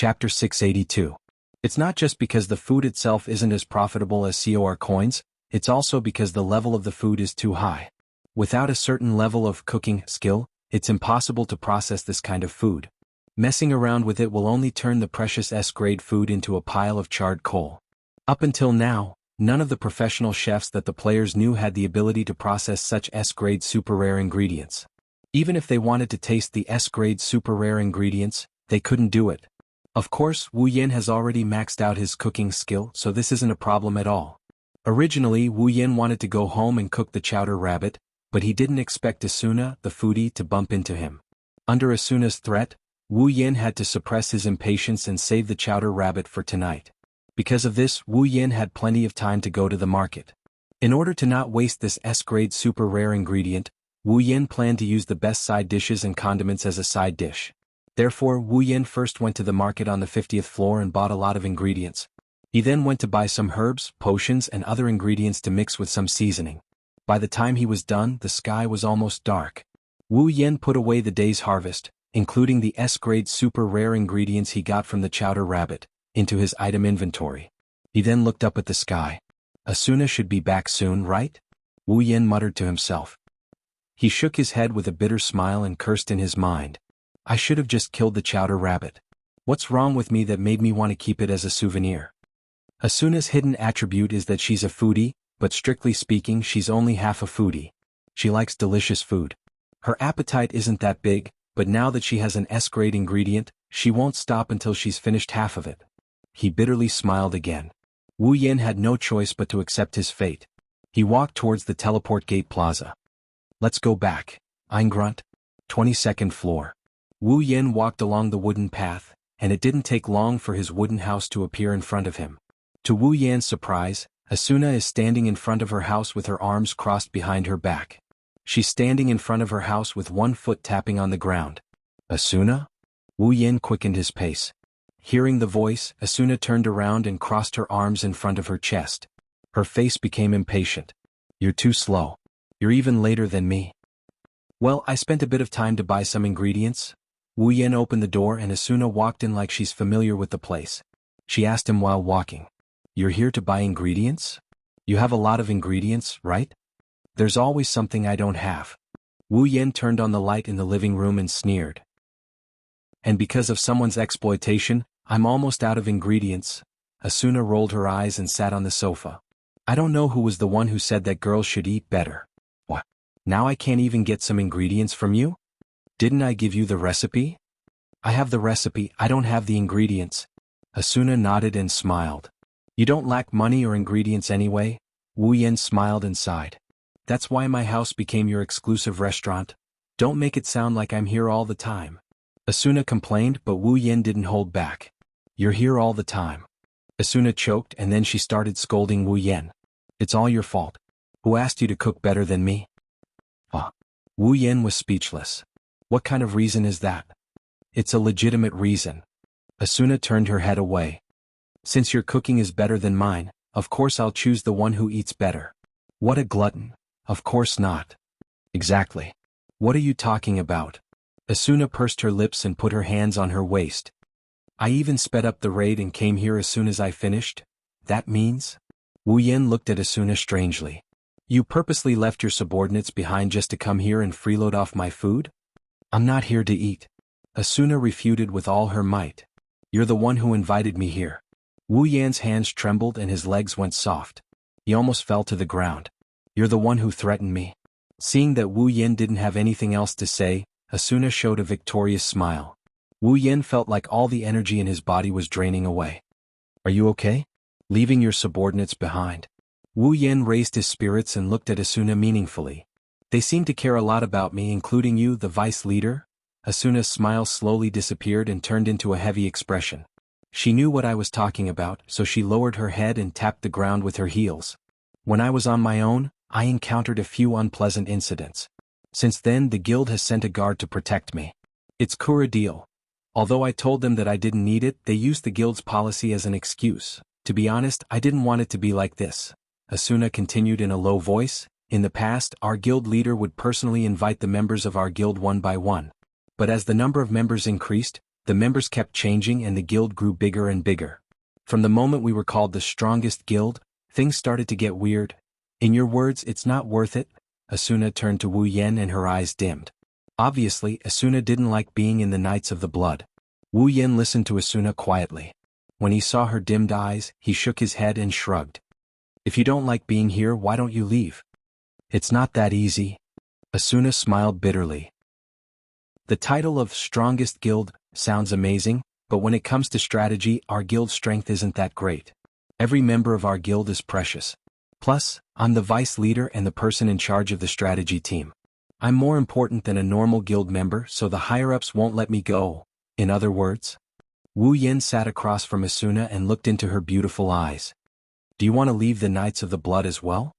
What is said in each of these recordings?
Chapter 682. It's not just because the food itself isn't as profitable as COR coins, it's also because the level of the food is too high. Without a certain level of cooking skill, it's impossible to process this kind of food. Messing around with it will only turn the precious S-grade food into a pile of charred coal. Up until now, none of the professional chefs that the players knew had the ability to process such S-grade super rare ingredients. Even if they wanted to taste the S-grade super rare ingredients, they couldn't do it. Of course, Wu Yin has already maxed out his cooking skill, so this isn't a problem at all. Originally, Wu Yin wanted to go home and cook the chowder rabbit, but he didn't expect Asuna, the foodie, to bump into him. Under Asuna's threat, Wu Yin had to suppress his impatience and save the chowder rabbit for tonight. Because of this, Wu Yin had plenty of time to go to the market. In order to not waste this S-grade super rare ingredient, Wu Yin planned to use the best side dishes and condiments as a side dish. Therefore, Wu Yin first went to the market on the 50th floor and bought a lot of ingredients. He then went to buy some herbs, potions, and other ingredients to mix with some seasoning. By the time he was done, the sky was almost dark. Wu Yin put away the day's harvest, including the S-grade super rare ingredients he got from the chowder rabbit, into his item inventory. He then looked up at the sky. Asuna should be back soon, right? Wu Yin muttered to himself. He shook his head with a bitter smile and cursed in his mind. I should have just killed the chowder rabbit. What's wrong with me that made me want to keep it as a souvenir? Asuna's hidden attribute is that she's a foodie, but strictly speaking she's only half a foodie. She likes delicious food. Her appetite isn't that big, but now that she has an S-grade ingredient, she won't stop until she's finished half of it. He bitterly smiled again. Wu Yin had no choice but to accept his fate. He walked towards the teleport gate plaza. Let's go back. Ein grunt. 22nd floor. Wu Yin walked along the wooden path, and it didn't take long for his wooden house to appear in front of him. To Wu Yin's surprise, Asuna is standing in front of her house with her arms crossed behind her back. She's standing in front of her house with one foot tapping on the ground. Asuna? Wu Yin quickened his pace. Hearing the voice, Asuna turned around and crossed her arms in front of her chest. Her face became impatient. You're too slow. You're even later than me. Well, I spent a bit of time to buy some ingredients. Wu Yin opened the door and Asuna walked in like she's familiar with the place. She asked him while walking. You're here to buy ingredients? You have a lot of ingredients, right? There's always something I don't have. Wu Yin turned on the light in the living room and sneered. And because of someone's exploitation, I'm almost out of ingredients. Asuna rolled her eyes and sat on the sofa. I don't know who was the one who said that girls should eat better. What? Now I can't even get some ingredients from you? Didn't I give you the recipe? I have the recipe, I don't have the ingredients. Asuna nodded and smiled. You don't lack money or ingredients anyway? Wu Yin smiled and sighed. That's why my house became your exclusive restaurant. Don't make it sound like I'm here all the time. Asuna complained, but Wu Yin didn't hold back. You're here all the time. Asuna choked and then she started scolding Wu Yin. It's all your fault. Who asked you to cook better than me? Wu Yin was speechless. What kind of reason is that? It's a legitimate reason. Asuna turned her head away. Since your cooking is better than mine, of course I'll choose the one who eats better. What a glutton. Of course not. Exactly. What are you talking about? Asuna pursed her lips and put her hands on her waist. I even sped up the raid and came here as soon as I finished? That means? Wu Yin looked at Asuna strangely. You purposely left your subordinates behind just to come here and freeload off my food? I'm not here to eat. Asuna refuted with all her might. You're the one who invited me here. Wu Yan's hands trembled and his legs went soft. He almost fell to the ground. You're the one who threatened me. Seeing that Wu Yin didn't have anything else to say, Asuna showed a victorious smile. Wu Yin felt like all the energy in his body was draining away. Are you okay? Leaving your subordinates behind. Wu Yin raised his spirits and looked at Asuna meaningfully. They seem to care a lot about me, including you, the vice leader? Asuna's smile slowly disappeared and turned into a heavy expression. She knew what I was talking about, so she lowered her head and tapped the ground with her heels. When I was on my own, I encountered a few unpleasant incidents. Since then, the guild has sent a guard to protect me. It's Kura deal. Although I told them that I didn't need it, they used the guild's policy as an excuse. To be honest, I didn't want it to be like this. Asuna continued in a low voice. In the past, our guild leader would personally invite the members of our guild one by one. But as the number of members increased, the members kept changing and the guild grew bigger and bigger. From the moment we were called the strongest guild, things started to get weird. In your words, it's not worth it? Asuna turned to Wu Yen and her eyes dimmed. Obviously, Asuna didn't like being in the Knights of the Blood. Wu Yen listened to Asuna quietly. When he saw her dimmed eyes, he shook his head and shrugged. If you don't like being here, why don't you leave? It's not that easy. Asuna smiled bitterly. The title of Strongest Guild sounds amazing, but when it comes to strategy, our guild strength isn't that great. Every member of our guild is precious. Plus, I'm the vice leader and the person in charge of the strategy team. I'm more important than a normal guild member, so the higher-ups won't let me go. In other words? Wu Yen sat across from Asuna and looked into her beautiful eyes. Do you want to leave the Knights of the Blood as well?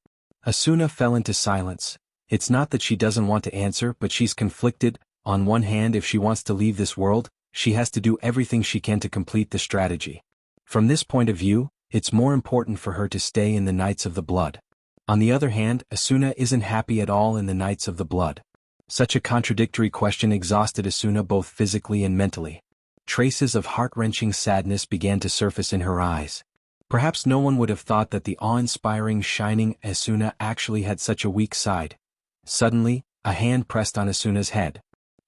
Asuna fell into silence. It's not that she doesn't want to answer, but she's conflicted. On one hand, if she wants to leave this world, she has to do everything she can to complete the strategy. From this point of view, it's more important for her to stay in the Knights of the Blood. On the other hand, Asuna isn't happy at all in the Knights of the Blood. Such a contradictory question exhausted Asuna both physically and mentally. Traces of heart-wrenching sadness began to surface in her eyes. Perhaps no one would have thought that the awe-inspiring, shining Asuna actually had such a weak side. Suddenly, a hand pressed on Asuna's head.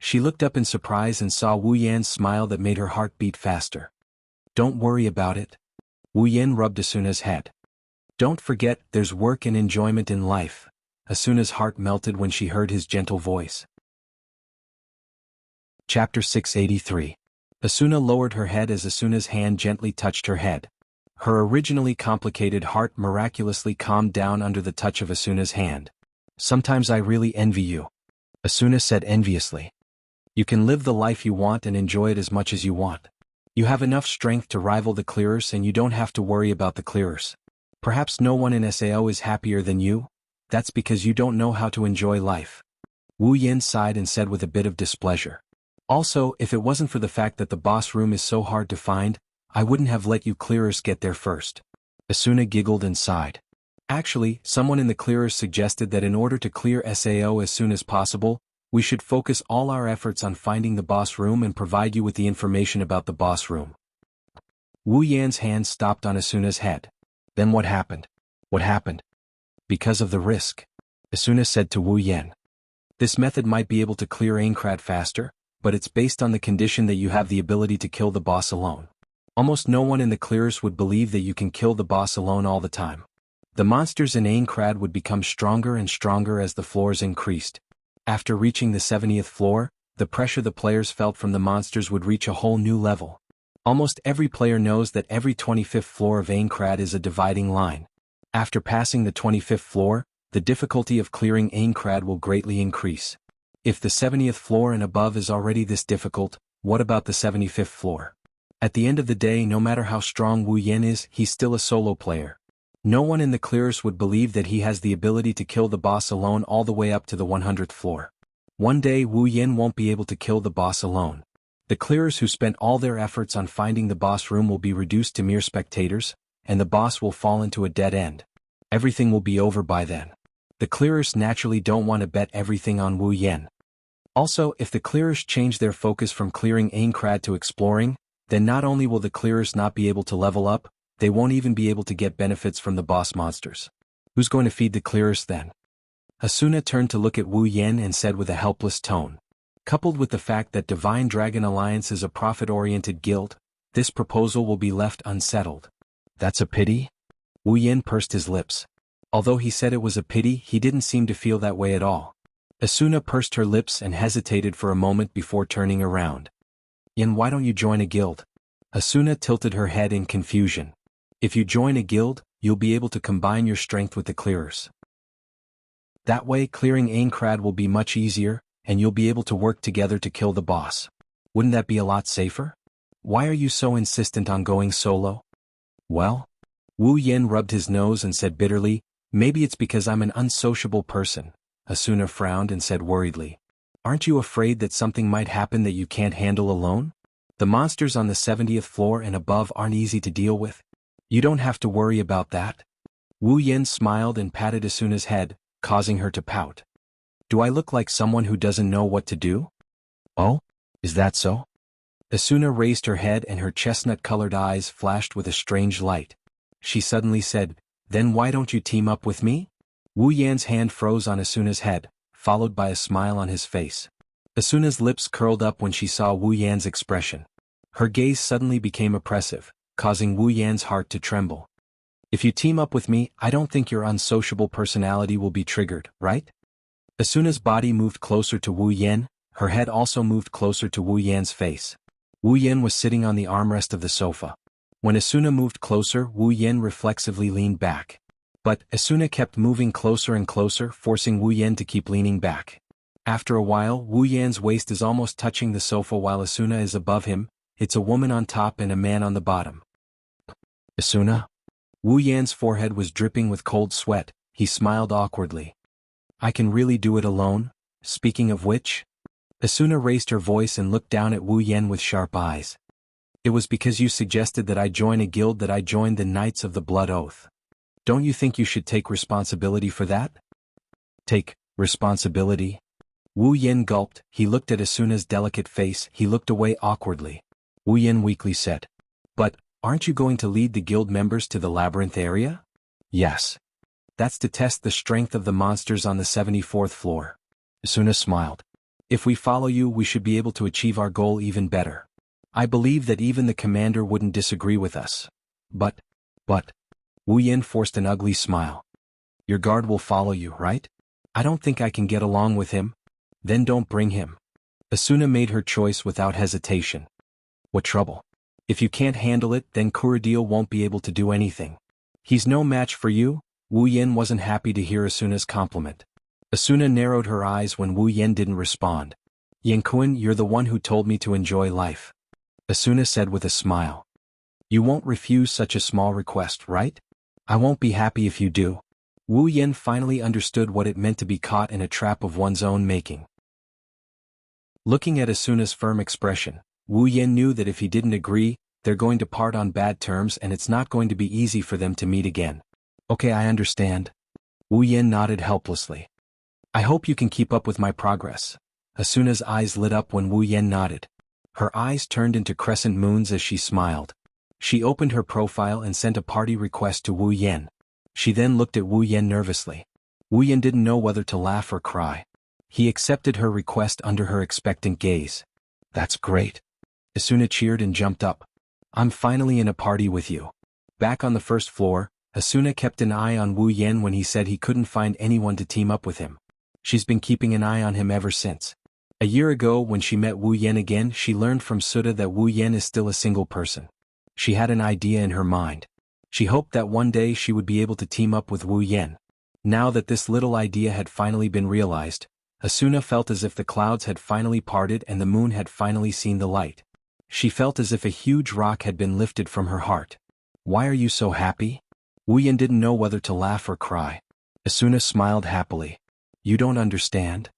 She looked up in surprise and saw Wu Yan's smile that made her heart beat faster. Don't worry about it. Wu Yan rubbed Asuna's head. Don't forget, there's work and enjoyment in life. Asuna's heart melted when she heard his gentle voice. Chapter 683. Asuna lowered her head as Asuna's hand gently touched her head. Her originally complicated heart miraculously calmed down under the touch of Asuna's hand. Sometimes I really envy you. Asuna said enviously. You can live the life you want and enjoy it as much as you want. You have enough strength to rival the clearers and you don't have to worry about the clearers. Perhaps no one in SAO is happier than you. That's because you don't know how to enjoy life. Wu Yen sighed and said with a bit of displeasure. Also, if it wasn't for the fact that the boss room is so hard to find, I wouldn't have let you clearers get there first. Asuna giggled and sighed. Actually, someone in the clearers suggested that in order to clear SAO as soon as possible, we should focus all our efforts on finding the boss room and provide you with the information about the boss room. Wu Yan's hand stopped on Asuna's head. Then what happened? What happened? Because of the risk. Asuna said to Wu Yan. This method might be able to clear Aincrad faster, but it's based on the condition that you have the ability to kill the boss alone. Almost no one in the clearers would believe that you can kill the boss alone all the time. The monsters in Aincrad would become stronger and stronger as the floors increased. After reaching the 70th floor, the pressure the players felt from the monsters would reach a whole new level. Almost every player knows that every 25th floor of Aincrad is a dividing line. After passing the 25th floor, the difficulty of clearing Aincrad will greatly increase. If the 70th floor and above is already this difficult, what about the 75th floor? At the end of the day, no matter how strong Wu Yan is, he's still a solo player. No one in the clearers would believe that he has the ability to kill the boss alone all the way up to the 100th floor. One day Wu Yan won't be able to kill the boss alone. The clearers who spent all their efforts on finding the boss room will be reduced to mere spectators, and the boss will fall into a dead end. Everything will be over by then. The clearers naturally don't want to bet everything on Wu Yan. Also, if the clearers change their focus from clearing Aincrad to exploring, then not only will the clearers not be able to level up, they won't even be able to get benefits from the boss monsters. Who's going to feed the clearers then? Asuna turned to look at Wu Yan and said with a helpless tone. Coupled with the fact that Divine Dragon Alliance is a profit-oriented guild, this proposal will be left unsettled. That's a pity? Wu Yan pursed his lips. Although he said it was a pity, he didn't seem to feel that way at all. Asuna pursed her lips and hesitated for a moment before turning around. Yan, why don't you join a guild? Asuna tilted her head in confusion. If you join a guild, you'll be able to combine your strength with the clearers. That way, clearing Aincrad will be much easier, and you'll be able to work together to kill the boss. Wouldn't that be a lot safer? Why are you so insistent on going solo? Well? Wu Yan rubbed his nose and said bitterly, maybe it's because I'm an unsociable person. Asuna frowned and said worriedly. Aren't you afraid that something might happen that you can't handle alone? The monsters on the 70th floor and above aren't easy to deal with. You don't have to worry about that. Wu Yan smiled and patted Asuna's head, causing her to pout. Do I look like someone who doesn't know what to do? Oh? Is that so? Asuna raised her head and her chestnut-colored eyes flashed with a strange light. She suddenly said, "Then why don't you team up with me?" Wu Yan's hand froze on Asuna's head, followed by a smile on his face. Asuna's lips curled up when she saw Wu Yan's expression. Her gaze suddenly became oppressive, causing Wu Yan's heart to tremble. "If you team up with me, I don't think your unsociable personality will be triggered, right?" Asuna's body moved closer to Wu Yan, her head also moved closer to Wu Yan's face. Wu Yan was sitting on the armrest of the sofa. When Asuna moved closer, Wu Yan reflexively leaned back. But Asuna kept moving closer and closer, forcing Wu Yan to keep leaning back. After a while, Wu Yan's waist is almost touching the sofa while Asuna is above him. It's a woman on top and a man on the bottom. "Asuna?" Wu Yan's forehead was dripping with cold sweat. He smiled awkwardly. "I can really do it alone? Speaking of which?" Asuna raised her voice and looked down at Wu Yan with sharp eyes. "It was because you suggested that I join a guild that I joined the Knights of the Blood Oath. Don't you think you should take responsibility for that?" "Take responsibility?" Wu Yan gulped. He looked at Asuna's delicate face. He looked away awkwardly. Wu Yan weakly said, "But, aren't you going to lead the guild members to the labyrinth area?" "Yes. That's to test the strength of the monsters on the 74th floor." Asuna smiled. "If we follow you, we should be able to achieve our goal even better. I believe that even the commander wouldn't disagree with us. But, Wu Yan forced an ugly smile. "Your guard will follow you, right? I don't think I can get along with him." "Then don't bring him." Asuna made her choice without hesitation. "What trouble? If you can't handle it, then Kurodil won't be able to do anything. He's no match for you." Wu Yan wasn't happy to hear Asuna's compliment. Asuna narrowed her eyes when Wu Yan didn't respond. "Yankuan, you're the one who told me to enjoy life," Asuna said with a smile. "You won't refuse such a small request, right?" "I won't be happy if you do." Wu Yan finally understood what it meant to be caught in a trap of one's own making. Looking at Asuna's firm expression, Wu Yan knew that if he didn't agree, they're going to part on bad terms and it's not going to be easy for them to meet again. "Okay, I understand." Wu Yan nodded helplessly. "I hope you can keep up with my progress." Asuna's eyes lit up when Wu Yan nodded. Her eyes turned into crescent moons as she smiled. She opened her profile and sent a party request to Wu Yan. She then looked at Wu Yan nervously. Wu Yan didn't know whether to laugh or cry. He accepted her request under her expectant gaze. "That's great." Asuna cheered and jumped up. "I'm finally in a party with you." Back on the first floor, Asuna kept an eye on Wu Yan when he said he couldn't find anyone to team up with him. She's been keeping an eye on him ever since. A year ago when she met Wu Yan again, she learned from Suda that Wu Yan is still a single person. She had an idea in her mind. She hoped that one day she would be able to team up with Wu Yan. Now that this little idea had finally been realized, Asuna felt as if the clouds had finally parted and the moon had finally seen the light. She felt as if a huge rock had been lifted from her heart. "Why are you so happy?" Wu Yan didn't know whether to laugh or cry. Asuna smiled happily. "You don't understand."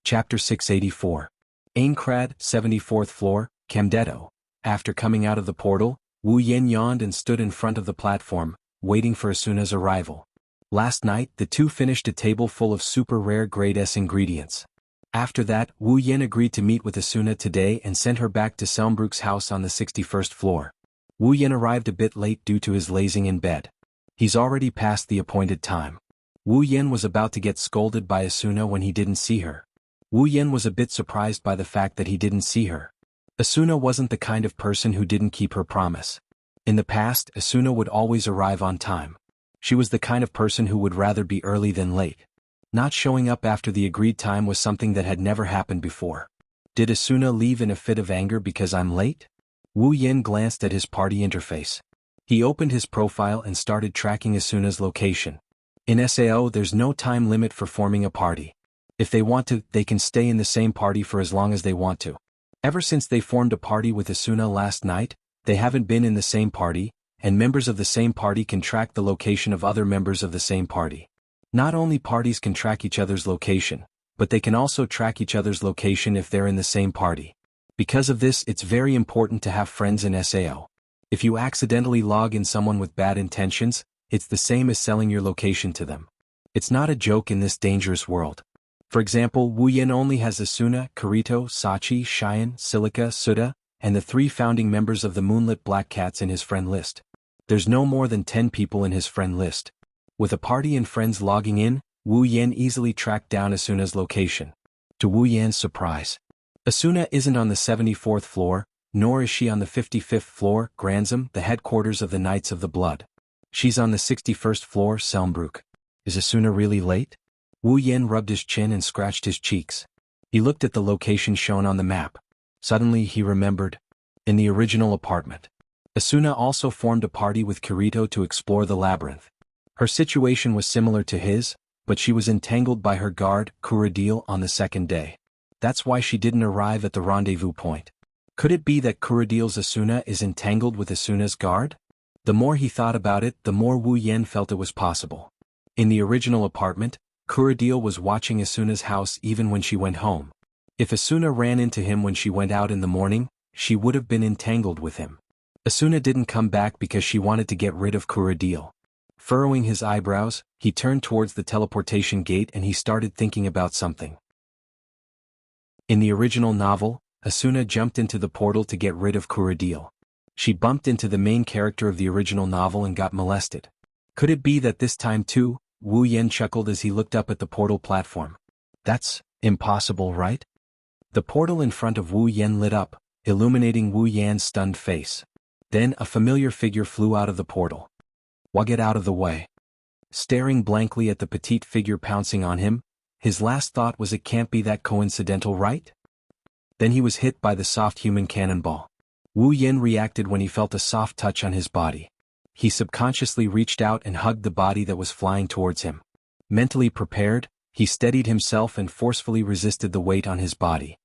Chapter 684. Aincrad, 74th floor, Camdetto. After coming out of the portal, Wu Yan yawned and stood in front of the platform, waiting for Asuna's arrival. Last night, the two finished a table full of super rare grade S ingredients. After that, Wu Yan agreed to meet with Asuna today and sent her back to Selmbrook's house on the 61st floor. Wu Yan arrived a bit late due to his lazing in bed. He's already past the appointed time. Wu Yan was about to get scolded by Asuna when he didn't see her. Wu Yan was a bit surprised by the fact that he didn't see her. Asuna wasn't the kind of person who didn't keep her promise. In the past, Asuna would always arrive on time. She was the kind of person who would rather be early than late. Not showing up after the agreed time was something that had never happened before. Did Asuna leave in a fit of anger because I'm late? Wu Yan glanced at his party interface. He opened his profile and started tracking Asuna's location. In SAO, there's no time limit for forming a party. If they want to, they can stay in the same party for as long as they want to. Ever since they formed a party with Asuna last night, they haven't been in the same party, and members of the same party can track the location of other members of the same party. Not only parties can track each other's location, but they can also track each other's location if they're in the same party. Because of this, it's very important to have friends in SAO. If you accidentally log in someone with bad intentions, it's the same as selling your location to them. It's not a joke in this dangerous world. For example, Wu Yan only has Asuna, Kirito, Sachi, Cheyenne, Silica, Suda, and the 3 founding members of the Moonlit Black Cats in his friend list. There's no more than 10 people in his friend list. With a party and friends logging in, Wu Yan easily tracked down Asuna's location. To Wu Yan's surprise, Asuna isn't on the 74th floor, nor is she on the 55th floor, Granzam, the headquarters of the Knights of the Blood. She's on the 61st floor, Selmbrook. Is Asuna really late? Wu Yan rubbed his chin and scratched his cheeks. He looked at the location shown on the map. Suddenly he remembered. In the original apartment, Asuna also formed a party with Kirito to explore the labyrinth. Her situation was similar to his, but she was entangled by her guard, Kuradil, on the second day. That's why she didn't arrive at the rendezvous point. Could it be that Kuradil's Asuna is entangled with Asuna's guard? The more he thought about it, the more Wu Yan felt it was possible. In the original apartment, Kuradil was watching Asuna's house even when she went home. If Asuna ran into him when she went out in the morning, she would have been entangled with him. Asuna didn't come back because she wanted to get rid of Kuradil. Furrowing his eyebrows, he turned towards the teleportation gate and he started thinking about something. In the original novel, Asuna jumped into the portal to get rid of Kuradil. She bumped into the main character of the original novel and got molested. Could it be that this time too? Wu Yan chuckled as he looked up at the portal platform. That's impossible, right? The portal in front of Wu Yan lit up, illuminating Wu Yan's stunned face. Then a familiar figure flew out of the portal. Get out of the way. Staring blankly at the petite figure pouncing on him, his last thought was it can't be that coincidental, right? Then he was hit by the soft human cannonball. Wu Yan reacted when he felt a soft touch on his body. He subconsciously reached out and hugged the body that was flying towards him. Mentally prepared, he steadied himself and forcefully resisted the weight on his body.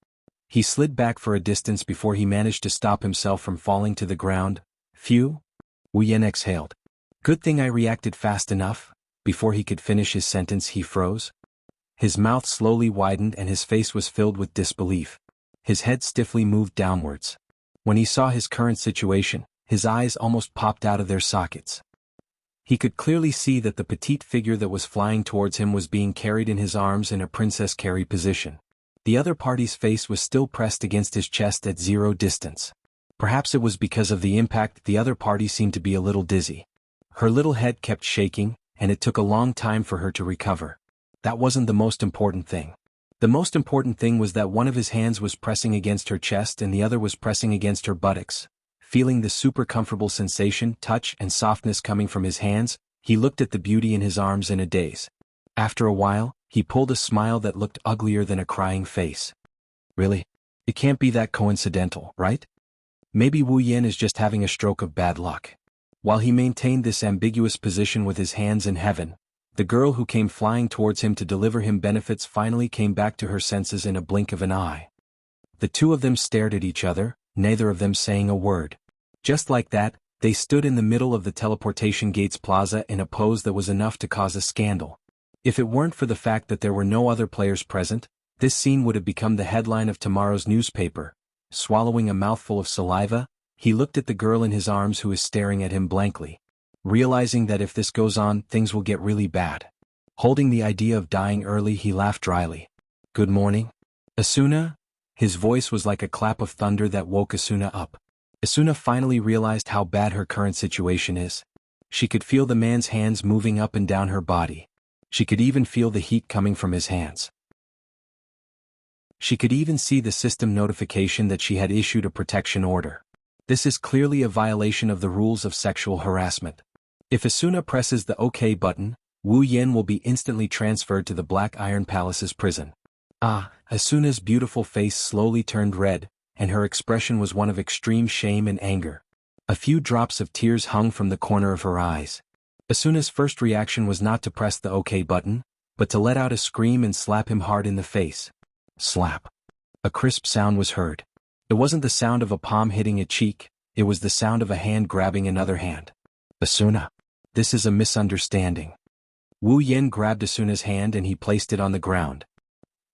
He slid back for a distance before he managed to stop himself from falling to the ground. Phew! Wu Yan exhaled. Good thing I reacted fast enough. Before he could finish his sentence, he froze. His mouth slowly widened and his face was filled with disbelief. His head stiffly moved downwards. When he saw his current situation, his eyes almost popped out of their sockets. He could clearly see that the petite figure that was flying towards him was being carried in his arms in a princess carry position. The other party's face was still pressed against his chest at 0 distance. Perhaps it was because of the impact the other party seemed to be a little dizzy. Her little head kept shaking, and it took a long time for her to recover. That wasn't the most important thing. The most important thing was that one of his hands was pressing against her chest and the other was pressing against her buttocks. Feeling the super comfortable sensation, touch, and softness coming from his hands, he looked at the beauty in his arms in a daze. After a while, he pulled a smile that looked uglier than a crying face. Really? It can't be that coincidental, right? Maybe Wu Yan is just having a stroke of bad luck. While he maintained this ambiguous position with his hands in heaven, the girl who came flying towards him to deliver him benefits finally came back to her senses in a blink of an eye. The two of them stared at each other, neither of them saying a word. Just like that, they stood in the middle of the teleportation gates plaza in a pose that was enough to cause a scandal. If it weren't for the fact that there were no other players present, this scene would have become the headline of tomorrow's newspaper. Swallowing a mouthful of saliva, he looked at the girl in his arms who was staring at him blankly. Realizing that if this goes on, things will get really bad. Holding the idea of dying early, he laughed dryly. Good morning, Asuna? His voice was like a clap of thunder that woke Asuna up. Asuna finally realized how bad her current situation is. She could feel the man's hands moving up and down her body. She could even feel the heat coming from his hands. She could even see the system notification that she had issued a protection order. This is clearly a violation of the rules of sexual harassment. If Asuna presses the OK button, Wu Yan will be instantly transferred to the Black Iron Palace's prison. Asuna's beautiful face slowly turned red, and her expression was one of extreme shame and anger. A few drops of tears hung from the corner of her eyes. Asuna's first reaction was not to press the OK button, but to let out a scream and slap him hard in the face. Slap. A crisp sound was heard. It wasn't the sound of a palm hitting a cheek, it was the sound of a hand grabbing another hand. Asuna. This is a misunderstanding. Wu Yan grabbed Asuna's hand and he placed it on the ground.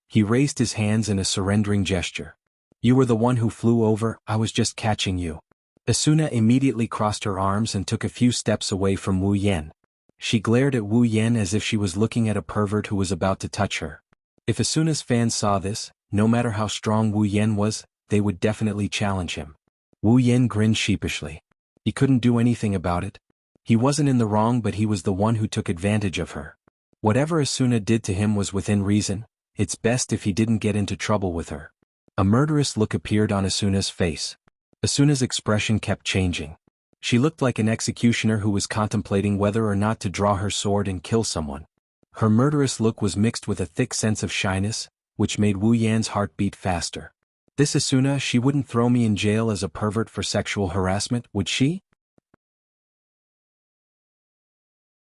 He raised his hands in a surrendering gesture. You were the one who flew over, I was just catching you. Asuna immediately crossed her arms and took a few steps away from Wu Yan. She glared at Wu Yan as if she was looking at a pervert who was about to touch her. If Asuna's fans saw this, no matter how strong Wu Yan was, they would definitely challenge him. Wu Yan grinned sheepishly. He couldn't do anything about it. He wasn't in the wrong, but he was the one who took advantage of her. Whatever Asuna did to him was within reason. It's best if he didn't get into trouble with her. A murderous look appeared on Asuna's face. Asuna's expression kept changing. She looked like an executioner who was contemplating whether or not to draw her sword and kill someone. Her murderous look was mixed with a thick sense of shyness, which made Wu Yan's heart beat faster. This Asuna, she wouldn't throw me in jail as a pervert for sexual harassment, would she?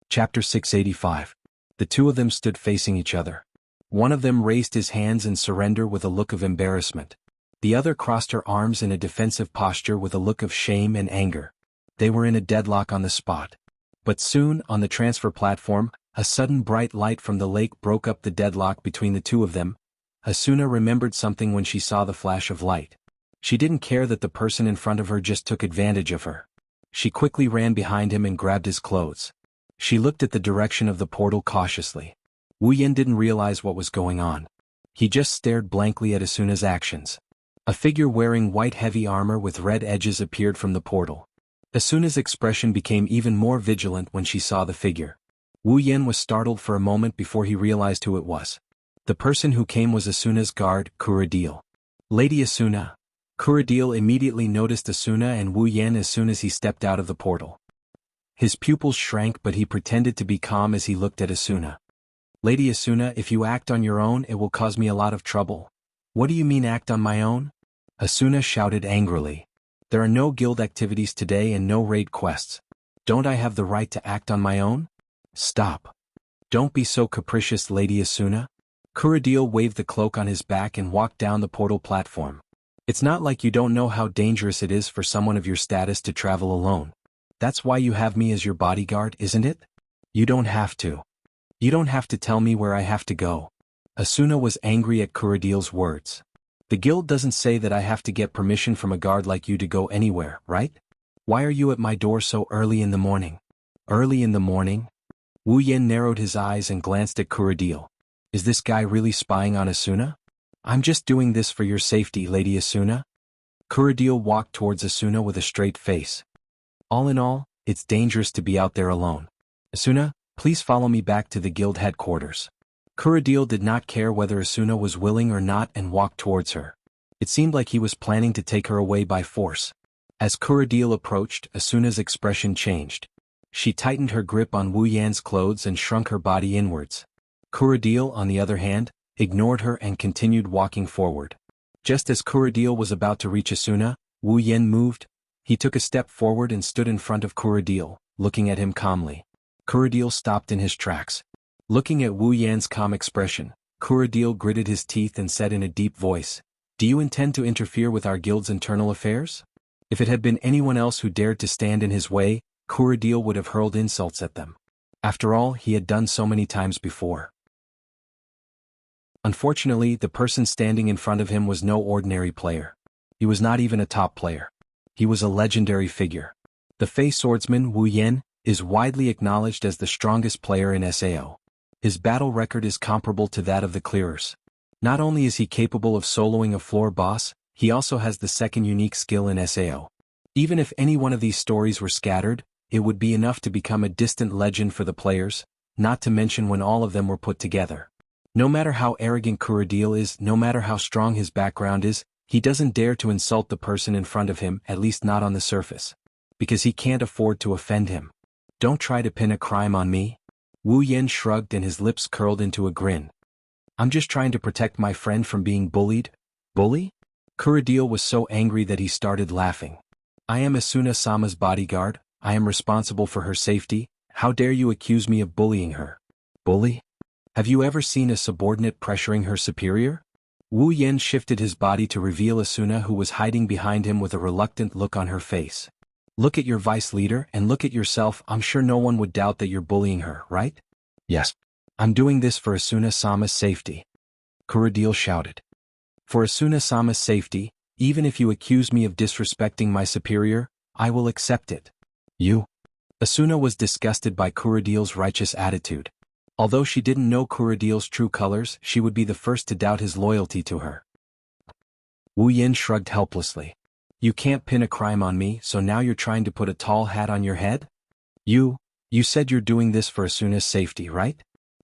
Chapter 685. The two of them stood facing each other. One of them raised his hands in surrender with a look of embarrassment. The other crossed her arms in a defensive posture with a look of shame and anger. They were in a deadlock on the spot. But soon, on the transfer platform, a sudden bright light from the lake broke up the deadlock between the two of them. Asuna remembered something when she saw the flash of light. She didn't care that the person in front of her just took advantage of her. She quickly ran behind him and grabbed his clothes. She looked at the direction of the portal cautiously. Wu Yan didn't realize what was going on. He just stared blankly at Asuna's actions. A figure wearing white heavy armor with red edges appeared from the portal. Asuna's expression became even more vigilant when she saw the figure. Wu Yan was startled for a moment before he realized who it was. The person who came was Asuna's guard, Kuradil. Lady Asuna. Kuradil immediately noticed Asuna and Wu Yan as soon as he stepped out of the portal. His pupils shrank, but he pretended to be calm as he looked at Asuna. Lady Asuna, if you act on your own, it will cause me a lot of trouble. What do you mean act on my own? Asuna shouted angrily. There are no guild activities today and no raid quests. Don't I have the right to act on my own? Stop. Don't be so capricious, Lady Asuna. Kuradil waved the cloak on his back and walked down the portal platform. It's not like you don't know how dangerous it is for someone of your status to travel alone. That's why you have me as your bodyguard, isn't it? You don't have to. You don't have to tell me where I have to go. Asuna was angry at Kuradil's words. The guild doesn't say that I have to get permission from a guard like you to go anywhere, right? Why are you at my door so early in the morning? Early in the morning? Wu Yan narrowed his eyes and glanced at Kuradil. Is this guy really spying on Asuna? I'm just doing this for your safety, Lady Asuna. Kuradil walked towards Asuna with a straight face. All in all, it's dangerous to be out there alone. Asuna, please follow me back to the guild headquarters. Kuradil did not care whether Asuna was willing or not and walked towards her. It seemed like he was planning to take her away by force. As Kuradil approached, Asuna's expression changed. She tightened her grip on Wu Yan's clothes and shrunk her body inwards. Kuradil, on the other hand, ignored her and continued walking forward. Just as Kuradil was about to reach Asuna, Wu Yan moved. He took a step forward and stood in front of Kuradil, looking at him calmly. Kuradil stopped in his tracks. Looking at Wu Yan's calm expression, Kuradil gritted his teeth and said in a deep voice, "Do you intend to interfere with our guild's internal affairs?" If it had been anyone else who dared to stand in his way, Kuradil would have hurled insults at them. After all, he had done so many times before. Unfortunately, the person standing in front of him was no ordinary player. He was not even a top player. He was a legendary figure. The Fey swordsman Wu Yan is widely acknowledged as the strongest player in SAO. His battle record is comparable to that of the clearers. Not only is he capable of soloing a floor boss, he also has the second unique skill in SAO. Even if any one of these stories were scattered, it would be enough to become a distant legend for the players, not to mention when all of them were put together. No matter how arrogant Kuradil is, no matter how strong his background is, he doesn't dare to insult the person in front of him, at least not on the surface. Because he can't afford to offend him. Don't try to pin a crime on me. Wu Yan shrugged and his lips curled into a grin. I'm just trying to protect my friend from being bullied. Bully? Kuradil was so angry that he started laughing. I am Asuna-sama's bodyguard. I am responsible for her safety. How dare you accuse me of bullying her? Bully? Have you ever seen a subordinate pressuring her superior? Wu Yan shifted his body to reveal Asuna, who was hiding behind him with a reluctant look on her face. Look at your vice leader and look at yourself. I'm sure no one would doubt that you're bullying her, right? Yes. I'm doing this for Asuna-sama's safety. Kuradil shouted. For Asuna-sama's safety, even if you accuse me of disrespecting my superior, I will accept it. You? Asuna was disgusted by Kuradil's righteous attitude. Although she didn't know Kuradiel's true colors, she would be the first to doubt his loyalty to her. Wu Yin shrugged helplessly. You can't pin a crime on me, so now you're trying to put a tall hat on your head? You said you're doing this for Asuna's safety, right?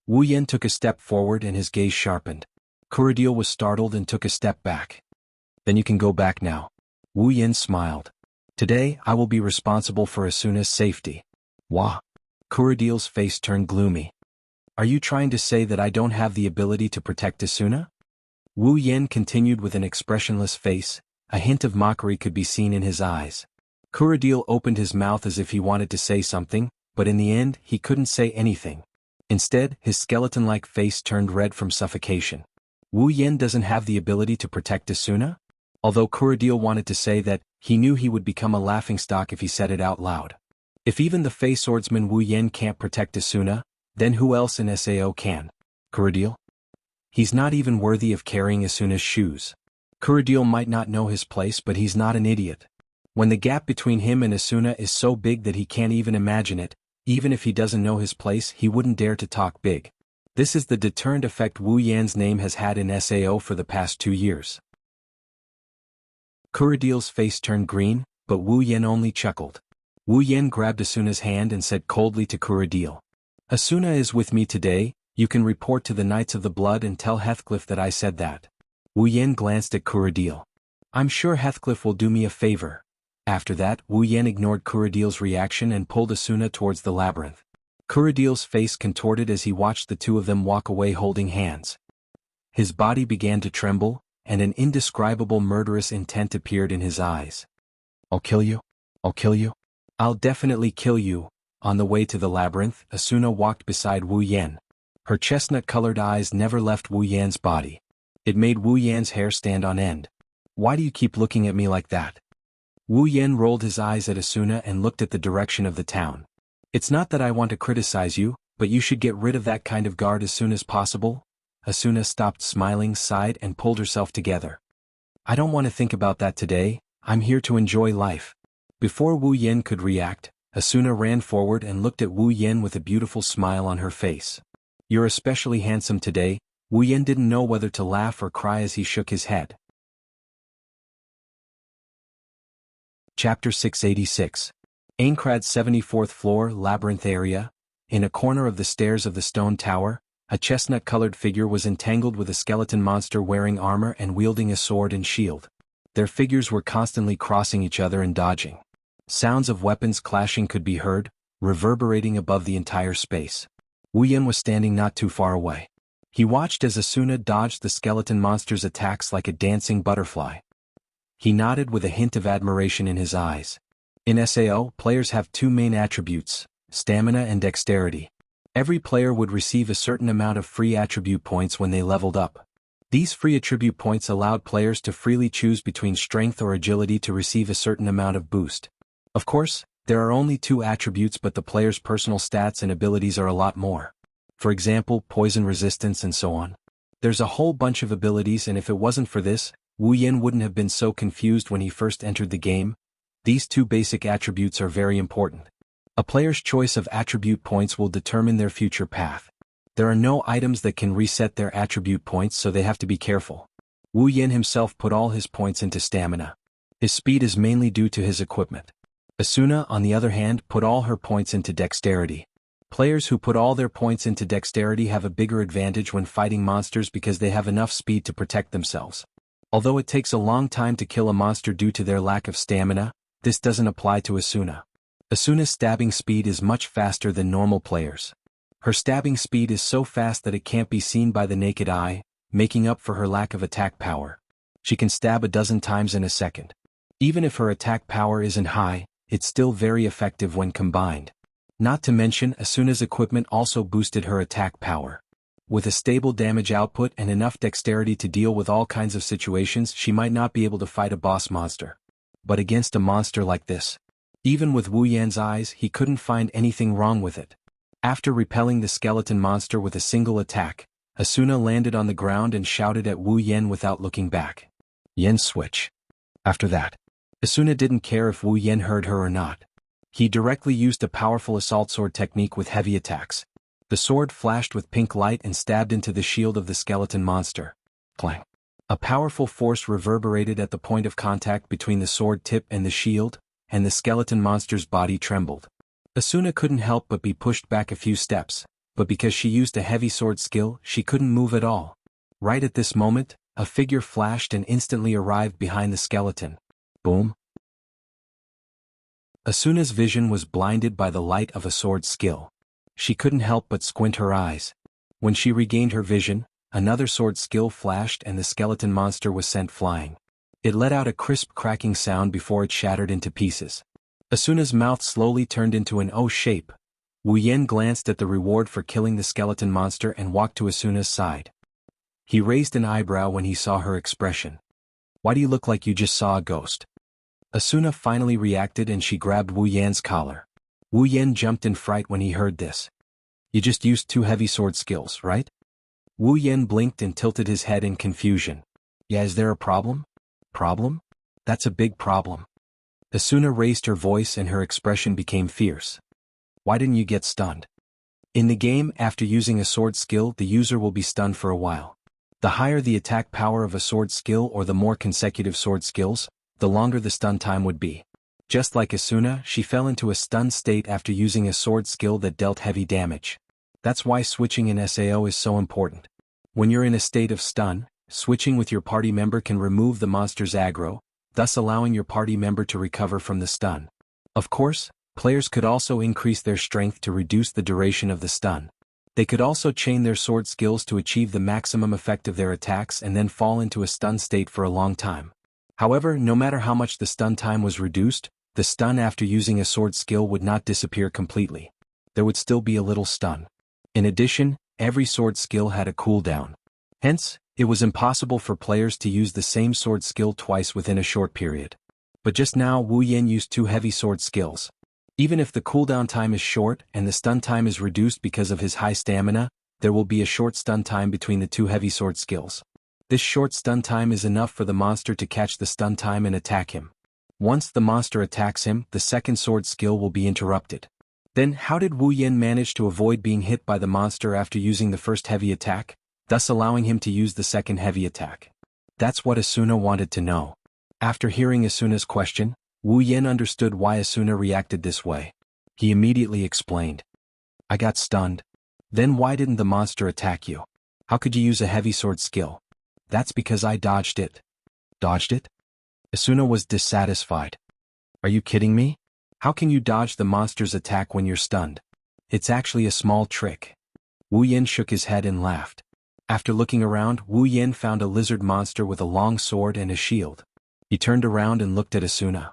Wu Yin took a step forward and his gaze sharpened. Kuradiel was startled and took a step back. Then you can go back now. Wu Yin smiled. Today, I will be responsible for Asuna's safety. Wah. Kuradiel's face turned gloomy. Are you trying to say that I don't have the ability to protect Asuna? Wu Yin continued with an expressionless face. A hint of mockery could be seen in his eyes. Kuradiel opened his mouth as if he wanted to say something, but in the end, he couldn't say anything. Instead, his skeleton-like face turned red from suffocation. Wu Yin doesn't have the ability to protect Asuna? Although Kuradiel wanted to say that, he knew he would become a laughingstock if he said it out loud. If even the Fey swordsman Wu Yin can't protect Asuna, then who else in Sao can? Kuradiel? He's not even worthy of carrying Asuna's shoes. Kuradiel might not know his place, but he's not an idiot. When the gap between him and Asuna is so big that he can't even imagine it, even if he doesn't know his place, he wouldn't dare to talk big. This is the deterrent effect Wu Yan's name has had in Sao for the past 2 years. Kuradiel's face turned green, but Wu Yan only chuckled. Wu Yan grabbed Asuna's hand and said coldly to Kuradiel. Asuna is with me today, you can report to the Knights of the Blood and tell Heathcliff that I said that. Wu Yan glanced at Kuradiel. I'm sure Heathcliff will do me a favor. After that, Wu Yan ignored Kuradiel's reaction and pulled Asuna towards the labyrinth. Kuradiel's face contorted as he watched the two of them walk away holding hands. His body began to tremble, and an indescribable murderous intent appeared in his eyes. I'll kill you. I'll kill you. I'll definitely kill you. On the way to the labyrinth, Asuna walked beside Wu Yan. Her chestnut-colored eyes never left Wu Yan's body. It made Wu Yan's hair stand on end. Why do you keep looking at me like that? Wu Yan rolled his eyes at Asuna and looked at the direction of the town. It's not that I want to criticize you, but you should get rid of that kind of guard as soon as possible. Asuna stopped smiling, sighed, and pulled herself together. I don't want to think about that today, I'm here to enjoy life. Before Wu Yan could react, Asuna ran forward and looked at Wu Yan with a beautiful smile on her face. You're especially handsome today. Wu Yan didn't know whether to laugh or cry as he shook his head. Chapter 686. Aincrad's 74th floor labyrinth area. In a corner of the stairs of the stone tower, a chestnut-colored figure was entangled with a skeleton monster wearing armor and wielding a sword and shield. Their figures were constantly crossing each other and dodging. Sounds of weapons clashing could be heard, reverberating above the entire space. Wu Yan was standing not too far away. He watched as Asuna dodged the skeleton monster's attacks like a dancing butterfly. He nodded with a hint of admiration in his eyes. In Sao, players have 2 main attributes, stamina and dexterity. Every player would receive a certain amount of free attribute points when they leveled up. These free attribute points allowed players to freely choose between strength or agility to receive a certain amount of boost. Of course, there are only 2 attributes, but the player's personal stats and abilities are a lot more. For example, poison resistance and so on. There's a whole bunch of abilities, and if it wasn't for this, Wu Yan wouldn't have been so confused when he first entered the game. These 2 basic attributes are very important. A player's choice of attribute points will determine their future path. There are no items that can reset their attribute points, so they have to be careful. Wu Yan himself put all his points into stamina. His speed is mainly due to his equipment. Asuna, on the other hand, put all her points into dexterity. Players who put all their points into dexterity have a bigger advantage when fighting monsters because they have enough speed to protect themselves. Although it takes a long time to kill a monster due to their lack of stamina, this doesn't apply to Asuna. Asuna's stabbing speed is much faster than normal players. Her stabbing speed is so fast that it can't be seen by the naked eye, making up for her lack of attack power. She can stab 12 times in a second. Even if her attack power isn't high, it's still very effective when combined. Not to mention, Asuna's equipment also boosted her attack power. With a stable damage output and enough dexterity to deal with all kinds of situations, she might not be able to fight a boss monster. But against a monster like this, even with Wu Yan's eyes, he couldn't find anything wrong with it. After repelling the skeleton monster with a single attack, Asuna landed on the ground and shouted at Wu Yan without looking back. Yen switch. After that, Asuna didn't care if Wu Yan heard her or not. He directly used a powerful assault sword technique with heavy attacks. The sword flashed with pink light and stabbed into the shield of the skeleton monster. Clang. A powerful force reverberated at the point of contact between the sword tip and the shield, and the skeleton monster's body trembled. Asuna couldn't help but be pushed back a few steps, but because she used a heavy sword skill, she couldn't move at all. Right at this moment, a figure flashed and instantly arrived behind the skeleton. Boom. Asuna's vision was blinded by the light of a sword skill. She couldn't help but squint her eyes. When she regained her vision, another sword skill flashed and the skeleton monster was sent flying. It let out a crisp cracking sound before it shattered into pieces. Asuna's mouth slowly turned into an O shape. Wu Yen glanced at the reward for killing the skeleton monster and walked to Asuna's side. He raised an eyebrow when he saw her expression. "Why do you look like you just saw a ghost?" Asuna finally reacted and she grabbed Wu Yan's collar. Wu Yan jumped in fright when he heard this. "You just used 2 heavy sword skills, right?" Wu Yan blinked and tilted his head in confusion. "Yeah, is there a problem?" "Problem? That's a big problem." Asuna raised her voice and her expression became fierce. "Why didn't you get stunned?" In the game, after using a sword skill, the user will be stunned for a while. The higher the attack power of a sword skill or the more consecutive sword skills, the longer the stun time would be. Just like Asuna, she fell into a stunned state after using a sword skill that dealt heavy damage. That's why switching in SAO is so important. When you're in a state of stun, switching with your party member can remove the monster's aggro, thus allowing your party member to recover from the stun. Of course, players could also increase their strength to reduce the duration of the stun. They could also chain their sword skills to achieve the maximum effect of their attacks and then fall into a stun state for a long time. However, no matter how much the stun time was reduced, the stun after using a sword skill would not disappear completely. There would still be a little stun. In addition, every sword skill had a cooldown. Hence, it was impossible for players to use the same sword skill twice within a short period. But just now Wu Yen used 2 heavy sword skills. Even if the cooldown time is short and the stun time is reduced because of his high stamina, there will be a short stun time between the 2 heavy sword skills. This short stun time is enough for the monster to catch the stun time and attack him. Once the monster attacks him, the second sword skill will be interrupted. Then how did Wu Yen manage to avoid being hit by the monster after using the first heavy attack, thus allowing him to use the second heavy attack? That's what Asuna wanted to know. After hearing Asuna's question, Wu Yen understood why Asuna reacted this way. He immediately explained. "I got stunned. Then why didn't the monster attack you? How could you use a heavy sword skill?" "That's because I dodged it." "Dodged it?" Asuna was dissatisfied. "Are you kidding me? How can you dodge the monster's attack when you're stunned? It's actually a small trick." Wu Yen shook his head and laughed. After looking around, Wu Yen found a lizard monster with a long sword and a shield. He turned around and looked at Asuna.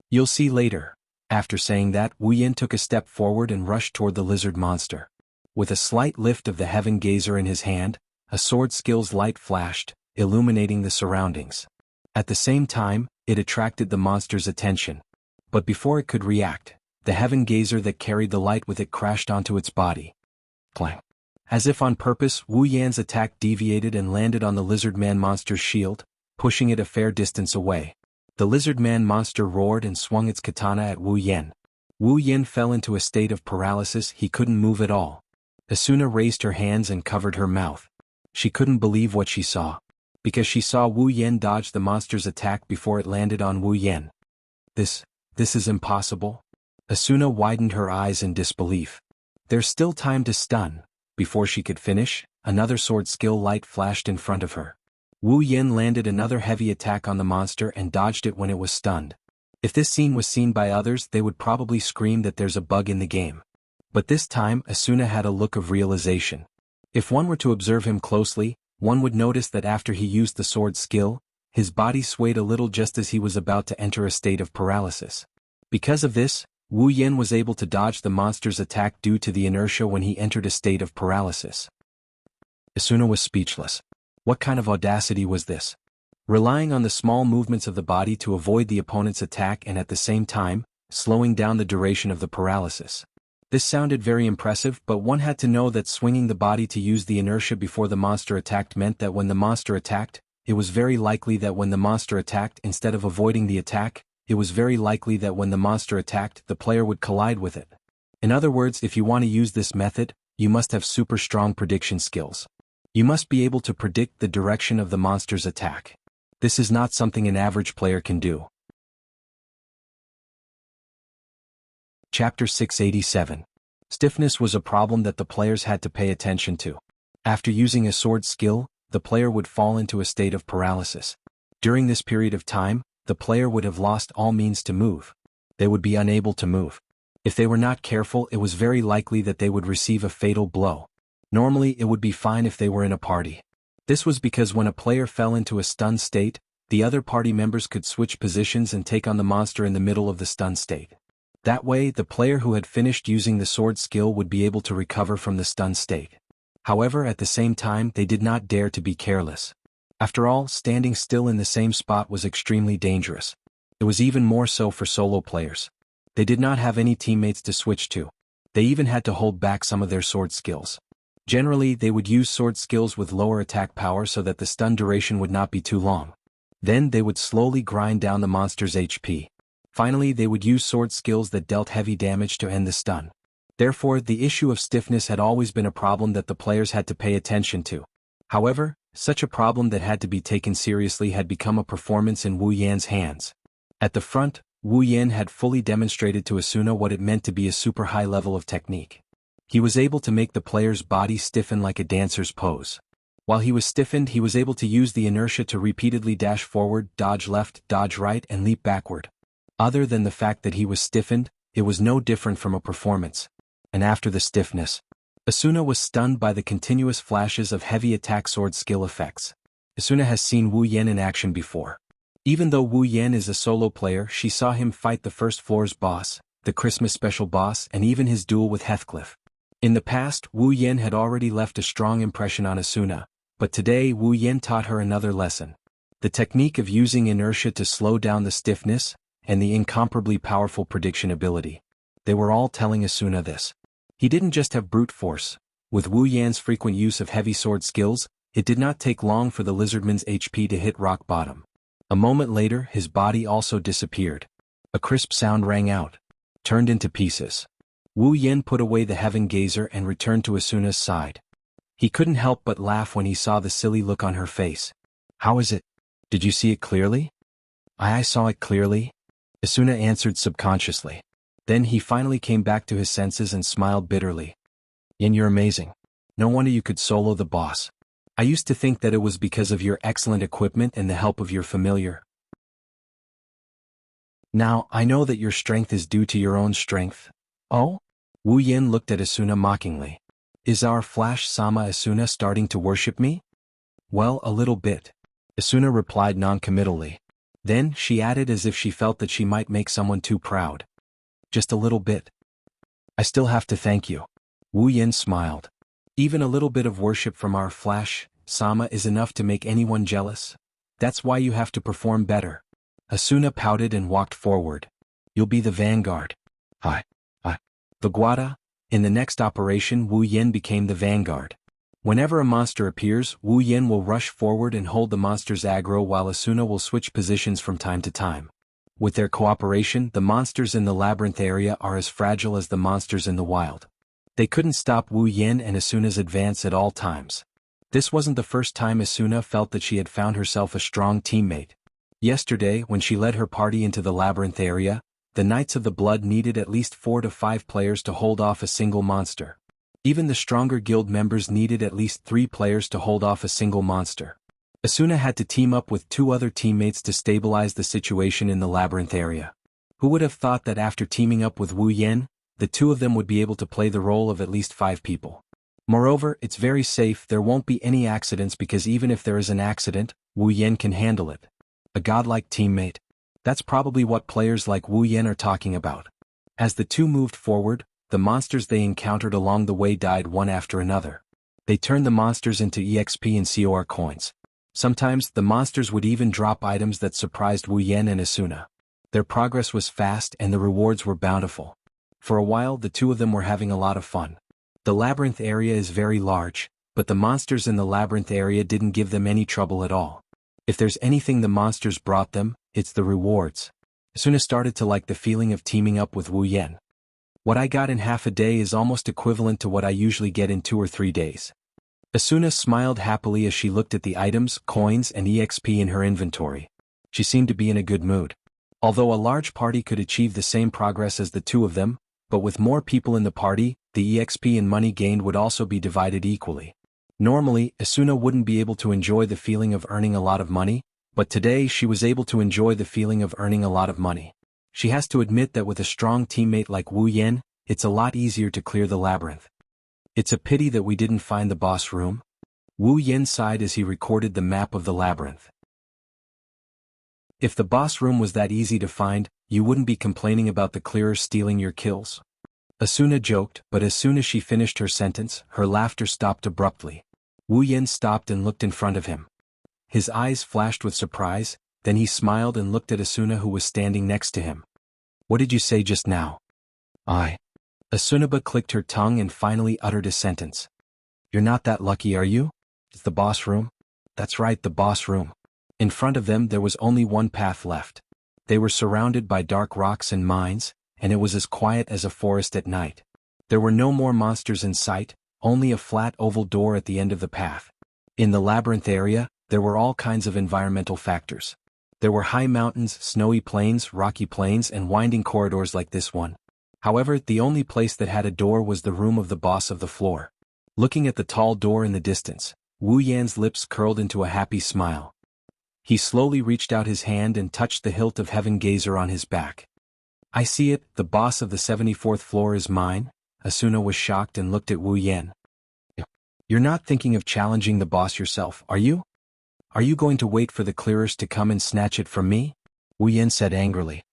"You'll see later." After saying that, Wu Yen took a step forward and rushed toward the lizard monster. With a slight lift of the heaven gazer in his hand, a sword skill's light flashed, illuminating the surroundings. At the same time, it attracted the monster's attention. But before it could react, the heaven gazer that carried the light with it crashed onto its body. Clang. As if on purpose, Wu Yan's attack deviated and landed on the lizard man monster's shield, pushing it a fair distance away. The lizard man monster roared and swung its katana at Wu Yen. Wu Yen fell into a state of paralysis. He couldn't move at all. Asuna raised her hands and covered her mouth. She couldn't believe what she saw. Because she saw Wu Yen dodge the monster's attack before it landed on Wu Yen. This is impossible." Asuna widened her eyes in disbelief. There's still time to stun. Before she could finish, another sword skill light flashed in front of her. Wu Yen landed another heavy attack on the monster and dodged it when it was stunned. If this scene was seen by others, they would probably scream that there's a bug in the game. But this time, Asuna had a look of realization. If one were to observe him closely, one would notice that after he used the sword skill, his body swayed a little just as he was about to enter a state of paralysis. Because of this, Wu Yen was able to dodge the monster's attack due to the inertia when he entered a state of paralysis. Asuna was speechless. What kind of audacity was this? Relying on the small movements of the body to avoid the opponent's attack and at the same time, slowing down the duration of the paralysis. This sounded very impressive, but one had to know that swinging the body to use the inertia before the monster attacked meant that when the monster attacked, it was very likely that when the monster attacked, instead of avoiding the attack, it was very likely that when the monster attacked, the player would collide with it. In other words, if you want to use this method, you must have super strong prediction skills. You must be able to predict the direction of the monster's attack. This is not something an average player can do. Chapter 687. Stiffness was a problem that the players had to pay attention to. After using a sword skill, the player would fall into a state of paralysis. During this period of time, the player would have lost all means to move. They would be unable to move. If they were not careful, it was very likely that they would receive a fatal blow. Normally, it would be fine if they were in a party. This was because when a player fell into a stunned state, the other party members could switch positions and take on the monster in the middle of the stunned state. That way, the player who had finished using the sword skill would be able to recover from the stunned state. However, at the same time, they did not dare to be careless. After all, standing still in the same spot was extremely dangerous. It was even more so for solo players. They did not have any teammates to switch to. They even had to hold back some of their sword skills. Generally, they would use sword skills with lower attack power so that the stun duration would not be too long. Then they would slowly grind down the monster's HP. Finally, they would use sword skills that dealt heavy damage to end the stun. Therefore, the issue of stiffness had always been a problem that the players had to pay attention to. However, such a problem that had to be taken seriously had become a performance in Wu Yan's hands. At the front, Wu Yan had fully demonstrated to Asuna what it meant to be a super high level of technique. He was able to make the player's body stiffen like a dancer's pose. While he was stiffened, he was able to use the inertia to repeatedly dash forward, dodge left, dodge right, and leap backward. Other than the fact that he was stiffened, it was no different from a performance. And after the stiffness, Asuna was stunned by the continuous flashes of heavy attack sword skill effects. Asuna has seen Wu Yan in action before. Even though Wu Yan is a solo player, she saw him fight the first floor's boss, the Christmas special boss, and even his duel with Heathcliff. In the past, Wu Yan had already left a strong impression on Asuna, but today Wu Yan taught her another lesson. The technique of using inertia to slow down the stiffness, and the incomparably powerful prediction ability. They were all telling Asuna this. He didn't just have brute force. With Wu Yan's frequent use of heavy sword skills, it did not take long for the lizardman's HP to hit rock bottom. A moment later, his body also disappeared. A crisp sound rang out. Turned into pieces. Wu Yan put away the heaven gazer and returned to Asuna's side. He couldn't help but laugh when he saw the silly look on her face. How is it? Did you see it clearly? I saw it clearly, Asuna answered subconsciously. Then he finally came back to his senses and smiled bitterly. Yin, you're amazing. No wonder you could solo the boss. I used to think that it was because of your excellent equipment and the help of your familiar. Now, I know that your strength is due to your own strength. Oh? Wu Yin looked at Asuna mockingly. Is our Flash-sama Asuna starting to worship me? Well, a little bit. Asuna replied non-committally. Then, she added as if she felt that she might make someone too proud. Just a little bit. I still have to thank you. Wu Yin smiled. Even a little bit of worship from our Flash-sama is enough to make anyone jealous. That's why you have to perform better. Asuna pouted and walked forward. You'll be the vanguard. Hi. Vaguada. In the next operation, Wu Yin became the vanguard. Whenever a monster appears, Wu Yin will rush forward and hold the monster's aggro while Asuna will switch positions from time to time. With their cooperation, the monsters in the labyrinth area are as fragile as the monsters in the wild. They couldn't stop Wu Yin and Asuna's advance at all times. This wasn't the first time Asuna felt that she had found herself a strong teammate. Yesterday, when she led her party into the labyrinth area, the Knights of the Blood needed at least 4 to 5 players to hold off a single monster. Even the stronger guild members needed at least 3 players to hold off a single monster. Asuna had to team up with 2 other teammates to stabilize the situation in the labyrinth area. Who would have thought that after teaming up with Wu Yin, the 2 of them would be able to play the role of at least 5 people? Moreover, it's very safe, there won't be any accidents because even if there is an accident, Wu Yin can handle it. A godlike teammate. That's probably what players like Wu Yin are talking about. As the 2 moved forward, the monsters they encountered along the way died one after another. They turned the monsters into EXP and COR coins. Sometimes, the monsters would even drop items that surprised Wu Yin and Asuna. Their progress was fast and the rewards were bountiful. For a while, the 2 of them were having a lot of fun. The labyrinth area is very large, but the monsters in the labyrinth area didn't give them any trouble at all. If there's anything the monsters brought them, it's the rewards. Asuna started to like the feeling of teaming up with Wu Yin. What I got in half a day is almost equivalent to what I usually get in 2 or 3 days. Asuna smiled happily as she looked at the items, coins, and EXP in her inventory. She seemed to be in a good mood. Although a large party could achieve the same progress as the two of them, but with more people in the party, the EXP and money gained would also be divided equally. Normally, Asuna wouldn't be able to enjoy the feeling of earning a lot of money, but today she was able to enjoy the feeling of earning a lot of money. She has to admit that with a strong teammate like Wu Yan, it's a lot easier to clear the labyrinth. It's a pity that we didn't find the boss room. Wu Yan sighed as he recorded the map of the labyrinth. If the boss room was that easy to find, you wouldn't be complaining about the clearers stealing your kills. Asuna joked, but as soon as she finished her sentence, her laughter stopped abruptly. Wu Yan stopped and looked in front of him. His eyes flashed with surprise, then he smiled and looked at Asuna who was standing next to him. What did you say just now? Asunaba clicked her tongue and finally uttered a sentence. You're not that lucky, are you? It's the boss room? That's right, the boss room. In front of them there was only one path left. They were surrounded by dark rocks and mines, and it was as quiet as a forest at night. There were no more monsters in sight, only a flat oval door at the end of the path. In the labyrinth area, there were all kinds of environmental factors. There were high mountains, snowy plains, rocky plains, and winding corridors like this one. However, the only place that had a door was the room of the boss of the floor. Looking at the tall door in the distance, Wu Yan's lips curled into a happy smile. He slowly reached out his hand and touched the hilt of Heaven Gazer on his back. I see it, the boss of the 74th floor is mine. Asuna was shocked and looked at Wu Yan. You're not thinking of challenging the boss yourself, are you? Are you going to wait for the clearers to come and snatch it from me? Wu Yan said angrily.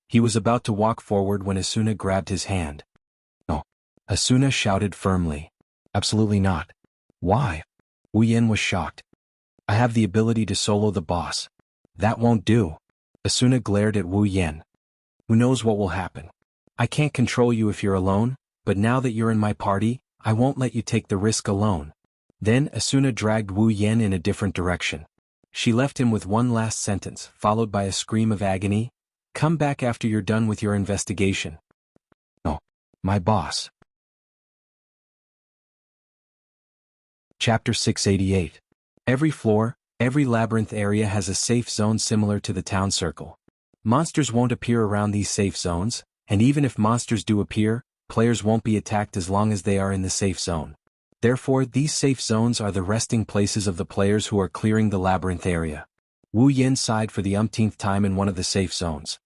He was about to walk forward when Asuna grabbed his hand. No. Asuna shouted firmly. Absolutely not. Why? Wu Yan was shocked. I have the ability to solo the boss. That won't do. Asuna glared at Wu Yan. Who knows what will happen? I can't control you if you're alone, but now that you're in my party, I won't let you take the risk alone. Then Asuna dragged Wu Yan in a different direction. She left him with one last sentence, followed by a scream of agony. Come back after you're done with your investigation. No. My boss. Chapter 688. Every floor, every labyrinth area has a safe zone similar to the town circle. Monsters won't appear around these safe zones, and even if monsters do appear, players won't be attacked as long as they are in the safe zone. Therefore, these safe zones are the resting places of the players who are clearing the labyrinth area. Wu Yan sighed for the umpteenth time in one of the safe zones.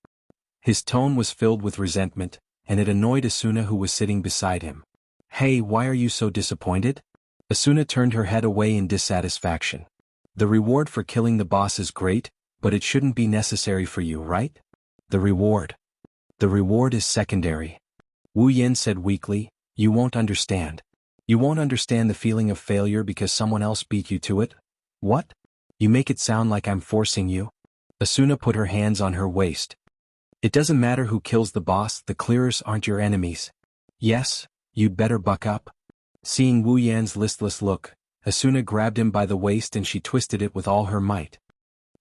His tone was filled with resentment, and it annoyed Asuna who was sitting beside him. Hey, why are you so disappointed? Asuna turned her head away in dissatisfaction. The reward for killing the boss is great, but it shouldn't be necessary for you, right? The reward. The reward is secondary. Wu Yan said weakly, you won't understand. You won't understand the feeling of failure because someone else beat you to it? What? You make it sound like I'm forcing you? Asuna put her hands on her waist. It doesn't matter who kills the boss, the clearers aren't your enemies. Yes, you'd better buck up. Seeing Wu Yan's listless look, Asuna grabbed him by the waist and she twisted it with all her might.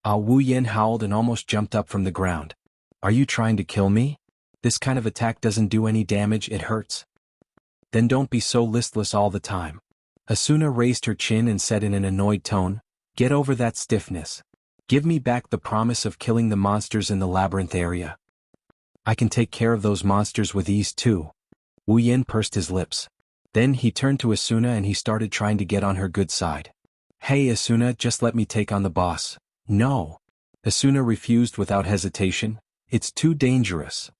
Wu Yan howled and almost jumped up from the ground. Are you trying to kill me? This kind of attack doesn't do any damage, it hurts. Then don't be so listless all the time. Asuna raised her chin and said in an annoyed tone, get over that stiffness. Give me back the promise of killing the monsters in the labyrinth area. I can take care of those monsters with ease too. Wu Yan pursed his lips. Then he turned to Asuna and he started trying to get on her good side. Hey Asuna, just let me take on the boss. No. Asuna refused without hesitation. It's too dangerous.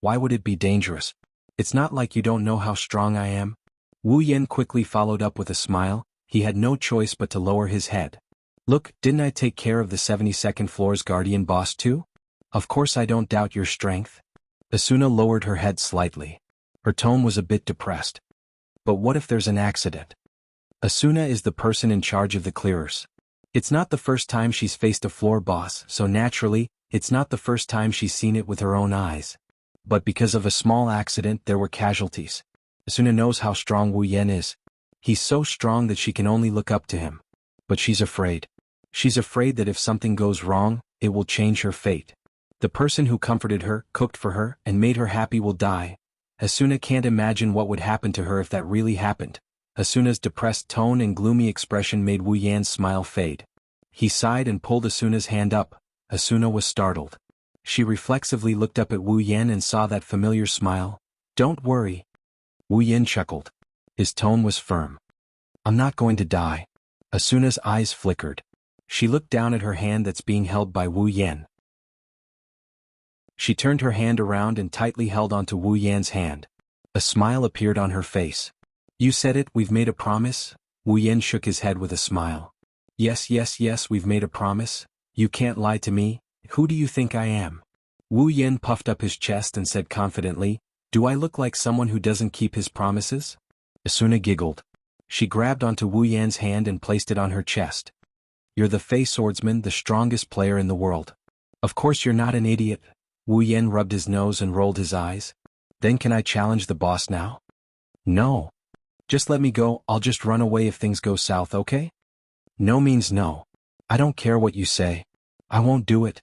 Why would it be dangerous? It's not like you don't know how strong I am. Wu Yan quickly followed up with a smile. He had no choice but to lower his head. Look, didn't I take care of the 72nd floor's guardian boss too? Of course I don't doubt your strength. Asuna lowered her head slightly. Her tone was a bit depressed. But what if there's an accident? Asuna is the person in charge of the clearers. It's not the first time she's faced a floor boss, so naturally, it's not the first time she's seen it with her own eyes. But because of a small accident there were casualties. Asuna knows how strong Wu Yan is. He's so strong that she can only look up to him. But she's afraid. She's afraid that if something goes wrong, it will change her fate. The person who comforted her, cooked for her, and made her happy will die. Asuna can't imagine what would happen to her if that really happened. Asuna's depressed tone and gloomy expression made Wu Yan's smile fade. He sighed and pulled Asuna's hand up. Asuna was startled. She reflexively looked up at Wu Yan and saw that familiar smile. "Don't worry." Wu Yan chuckled. His tone was firm. "I'm not going to die." Asuna's eyes flickered. She looked down at her hand that's being held by Wu Yan. She turned her hand around and tightly held onto Wu Yan's hand. A smile appeared on her face. "You said it, we've made a promise?" Wu Yan shook his head with a smile. Yes, we've made a promise. You can't lie to me. Who do you think I am?" Wu Yan puffed up his chest and said confidently, "Do I look like someone who doesn't keep his promises?" Asuna giggled. She grabbed onto Wu Yan's hand and placed it on her chest. "You're the Fey swordsman, the strongest player in the world. Of course you're not an idiot." Wu Yan rubbed his nose and rolled his eyes. "Then can I challenge the boss now?" "No. Just let me go, I'll just run away if things go south, okay?" "No means no. I don't care what you say. I won't do it."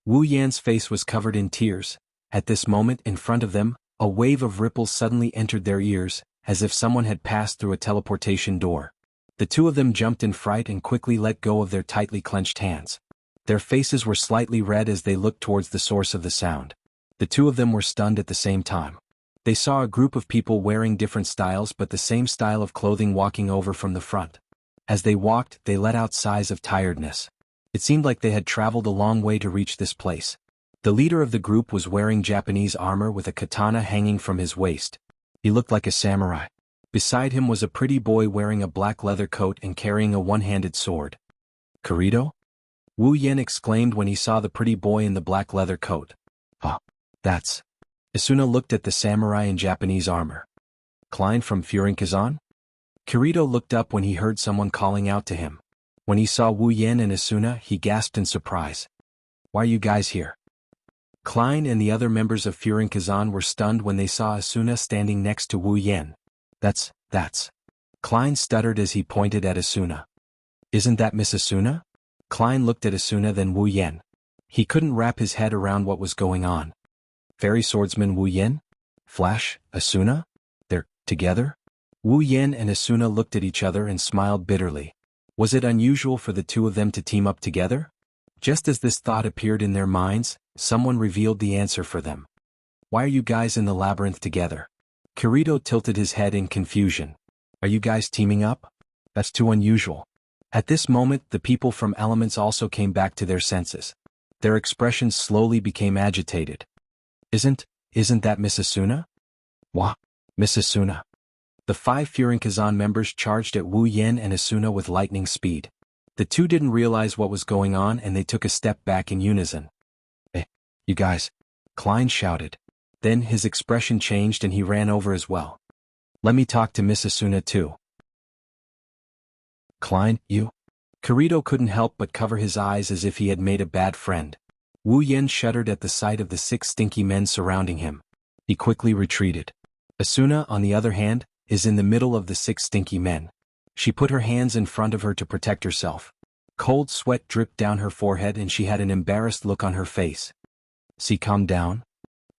Wu Yan's face was covered in tears. At this moment, in front of them, a wave of ripples suddenly entered their ears, as if someone had passed through a teleportation door. The two of them jumped in fright and quickly let go of their tightly clenched hands. Their faces were slightly red as they looked towards the source of the sound. The two of them were stunned at the same time. They saw a group of people wearing different styles but the same style of clothing walking over from the front. As they walked, they let out sighs of tiredness. It seemed like they had traveled a long way to reach this place. The leader of the group was wearing Japanese armor with a katana hanging from his waist. He looked like a samurai. Beside him was a pretty boy wearing a black leather coat and carrying a one-handed sword. "Kirito?" Wu Yan exclaimed when he saw the pretty boy in the black leather coat. "Oh, that's..." Asuna looked at the samurai in Japanese armor. "Klein from Furinkazan?" Kirito looked up when he heard someone calling out to him. When he saw Wu Yan and Asuna, he gasped in surprise. "Why are you guys here?" Klein and the other members of Furinkazan were stunned when they saw Asuna standing next to Wu Yan. That's... Klein stuttered as he pointed at Asuna. "Isn't that Miss Asuna?" Klein looked at Asuna then Wu Yan. He couldn't wrap his head around what was going on. Fairy swordsman Wu Yan? Flash, Asuna? They're together? Wu Yan and Asuna looked at each other and smiled bitterly. Was it unusual for the two of them to team up together? Just as this thought appeared in their minds, someone revealed the answer for them. "Why are you guys in the labyrinth together?" Kirito tilted his head in confusion. "Are you guys teaming up? That's too unusual." At this moment, the people from Elements also came back to their senses. Their expressions slowly became agitated. Isn't that Miss Asuna?" "What? Miss Asuna?" The 5 Furinkazan members charged at Wu Yan and Asuna with lightning speed. The two didn't realize what was going on and they took a step back in unison. You guys," Klein shouted. Then his expression changed and he ran over as well. "Let me talk to Miss Asuna too." "Klein, you?" Kirito couldn't help but cover his eyes as if he had made a bad friend. Wu Yan shuddered at the sight of the 6 stinky men surrounding him. He quickly retreated. Asuna, on the other hand, is in the middle of the 6 stinky men. She put her hands in front of her to protect herself. Cold sweat dripped down her forehead and she had an embarrassed look on her face. "See, calm down?"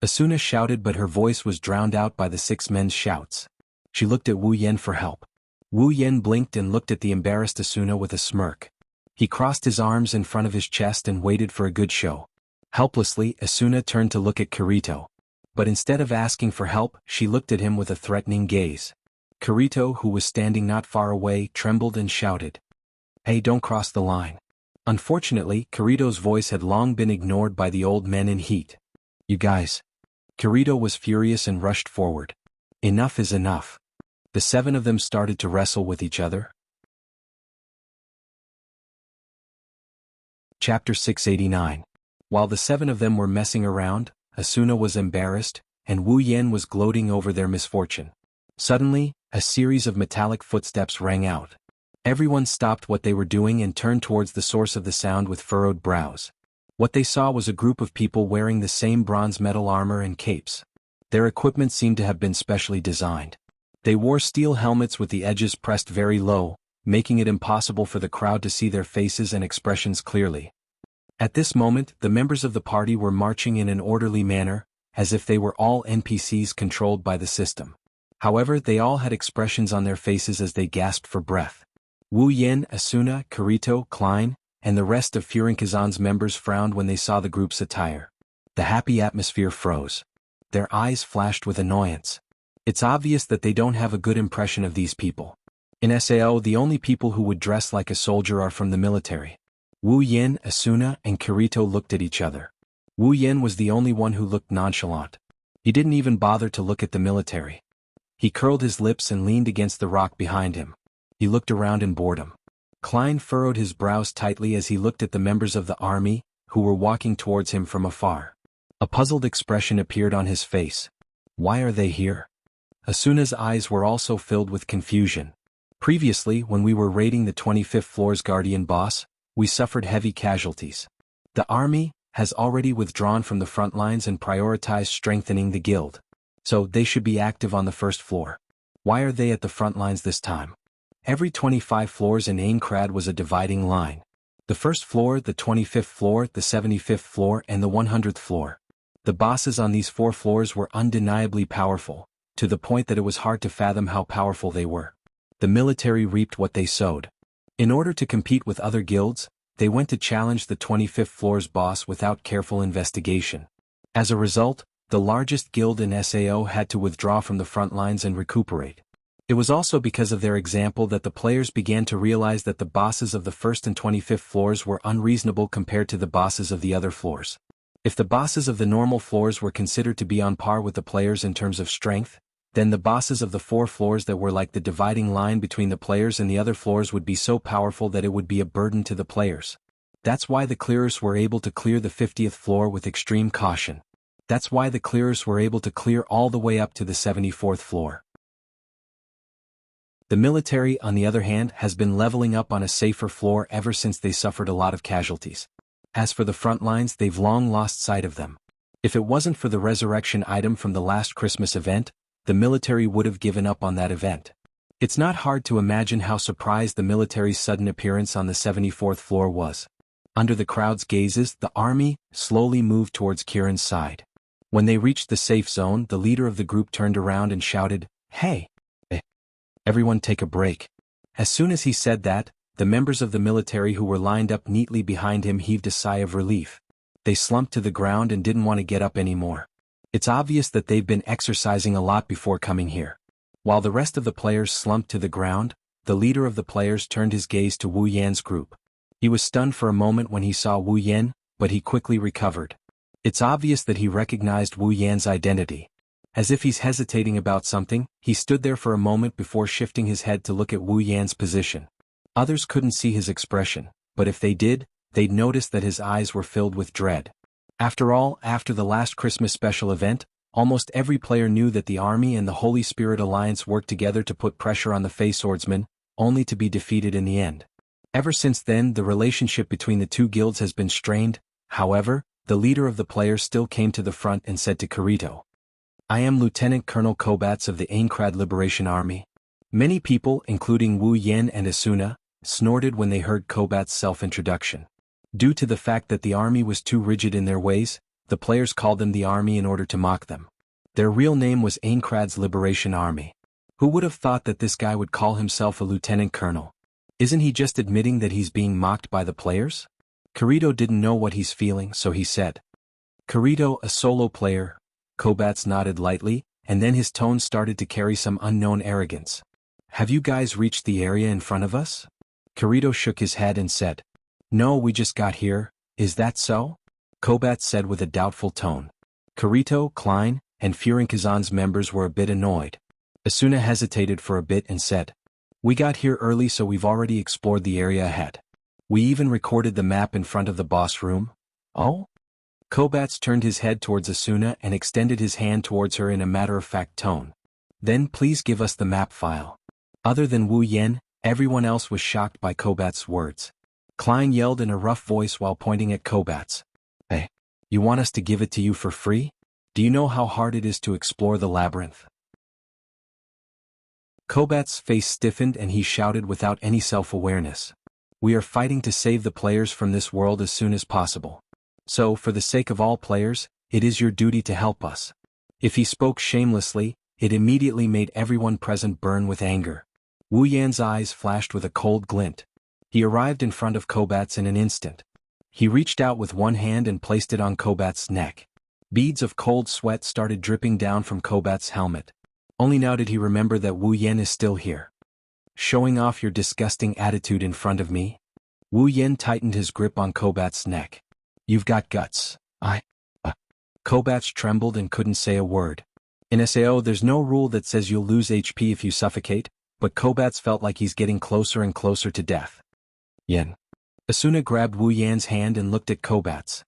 Asuna shouted, but her voice was drowned out by the 6 men's shouts. She looked at Wu Yan for help. Wu Yan blinked and looked at the embarrassed Asuna with a smirk. He crossed his arms in front of his chest and waited for a good show. Helplessly, Asuna turned to look at Kirito. But instead of asking for help, she looked at him with a threatening gaze. Kirito, who was standing not far away, trembled and shouted, "Hey, don't cross the line." Unfortunately, Kirito's voice had long been ignored by the old men in heat. "You guys." Kirito was furious and rushed forward. "Enough is enough." The 7 of them started to wrestle with each other. Chapter 689. While the 7 of them were messing around, Asuna was embarrassed, and Wu Yan was gloating over their misfortune. Suddenly, a series of metallic footsteps rang out. Everyone stopped what they were doing and turned towards the source of the sound with furrowed brows. What they saw was a group of people wearing the same bronze metal armor and capes. Their equipment seemed to have been specially designed. They wore steel helmets with the edges pressed very low, making it impossible for the crowd to see their faces and expressions clearly. At this moment, the members of the party were marching in an orderly manner, as if they were all NPCs controlled by the system. However, they all had expressions on their faces as they gasped for breath. Wu Yin, Asuna, Kirito, Klein, and the rest of Furinkazan's members frowned when they saw the group's attire. The happy atmosphere froze. Their eyes flashed with annoyance. It's obvious that they don't have a good impression of these people. In SAO, the only people who would dress like a soldier are from the military. Wu Yin, Asuna, and Kirito looked at each other. Wu Yin was the only one who looked nonchalant. He didn't even bother to look at the military. He curled his lips and leaned against the rock behind him. He looked around in boredom. Klein furrowed his brows tightly as he looked at the members of the army, who were walking towards him from afar. A puzzled expression appeared on his face. Why are they here? Asuna's eyes were also filled with confusion. Previously, when we were raiding the 25th floor's guardian boss, we suffered heavy casualties. The army has already withdrawn from the front lines and prioritized strengthening the guild. So they should be active on the first floor. Why are they at the front lines this time? Every 25 floors in Aincrad was a dividing line. The first floor, the 25th floor, the 75th floor, and the 100th floor. The bosses on these 4 floors were undeniably powerful, to the point that it was hard to fathom how powerful they were. The military reaped what they sowed. In order to compete with other guilds, they went to challenge the 25th floor's boss without careful investigation. As a result, the largest guild in SAO had to withdraw from the front lines and recuperate. It was also because of their example that the players began to realize that the bosses of the 1st and 25th floors were unreasonable compared to the bosses of the other floors. If the bosses of the normal floors were considered to be on par with the players in terms of strength, then the bosses of the 4 floors that were like the dividing line between the players and the other floors would be so powerful that it would be a burden to the players. That's why the clearers were able to clear the 50th floor with extreme caution. That's why the clearers were able to clear all the way up to the 74th floor. The military, on the other hand, has been leveling up on a safer floor ever since they suffered a lot of casualties. As for the front lines, they've long lost sight of them. If it wasn't for the resurrection item from the last Christmas event, the military would have given up on that event. It's not hard to imagine how surprised the military's sudden appearance on the 74th floor was. Under the crowd's gazes, the army slowly moved towards Kieran's side. When they reached the safe zone, the leader of the group turned around and shouted, "Hey! Everyone take a break." As soon as he said that, the members of the military who were lined up neatly behind him heaved a sigh of relief. They slumped to the ground and didn't want to get up anymore. It's obvious that they've been exercising a lot before coming here. While the rest of the players slumped to the ground, the leader of the players turned his gaze to Wu Yan's group. He was stunned for a moment when he saw Wu Yan, but he quickly recovered. It's obvious that he recognized Wu Yan's identity. As if he's hesitating about something, he stood there for a moment before shifting his head to look at Wu Yan's position. Others couldn't see his expression, but if they did, they'd notice that his eyes were filled with dread. After all, after the last Christmas special event, almost every player knew that the Army and the Holy Spirit Alliance worked together to put pressure on the Fey Swordsmen, only to be defeated in the end. Ever since then, the relationship between the two guilds has been strained. However, the leader of the players still came to the front and said to Kirito, "I am Lieutenant Colonel Kobats of the Aincrad Liberation Army." Many people, including Wu Yan and Asuna, snorted when they heard Kobats' self-introduction. Due to the fact that the army was too rigid in their ways, the players called them the army in order to mock them. Their real name was Aincrad's Liberation Army. Who would have thought that this guy would call himself a lieutenant colonel? Isn't he just admitting that he's being mocked by the players? Kirito didn't know what he's feeling, so he said, "Kirito, a solo player." Kobats nodded lightly, and then his tone started to carry some unknown arrogance. "Have you guys reached the area in front of us?" Kirito shook his head and said, "No, we just got here. Is that so?" Kobats said with a doubtful tone. Kirito, Klein, and Furinkazan's members were a bit annoyed. Asuna hesitated for a bit and said, "We got here early, so we've already explored the area ahead. We even recorded the map in front of the boss room." "Oh?" Kobats turned his head towards Asuna and extended his hand towards her in a matter-of-fact tone. "Then please give us the map file." Other than Wu Yan, everyone else was shocked by Kobats' words. Klein yelled in a rough voice while pointing at Kobats. "Hey, you want us to give it to you for free? Do you know how hard it is to explore the labyrinth?" Kobats' face stiffened and he shouted without any self-awareness. "We are fighting to save the players from this world as soon as possible. So, for the sake of all players, it is your duty to help us. If he spoke shamelessly, it immediately made everyone present burn with anger. Wu Yan's eyes flashed with a cold glint. He arrived in front of Kobat's in an instant. He reached out with one hand and placed it on Kobat's neck. Beads of cold sweat started dripping down from Kobat's helmet. Only now did he remember that Wu Yan is still here. Showing off your disgusting attitude in front of me? Wu Yan tightened his grip on Kobat's neck. You've got guts. Kobat's trembled and couldn't say a word. In SAO there's no rule that says you'll lose HP if you suffocate, but Kobat's felt like he's getting closer and closer to death. Yen. Asuna grabbed Wu Yan's hand and looked at Kobat's.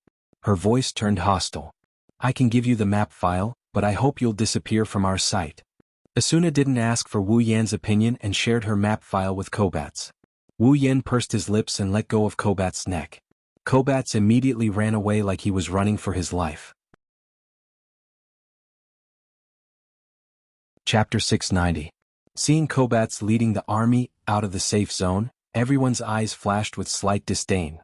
Her voice turned hostile. I can give you the map file, but I hope you'll disappear from our sight. Asuna didn't ask for Wu Yan's opinion and shared her map file with Kobat's. Wu Yan pursed his lips and let go of Kobat's neck. Kobat's immediately ran away like he was running for his life. Chapter 690. Seeing Kobat's leading the army out of the safe zone, everyone's eyes flashed with slight disdain.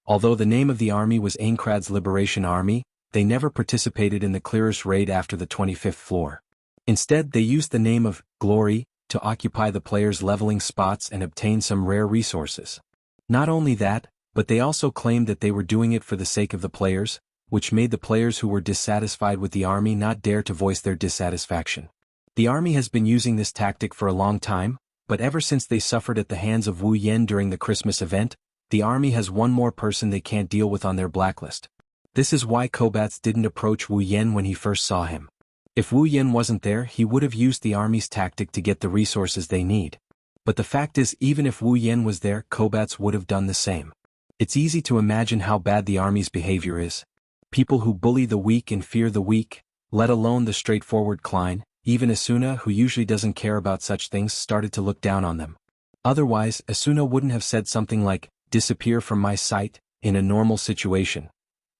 Although the name of the army was Aincrad's Liberation Army, they never participated in the clearest raid after the 25th floor. Instead, they used the name of Glory to occupy the players' leveling spots and obtain some rare resources. Not only that, but they also claimed that they were doing it for the sake of the players, which made the players who were dissatisfied with the army not dare to voice their dissatisfaction. The army has been using this tactic for a long time, but ever since they suffered at the hands of Wu Yan during the Christmas event, the army has one more person they can't deal with on their blacklist. This is why Kobat's didn't approach Wu Yan when he first saw him. If Wu Yan wasn't there, he would have used the army's tactic to get the resources they need. But the fact is, even if Wu Yan was there, Kobat's would have done the same. It's easy to imagine how bad the army's behavior is. People who bully the weak and fear the weak, let alone the straightforward Klein, even Asuna, who usually doesn't care about such things, started to look down on them. Otherwise, Asuna wouldn't have said something like, "Disappear from my sight," in a normal situation.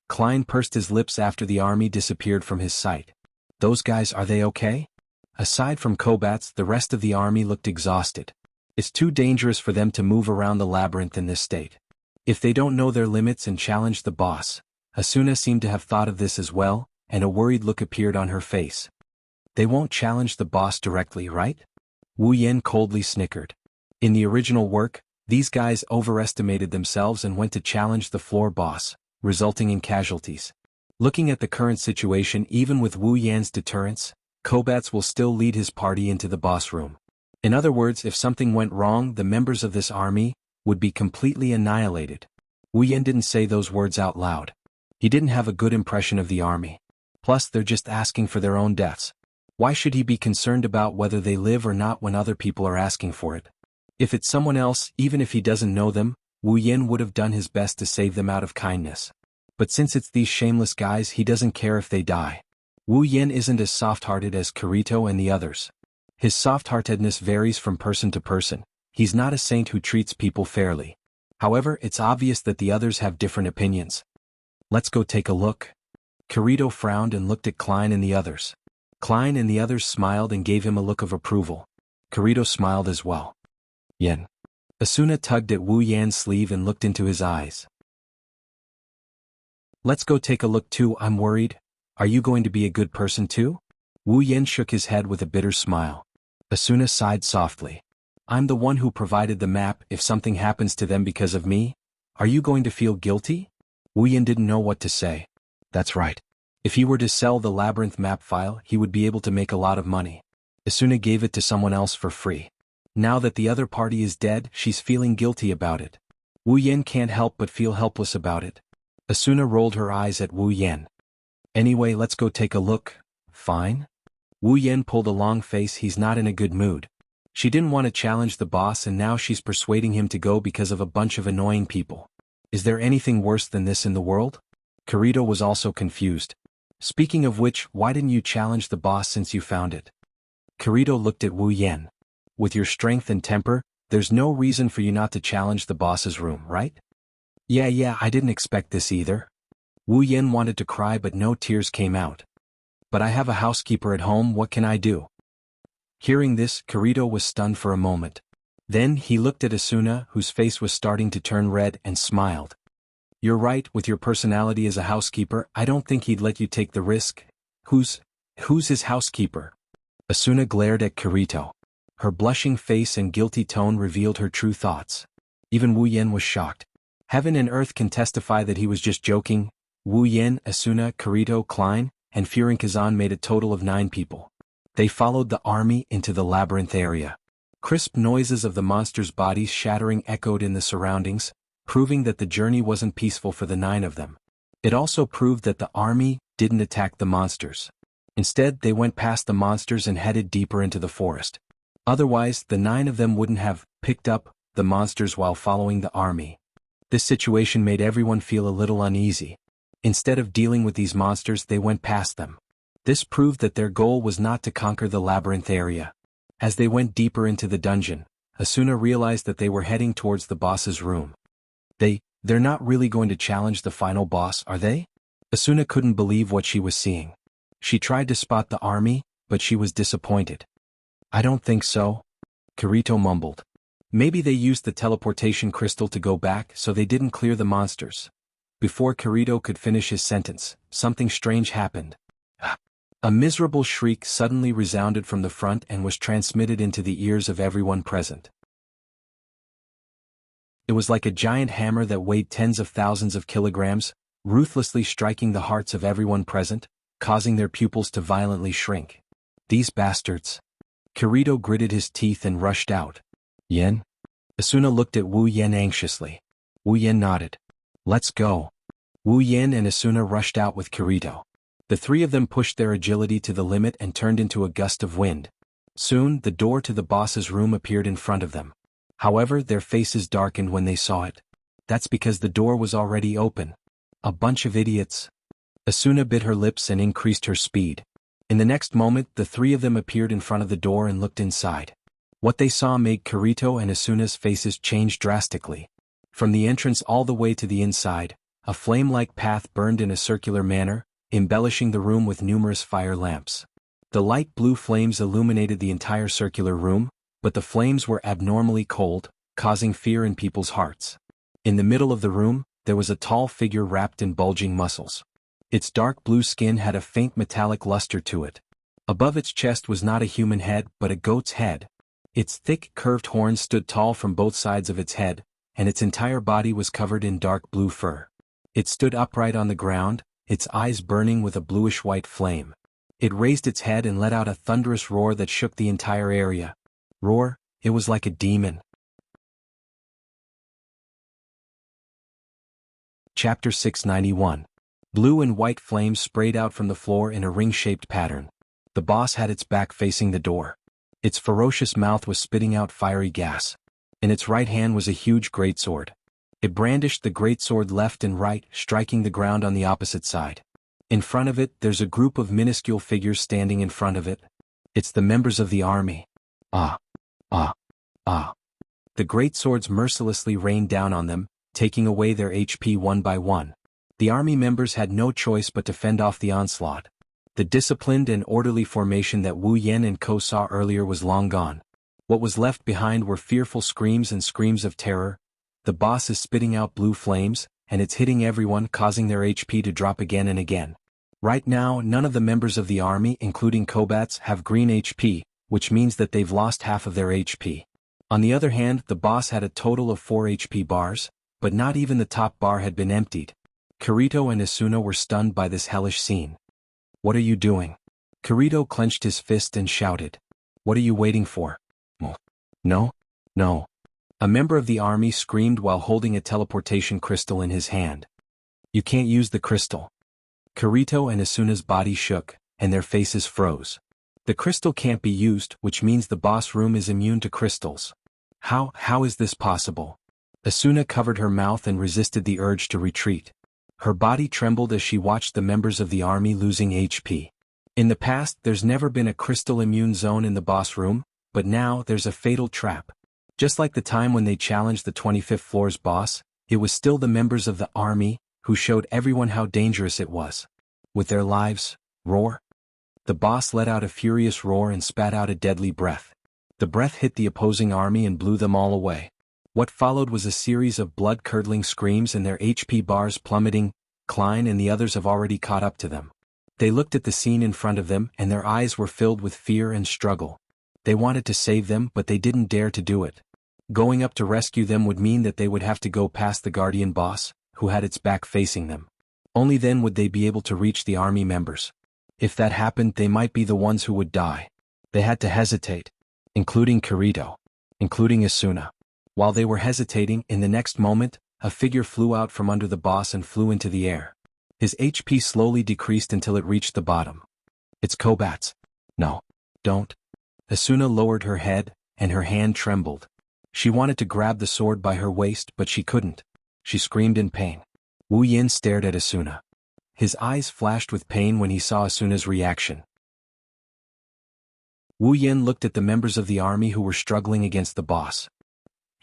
Klein pursed his lips after the army disappeared from his sight. Those guys, are they okay? Aside from Kobat's, the rest of the army looked exhausted. It's too dangerous for them to move around the labyrinth in this state. If they don't know their limits and challenge the boss. Asuna seemed to have thought of this as well, and a worried look appeared on her face. They won't challenge the boss directly, right? Wu Yan coldly snickered. In the original work, these guys overestimated themselves and went to challenge the floor boss, resulting in casualties. Looking at the current situation, even with Wu Yan's deterrence, Kobat's will still lead his party into the boss room. In other words, if something went wrong, the members of this army would be completely annihilated. Wu Yan didn't say those words out loud. He didn't have a good impression of the army. Plus, they're just asking for their own deaths. Why should he be concerned about whether they live or not when other people are asking for it? If it's someone else, even if he doesn't know them, Wu Yan would have done his best to save them out of kindness. But since it's these shameless guys, he doesn't care if they die. Wu Yan isn't as soft-hearted as Kirito and the others. His soft-heartedness varies from person to person. He's not a saint who treats people fairly. However, it's obvious that the others have different opinions. Let's go take a look. Kirito frowned and looked at Klein and the others. Klein and the others smiled and gave him a look of approval. Kirito smiled as well. Yen. Asuna tugged at Wu Yan's sleeve and looked into his eyes. Let's go take a look too. I'm worried. Are you going to be a good person too? Wu Yan shook his head with a bitter smile. Asuna sighed softly. I'm the one who provided the map. If something happens to them because of me, are you going to feel guilty? Wu Yan didn't know what to say. That's right. If he were to sell the labyrinth map file, he would be able to make a lot of money. Asuna gave it to someone else for free. Now that the other party is dead, she's feeling guilty about it. Wu Yan can't help but feel helpless about it. Asuna rolled her eyes at Wu Yan. Anyway, let's go take a look. Fine? Wu Yan pulled a long face. He's not in a good mood. She didn't want to challenge the boss and now she's persuading him to go because of a bunch of annoying people. Is there anything worse than this in the world? Kirito was also confused. Speaking of which, why didn't you challenge the boss since you found it? Kirito looked at Wu Yan. With your strength and temper, there's no reason for you not to challenge the boss's room, right? Yeah, I didn't expect this either. Wu Yan wanted to cry but no tears came out. But I have a housekeeper at home, what can I do? Hearing this, Kirito was stunned for a moment. Then he looked at Asuna, whose face was starting to turn red, and smiled. You're right, with your personality as a housekeeper, I don't think he'd let you take the risk. Who's his housekeeper? Asuna glared at Kirito. Her blushing face and guilty tone revealed her true thoughts. Even Wu Yen was shocked. Heaven and earth can testify that he was just joking. Wu Yen, Asuna, Kirito, Klein, and Furin Kazan made a total of 9 people. They followed the army into the labyrinth area. Crisp noises of the monsters' bodies shattering echoed in the surroundings, proving that the journey wasn't peaceful for the 9 of them. It also proved that the army didn't attack the monsters. Instead, they went past the monsters and headed deeper into the forest. Otherwise, the 9 of them wouldn't have picked up the monsters while following the army. This situation made everyone feel a little uneasy. Instead of dealing with these monsters, they went past them. This proved that their goal was not to conquer the labyrinth area. As they went deeper into the dungeon, Asuna realized that they were heading towards the boss's room. They're not really going to challenge the final boss, are they? Asuna couldn't believe what she was seeing. She tried to spot the army, but she was disappointed. I don't think so, Kirito mumbled. Maybe they used the teleportation crystal to go back so they didn't clear the monsters. Before Kirito could finish his sentence, something strange happened. A miserable shriek suddenly resounded from the front and was transmitted into the ears of everyone present. It was like a giant hammer that weighed tens of thousands of kilograms, ruthlessly striking the hearts of everyone present, causing their pupils to violently shrink. These bastards. Kirito gritted his teeth and rushed out. Yen? Asuna looked at Wu Yen anxiously. Wu Yen nodded. Let's go. Wu Yen and Asuna rushed out with Kirito. The 3 of them pushed their agility to the limit and turned into a gust of wind. Soon, the door to the boss's room appeared in front of them. However, their faces darkened when they saw it. That's because the door was already open. A bunch of idiots. Asuna bit her lips and increased her speed. In the next moment, the 3 of them appeared in front of the door and looked inside. What they saw made Kirito and Asuna's faces change drastically. From the entrance all the way to the inside, a flame-like path burned in a circular manner, embellishing the room with numerous fire lamps. The light blue flames illuminated the entire circular room, but the flames were abnormally cold, causing fear in people's hearts. In the middle of the room, there was a tall figure wrapped in bulging muscles. Its dark blue skin had a faint metallic luster to it. Above its chest was not a human head but a goat's head. Its thick, curved horns stood tall from both sides of its head, and its entire body was covered in dark blue fur. It stood upright on the ground, its eyes burning with a bluish-white flame. It raised its head and let out a thunderous roar that shook the entire area. Roar, it was like a demon. Chapter 691. Blue and white flames sprayed out from the floor in a ring-shaped pattern. The boss had its back facing the door. Its ferocious mouth was spitting out fiery gas. In its right hand was a huge greatsword. It brandished the greatsword left and right, striking the ground on the opposite side. In front of it, there's a group of minuscule figures standing in front of it. It's the members of the army. Ah. Ah. Ah. The great swords mercilessly rained down on them, taking away their HP one by one. The army members had no choice but to fend off the onslaught. The disciplined and orderly formation that Wu Yen and Ko saw earlier was long gone. What was left behind were fearful screams and screams of terror. The boss is spitting out blue flames, and it's hitting everyone, causing their HP to drop again and again. Right now, none of the members of the army, including Kobats, have green HP, which means that they've lost half of their HP. On the other hand, the boss had a total of 4 HP bars, but not even the top bar had been emptied. Kirito and Asuna were stunned by this hellish scene. What are you doing? Kirito clenched his fist and shouted. What are you waiting for? No? No. A member of the army screamed while holding a teleportation crystal in his hand. You can't use the crystal. Kirito and Asuna's body shook, and their faces froze. The crystal can't be used, which means the boss room is immune to crystals. How is this possible? Asuna covered her mouth and resisted the urge to retreat. Her body trembled as she watched the members of the army losing HP. In the past, there's never been a crystal immune zone in the boss room, but now there's a fatal trap. Just like the time when they challenged the 25th floor's boss, it was still the members of the army who showed everyone how dangerous it was. With their lives, roar. The boss let out a furious roar and spat out a deadly breath. The breath hit the opposing army and blew them all away. What followed was a series of blood-curdling screams and their HP bars plummeting. Klein and the others have already caught up to them. They looked at the scene in front of them and their eyes were filled with fear and struggle. They wanted to save them but they didn't dare to do it. Going up to rescue them would mean that they would have to go past the Guardian boss, who had its back facing them. Only then would they be able to reach the army members. If that happened, they might be the ones who would die. They had to hesitate, including Kirito, including Asuna. While they were hesitating, in the next moment, a figure flew out from under the boss and flew into the air. His HP slowly decreased until it reached the bottom. It's Kobatsu. No. Don't. Asuna lowered her head, and her hand trembled. She wanted to grab the sword by her waist but she couldn't. She screamed in pain. Wu Yin stared at Asuna. His eyes flashed with pain when he saw Asuna's reaction. Wu Yin looked at the members of the army who were struggling against the boss.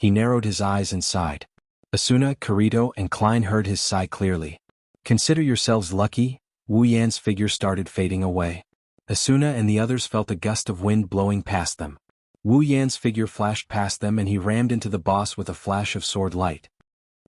He narrowed his eyes and sighed. Asuna, Kirito, and Klein heard his sigh clearly. Consider yourselves lucky. Wu Yan's figure started fading away. Asuna and the others felt a gust of wind blowing past them. Wu Yan's figure flashed past them and he rammed into the boss with a flash of sword light.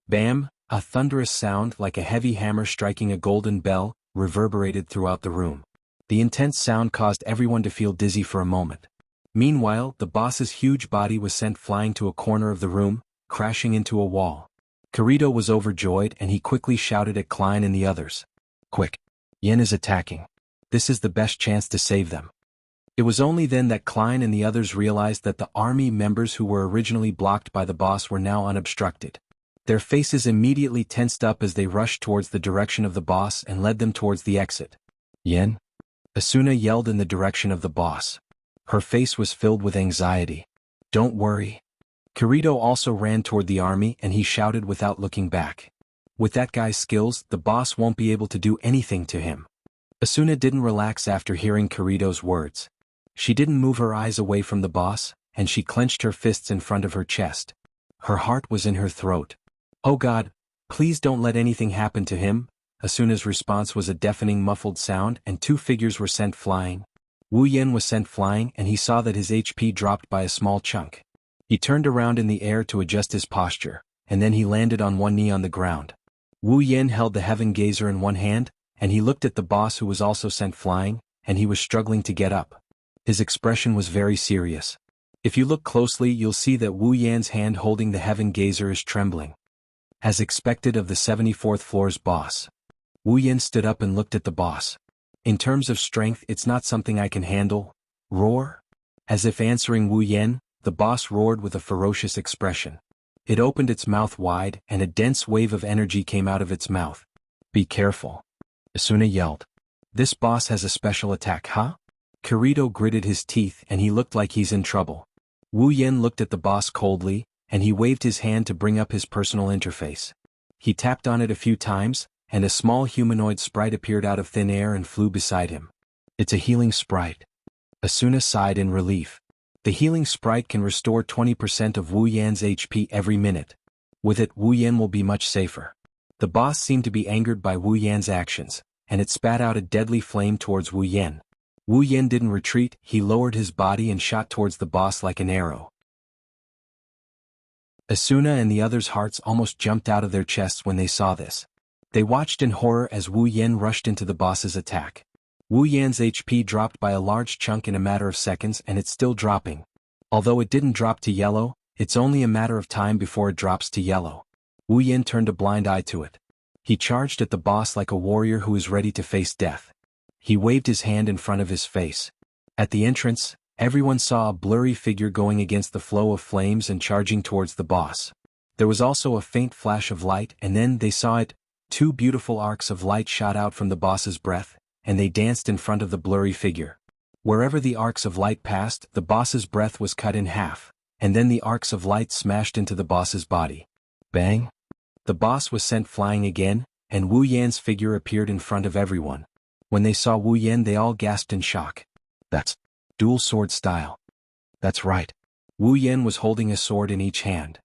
Bam! A thunderous sound like a heavy hammer striking a golden bell reverberated throughout the room. The intense sound caused everyone to feel dizzy for a moment. Meanwhile, the boss's huge body was sent flying to a corner of the room, crashing into a wall. Kirito was overjoyed and he quickly shouted at Klein and the others. Quick! Yin is attacking. This is the best chance to save them. It was only then that Klein and the others realized that the army members who were originally blocked by the boss were now unobstructed. Their faces immediately tensed up as they rushed towards the direction of the boss and led them towards the exit. Yin? Asuna yelled in the direction of the boss. Her face was filled with anxiety. Don't worry. Kirito also ran toward the army and he shouted without looking back. With that guy's skills, the boss won't be able to do anything to him. Asuna didn't relax after hearing Kirito's words. She didn't move her eyes away from the boss, and she clenched her fists in front of her chest. Her heart was in her throat. Oh God, please don't let anything happen to him. Asuna's response was a deafening muffled sound and two figures were sent flying. Wu Yin was sent flying and he saw that his HP dropped by a small chunk. He turned around in the air to adjust his posture, and then he landed on one knee on the ground. Wu Yin held the Heaven Gazer in one hand, and he looked at the boss who was also sent flying, and he was struggling to get up. His expression was very serious. If you look closely, you'll see that Wu Yan's hand holding the Heaven Gazer is trembling. As expected of the 74th floor's boss. Wu Yin stood up and looked at the boss. In terms of strength, it's not something I can handle. Roar? As if answering Wu Yin, the boss roared with a ferocious expression. It opened its mouth wide and a dense wave of energy came out of its mouth. Be careful. Asuna yelled. This boss has a special attack, huh? Kirito gritted his teeth and he looked like he's in trouble. Wu Yin looked at the boss coldly, and he waved his hand to bring up his personal interface. He tapped on it a few times, and a small humanoid sprite appeared out of thin air and flew beside him. It's a healing sprite. Asuna sighed in relief. The healing sprite can restore 20% of Wu Yan's HP every minute. With it, Wu Yan will be much safer. The boss seemed to be angered by Wu Yan's actions, and it spat out a deadly flame towards Wu Yan. Wu Yan didn't retreat, he lowered his body and shot towards the boss like an arrow. Asuna and the others' hearts almost jumped out of their chests when they saw this. They watched in horror as Wu Yan rushed into the boss's attack. Wu Yan's HP dropped by a large chunk in a matter of seconds and it's still dropping. Although it didn't drop to yellow, it's only a matter of time before it drops to yellow. Wu Yan turned a blind eye to it. He charged at the boss like a warrior who is ready to face death. He waved his hand in front of his face. At the entrance, everyone saw a blurry figure going against the flow of flames and charging towards the boss. There was also a faint flash of light and then they saw it. Two beautiful arcs of light shot out from the boss's breath, and they danced in front of the blurry figure. Wherever the arcs of light passed, the boss's breath was cut in half, and then the arcs of light smashed into the boss's body. Bang! The boss was sent flying again, and Wu Yan's figure appeared in front of everyone. When they saw Wu Yan, they all gasped in shock. That's dual sword style. That's right. Wu Yan was holding a sword in each hand.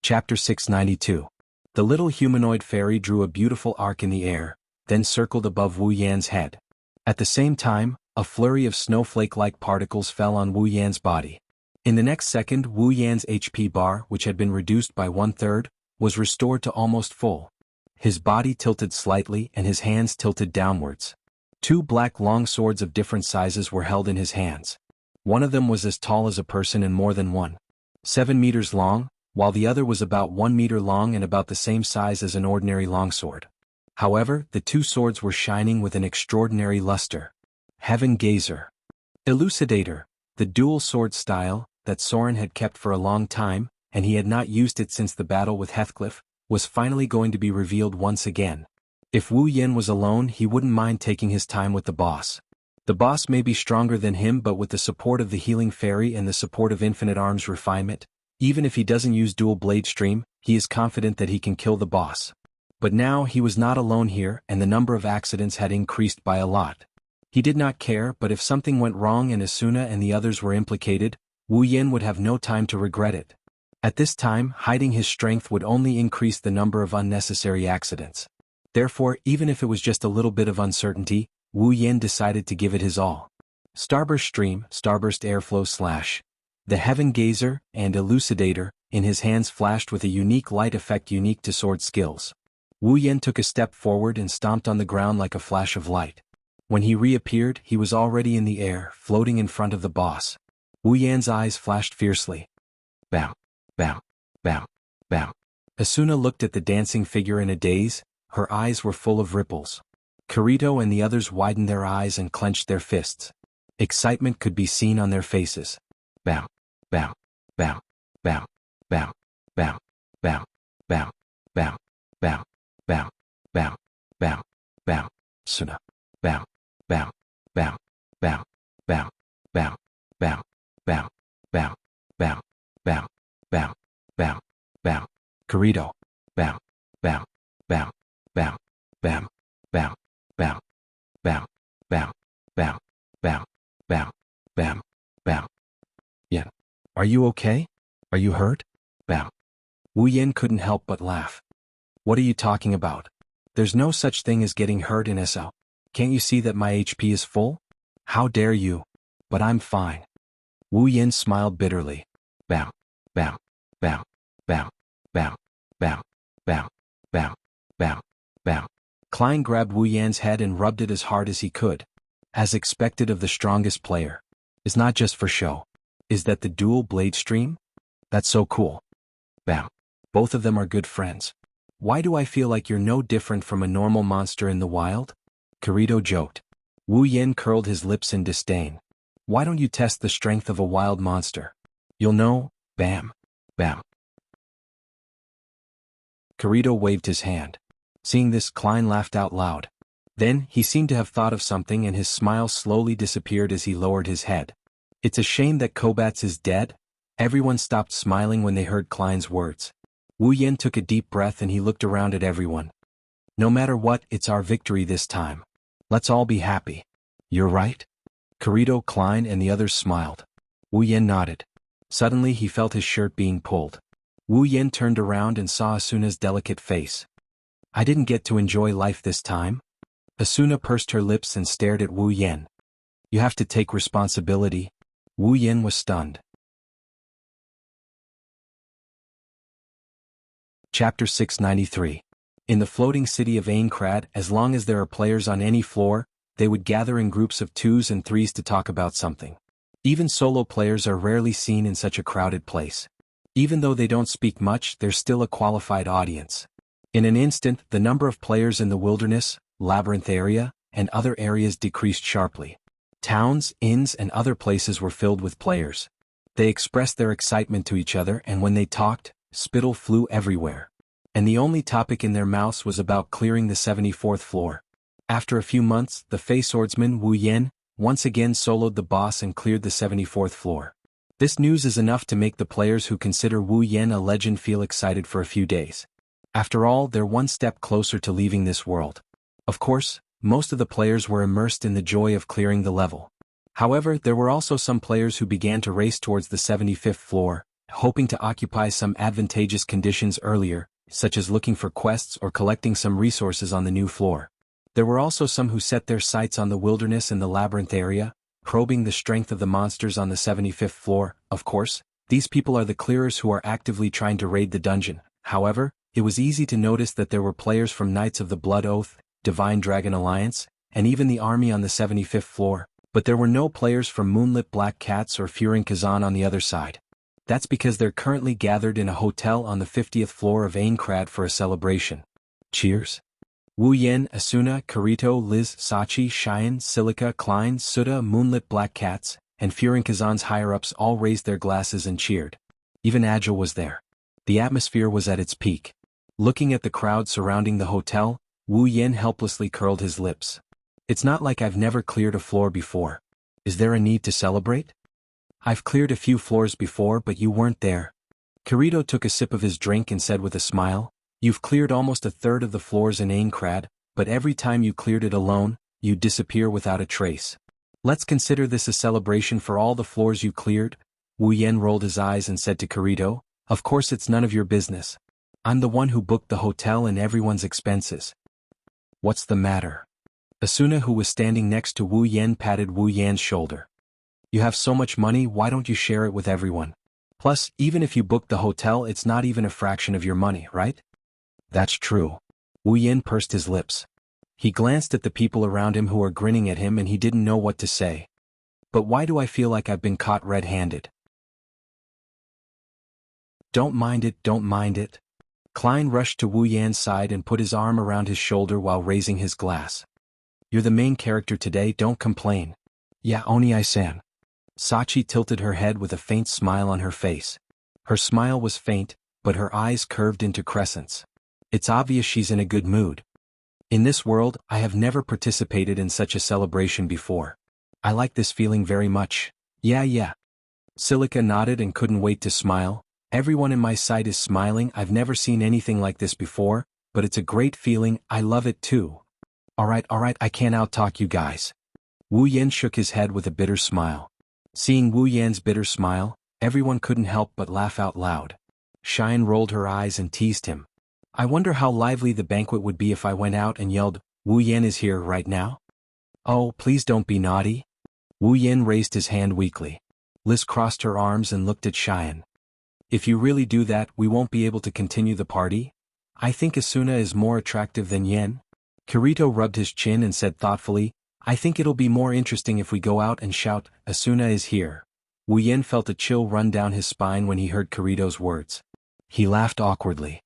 Chapter 692. The little humanoid fairy drew a beautiful arc in the air, then circled above Wu Yan's head. At the same time, A flurry of snowflake-like particles fell on Wu Yan's body. In the next second, Wu Yan's HP bar, which had been reduced by 1/3, was restored to almost full. His body tilted slightly and his hands tilted downwards. 2 black long swords of different sizes were held in his hands. One of them was as tall as a person and more than 1.7 meters long, while the other was about 1 meter long and about the same size as an ordinary longsword. However, the 2 swords were shining with an extraordinary luster. Heaven Gazer. Elucidator, the dual sword style that Soren had kept for a long time, and he had not used it since the battle with Heathcliff, was finally going to be revealed once again. If Wu Yan was alone, he wouldn't mind taking his time with the boss. The boss may be stronger than him, but with the support of the healing fairy and the support of Infinite Arm's refinement, even if he doesn't use dual blade stream, he is confident that he can kill the boss. But now he was not alone here, and the number of accidents had increased by a lot. He did not care, but if something went wrong and Asuna and the others were implicated, Wu Yan would have no time to regret it. At this time, hiding his strength would only increase the number of unnecessary accidents. Therefore, even if it was just a little bit of uncertainty, Wu Yan decided to give it his all. Starburst Stream, Starburst Airflow / the Heaven Gazer and Elucidator in his hands flashed with a unique light effect unique to sword skills. Wu Yan took a step forward and stomped on the ground like a flash of light. When he reappeared, he was already in the air, floating in front of the boss. Wu Yan's eyes flashed fiercely. Bow, bow, bow, bow. Asuna looked at the dancing figure in a daze, her eyes were full of ripples. Kirito and the others widened their eyes and clenched their fists. Excitement could be seen on their faces. Bow, bow, bow, bow, bow, bow, bow, bow, bow, bow, bow, bow, bow, bow, Asuna. Bow, bow, bow, bow, bow, bow, bow, bow, bow, bow, bow, bow, bow, bow. Kirito. Bow, bow, bow, bow, bow, bow, bow, bow, bow, bow, bow, bow, bow, bow. Yan. Are you okay? Are you hurt? Bow. Wu Yan couldn't help but laugh. What are you talking about? There's no such thing as getting hurt in SL. Can't you see that my HP is full? How dare you? But I'm fine. Wu Yan smiled bitterly. Bow, bow, bow, bow, bow, bow, bow, bow, bow, bow. Klein grabbed Wu Yan's head and rubbed it as hard as he could. As expected of the strongest player. Is not just for show. Is that the dual blade stream? That's so cool. Bow. Both of them are good friends. Why do I feel like you're no different from a normal monster in the wild? Kirito joked. Wu Yan curled his lips in disdain. Why don't you test the strength of a wild monster? You'll know, bam, bow. Kirito waved his hand. Seeing this, Klein laughed out loud. Then, he seemed to have thought of something and his smile slowly disappeared as he lowered his head. It's a shame that Kobats is dead. Everyone stopped smiling when they heard Klein's words. Wu Yan took a deep breath and he looked around at everyone. No matter what, it's our victory this time. Let's all be happy. You're right? Kirito, Klein and the others smiled. Wu Yan nodded. Suddenly he felt his shirt being pulled. Wu Yan turned around and saw Asuna's delicate face. I didn't get to enjoy life this time. Asuna pursed her lips and stared at Wu Yan. You have to take responsibility. Wu Yan was stunned. Chapter 693. In the floating city of Aincrad, as long as there are players on any floor, they would gather in groups of 2s and 3s to talk about something. Even solo players are rarely seen in such a crowded place. Even though they don't speak much, they're still a qualified audience. In an instant, the number of players in the wilderness, labyrinth area, and other areas decreased sharply. Towns, inns, and other places were filled with players. They expressed their excitement to each other, and when they talked, spittle flew everywhere. And the only topic in their mouths was about clearing the 74th floor. After a few months, the Fey swordsman Wu Yan once again soloed the boss and cleared the 74th floor. This news is enough to make the players who consider Wu Yan a legend feel excited for a few days. After all, they're one step closer to leaving this world. Of course, most of the players were immersed in the joy of clearing the level. However, there were also some players who began to race towards the 75th floor, hoping to occupy some advantageous conditions earlier, such as looking for quests or collecting some resources on the new floor. There were also some who set their sights on the wilderness and the labyrinth area, probing the strength of the monsters on the 75th floor. Of course, these people are the clearers who are actively trying to raid the dungeon. However, it was easy to notice that there were players from Knights of the Blood Oath, Divine Dragon Alliance, and even the army on the 75th floor, but there were no players from Moonlit Black Cats or Furin Kazan on the other side. That's because they're currently gathered in a hotel on the 50th floor of Aincrad for a celebration. Cheers. Wu Yen, Asuna, Kirito, Liz, Sachi, Cheyenne, Silica, Klein, Suda, Moonlit Black Cats, and Furin Kazan's higher-ups all raised their glasses and cheered. Even Agile was there. The atmosphere was at its peak. Looking at the crowd surrounding the hotel, Wu Yen helplessly curled his lips. It's not like I've never cleared a floor before. Is there a need to celebrate? I've cleared a few floors before, but you weren't there. Kirito took a sip of his drink and said with a smile, you've cleared almost a third of the floors in Aincrad, but every time you cleared it alone, you'd disappear without a trace. Let's consider this a celebration for all the floors you cleared. Wu Yen rolled his eyes and said to Kirito, of course it's none of your business. I'm the one who booked the hotel and everyone's expenses. What's the matter? Asuna, who was standing next to Wu Yen, patted Wu Yan's shoulder. You have so much money, why don't you share it with everyone? Plus, even if you booked the hotel, it's not even a fraction of your money, right? That's true. Wu Yen pursed his lips. He glanced at the people around him who were grinning at him and he didn't know what to say. But why do I feel like I've been caught red-handed? Don't mind it, don't mind it. Klein rushed to Wu Yan's side and put his arm around his shoulder while raising his glass. You're the main character today, don't complain. Yeah, Oni-san. Sachi tilted her head with a faint smile on her face. Her smile was faint, but her eyes curved into crescents. It's obvious she's in a good mood. In this world, I have never participated in such a celebration before. I like this feeling very much. Yeah. Silica nodded and couldn't wait to smile. Everyone in my sight is smiling. I've never seen anything like this before, but it's a great feeling. I love it too. Alright, I can't out-talk you guys. Wu Yen shook his head with a bitter smile. Seeing Wu Yan's bitter smile, everyone couldn't help but laugh out loud. Cheyenne rolled her eyes and teased him. I wonder how lively the banquet would be if I went out and yelled, Wu Yen is here right now? Oh, please don't be naughty. Wu Yen raised his hand weakly. Liz crossed her arms and looked at Cheyenne. If you really do that, we won't be able to continue the party? I think Asuna is more attractive than Yen. Kirito rubbed his chin and said thoughtfully, I think it'll be more interesting if we go out and shout, Asuna is here. Wu Yen felt a chill run down his spine when he heard Kirito's words. He laughed awkwardly.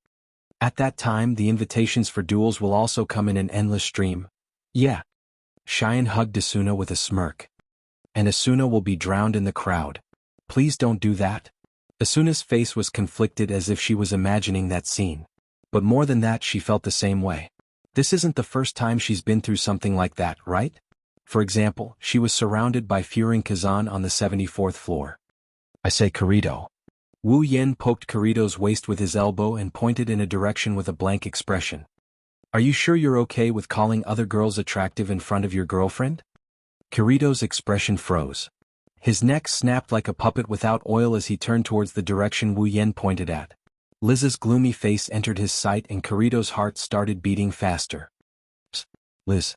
At that time, the invitations for duels will also come in an endless stream. Yeah. Cheyenne hugged Asuna with a smirk. And Asuna will be drowned in the crowd. Please don't do that. Asuna's face was conflicted as if she was imagining that scene. But more than that, she felt the same way. This isn't the first time she's been through something like that, right? For example, she was surrounded by Furin Kazan on the 74th floor. I say Kirito. Wu Yen poked Kirito's waist with his elbow and pointed in a direction with a blank expression. Are you sure you're okay with calling other girls attractive in front of your girlfriend? Kirito's expression froze. His neck snapped like a puppet without oil as he turned towards the direction Wu Yen pointed at. Liz's gloomy face entered his sight and Kirito's heart started beating faster. Psst, Liz.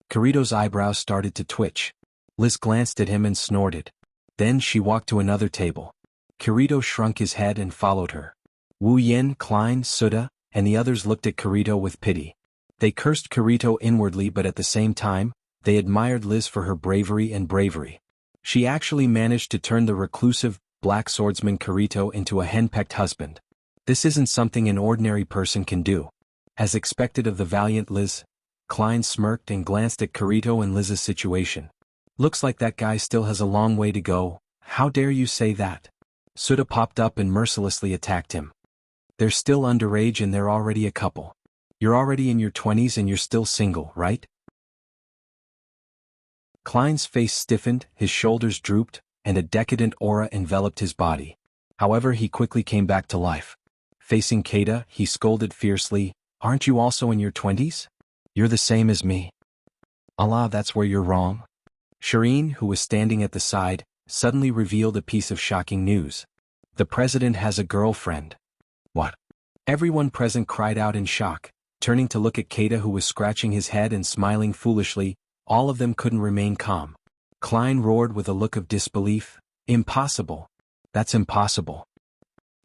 Kirito's eyebrows started to twitch. Liz glanced at him and snorted. Then she walked to another table. Kirito shrunk his head and followed her. Wu Yen, Klein, Suda, and the others looked at Kirito with pity. They cursed Kirito inwardly, but at the same time, they admired Liz for her bravery. She actually managed to turn the reclusive, black swordsman Kirito into a henpecked husband. This isn't something an ordinary person can do. As expected of the valiant Liz, Klein smirked and glanced at Kirito and Liz's situation. Looks like that guy still has a long way to go. How dare you say that? Suda popped up and mercilessly attacked him. They're still underage and they're already a couple. You're already in your 20s and you're still single, right? Klein's face stiffened, his shoulders drooped, and a decadent aura enveloped his body. However, he quickly came back to life. Facing Keita, he scolded fiercely, Aren't you also in your 20s? You're the same as me. Allah, that's where you're wrong. Shireen, who was standing at the side, suddenly revealed a piece of shocking news. The president has a girlfriend. What? Everyone present cried out in shock. turning to look at Keita, who was scratching his head and smiling foolishly. All of them couldn't remain calm. Klein roared with a look of disbelief. Impossible. That's impossible.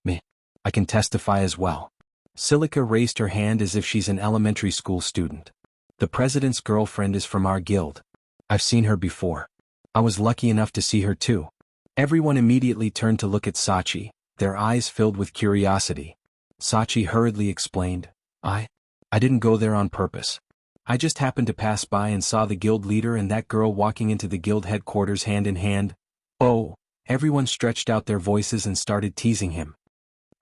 Me. I can testify as well. Silica raised her hand as if she's an elementary school student. The president's girlfriend is from our guild. I've seen her before. I was lucky enough to see her too. Everyone immediately turned to look at Sachi, their eyes filled with curiosity. Sachi hurriedly explained, I didn't go there on purpose. I just happened to pass by and saw the guild leader and that girl walking into the guild headquarters hand in hand. Oh, everyone stretched out their voices and started teasing him.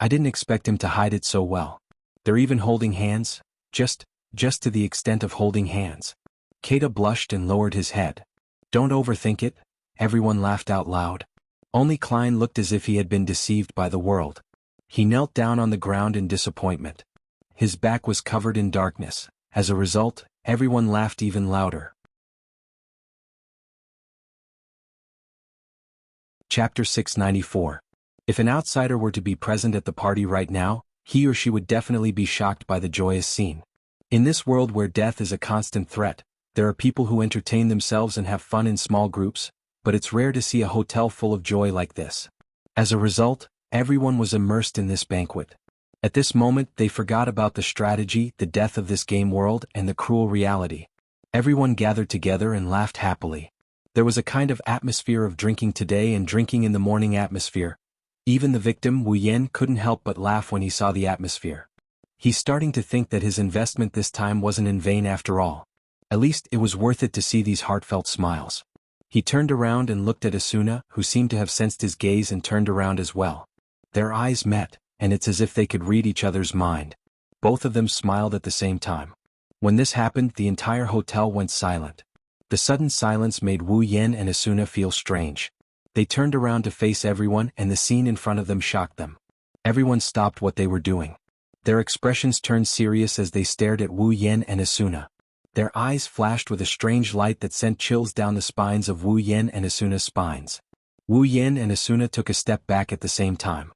I didn't expect him to hide it so well. They're even holding hands, just to the extent of holding hands. Keita blushed and lowered his head. Don't overthink it, everyone laughed out loud. Only Klein looked as if he had been deceived by the world. He knelt down on the ground in disappointment. His back was covered in darkness. As a result, everyone laughed even louder. Chapter 694. If an outsider were to be present at the party right now, he or she would definitely be shocked by the joyous scene. In this world where death is a constant threat, there are people who entertain themselves and have fun in small groups, but it's rare to see a hotel full of joy like this. As a result, everyone was immersed in this banquet. At this moment they forgot about the strategy, the death of this game world, and the cruel reality. Everyone gathered together and laughed happily. There was a kind of atmosphere of drinking today and drinking in the morning atmosphere. Even the victim Wu Yan couldn't help but laugh when he saw the atmosphere. He's starting to think that his investment this time wasn't in vain after all. At least it was worth it to see these heartfelt smiles. He turned around and looked at Asuna, who seemed to have sensed his gaze and turned around as well. Their eyes met, and it's as if they could read each other's mind. Both of them smiled at the same time. When this happened, the entire hotel went silent. The sudden silence made Wu Yan and Asuna feel strange. They turned around to face everyone, and the scene in front of them shocked them. Everyone stopped what they were doing. Their expressions turned serious as they stared at Wu Yan and Asuna. Their eyes flashed with a strange light that sent chills down the spines of Wu Yan and Asuna's spines. Wu Yan and Asuna took a step back at the same time.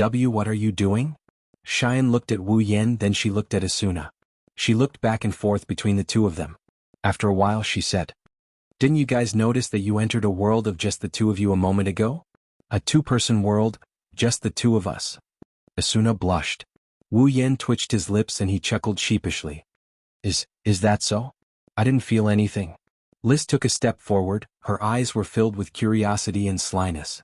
What are you doing? Cheyenne looked at Wu Yan, then she looked at Asuna. She looked back and forth between the two of them. After a while she said, Didn't you guys notice that you entered a world of just the two of you a moment ago? A two-person world, just the two of us. Asuna blushed. Wu Yan twitched his lips and he chuckled sheepishly. Is that so? I didn't feel anything. Liz took a step forward, her eyes were filled with curiosity and slyness.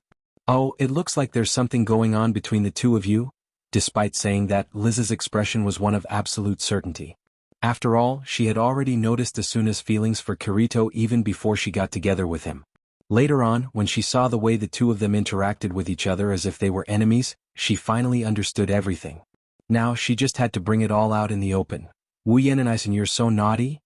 Oh, it looks like there's something going on between the two of you. Despite saying that, Liz's expression was one of absolute certainty. After all, she had already noticed Asuna's feelings for Kirito even before she got together with him. Later on, when she saw the way the two of them interacted with each other as if they were enemies, she finally understood everything. Now she just had to bring it all out in the open. Wu Yan and Isen, you're so naughty?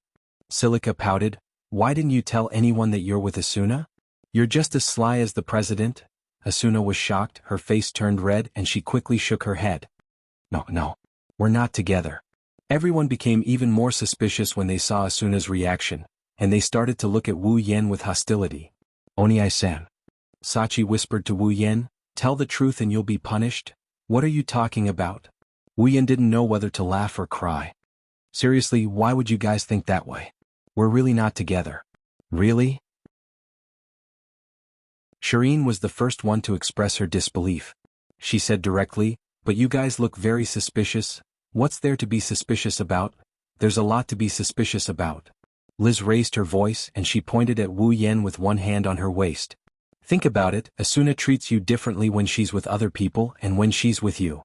Silica pouted. Why didn't you tell anyone that you're with Asuna? You're just as sly as the president? Asuna was shocked, her face turned red and she quickly shook her head. No, we're not together. Everyone became even more suspicious when they saw Asuna's reaction, and they started to look at Wu Yan with hostility. Oni-san. Sachi whispered to Wu Yan, tell the truth and you'll be punished? What are you talking about? Wu Yan didn't know whether to laugh or cry. Seriously, why would you guys think that way? We're really not together. Really? Shireen was the first one to express her disbelief. She said directly, but you guys look very suspicious. What's there to be suspicious about? There's a lot to be suspicious about. Liz raised her voice and she pointed at Wu Yan with one hand on her waist. Think about it, Asuna treats you differently when she's with other people and when she's with you.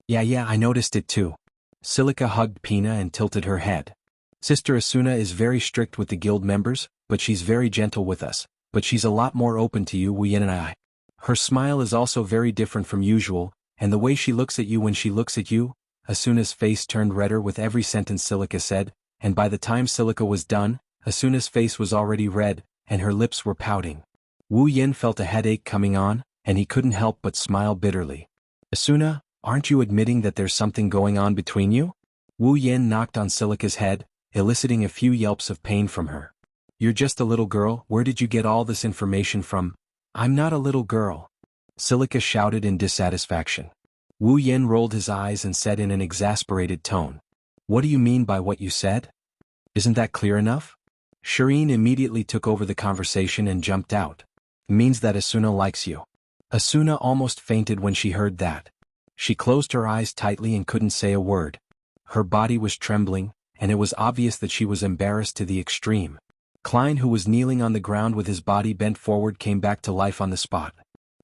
Yeah, I noticed it too. Silica hugged Pina and tilted her head. Sister Asuna is very strict with the guild members, but she's very gentle with us, but she's a lot more open to you, Wu Yan and I. Her smile is also very different from usual, and the way she looks at you when she looks at you, Asuna's face turned redder with every sentence Silica said, and by the time Silica was done, Asuna's face was already red, and her lips were pouting. Wu Yan felt a headache coming on, and he couldn't help but smile bitterly. Asuna, aren't you admitting that there's something going on between you? Wu Yan knocked on Silica's head, eliciting a few yelps of pain from her. You're just a little girl, where did you get all this information from? I'm not a little girl. Silica shouted in dissatisfaction. Wu Yan rolled his eyes and said in an exasperated tone. What do you mean by what you said? Isn't that clear enough? Shireen immediately took over the conversation and jumped out. It means that Asuna likes you. Asuna almost fainted when she heard that. She closed her eyes tightly and couldn't say a word. Her body was trembling, and it was obvious that she was embarrassed to the extreme. Klein, who was kneeling on the ground with his body bent forward, came back to life on the spot.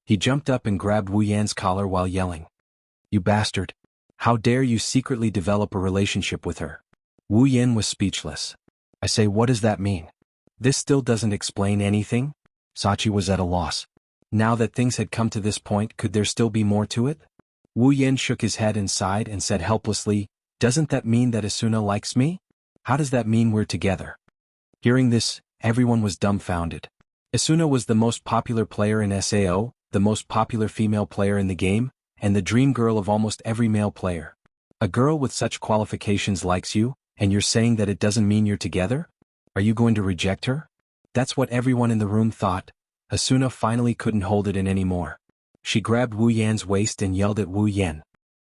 He jumped up and grabbed Wu Yan's collar while yelling, "You bastard! How dare you secretly develop a relationship with her?" Wu Yan was speechless. "I say, what does that mean? This still doesn't explain anything?" Sachi was at a loss. Now that things had come to this point, could there still be more to it? Wu Yan shook his head and sighed and said helplessly, "Doesn't that mean that Asuna likes me? How does that mean we're together?" Hearing this, everyone was dumbfounded. Asuna was the most popular player in SAO, the most popular female player in the game, and the dream girl of almost every male player. A girl with such qualifications likes you, and you're saying that it doesn't mean you're together? Are you going to reject her? That's what everyone in the room thought. Asuna finally couldn't hold it in anymore. She grabbed Wu Yan's waist and yelled at Wu Yan.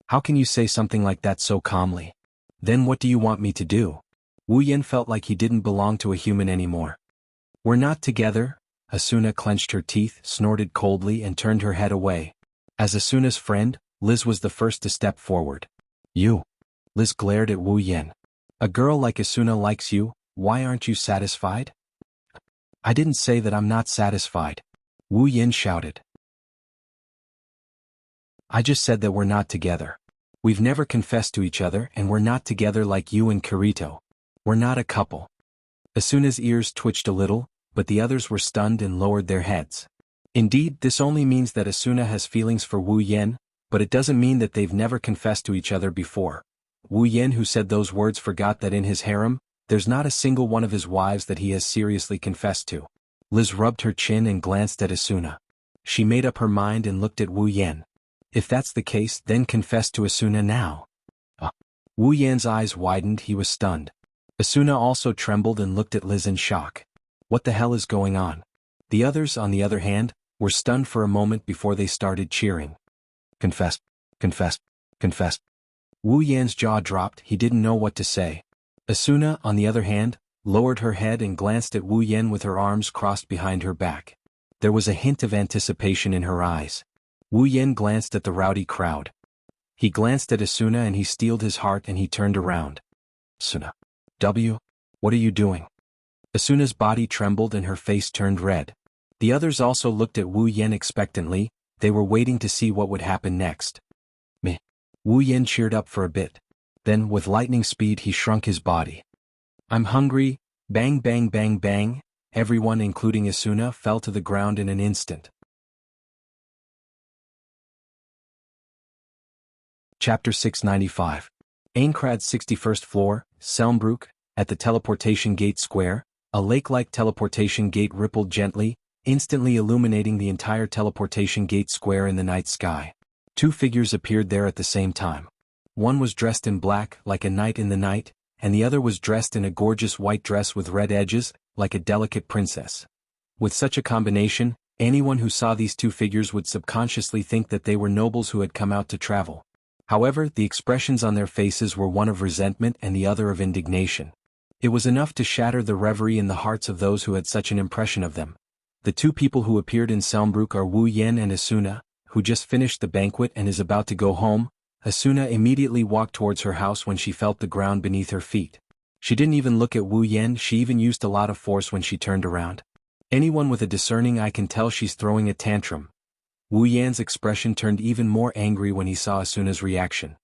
"How can you say something like that so calmly? Then what do you want me to do?" Wu Yan felt like he didn't belong to a human anymore. "We're not together." Asuna clenched her teeth, snorted coldly and turned her head away. As Asuna's friend, Liz was the first to step forward. "You." Liz glared at Wu Yan. "A girl like Asuna likes you, why aren't you satisfied?" "I didn't say that I'm not satisfied," Wu Yan shouted. "I just said that we're not together. We've never confessed to each other and we're not together like you and Kirito. We're not a couple." Asuna's ears twitched a little, but the others were stunned and lowered their heads. Indeed, this only means that Asuna has feelings for Wu Yan, but it doesn't mean that they've never confessed to each other before. Wu Yan, who said those words, forgot that in his harem, there's not a single one of his wives that he has seriously confessed to. Liz rubbed her chin and glanced at Asuna. She made up her mind and looked at Wu Yan. If that's the case, then confess to Asuna now. Wu Yan's eyes widened, he was stunned. Asuna also trembled and looked at Liz in shock. What the hell is going on? The others, on the other hand, were stunned for a moment before they started cheering. "Confess, confess, confess." Wu Yan's jaw dropped, he didn't know what to say. Asuna, on the other hand, lowered her head and glanced at Wu Yan with her arms crossed behind her back. There was a hint of anticipation in her eyes. Wu Yan glanced at the rowdy crowd. He glanced at Asuna and he steeled his heart and he turned around. "Asuna. What are you doing?" Asuna's body trembled and her face turned red. The others also looked at Wu Yan expectantly, they were waiting to see what would happen next. Meh. Wu Yan cheered up for a bit. Then, with lightning speed, he shrunk his body. "I'm hungry." Bang bang bang bang, everyone including Asuna fell to the ground in an instant. Chapter 695. Aincrad's 61st floor, Selmbrook, at the teleportation gate square, a lake-like teleportation gate rippled gently, instantly illuminating the entire teleportation gate square in the night sky. Two figures appeared there at the same time. One was dressed in black, like a knight in the night, and the other was dressed in a gorgeous white dress with red edges, like a delicate princess. With such a combination, anyone who saw these two figures would subconsciously think that they were nobles who had come out to travel. However, the expressions on their faces were one of resentment and the other of indignation. It was enough to shatter the reverie in the hearts of those who had such an impression of them. The two people who appeared in Selmbrook are Wu Yan and Asuna, who just finished the banquet and is about to go home. Asuna immediately walked towards her house when she felt the ground beneath her feet. She didn't even look at Wu Yan, she even used a lot of force when she turned around. Anyone with a discerning eye can tell she's throwing a tantrum. Wu Yan's expression turned even more angry when he saw Asuna's reaction.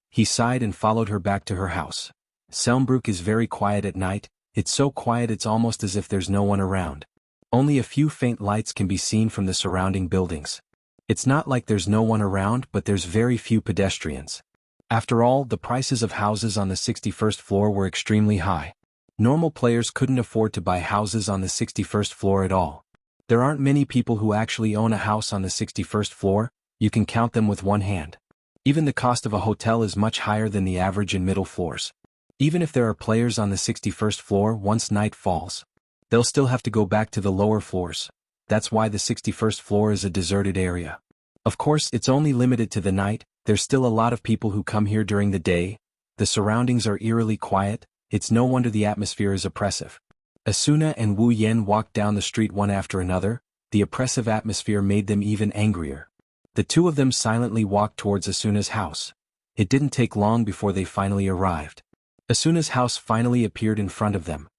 He sighed and followed her back to her house. Selmbrook is very quiet at night, it's so quiet it's almost as if there's no one around. Only a few faint lights can be seen from the surrounding buildings. It's not like there's no one around, but there's very few pedestrians. After all, the prices of houses on the 61st floor were extremely high. Normal players couldn't afford to buy houses on the 61st floor at all. There aren't many people who actually own a house on the 61st floor, you can count them with one hand. Even the cost of a hotel is much higher than the average in middle floors. Even if there are players on the 61st floor once night falls, they'll still have to go back to the lower floors. That's why the 61st floor is a deserted area. Of course, it's only limited to the night, there's still a lot of people who come here during the day. The surroundings are eerily quiet, it's no wonder the atmosphere is oppressive. Asuna and Wu Yan walked down the street one after another, the oppressive atmosphere made them even angrier. The two of them silently walked towards Asuna's house. It didn't take long before they finally arrived. Asuna's house finally appeared in front of them.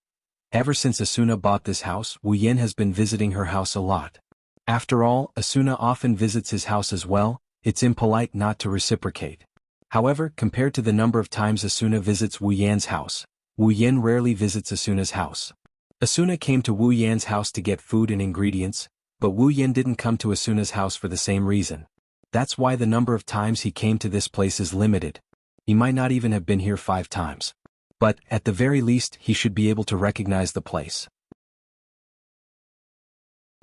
Ever since Asuna bought this house, Wu Yan has been visiting her house a lot. After all, Asuna often visits his house as well, it's impolite not to reciprocate. However, compared to the number of times Asuna visits Wu Yan's house, Wu Yan rarely visits Asuna's house. Asuna came to Wu Yan's house to get food and ingredients, but Wu Yan didn't come to Asuna's house for the same reason. That's why the number of times he came to this place is limited. He might not even have been here 5 times. But, at the very least, he should be able to recognize the place.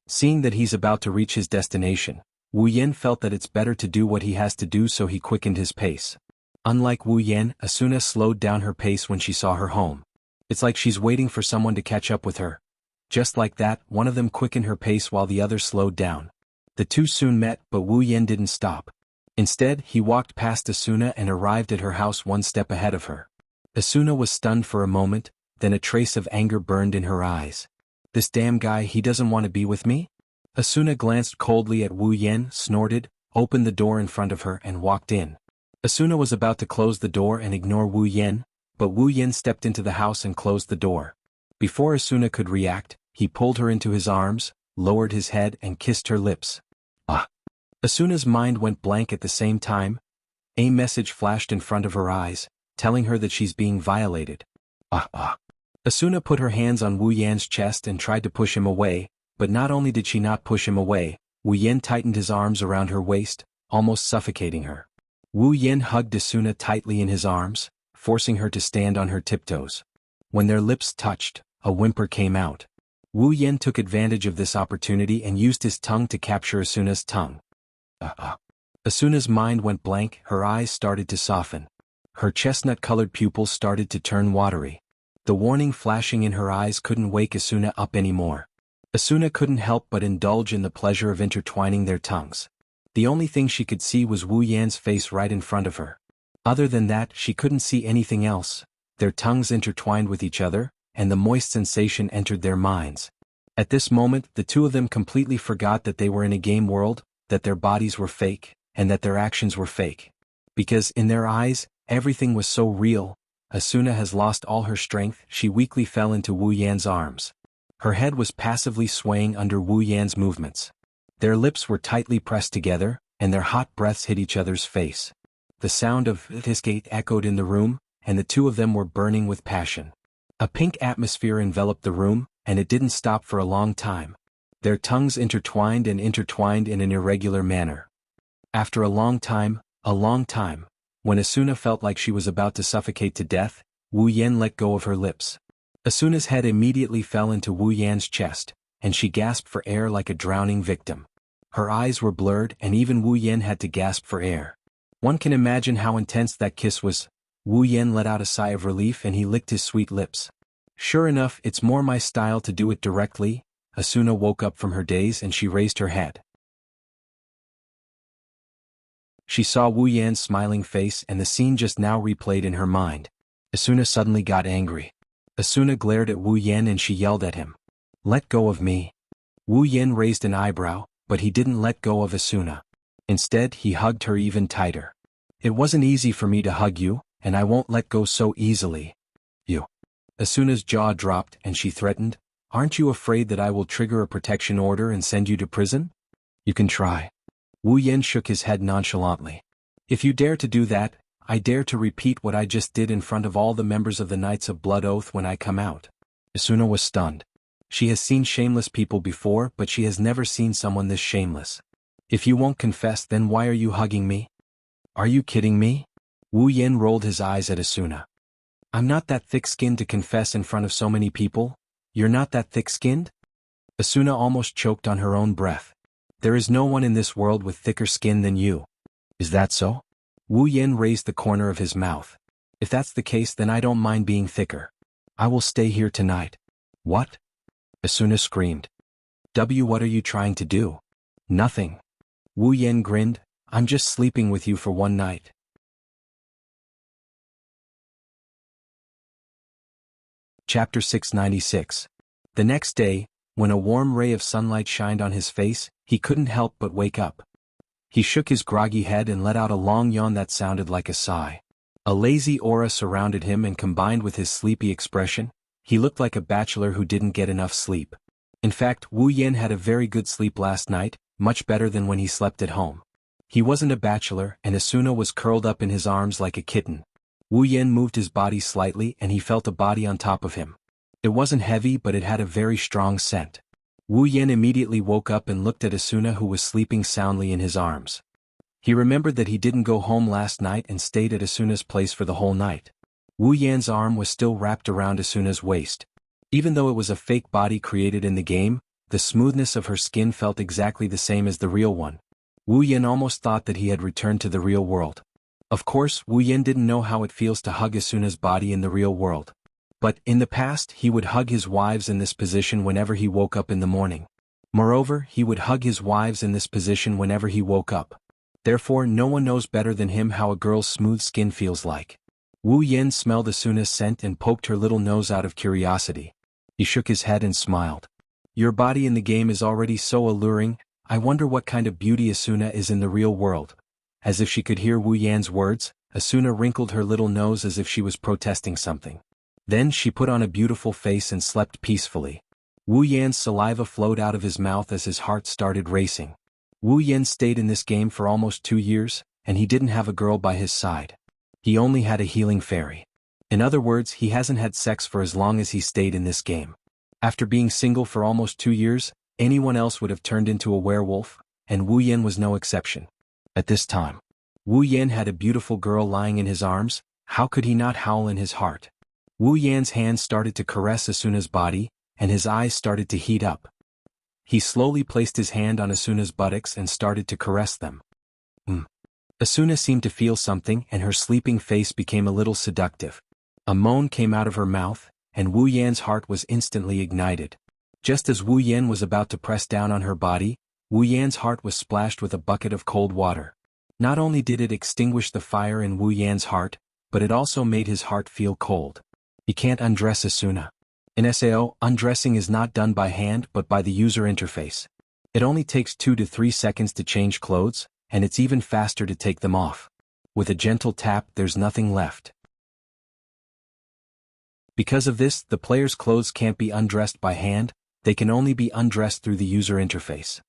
Seeing that he's about to reach his destination, Wu Yan felt that it's better to do what he has to do, so he quickened his pace. Unlike Wu Yan, Asuna slowed down her pace when she saw her home. It's like she's waiting for someone to catch up with her. Just like that, one of them quickened her pace while the other slowed down. The two soon met, but Wu Yan didn't stop. Instead, he walked past Asuna and arrived at her house one step ahead of her. Asuna was stunned for a moment, then a trace of anger burned in her eyes. This damn guy, he doesn't want to be with me? Asuna glanced coldly at Wu Yan, snorted, opened the door in front of her and walked in. Asuna was about to close the door and ignore Wu Yan, but Wu Yan stepped into the house and closed the door. Before Asuna could react, he pulled her into his arms, lowered his head and kissed her lips. Ah! Asuna's mind went blank at the same time. A message flashed in front of her eyes, telling her that she's being violated. Asuna put her hands on Wu Yan's chest and tried to push him away, but not only did she not push him away, Wu Yan tightened his arms around her waist, almost suffocating her. Wu Yan hugged Asuna tightly in his arms, forcing her to stand on her tiptoes. When their lips touched, a whimper came out. Wu Yan took advantage of this opportunity and used his tongue to capture Asuna's tongue. Asuna's mind went blank, her eyes started to soften. Her chestnut-colored pupils started to turn watery. The warning flashing in her eyes couldn't wake Asuna up anymore. Asuna couldn't help but indulge in the pleasure of intertwining their tongues. The only thing she could see was Wu Yan's face right in front of her. Other than that, she couldn't see anything else. Their tongues intertwined with each other, and the moist sensation entered their minds. At this moment, the two of them completely forgot that they were in a game world, that their bodies were fake, and that their actions were fake. Because, in their eyes, everything was so real. Asuna has lost all her strength, she weakly fell into Wu Yan's arms. Her head was passively swaying under Wu Yan's movements. Their lips were tightly pressed together, and their hot breaths hit each other's face. The sound of his gate echoed in the room, and the two of them were burning with passion. A pink atmosphere enveloped the room, and it didn't stop for a long time. Their tongues intertwined in an irregular manner. After a long time, when Asuna felt like she was about to suffocate to death, Wu Yan let go of her lips. Asuna's head immediately fell into Wu Yan's chest, and she gasped for air like a drowning victim. Her eyes were blurred and even Wu Yan had to gasp for air. One can imagine how intense that kiss was. Wu Yan let out a sigh of relief and he licked his sweet lips. Sure enough, it's more my style to do it directly. Asuna woke up from her daze and she raised her head. She saw Wu Yan's smiling face and the scene just now replayed in her mind. Asuna suddenly got angry. Asuna glared at Wu Yan and she yelled at him. Let go of me. Wu Yan raised an eyebrow, but he didn't let go of Asuna. Instead, he hugged her even tighter. It wasn't easy for me to hug you, and I won't let go so easily. You. Asuna's jaw dropped and she threatened, aren't you afraid that I will trigger a protection order and send you to prison? You can try. Wu Yan shook his head nonchalantly. If you dare to do that, I dare to repeat what I just did in front of all the members of the Knights of Blood Oath when I come out. Asuna was stunned. She has seen shameless people before, but she has never seen someone this shameless. If you won't confess, then why are you hugging me? Are you kidding me? Wu Yan rolled his eyes at Asuna. I'm not that thick-skinned to confess in front of so many people. You're not that thick-skinned? Asuna almost choked on her own breath. There is no one in this world with thicker skin than you. Is that so? Wu Yan raised the corner of his mouth. If that's the case, then I don't mind being thicker. I will stay here tonight. What? Asuna screamed. What are you trying to do? Nothing. Wu Yan grinned. I'm just sleeping with you for one night. Chapter 696. The next day, when a warm ray of sunlight shined on his face, he couldn't help but wake up. He shook his groggy head and let out a long yawn that sounded like a sigh. A lazy aura surrounded him, and combined with his sleepy expression, he looked like a bachelor who didn't get enough sleep. In fact, Wu Yan had a very good sleep last night, much better than when he slept at home. He wasn't a bachelor, and Asuna was curled up in his arms like a kitten. Wu Yan moved his body slightly and he felt a body on top of him. It wasn't heavy, but it had a very strong scent. Wu Yan immediately woke up and looked at Asuna, who was sleeping soundly in his arms. He remembered that he didn't go home last night and stayed at Asuna's place for the whole night. Wu Yan's arm was still wrapped around Asuna's waist. Even though it was a fake body created in the game, the smoothness of her skin felt exactly the same as the real one. Wu Yan almost thought that he had returned to the real world. Of course, Wu Yan didn't know how it feels to hug Asuna's body in the real world. But, in the past, he would hug his wives in this position whenever he woke up in the morning. Moreover, he would hug his wives in this position whenever he woke up. Therefore, no one knows better than him how a girl's smooth skin feels like. Wu Yan smelled Asuna's scent and poked her little nose out of curiosity. He shook his head and smiled. Your body in the game is already so alluring, I wonder what kind of beauty Asuna is in the real world. As if she could hear Wu Yan's words, Asuna wrinkled her little nose as if she was protesting something. Then she put on a beautiful face and slept peacefully. Wu Yan's saliva flowed out of his mouth as his heart started racing. Wu Yan stayed in this game for almost 2 years, and he didn't have a girl by his side. He only had a healing fairy. In other words, he hasn't had sex for as long as he stayed in this game. After being single for almost 2 years, anyone else would have turned into a werewolf, and Wu Yan was no exception. At this time, Wu Yan had a beautiful girl lying in his arms. How could he not howl in his heart? Wu Yan's hands started to caress Asuna's body, and his eyes started to heat up. He slowly placed his hand on Asuna's buttocks and started to caress them. Asuna seemed to feel something, and her sleeping face became a little seductive. A moan came out of her mouth, and Wu Yan's heart was instantly ignited. Just as Wu Yan was about to press down on her body, Wu Yan's heart was splashed with a bucket of cold water. Not only did it extinguish the fire in Wu Yan's heart, but it also made his heart feel cold. He can't undress Asuna. In SAO, undressing is not done by hand but by the user interface. It only takes 2 to 3 seconds to change clothes, and it's even faster to take them off. With a gentle tap, there's nothing left. Because of this, the player's clothes can't be undressed by hand, they can only be undressed through the user interface.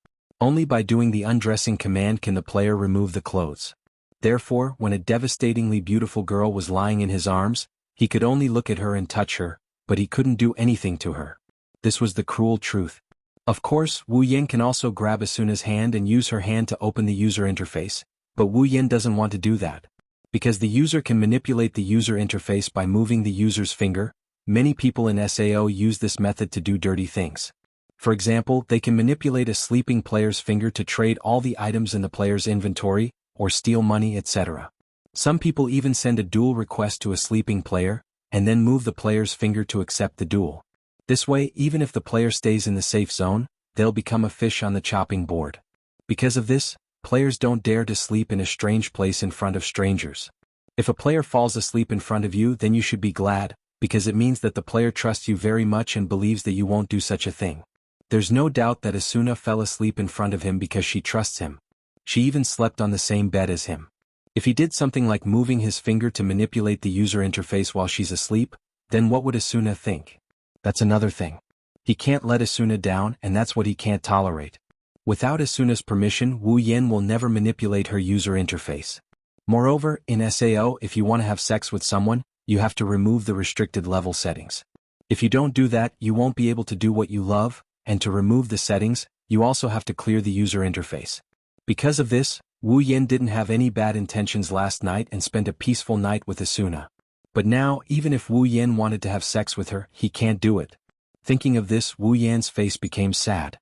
Only by doing the undressing command can the player remove the clothes. Therefore, when a devastatingly beautiful girl was lying in his arms, he could only look at her and touch her, but he couldn't do anything to her. This was the cruel truth. Of course, Wu Yan can also grab Asuna's hand and use her hand to open the user interface, but Wu Yan doesn't want to do that. Because the user can manipulate the user interface by moving the user's finger, many people in SAO use this method to do dirty things. For example, they can manipulate a sleeping player's finger to trade all the items in the player's inventory, or steal money, etc. Some people even send a duel request to a sleeping player, and then move the player's finger to accept the duel. This way, even if the player stays in the safe zone, they'll become a fish on the chopping board. Because of this, players don't dare to sleep in a strange place in front of strangers. If a player falls asleep in front of you, then you should be glad, because it means that the player trusts you very much and believes that you won't do such a thing. There's no doubt that Asuna fell asleep in front of him because she trusts him. She even slept on the same bed as him. If he did something like moving his finger to manipulate the user interface while she's asleep, then what would Asuna think? That's another thing. He can't let Asuna down, and that's what he can't tolerate. Without Asuna's permission, Wu Yan will never manipulate her user interface. Moreover, in SAO, if you want to have sex with someone, you have to remove the restricted level settings. If you don't do that, you won't be able to do what you love, and to remove the settings, you also have to clear the user interface. Because of this, Wu Yan didn't have any bad intentions last night and spent a peaceful night with Asuna. But now, even if Wu Yan wanted to have sex with her, he can't do it. Thinking of this, Wu Yan's face became sad.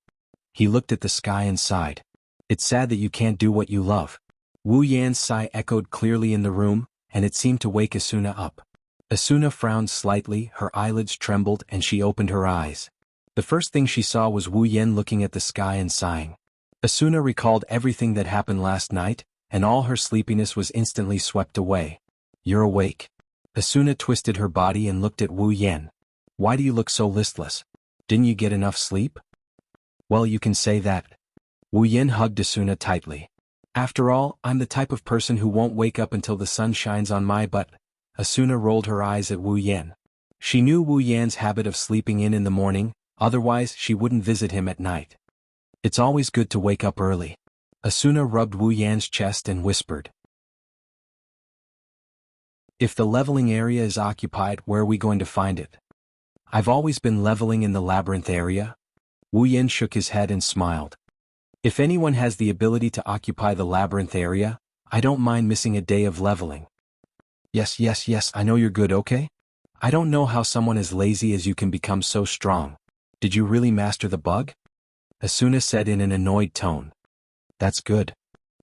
He looked at the sky and sighed. It's sad that you can't do what you love. Wu Yan's sigh echoed clearly in the room, and it seemed to wake Asuna up. Asuna frowned slightly, her eyelids trembled, and she opened her eyes. The first thing she saw was Wu Yan looking at the sky and sighing. Asuna recalled everything that happened last night, and all her sleepiness was instantly swept away. You're awake. Asuna twisted her body and looked at Wu Yan. Why do you look so listless? Didn't you get enough sleep? Well, you can say that. Wu Yin hugged Asuna tightly. After all, I'm the type of person who won't wake up until the sun shines on my butt. Asuna rolled her eyes at Wu Yan. She knew Wu Yan's habit of sleeping in the morning, otherwise she wouldn't visit him at night. It's always good to wake up early. Asuna rubbed Wu Yan's chest and whispered. If the leveling area is occupied, where are we going to find it? I've always been leveling in the labyrinth area. Wu Yan shook his head and smiled. If anyone has the ability to occupy the labyrinth area, I don't mind missing a day of leveling. Yes, I know you're good, okay? I don't know how someone as lazy as you can become so strong. Did you really master the bug? Asuna said in an annoyed tone. That's good.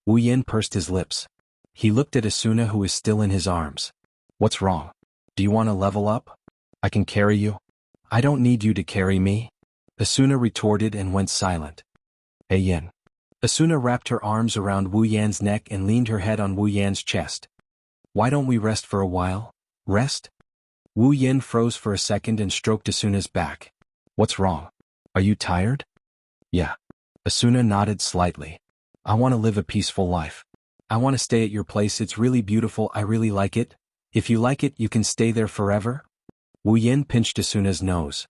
Wu Yan pursed his lips. He looked at Asuna, who was still in his arms. What's wrong? Do you want to level up? I can carry you. I don't need you to carry me. Asuna retorted and went silent. Hey Yan. Asuna wrapped her arms around Wu Yan's neck and leaned her head on Wu Yan's chest. Why don't we rest for a while? Rest? Wu Yan froze for a second and stroked Asuna's back. What's wrong? Are you tired? Yeah. Asuna nodded slightly. I want to live a peaceful life. I want to stay at your place. It's really beautiful. I really like it. If you like it, you can stay there forever. Wu Yan pinched Asuna's nose.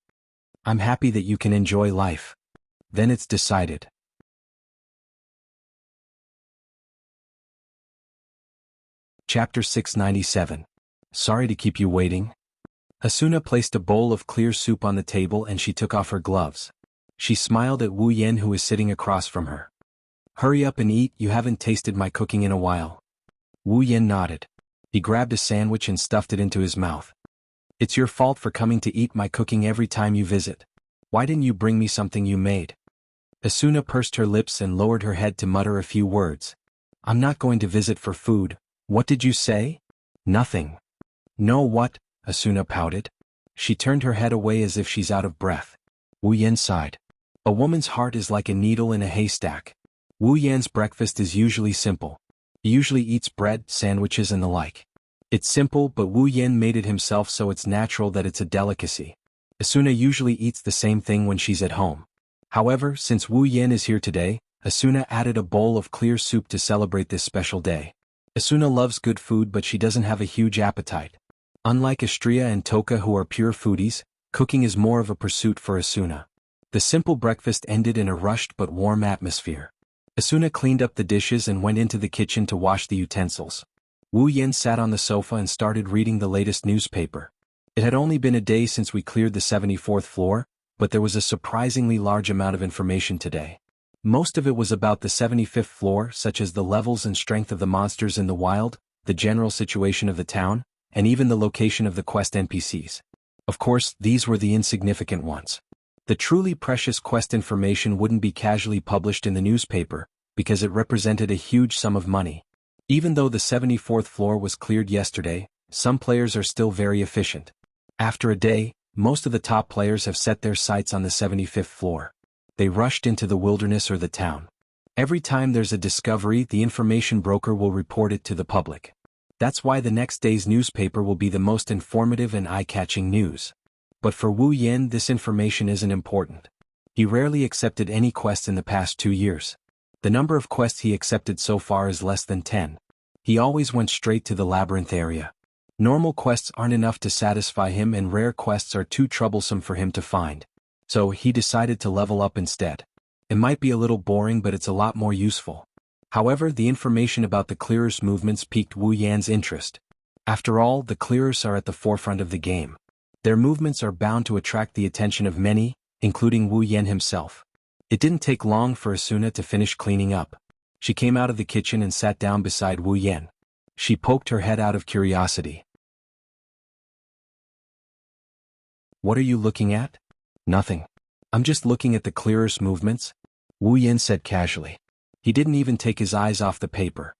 I'm happy that you can enjoy life. Then it's decided. Chapter 697. Sorry to keep you waiting. Asuna placed a bowl of clear soup on the table and she took off her gloves. She smiled at Wu Yan, who was sitting across from her. Hurry up and eat, you haven't tasted my cooking in a while. Wu Yan nodded. He grabbed a sandwich and stuffed it into his mouth. It's your fault for coming to eat my cooking every time you visit. Why didn't you bring me something you made? Asuna pursed her lips and lowered her head to mutter a few words. I'm not going to visit for food. What did you say? Nothing. No what? Asuna pouted. She turned her head away as if she's out of breath. Wu Yan sighed. A woman's heart is like a needle in a haystack. Wu Yan's breakfast is usually simple. He usually eats bread, sandwiches and the like. It's simple, but Wu Yan made it himself, so it's natural that it's a delicacy. Asuna usually eats the same thing when she's at home. However, since Wu Yan is here today, Asuna added a bowl of clear soup to celebrate this special day. Asuna loves good food, but she doesn't have a huge appetite. Unlike Astria and Toka, who are pure foodies, cooking is more of a pursuit for Asuna. The simple breakfast ended in a rushed but warm atmosphere. Asuna cleaned up the dishes and went into the kitchen to wash the utensils. Wu Yan sat on the sofa and started reading the latest newspaper. It had only been a day since we cleared the 74th floor, but there was a surprisingly large amount of information today. Most of it was about the 75th floor, such as the levels and strength of the monsters in the wild, the general situation of the town, and even the location of the quest NPCs. Of course, these were the insignificant ones. The truly precious quest information wouldn't be casually published in the newspaper, because it represented a huge sum of money. Even though the 74th floor was cleared yesterday, some players are still very efficient. After a day, most of the top players have set their sights on the 75th floor. They rushed into the wilderness or the town. Every time there's a discovery, the information broker will report it to the public. That's why the next day's newspaper will be the most informative and eye-catching news. But for Wu Yan, this information isn't important. He rarely accepted any quest in the past 2 years. The number of quests he accepted so far is less than 10. He always went straight to the labyrinth area. Normal quests aren't enough to satisfy him, and rare quests are too troublesome for him to find. So he decided to level up instead. It might be a little boring, but it's a lot more useful. However, the information about the clearers' movements piqued Wu Yan's interest. After all, the clearers are at the forefront of the game. Their movements are bound to attract the attention of many, including Wu Yan himself. It didn't take long for Asuna to finish cleaning up. She came out of the kitchen and sat down beside Wu Yan. She poked her head out of curiosity. What are you looking at? Nothing. I'm just looking at the clearers' movements, Wu Yan said casually. He didn't even take his eyes off the paper.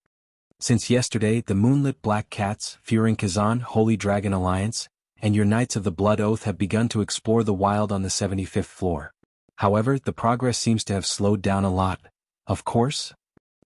Since yesterday, the Moonlit Black Cats, Fearing Kazan, Holy Dragon Alliance, and your Knights of the Blood Oath have begun to explore the wild on the 75th floor. However, the progress seems to have slowed down a lot. Of course?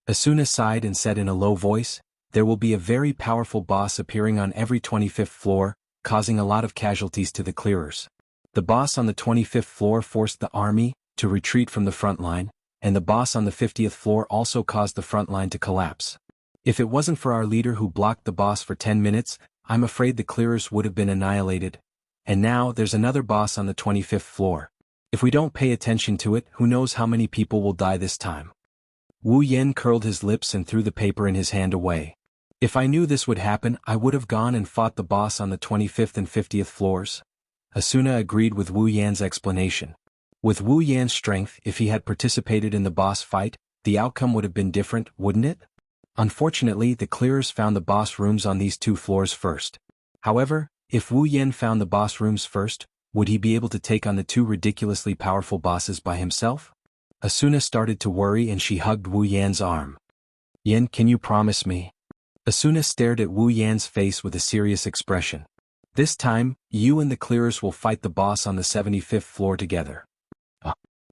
Asuna sighed and said in a low voice, there will be a very powerful boss appearing on every 25th floor, causing a lot of casualties to the clearers. The boss on the 25th floor forced the army to retreat from the front line, and the boss on the 50th floor also caused the front line to collapse. If it wasn't for our leader who blocked the boss for 10 minutes, I'm afraid the clearers would have been annihilated. And now there's another boss on the 25th floor. If we don't pay attention to it, who knows how many people will die this time. Wu Yan curled his lips and threw the paper in his hand away. If I knew this would happen, I would have gone and fought the boss on the 25th and 50th floors. Asuna agreed with Wu Yan's explanation. With Wu Yan's strength, if he had participated in the boss fight, the outcome would have been different, wouldn't it? Unfortunately, the clearers found the boss rooms on these 2 floors first. However, if Wu Yan found the boss rooms first, would he be able to take on the 2 ridiculously powerful bosses by himself? Asuna started to worry and she hugged Wu Yan's arm. Yan, can you promise me? Asuna stared at Wu Yan's face with a serious expression. This time, you and the clearers will fight the boss on the 75th floor together.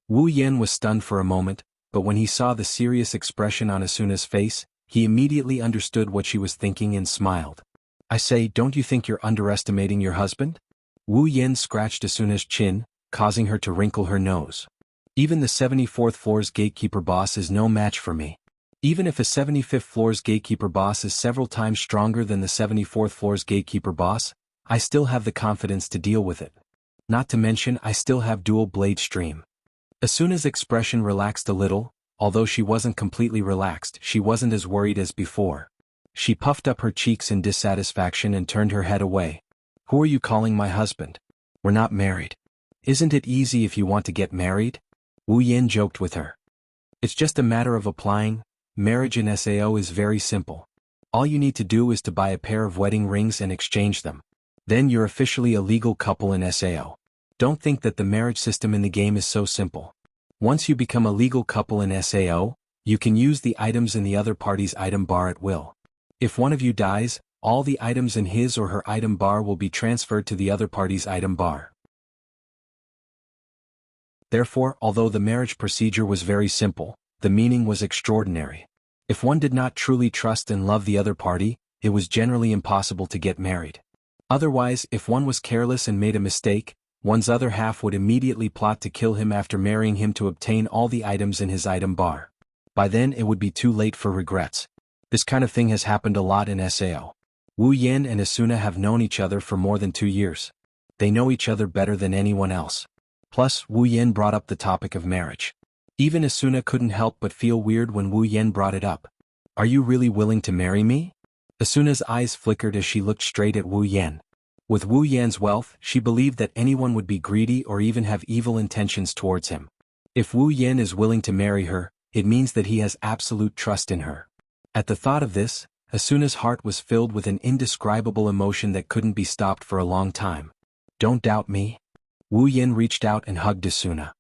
Wu Yan was stunned for a moment, but when he saw the serious expression on Asuna's face, he immediately understood what she was thinking and smiled. I say, don't you think you're underestimating your husband? Wu Yan scratched Asuna's chin, causing her to wrinkle her nose. Even the 74th floor's gatekeeper boss is no match for me. Even if a 75th floor's gatekeeper boss is several times stronger than the 74th floor's gatekeeper boss, I still have the confidence to deal with it. Not to mention I still have dual blade stream. Asuna's expression relaxed a little, although she wasn't completely relaxed, she wasn't as worried as before. She puffed up her cheeks in dissatisfaction and turned her head away. Who are you calling my husband? We're not married. Isn't it easy if you want to get married? Wu Yan joked with her. It's just a matter of applying. Marriage in SAO is very simple. All you need to do is to buy a pair of wedding rings and exchange them. Then you're officially a legal couple in SAO. Don't think that the marriage system in the game is so simple. Once you become a legal couple in SAO, you can use the items in the other party's item bar at will. If one of you dies, all the items in his or her item bar will be transferred to the other party's item bar. Therefore, although the marriage procedure was very simple, the meaning was extraordinary. If one did not truly trust and love the other party, it was generally impossible to get married. Otherwise, if one was careless and made a mistake, one's other half would immediately plot to kill him after marrying him to obtain all the items in his item bar. By then it would be too late for regrets. This kind of thing has happened a lot in SAO. Wu Yan and Asuna have known each other for more than 2 years. They know each other better than anyone else. Plus, Wu Yan brought up the topic of marriage. Even Asuna couldn't help but feel weird when Wu Yan brought it up. Are you really willing to marry me? Asuna's eyes flickered as she looked straight at Wu Yan. With Wu Yan's wealth, she believed that anyone would be greedy or even have evil intentions towards him. If Wu Yan is willing to marry her, it means that he has absolute trust in her. At the thought of this, Asuna's heart was filled with an indescribable emotion that couldn't be stopped for a long time. Don't doubt me. Wu Yan reached out and hugged Asuna.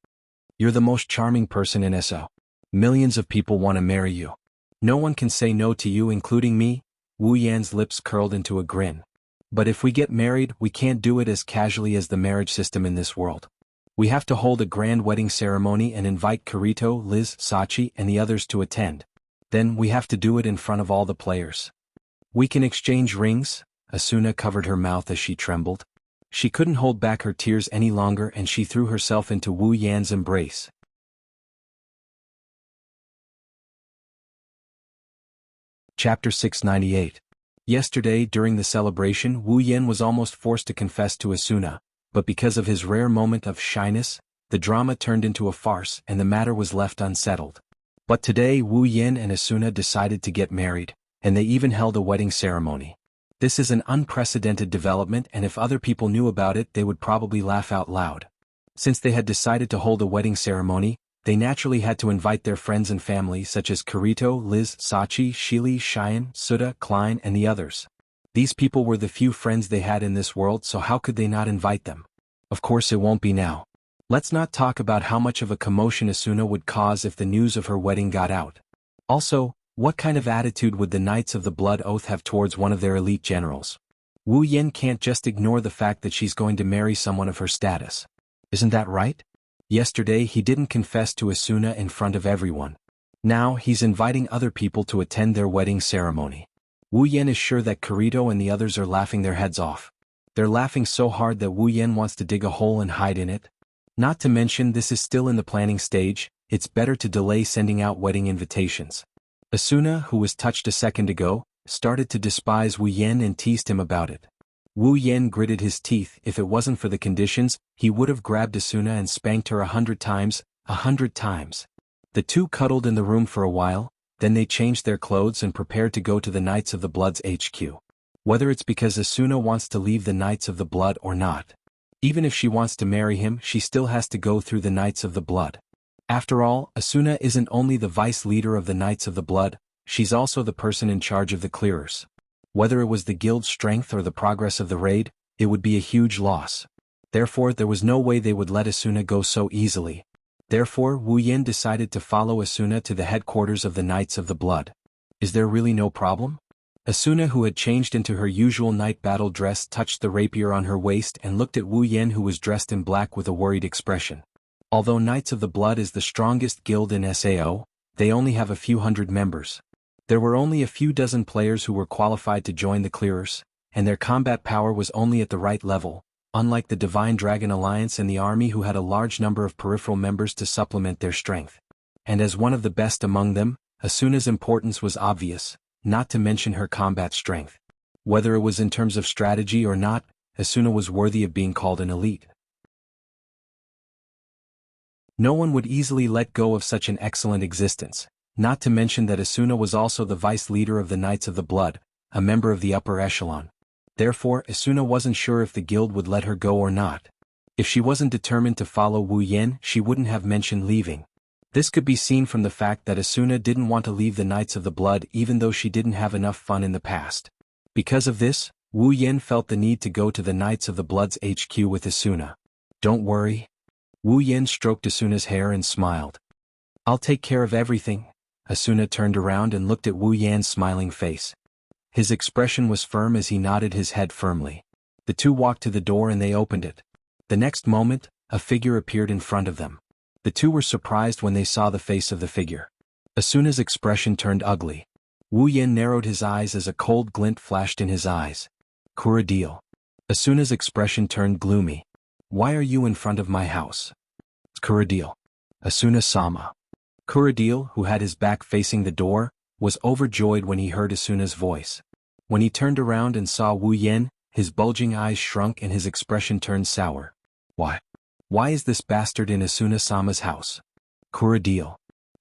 You're the most charming person in SAO. Millions of people want to marry you. No one can say no to you, including me. Wu Yan's lips curled into a grin. But if we get married, we can't do it as casually as the marriage system in this world. We have to hold a grand wedding ceremony and invite Kirito, Liz, Sachi, and the others to attend. Then we have to do it in front of all the players. We can exchange rings. Asuna covered her mouth as she trembled. She couldn't hold back her tears any longer and she threw herself into Wu Yan's embrace. Chapter 698. Yesterday during the celebration, Wu Yan was almost forced to confess to Asuna, but because of his rare moment of shyness, the drama turned into a farce and the matter was left unsettled. But today Wu Yan and Asuna decided to get married, and they even held a wedding ceremony. This is an unprecedented development, and if other people knew about it they would probably laugh out loud. Since they had decided to hold a wedding ceremony, they naturally had to invite their friends and family such as Kirito, Liz, Sachi, Shili, Cheyenne, Suda, Klein, and the others. These people were the few friends they had in this world, so how could they not invite them? Of course it won't be now. Let's not talk about how much of a commotion Asuna would cause if the news of her wedding got out. Also, what kind of attitude would the Knights of the Blood Oath have towards one of their elite generals? Wu Yan can't just ignore the fact that she's going to marry someone of her status. Isn't that right? Yesterday he didn't confess to Asuna in front of everyone. Now he's inviting other people to attend their wedding ceremony. Wu Yan is sure that Kirito and the others are laughing their heads off. They're laughing so hard that Wu Yan wants to dig a hole and hide in it. Not to mention this is still in the planning stage, it's better to delay sending out wedding invitations. Asuna, who was touched a second ago, started to despise Wu Yan and teased him about it. Wu Yan gritted his teeth. If it wasn't for the conditions, he would have grabbed Asuna and spanked her 100 times, 100 times. The two cuddled in the room for a while, then they changed their clothes and prepared to go to the Knights of the Blood's HQ. Whether it's because Asuna wants to leave the Knights of the Blood or not. Even if she wants to marry him, she still has to go through the Knights of the Blood. After all, Asuna isn't only the vice leader of the Knights of the Blood, she's also the person in charge of the clearers. Whether it was the guild's strength or the progress of the raid, it would be a huge loss. Therefore, there was no way they would let Asuna go so easily. Therefore, Wu Yan decided to follow Asuna to the headquarters of the Knights of the Blood. Is there really no problem? Asuna, who had changed into her usual night battle dress, touched the rapier on her waist and looked at Wu Yan, who was dressed in black with a worried expression. Although Knights of the Blood is the strongest guild in SAO, they only have a few hundred members. There were only a few dozen players who were qualified to join the clearers, and their combat power was only at the right level, unlike the Divine Dragon Alliance and the army, who had a large number of peripheral members to supplement their strength. And as one of the best among them, Asuna's importance was obvious, not to mention her combat strength. Whether it was in terms of strategy or not, Asuna was worthy of being called an elite. No one would easily let go of such an excellent existence, not to mention that Asuna was also the vice leader of the Knights of the Blood, a member of the upper echelon. Therefore, Asuna wasn't sure if the guild would let her go or not. If she wasn't determined to follow Wu Yan, she wouldn't have mentioned leaving. This could be seen from the fact that Asuna didn't want to leave the Knights of the Blood even though she didn't have enough fun in the past. Because of this, Wu Yan felt the need to go to the Knights of the Blood's HQ with Asuna. Don't worry. Wu Yan stroked Asuna's hair and smiled. I'll take care of everything. Asuna turned around and looked at Wu Yan's smiling face. His expression was firm as he nodded his head firmly. The two walked to the door and they opened it. The next moment, a figure appeared in front of them. The two were surprised when they saw the face of the figure. Asuna's expression turned ugly. Wu Yan narrowed his eyes as a cold glint flashed in his eyes. Kuradil. Asuna's expression turned gloomy. Why are you in front of my house? Kuradil. Asuna-sama. Kuradil, who had his back facing the door, was overjoyed when he heard Asuna's voice. When he turned around and saw Wu Yan, his bulging eyes shrunk and his expression turned sour. Why? Why is this bastard in Asuna-sama's house? Kuradil.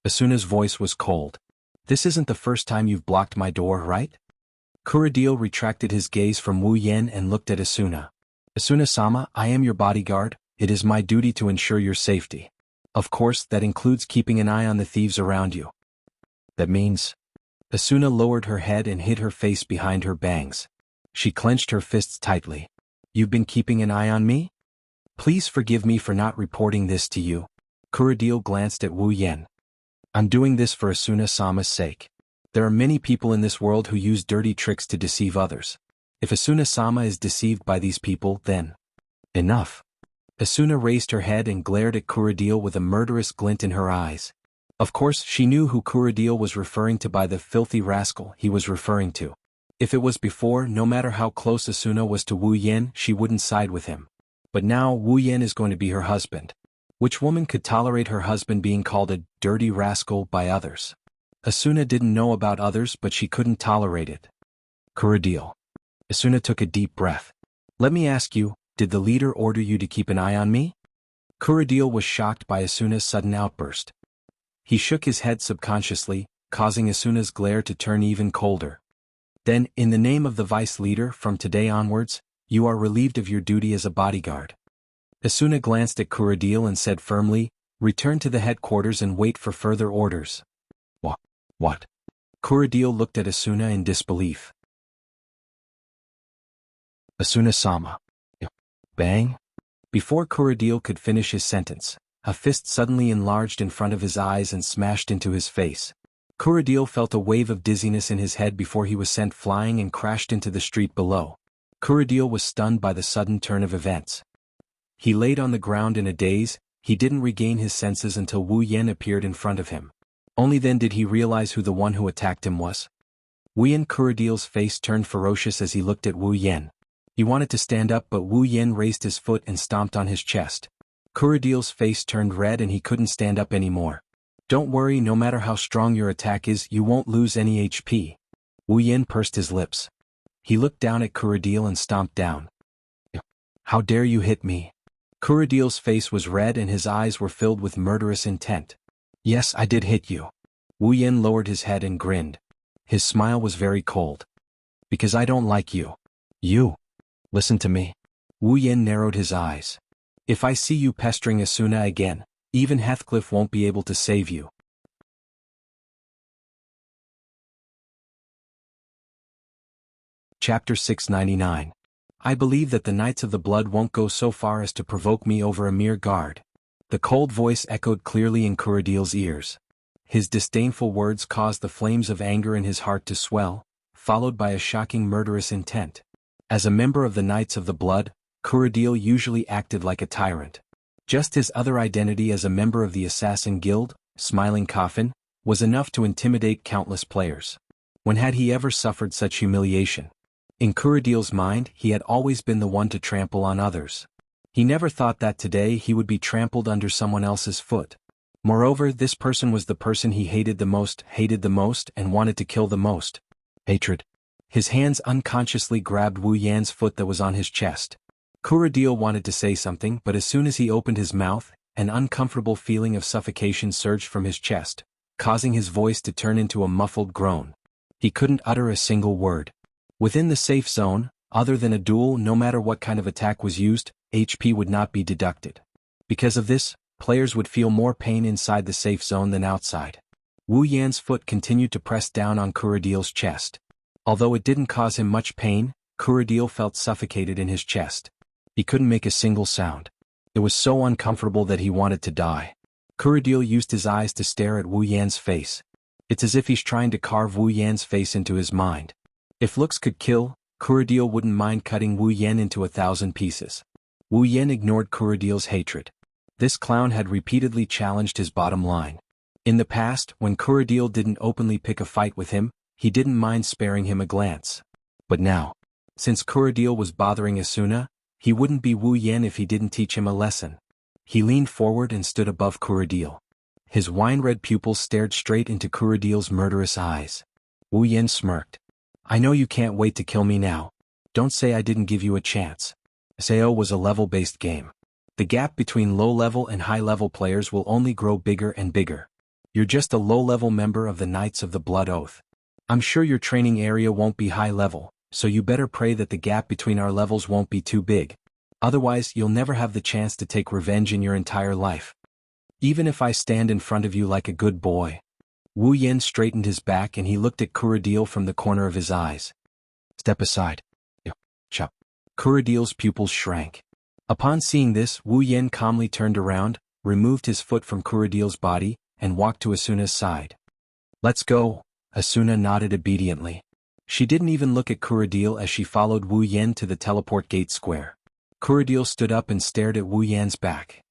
Asuna's voice was cold. This isn't the first time you've blocked my door, right? Kuradil retracted his gaze from Wu Yan and looked at Asuna. Asuna-sama, I am your bodyguard, it is my duty to ensure your safety. Of course, that includes keeping an eye on the thieves around you. That means... Asuna lowered her head and hid her face behind her bangs. She clenched her fists tightly. You've been keeping an eye on me? Please forgive me for not reporting this to you. Kuradil glanced at Wu Yan. I'm doing this for Asuna-sama's sake. There are many people in this world who use dirty tricks to deceive others. If Asuna-sama is deceived by these people, then... Enough. Asuna raised her head and glared at Kuradil with a murderous glint in her eyes. Of course, she knew who Kuradil was referring to by the filthy rascal he was referring to. If it was before, no matter how close Asuna was to Wu Yan, she wouldn't side with him. But now, Wu Yan is going to be her husband. Which woman could tolerate her husband being called a dirty rascal by others? Asuna didn't know about others, but she couldn't tolerate it. Kuradil. Asuna took a deep breath. Let me ask you, did the leader order you to keep an eye on me? Kuradil was shocked by Asuna's sudden outburst. He shook his head subconsciously, causing Asuna's glare to turn even colder. Then, in the name of the vice leader, from today onwards, you are relieved of your duty as a bodyguard. Asuna glanced at Kuradil and said firmly, return to the headquarters and wait for further orders. What? Kuradil looked at Asuna in disbelief. Asuna-sama. Bang? Before Kuradil could finish his sentence, a fist suddenly enlarged in front of his eyes and smashed into his face. Kuradil felt a wave of dizziness in his head before he was sent flying and crashed into the street below. Kuradil was stunned by the sudden turn of events. He laid on the ground in a daze. He didn't regain his senses until Wu Yan appeared in front of him. Only then did he realize who the one who attacked him was. Kuradil's face turned ferocious as he looked at Wu Yan. He wanted to stand up, but Wu Yan raised his foot and stomped on his chest. Kuradil's face turned red and he couldn't stand up anymore. Don't worry, no matter how strong your attack is, you won't lose any HP. Wu Yan pursed his lips. He looked down at Kuradil and stomped down. How dare you hit me? Kuradil's face was red and his eyes were filled with murderous intent. Yes, I did hit you. Wu Yan lowered his head and grinned. His smile was very cold. Because I don't like you. You. Listen to me. Wu Yan narrowed his eyes. If I see you pestering Asuna again, even Heathcliff won't be able to save you. Chapter 699. I believe that the Knights of the Blood won't go so far as to provoke me over a mere guard. The cold voice echoed clearly in Kuradil's ears. His disdainful words caused the flames of anger in his heart to swell, followed by a shocking murderous intent. As a member of the Knights of the Blood, Kuradil usually acted like a tyrant. Just his other identity as a member of the Assassin Guild, Smiling Coffin, was enough to intimidate countless players. When had he ever suffered such humiliation? In Kuradil's mind, he had always been the one to trample on others. He never thought that today he would be trampled under someone else's foot. Moreover, this person was the person he hated the most, and wanted to kill the most. Hatred. His hands unconsciously grabbed Wu Yan's foot that was on his chest. Kuradil wanted to say something, but as soon as he opened his mouth, an uncomfortable feeling of suffocation surged from his chest, causing his voice to turn into a muffled groan. He couldn't utter a single word. Within the safe zone, other than a duel, no matter what kind of attack was used, HP would not be deducted. Because of this, players would feel more pain inside the safe zone than outside. Wu Yan's foot continued to press down on Kuradil's chest. Although it didn't cause him much pain, Kuradil felt suffocated in his chest. He couldn't make a single sound. It was so uncomfortable that he wanted to die. Kuradil used his eyes to stare at Wu Yan's face. It's as if he's trying to carve Wu Yan's face into his mind. If looks could kill, Kuradil wouldn't mind cutting Wu Yan into 1,000 pieces. Wu Yan ignored Kuradil's hatred. This clown had repeatedly challenged his bottom line. In the past, when Kuradil didn't openly pick a fight with him, he didn't mind sparing him a glance. But now, since Kuradil was bothering Asuna, he wouldn't be Wu Yan if he didn't teach him a lesson. He leaned forward and stood above Kuradil. His wine-red pupils stared straight into Kuradil's murderous eyes. Wu Yan smirked. I know you can't wait to kill me now. Don't say I didn't give you a chance. SAO was a level-based game. The gap between low-level and high-level players will only grow bigger and bigger. You're just a low-level member of the Knights of the Blood Oath. I'm sure your training area won't be high-level, so you better pray that the gap between our levels won't be too big. Otherwise, you'll never have the chance to take revenge in your entire life. Even if I stand in front of you like a good boy. Wu Yan straightened his back and he looked at Kuradil from the corner of his eyes. Step aside. Chop. Kuradil's pupils shrank. Upon seeing this, Wu Yan calmly turned around, removed his foot from Kuradil's body, and walked to Asuna's side. Let's go. Asuna nodded obediently. She didn't even look at Kuradil as she followed Wu Yan to the teleport gate square. Kuradil stood up and stared at Wu Yan's back.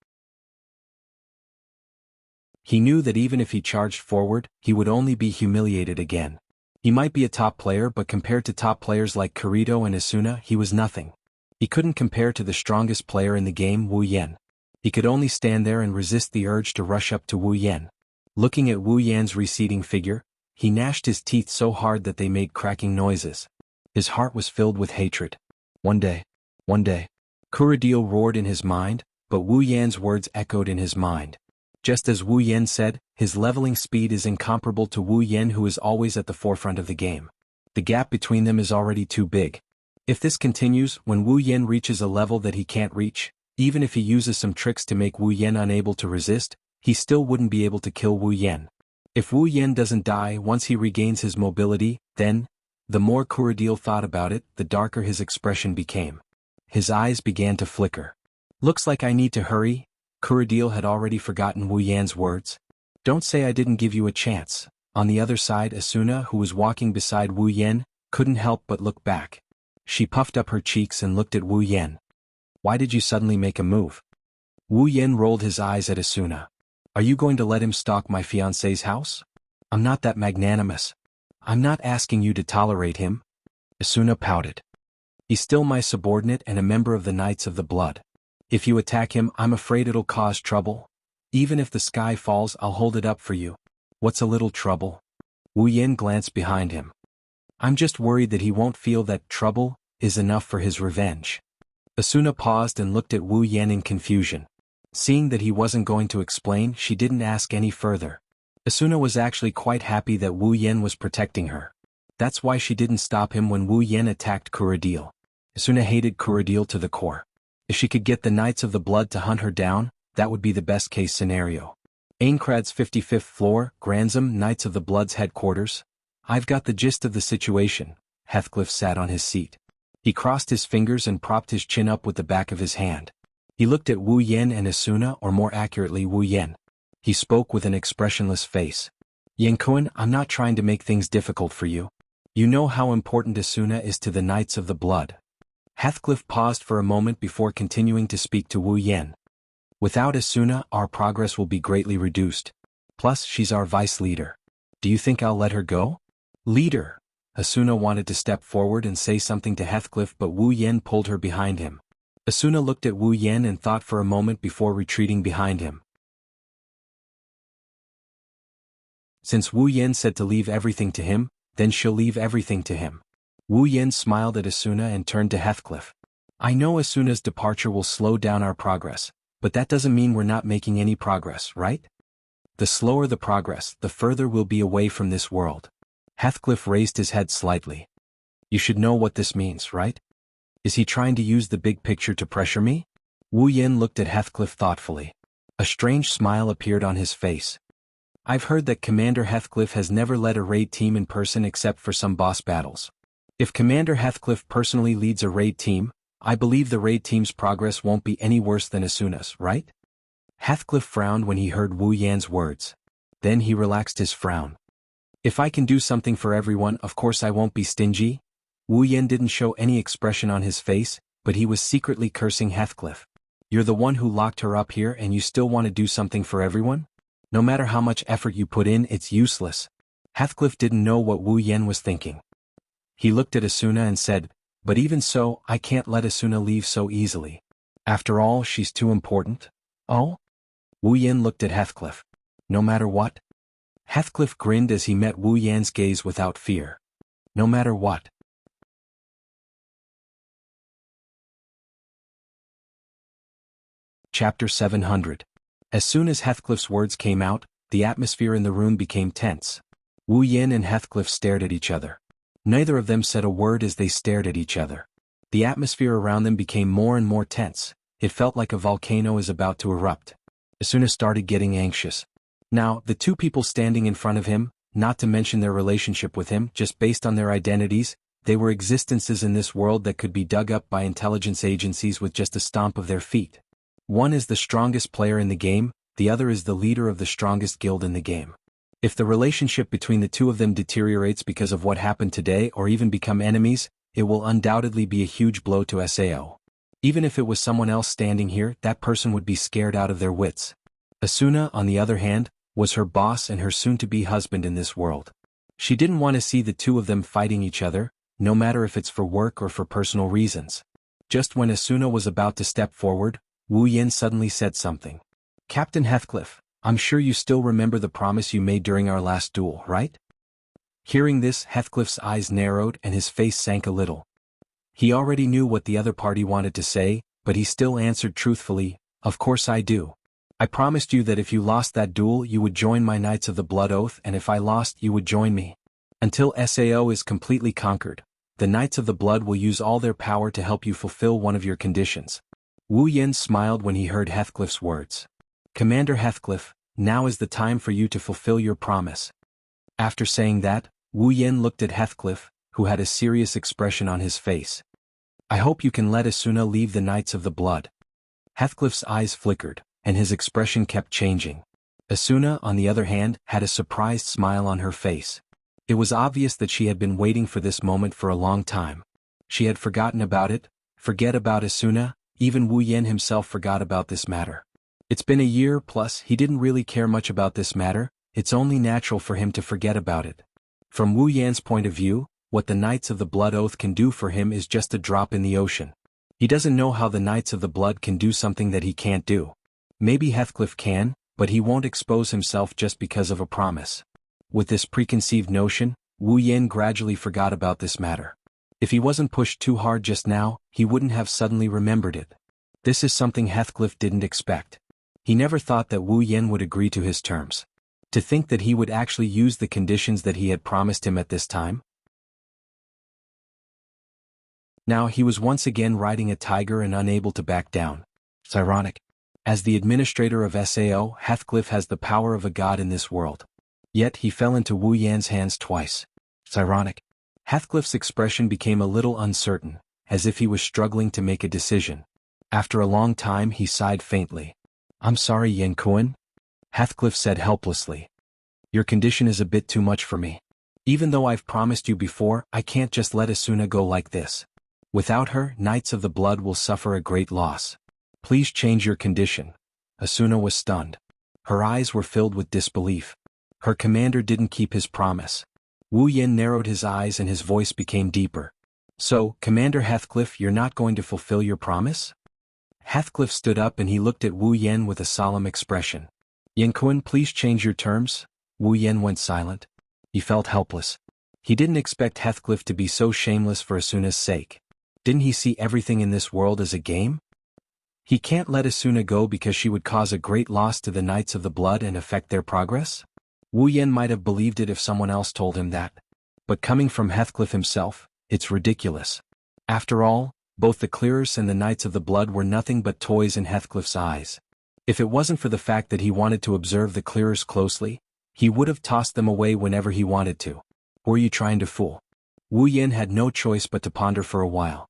He knew that even if he charged forward, he would only be humiliated again. He might be a top player, but compared to top players like Kirito and Asuna, he was nothing. He couldn't compare to the strongest player in the game, Wu Yan. He could only stand there and resist the urge to rush up to Wu Yan. Looking at Wu Yan's receding figure, he gnashed his teeth so hard that they made cracking noises. His heart was filled with hatred. One day. Kuradil roared in his mind, but Wu Yan's words echoed in his mind. Just as Wu Yan said, his leveling speed is incomparable to Wu Yan, who is always at the forefront of the game. The gap between them is already too big. If this continues, when Wu Yan reaches a level that he can't reach, even if he uses some tricks to make Wu Yan unable to resist, he still wouldn't be able to kill Wu Yan. If Wu Yan doesn't die once he regains his mobility, then, the more Kuradil thought about it, the darker his expression became. His eyes began to flicker. Looks like I need to hurry. Kuradil had already forgotten Wu Yan's words. Don't say I didn't give you a chance. On the other side, Asuna, who was walking beside Wu Yan, couldn't help but look back. She puffed up her cheeks and looked at Wu Yan. Why did you suddenly make a move? Wu Yan rolled his eyes at Asuna. Are you going to let him stalk my fiancé's house? I'm not that magnanimous. I'm not asking you to tolerate him. Asuna pouted. He's still my subordinate and a member of the Knights of the Blood. If you attack him, I'm afraid it'll cause trouble. Even if the sky falls, I'll hold it up for you. What's a little trouble? Wu Yin glanced behind him. I'm just worried that he won't feel that trouble is enough for his revenge. Asuna paused and looked at Wu Yin in confusion. Seeing that he wasn't going to explain, she didn't ask any further. Asuna was actually quite happy that Wu Yin was protecting her. That's why she didn't stop him when Wu Yin attacked Kuradil. Asuna hated Kuradil to the core. If she could get the Knights of the Blood to hunt her down, that would be the best-case scenario. Aincrad's 55th floor, Granzam, Knights of the Blood's headquarters. I've got the gist of the situation. Heathcliff sat on his seat. He crossed his fingers and propped his chin up with the back of his hand. He looked at Wu Yin and Asuna, or more accurately Wu Yin. He spoke with an expressionless face. Yankuan, I'm not trying to make things difficult for you. You know how important Asuna is to the Knights of the Blood. Heathcliff paused for a moment before continuing to speak to Wu Yin. Without Asuna, our progress will be greatly reduced. Plus, she's our vice leader. Do you think I'll let her go? Leader! Asuna wanted to step forward and say something to Heathcliff, but Wu Yin pulled her behind him. Asuna looked at Wu Yin and thought for a moment before retreating behind him. Since Wu Yin said to leave everything to him, then she'll leave everything to him. Wu Yin smiled at Asuna and turned to Heathcliff. I know Asuna's departure will slow down our progress, but that doesn't mean we're not making any progress, right? The slower the progress, the further we'll be away from this world. Heathcliff raised his head slightly. You should know what this means, right? Is he trying to use the big picture to pressure me? Wu Yin looked at Heathcliff thoughtfully. A strange smile appeared on his face. I've heard that Commander Heathcliff has never led a raid team in person except for some boss battles. If Commander Heathcliff personally leads a raid team, I believe the raid team's progress won't be any worse than Asuna's, right? Heathcliff frowned when he heard Wu Yan's words. Then he relaxed his frown. If I can do something for everyone, of course I won't be stingy. Wu Yan didn't show any expression on his face, but he was secretly cursing Heathcliff. You're the one who locked her up here and you still want to do something for everyone? No matter how much effort you put in, it's useless. Heathcliff didn't know what Wu Yan was thinking. He looked at Asuna and said, but even so, I can't let Asuna leave so easily. After all, she's too important. Oh? Wu Yan looked at Heathcliff. No matter what? Heathcliff grinned as he met Wu Yan's gaze without fear. No matter what. Chapter 700. As soon as Heathcliff's words came out, the atmosphere in the room became tense. Wu Yan and Heathcliff stared at each other. Neither of them said a word as they stared at each other. The atmosphere around them became more and more tense. It felt like a volcano is about to erupt. Asuna started getting anxious. Now, the two people standing in front of him, not to mention their relationship with him, just based on their identities, they were existences in this world that could be dug up by intelligence agencies with just a stomp of their feet. One is the strongest player in the game, the other is the leader of the strongest guild in the game. If the relationship between the two of them deteriorates because of what happened today or even become enemies, it will undoubtedly be a huge blow to SAO. Even if it was someone else standing here, that person would be scared out of their wits. Asuna, on the other hand, was her boss and her soon-to-be husband in this world. She didn't want to see the two of them fighting each other, no matter if it's for work or for personal reasons. Just when Asuna was about to step forward, Wu Yan suddenly said something. Captain Heathcliff, I'm sure you still remember the promise you made during our last duel, right? Hearing this, Heathcliff's eyes narrowed and his face sank a little. He already knew what the other party wanted to say, but he still answered truthfully, of course I do. I promised you that if you lost that duel you would join my Knights of the Blood Oath, and if I lost you would join me. Until SAO is completely conquered, the Knights of the Blood will use all their power to help you fulfill one of your conditions. Wu Yan smiled when he heard Heathcliff's words. Commander Heathcliff, now is the time for you to fulfill your promise. After saying that, Wu Yan looked at Heathcliff, who had a serious expression on his face. I hope you can let Asuna leave the Knights of the Blood. Heathcliff's eyes flickered, and his expression kept changing. Asuna, on the other hand, had a surprised smile on her face. It was obvious that she had been waiting for this moment for a long time. She had forgotten about it. Forget about Asuna, even Wu Yan himself forgot about this matter. It's been a year plus he didn't really care much about this matter, it's only natural for him to forget about it. From Wu Yan's point of view, What the Knights of the Blood Oath can do for him is just a drop in the ocean. He doesn't know how the Knights of the Blood can do something that he can't do. Maybe Heathcliff can, but he won't expose himself just because of a promise. With this preconceived notion, Wu Yen gradually forgot about this matter. If he wasn't pushed too hard just now, he wouldn't have suddenly remembered it. This is something Heathcliff didn't expect. He never thought that Wu Yen would agree to his terms. To think that he would actually use the conditions that he had promised him at this time? Now he was once again riding a tiger and unable to back down. It's ironic. As the administrator of SAO, Heathcliff has the power of a god in this world. Yet he fell into Wu Yan's hands twice. It's ironic. Heathcliff's expression became a little uncertain, as if he was struggling to make a decision. After a long time he sighed faintly. "I'm sorry, Yen Kuan," Heathcliff said helplessly. "Your condition is a bit too much for me. Even though I've promised you before, I can't just let Asuna go like this. Without her, Knights of the Blood will suffer a great loss. Please change your condition." Asuna was stunned. Her eyes were filled with disbelief. Her commander didn't keep his promise. Wu Yen narrowed his eyes and his voice became deeper. "So, Commander Heathcliff, you're not going to fulfill your promise?" Heathcliff stood up and he looked at Wu Yen with a solemn expression. "Yen Kuan, please change your terms." Wu Yen went silent. He felt helpless. He didn't expect Heathcliff to be so shameless for Asuna's sake. Didn't he see everything in this world as a game? He can't let Asuna go because she would cause a great loss to the Knights of the Blood and affect their progress? Wu Yen might have believed it if someone else told him that. But coming from Heathcliff himself, it's ridiculous. After all, both the Clearers and the Knights of the Blood were nothing but toys in Heathcliff's eyes. If it wasn't for the fact that he wanted to observe the Clearers closely, he would have tossed them away whenever he wanted to. Were you trying to fool? Wu Yen had no choice but to ponder for a while.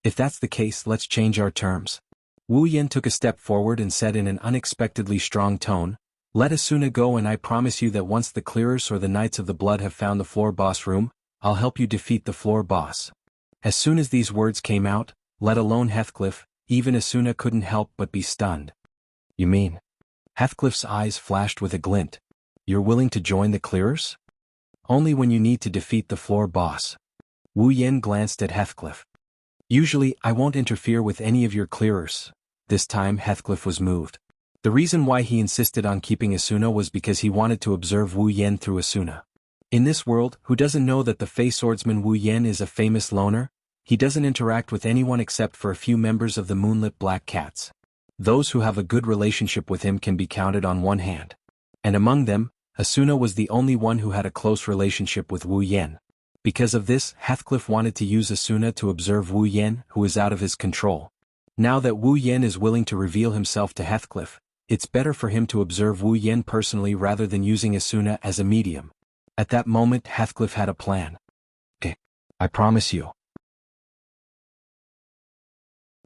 "If that's the case, let's change our terms." Wu Yen took a step forward and said in an unexpectedly strong tone, "Let Asuna go and I promise you that once the Clearers or the Knights of the Blood have found the floor boss room, I'll help you defeat the floor boss." As soon as these words came out, let alone Heathcliff, even Asuna couldn't help but be stunned. "You mean?" Heathcliff's eyes flashed with a glint. "You're willing to join the Clearers?" "Only when you need to defeat the floor boss." Wu Yen glanced at Heathcliff. "Usually, I won't interfere with any of your Clearers." This time Heathcliff was moved. The reason why he insisted on keeping Asuna was because he wanted to observe Wu Yen through Asuna. In this world, who doesn't know that the Fey swordsman Wu Yen is a famous loner? He doesn't interact with anyone except for a few members of the Moonlit Black Cats. Those who have a good relationship with him can be counted on one hand. And among them, Asuna was the only one who had a close relationship with Wu Yen. Because of this, Heathcliff wanted to use Asuna to observe Wu Yen, who is out of his control. Now that Wu Yen is willing to reveal himself to Heathcliff, it's better for him to observe Wu Yen personally rather than using Asuna as a medium. At that moment Heathcliff had a plan. "Okay, I promise you."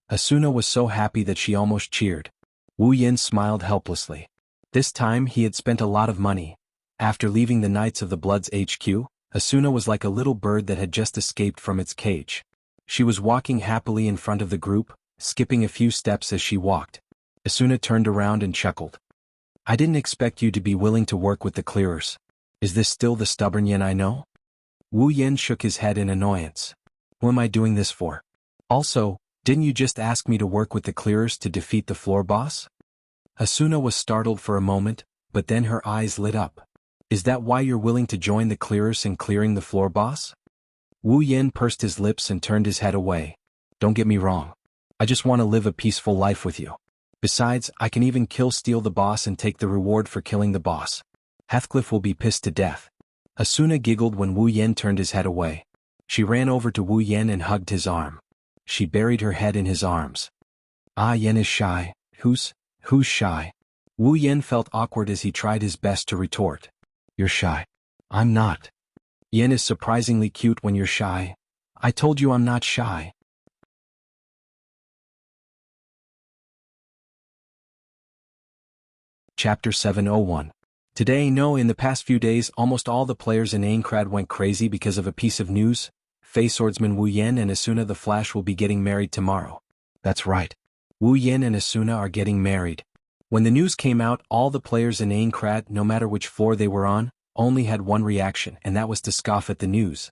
Asuna was so happy that she almost cheered. Wu Yen smiled helplessly. This time he had spent a lot of money. After leaving the Knights of the Blood's HQ, Asuna was like a little bird that had just escaped from its cage. She was walking happily in front of the group, skipping a few steps as she walked. Asuna turned around and chuckled. "I didn't expect you to be willing to work with the Clearers. Is this still the stubborn Yen I know?" Wu Yen shook his head in annoyance. "Who am I doing this for? Also, didn't you just ask me to work with the Clearers to defeat the floor boss?" Asuna was startled for a moment, but then her eyes lit up. "Is that why you're willing to join the Clearers in clearing the floor boss?" Wu Yen pursed his lips and turned his head away. "Don't get me wrong. I just want to live a peaceful life with you. Besides, I can even steal the boss and take the reward for killing the boss. Heathcliff will be pissed to death." Asuna giggled when Wu Yen turned his head away. She ran over to Wu Yen and hugged his arm. She buried her head in his arms. "Ah, Yen is shy. Who's shy?" Wu Yen felt awkward as he tried his best to retort. "You're shy." "I'm not. Yen is surprisingly cute when you're shy." "I told you I'm not shy." Chapter 701. Today, in the past few days almost all the players in Aincrad went crazy because of a piece of news. Fey swordsman Wu Yen and Asuna the Flash will be getting married tomorrow. That's right. Wu Yen and Asuna are getting married. When the news came out, all the players in Aincrad, no matter which floor they were on, only had one reaction, and that was to scoff at the news.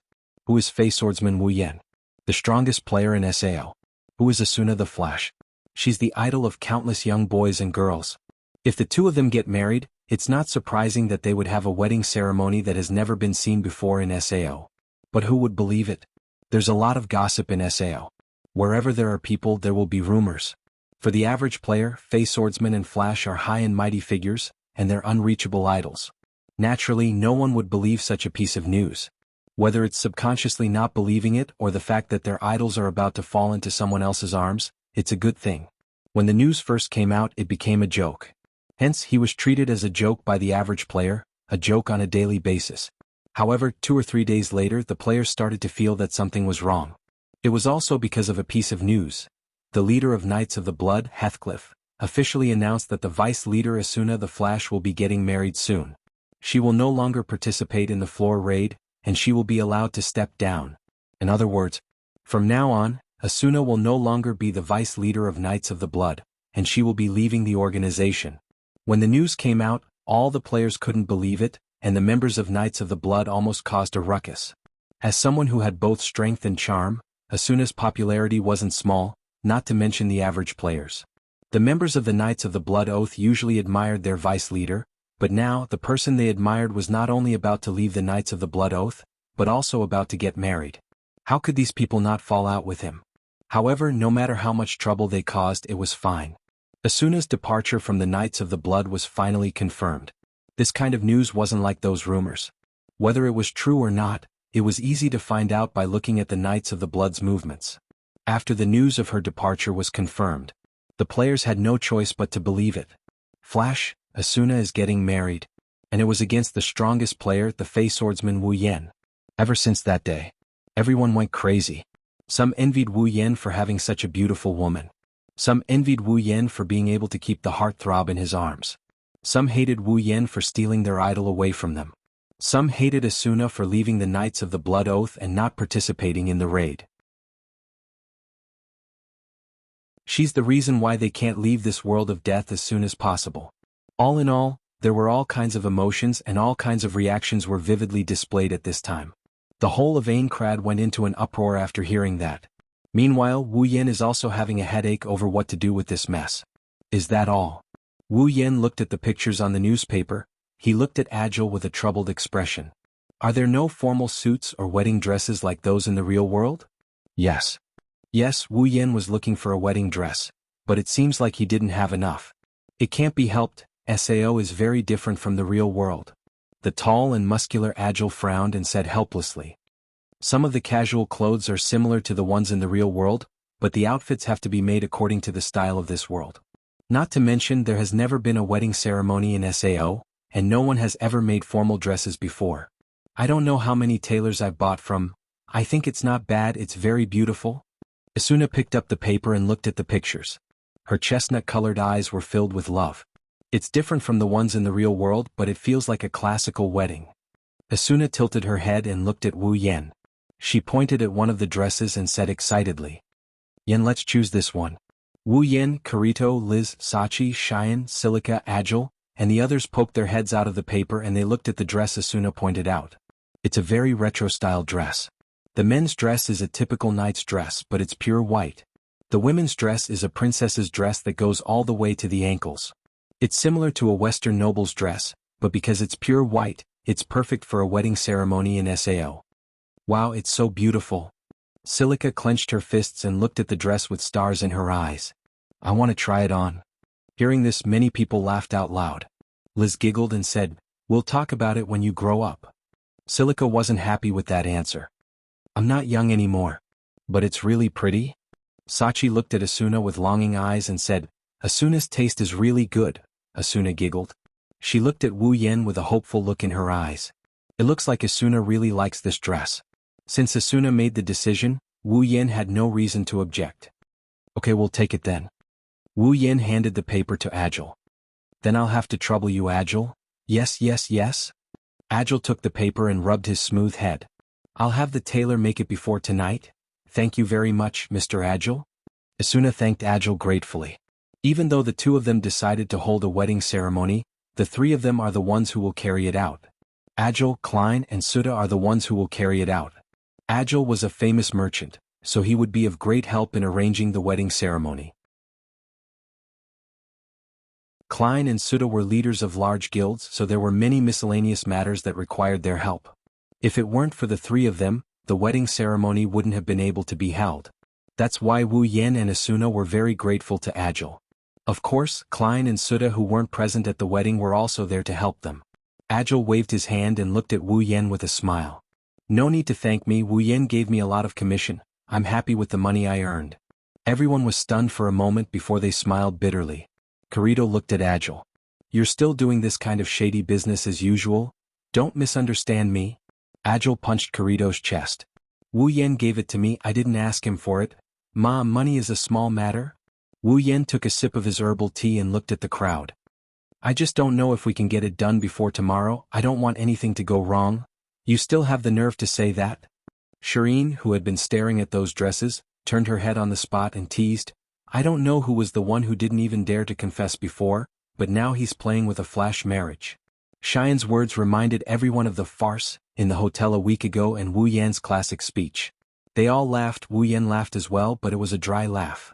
Who is Fey Swordsman Wu Yan? The strongest player in SAO. Who is Asuna the Flash? She's the idol of countless young boys and girls. If the two of them get married, it's not surprising that they would have a wedding ceremony that has never been seen before in SAO. But who would believe it? There's a lot of gossip in SAO. Wherever there are people, there will be rumors. For the average player, Fey Swordsman and Flash are high and mighty figures, and they're unreachable idols. Naturally, no one would believe such a piece of news. Whether it's subconsciously not believing it or the fact that their idols are about to fall into someone else's arms, it's a good thing. When the news first came out, it became a joke. Hence, he was treated as a joke by the average player, a joke on a daily basis. However, 2 or 3 days later, the players started to feel that something was wrong. It was also because of a piece of news. The leader of Knights of the Blood, Heathcliff, officially announced that the vice leader Asuna the Flash will be getting married soon. She will no longer participate in the floor raid, and she will be allowed to step down. In other words, from now on, Asuna will no longer be the vice leader of Knights of the Blood, and she will be leaving the organization. When the news came out, all the players couldn't believe it, and the members of Knights of the Blood almost caused a ruckus. As someone who had both strength and charm, Asuna's popularity wasn't small, not to mention the average players. The members of the Knights of the Blood Oath usually admired their vice leader, but now the person they admired was not only about to leave the Knights of the Blood Oath, but also about to get married. How could these people not fall out with him? However, no matter how much trouble they caused, it was fine. Asuna's departure from the Knights of the Blood was finally confirmed. This kind of news wasn't like those rumors. Whether it was true or not, it was easy to find out by looking at the Knights of the Blood's movements. After the news of her departure was confirmed, the players had no choice but to believe it. Flash, Asuna is getting married. And it was against the strongest player, the Fey Swordsman Wu Yan. Ever since that day, everyone went crazy. Some envied Wu Yan for having such a beautiful woman. Some envied Wu Yan for being able to keep the heartthrob in his arms. Some hated Wu Yan for stealing their idol away from them. Some hated Asuna for leaving the Knights of the Blood Oath and not participating in the raid. She's the reason why they can't leave this world of death as soon as possible. All in all, there were all kinds of emotions and all kinds of reactions were vividly displayed at this time. The whole of Aincrad went into an uproar after hearing that. Meanwhile, Wu Yan is also having a headache over what to do with this mess. Is that all? Wu Yan looked at the pictures on the newspaper. He looked at Agile with a troubled expression. Are there no formal suits or wedding dresses like those in the real world? Yes. Yes, Wu Yan was looking for a wedding dress, but it seems like he didn't have enough. It can't be helped, SAO is very different from the real world. The tall and muscular Agile frowned and said helplessly. Some of the casual clothes are similar to the ones in the real world, but the outfits have to be made according to the style of this world. Not to mention there has never been a wedding ceremony in SAO, and no one has ever made formal dresses before. I don't know how many tailors I've bought from. I think it's not bad, it's very beautiful. Asuna picked up the paper and looked at the pictures. Her chestnut-colored eyes were filled with love. It's different from the ones in the real world, but it feels like a classical wedding. Asuna tilted her head and looked at Wu Yan. She pointed at one of the dresses and said excitedly, Yan, let's choose this one. Wu Yan, Kirito, Liz, Sachi, Cheyenne, Silica, Agile, and the others poked their heads out of the paper and they looked at the dress Asuna pointed out. It's a very retro-style dress. The men's dress is a typical knight's dress, but it's pure white. The women's dress is a princess's dress that goes all the way to the ankles. It's similar to a Western noble's dress, but because it's pure white, it's perfect for a wedding ceremony in SAO. Wow, it's so beautiful. Silica clenched her fists and looked at the dress with stars in her eyes. I want to try it on. Hearing this, many people laughed out loud. Liz giggled and said, We'll talk about it when you grow up. Silica wasn't happy with that answer. I'm not young anymore. But it's really pretty? Sachi looked at Asuna with longing eyes and said, Asuna's taste is really good. Asuna giggled. She looked at Wu Yan with a hopeful look in her eyes. It looks like Asuna really likes this dress. Since Asuna made the decision, Wu Yan had no reason to object. Okay, we'll take it then. Wu Yan handed the paper to Agile. Then I'll have to trouble you, Agile? Yes, yes, yes. Agile took the paper and rubbed his smooth head. I'll have the tailor make it before tonight. Thank you very much, Mr. Agile. Asuna thanked Agile gratefully. Even though the two of them decided to hold a wedding ceremony, the three of them are the ones who will carry it out. Agile, Klein, and Suda are the ones who will carry it out. Agile was a famous merchant, so he would be of great help in arranging the wedding ceremony. Klein and Suda were leaders of large guilds, so there were many miscellaneous matters that required their help. If it weren't for the three of them, the wedding ceremony wouldn't have been able to be held. That's why Wu Yan and Asuna were very grateful to Agile. Of course, Klein and Suda, who weren't present at the wedding, were also there to help them. Agile waved his hand and looked at Wu Yan with a smile. "No need to thank me, Wu Yan gave me a lot of commission. I'm happy with the money I earned." Everyone was stunned for a moment before they smiled bitterly. Kirito looked at Agile. "You're still doing this kind of shady business as usual? Don't misunderstand me." Agile punched Kirito's chest. "Wu Yan gave it to me, I didn't ask him for it. Money is a small matter." Wu Yan took a sip of his herbal tea and looked at the crowd. "I just don't know if we can get it done before tomorrow. I don't want anything to go wrong." "You still have the nerve to say that?" Shireen, who had been staring at those dresses, turned her head on the spot and teased, "I don't know who was the one who didn't even dare to confess before, but now he's playing with a flash marriage." Cheyenne's words reminded everyone of the farce in the hotel a week ago and Wu Yan's classic speech. They all laughed. Wu Yan laughed as well, but it was a dry laugh.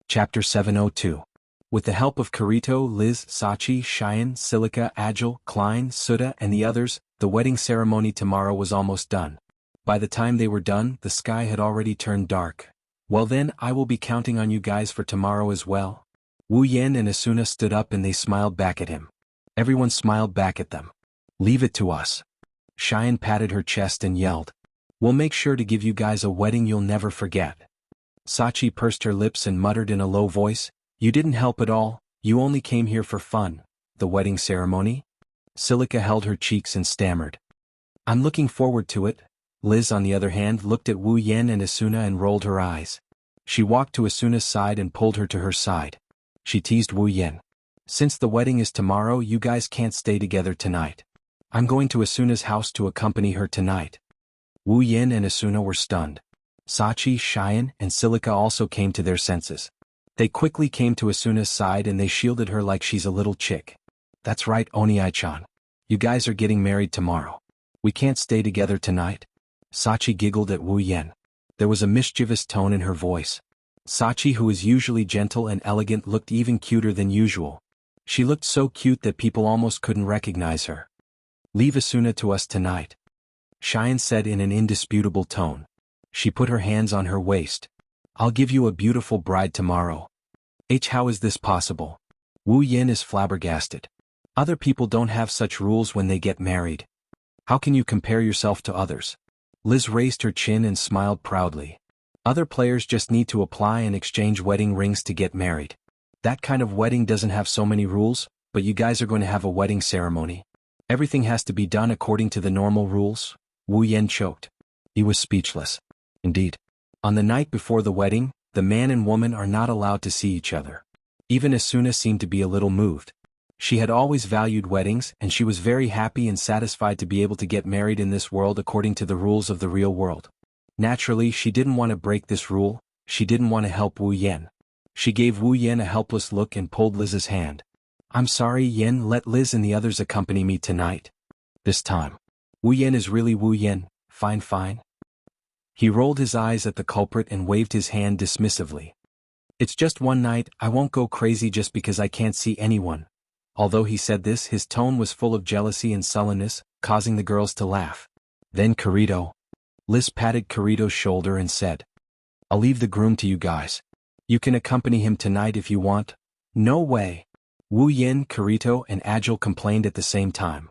Chapter 702. With the help of Kirito, Liz, Sachi, Cheyenne, Silica, Agile, Klein, Suda, and the others, the wedding ceremony tomorrow was almost done. By the time they were done, the sky had already turned dark. "Well then, I will be counting on you guys for tomorrow as well." Wu Yan and Asuna stood up and they smiled back at him. Everyone smiled back at them. "Leave it to us." Cheyenne patted her chest and yelled, "We'll make sure to give you guys a wedding you'll never forget." Sachi pursed her lips and muttered in a low voice, "You didn't help at all, you only came here for fun." "The wedding ceremony?" Silica held her cheeks and stammered, "I'm looking forward to it." Liz, on the other hand, looked at Wu Yan and Asuna and rolled her eyes. She walked to Asuna's side and pulled her to her side. She teased Wu Yan. "Since the wedding is tomorrow, you guys can't stay together tonight. I'm going to Asuna's house to accompany her tonight." Wu Yan and Asuna were stunned. Sachi, Cheyenne, and Silica also came to their senses. They quickly came to Asuna's side and they shielded her like she's a little chick. "That's right, Oniai-chan. You guys are getting married tomorrow. We can't stay together tonight." Sachi giggled at Wu Yan. There was a mischievous tone in her voice. Sachi, who is usually gentle and elegant, looked even cuter than usual. She looked so cute that people almost couldn't recognize her. "Leave Asuna to us tonight," Cheyenne said in an indisputable tone. She put her hands on her waist. "I'll give you a beautiful bride tomorrow." How is this possible? Wu Yan is flabbergasted. Other people don't have such rules when they get married. How can you compare yourself to others? Liz raised her chin and smiled proudly. Other players just need to apply and exchange wedding rings to get married. That kind of wedding doesn't have so many rules, but you guys are going to have a wedding ceremony. Everything has to be done according to the normal rules. Wu Yan choked. He was speechless. Indeed. On the night before the wedding, the man and woman are not allowed to see each other. Even Asuna seemed to be a little moved. She had always valued weddings, and she was very happy and satisfied to be able to get married in this world according to the rules of the real world. Naturally, she didn't want to break this rule. She didn't want to help Wu Yan. She gave Wu Yan a helpless look and pulled Liz's hand. "I'm sorry, Yan, let Liz and the others accompany me tonight." This time. Wu Yan is really Wu Yan, fine. He rolled his eyes at the culprit and waved his hand dismissively. "It's just one night, I won't go crazy just because I can't see anyone." Although he said this, his tone was full of jealousy and sullenness, causing the girls to laugh. Then Kirito. Liz patted Kirito's shoulder and said, "I'll leave the groom to you guys. You can accompany him tonight if you want." "No way." Wu Yan, Kirito, and Agile complained at the same time.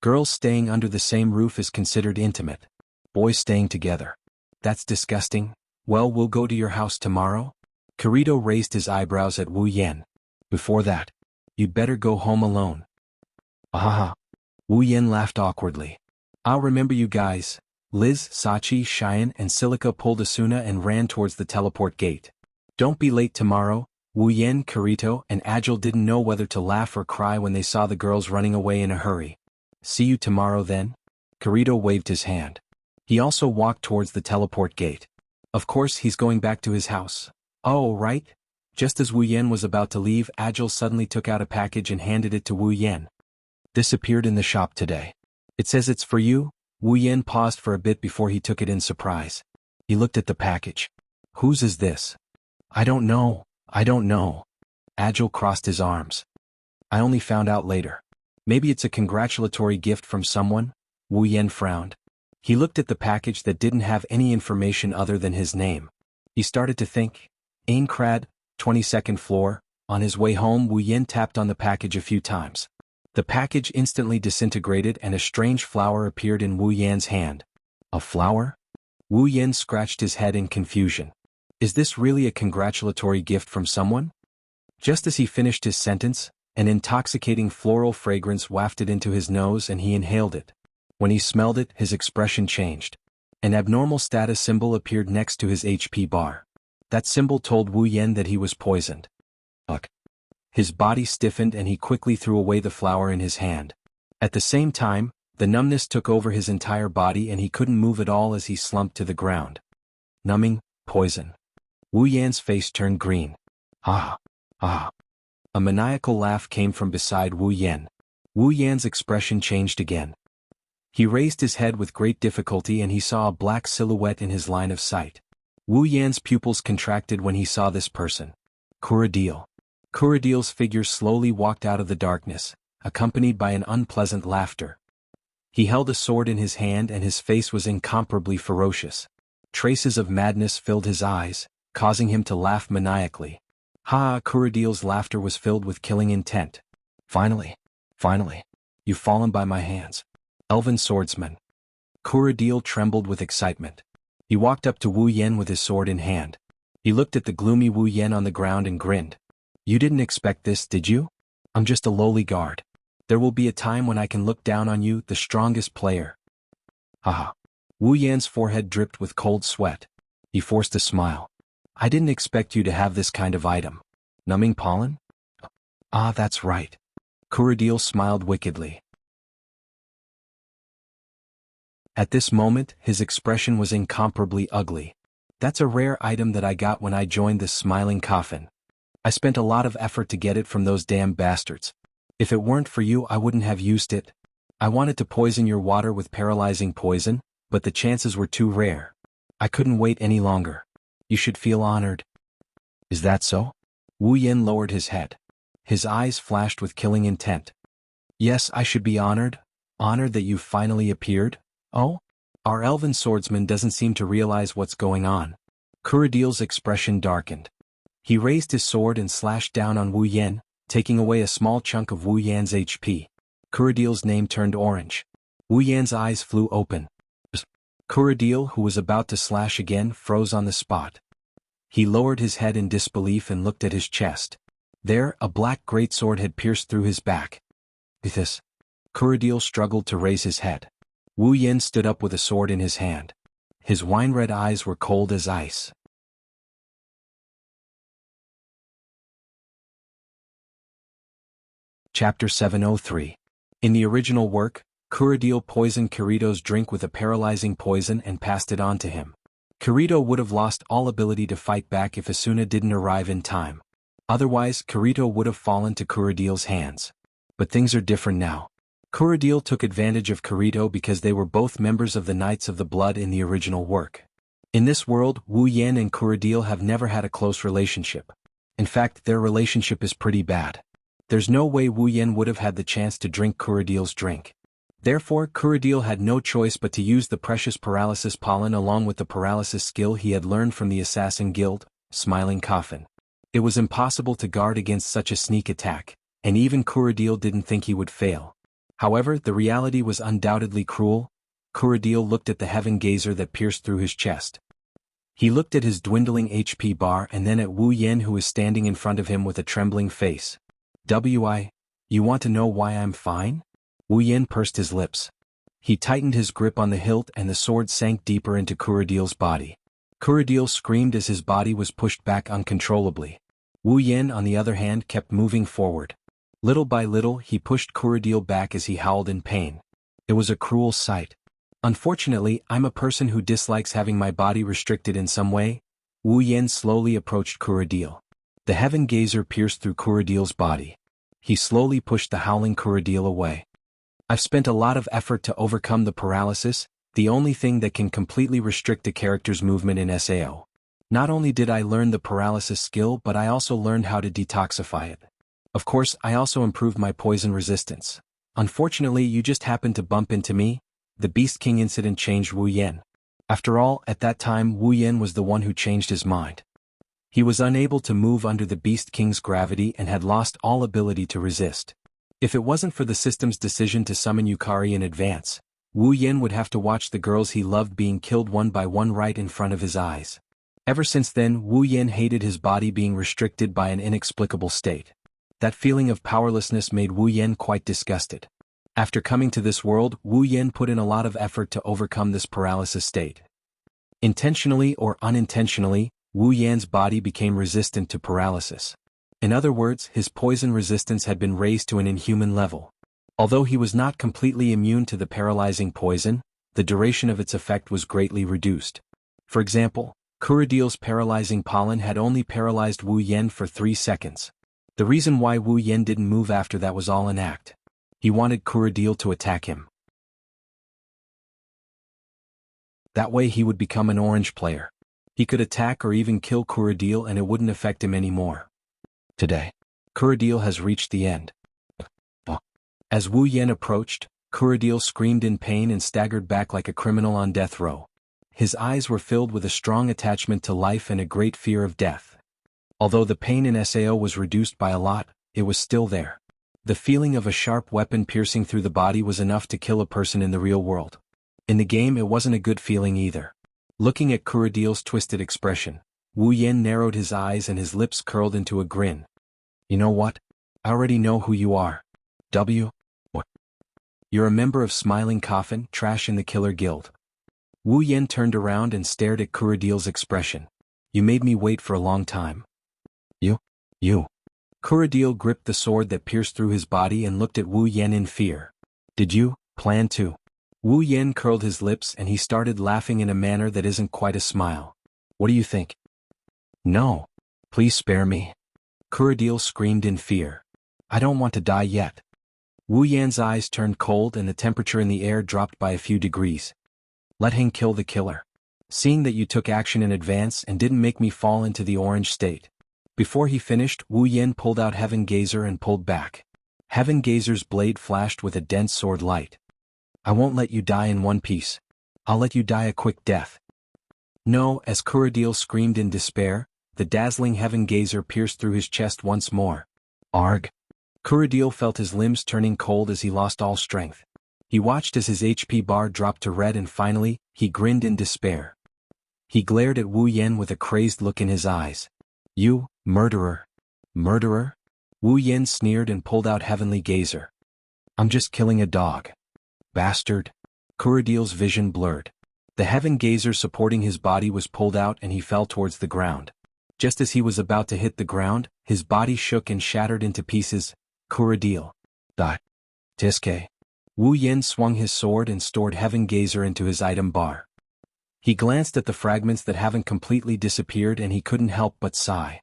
Girls staying under the same roof is considered intimate. Boys staying together. That's disgusting. "Well, we'll go to your house tomorrow?" Kirito raised his eyebrows at Wu Yan. "Before that, you'd better go home alone." "Ahaha." Wu Yan laughed awkwardly. "I'll remember you guys." Liz, Sachi, Cheyenne, and Silica pulled Asuna and ran towards the teleport gate. "Don't be late tomorrow." Wu Yan, Kirito, and Agile didn't know whether to laugh or cry when they saw the girls running away in a hurry. "See you tomorrow then?" Kirito waved his hand. He also walked towards the teleport gate. Of course he's going back to his house. "Oh, right. Just as Wu Yan was about to leave, Agile suddenly took out a package and handed it to Wu Yan. This appeared in the shop today. It says it's for you. Wu Yan paused for a bit before he took it in surprise. He looked at the package. Whose is this? I don't know. Agile crossed his arms. I only found out later. Maybe it's a congratulatory gift from someone? Wu Yan frowned. He looked at the package that didn't have any information other than his name. He started to think. Aincrad, 22nd floor. On his way home, Wu Yan tapped on the package a few times. The package instantly disintegrated and a strange flower appeared in Wu Yan's hand. A flower? Wu Yan scratched his head in confusion. Is this really a congratulatory gift from someone? Just as he finished his sentence, an intoxicating floral fragrance wafted into his nose and he inhaled it. When he smelled it, his expression changed. An abnormal status symbol appeared next to his HP bar. That symbol told Wu Yan that he was poisoned. Ugh. His body stiffened and he quickly threw away the flower in his hand. At the same time, the numbness took over his entire body and he couldn't move at all as he slumped to the ground. Numbing, poison. Wu Yan's face turned green. Ah. A maniacal laugh came from beside Wu Yan. Wu Yan's expression changed again. He raised his head with great difficulty and he saw a black silhouette in his line of sight. Wu Yan's pupils contracted when he saw this person. Kuradil. Kuradil's figure slowly walked out of the darkness, accompanied by an unpleasant laughter. He held a sword in his hand and his face was incomparably ferocious. Traces of madness filled his eyes, causing him to laugh maniacally. Kuradil's laughter was filled with killing intent. Finally, you've fallen by my hands. Elven swordsman. Kuradil trembled with excitement. He walked up to Wu Yan with his sword in hand. He looked at the gloomy Wu Yan on the ground and grinned. You didn't expect this, did you? I'm just a lowly guard. There will be a time when I can look down on you, the strongest player. Wu Yan's forehead dripped with cold sweat. He forced a smile. I didn't expect you to have this kind of item. Numbing pollen? That's right. Kuradil smiled wickedly. At this moment, his expression was incomparably ugly. That's a rare item that I got when I joined this smiling coffin. I spent a lot of effort to get it from those damn bastards. If it weren't for you, I wouldn't have used it. I wanted to poison your water with paralyzing poison, but the chances were too rare. I couldn't wait any longer. You should feel honored. Is that so? Wu Yan lowered his head. His eyes flashed with killing intent. Yes, I should be honored. Honored that you've finally appeared? Oh? Our elven swordsman doesn't seem to realize what's going on. Kuradil's expression darkened. He raised his sword and slashed down on Wu Yan, taking away a small chunk of Wu Yan's HP. Kuradil's name turned orange. Wu Yan's eyes flew open. Kuradil, who was about to slash again, froze on the spot. He lowered his head in disbelief and looked at his chest. There, a black greatsword had pierced through his back. This. Kuradil struggled to raise his head. Wu Yan stood up with a sword in his hand. His wine-red eyes were cold as ice. Chapter 703. In the original work, Kuradil poisoned Kirito's drink with a paralyzing poison and passed it on to him. Kirito would have lost all ability to fight back if Asuna didn't arrive in time. Otherwise, Kirito would have fallen to Kuradil's hands. But things are different now. Kuradil took advantage of Kirito because they were both members of the Knights of the Blood in the original work. In this world, Wu Yan and Kuradil have never had a close relationship. In fact, their relationship is pretty bad. There's no way Wu Yan would have had the chance to drink Kuradil's drink. Therefore, Kuradil had no choice but to use the precious paralysis pollen along with the paralysis skill he had learned from the Assassin Guild, Smiling Coffin. It was impossible to guard against such a sneak attack, and even Kuradil didn't think he would fail. However, the reality was undoubtedly cruel. Kuradil looked at the heaven gazer that pierced through his chest. He looked at his dwindling HP bar and then at Wu Yan, who was standing in front of him with a trembling face. You want to know why I'm fine? Wu Yan pursed his lips. He tightened his grip on the hilt and the sword sank deeper into Kuradil's body. Kuradil screamed as his body was pushed back uncontrollably. Wu Yan, on the other hand, kept moving forward. Little by little, he pushed Kuradil back as he howled in pain. It was a cruel sight. Unfortunately, I'm a person who dislikes having my body restricted in some way. Wu Yan slowly approached Kuradil. The Heaven Gazer pierced through Kuradil's body. He slowly pushed the howling Kuradil away. I've spent a lot of effort to overcome the paralysis, the only thing that can completely restrict a character's movement in SAO. Not only did I learn the paralysis skill, but I also learned how to detoxify it. Of course, I also improved my poison resistance. Unfortunately, you just happened to bump into me. The Beast King incident changed Wu Yan. After all, at that time Wu Yan was the one who changed his mind. He was unable to move under the Beast King's gravity and had lost all ability to resist. If it wasn't for the system's decision to summon Yukari in advance, Wu Yan would have to watch the girls he loved being killed one by one right in front of his eyes. Ever since then, Wu Yan hated his body being restricted by an inexplicable state. That feeling of powerlessness made Wu Yan quite disgusted. After coming to this world, Wu Yan put in a lot of effort to overcome this paralysis state. Intentionally or unintentionally, Wu Yan's body became resistant to paralysis. In other words, his poison resistance had been raised to an inhuman level. Although he was not completely immune to the paralyzing poison, the duration of its effect was greatly reduced. For example, Kuradil's paralyzing pollen had only paralyzed Wu Yan for 3 seconds. The reason why Wu Yan didn't move after that was all an act. He wanted Kuradil to attack him. That way he would become an orange player. He could attack or even kill Kuradil and it wouldn't affect him anymore. Today, Kuradil has reached the end. As Wu Yan approached, Kuradil screamed in pain and staggered back like a criminal on death row. His eyes were filled with a strong attachment to life and a great fear of death. Although the pain in SAO was reduced by a lot, it was still there. The feeling of a sharp weapon piercing through the body was enough to kill a person in the real world. In the game it wasn't a good feeling either. Looking at Kuradil's twisted expression, Wu Yan narrowed his eyes and his lips curled into a grin. You know what? I already know who you are. What? You're a member of Smiling Coffin, trash in the Killer Guild. Wu Yan turned around and stared at Kuradil's expression. You made me wait for a long time. You. Kuradil gripped the sword that pierced through his body and looked at Wu Yan in fear. Did you plan to? Wu Yan curled his lips and he started laughing in a manner that isn't quite a smile. What do you think? No. Please spare me. Kuradil screamed in fear. I don't want to die yet. Wu Yan's eyes turned cold and the temperature in the air dropped by a few degrees. Let him kill the killer. Seeing that you took action in advance and didn't make me fall into the orange state. Before he finished, Wu Yan pulled out Heaven Gazer and pulled back. Heaven Gazer's blade flashed with a dense sword light. I won't let you die in one piece. I'll let you die a quick death. No, as Kuradil screamed in despair, the dazzling Heaven Gazer pierced through his chest once more. Arg! Kuradil felt his limbs turning cold as he lost all strength. He watched as his HP bar dropped to red and finally, he grinned in despair. He glared at Wu Yan with a crazed look in his eyes. You, murderer. Murderer? Wu Yan sneered and pulled out Heavenly Gazer. I'm just killing a dog. Bastard. Kuradil's vision blurred. The Heaven Gazer supporting his body was pulled out and he fell towards the ground. Just as he was about to hit the ground, his body shook and shattered into pieces. Kuradil. Tiske. Wu Yan swung his sword and stored Heaven Gazer into his item bar. He glanced at the fragments that haven't completely disappeared and he couldn't help but sigh.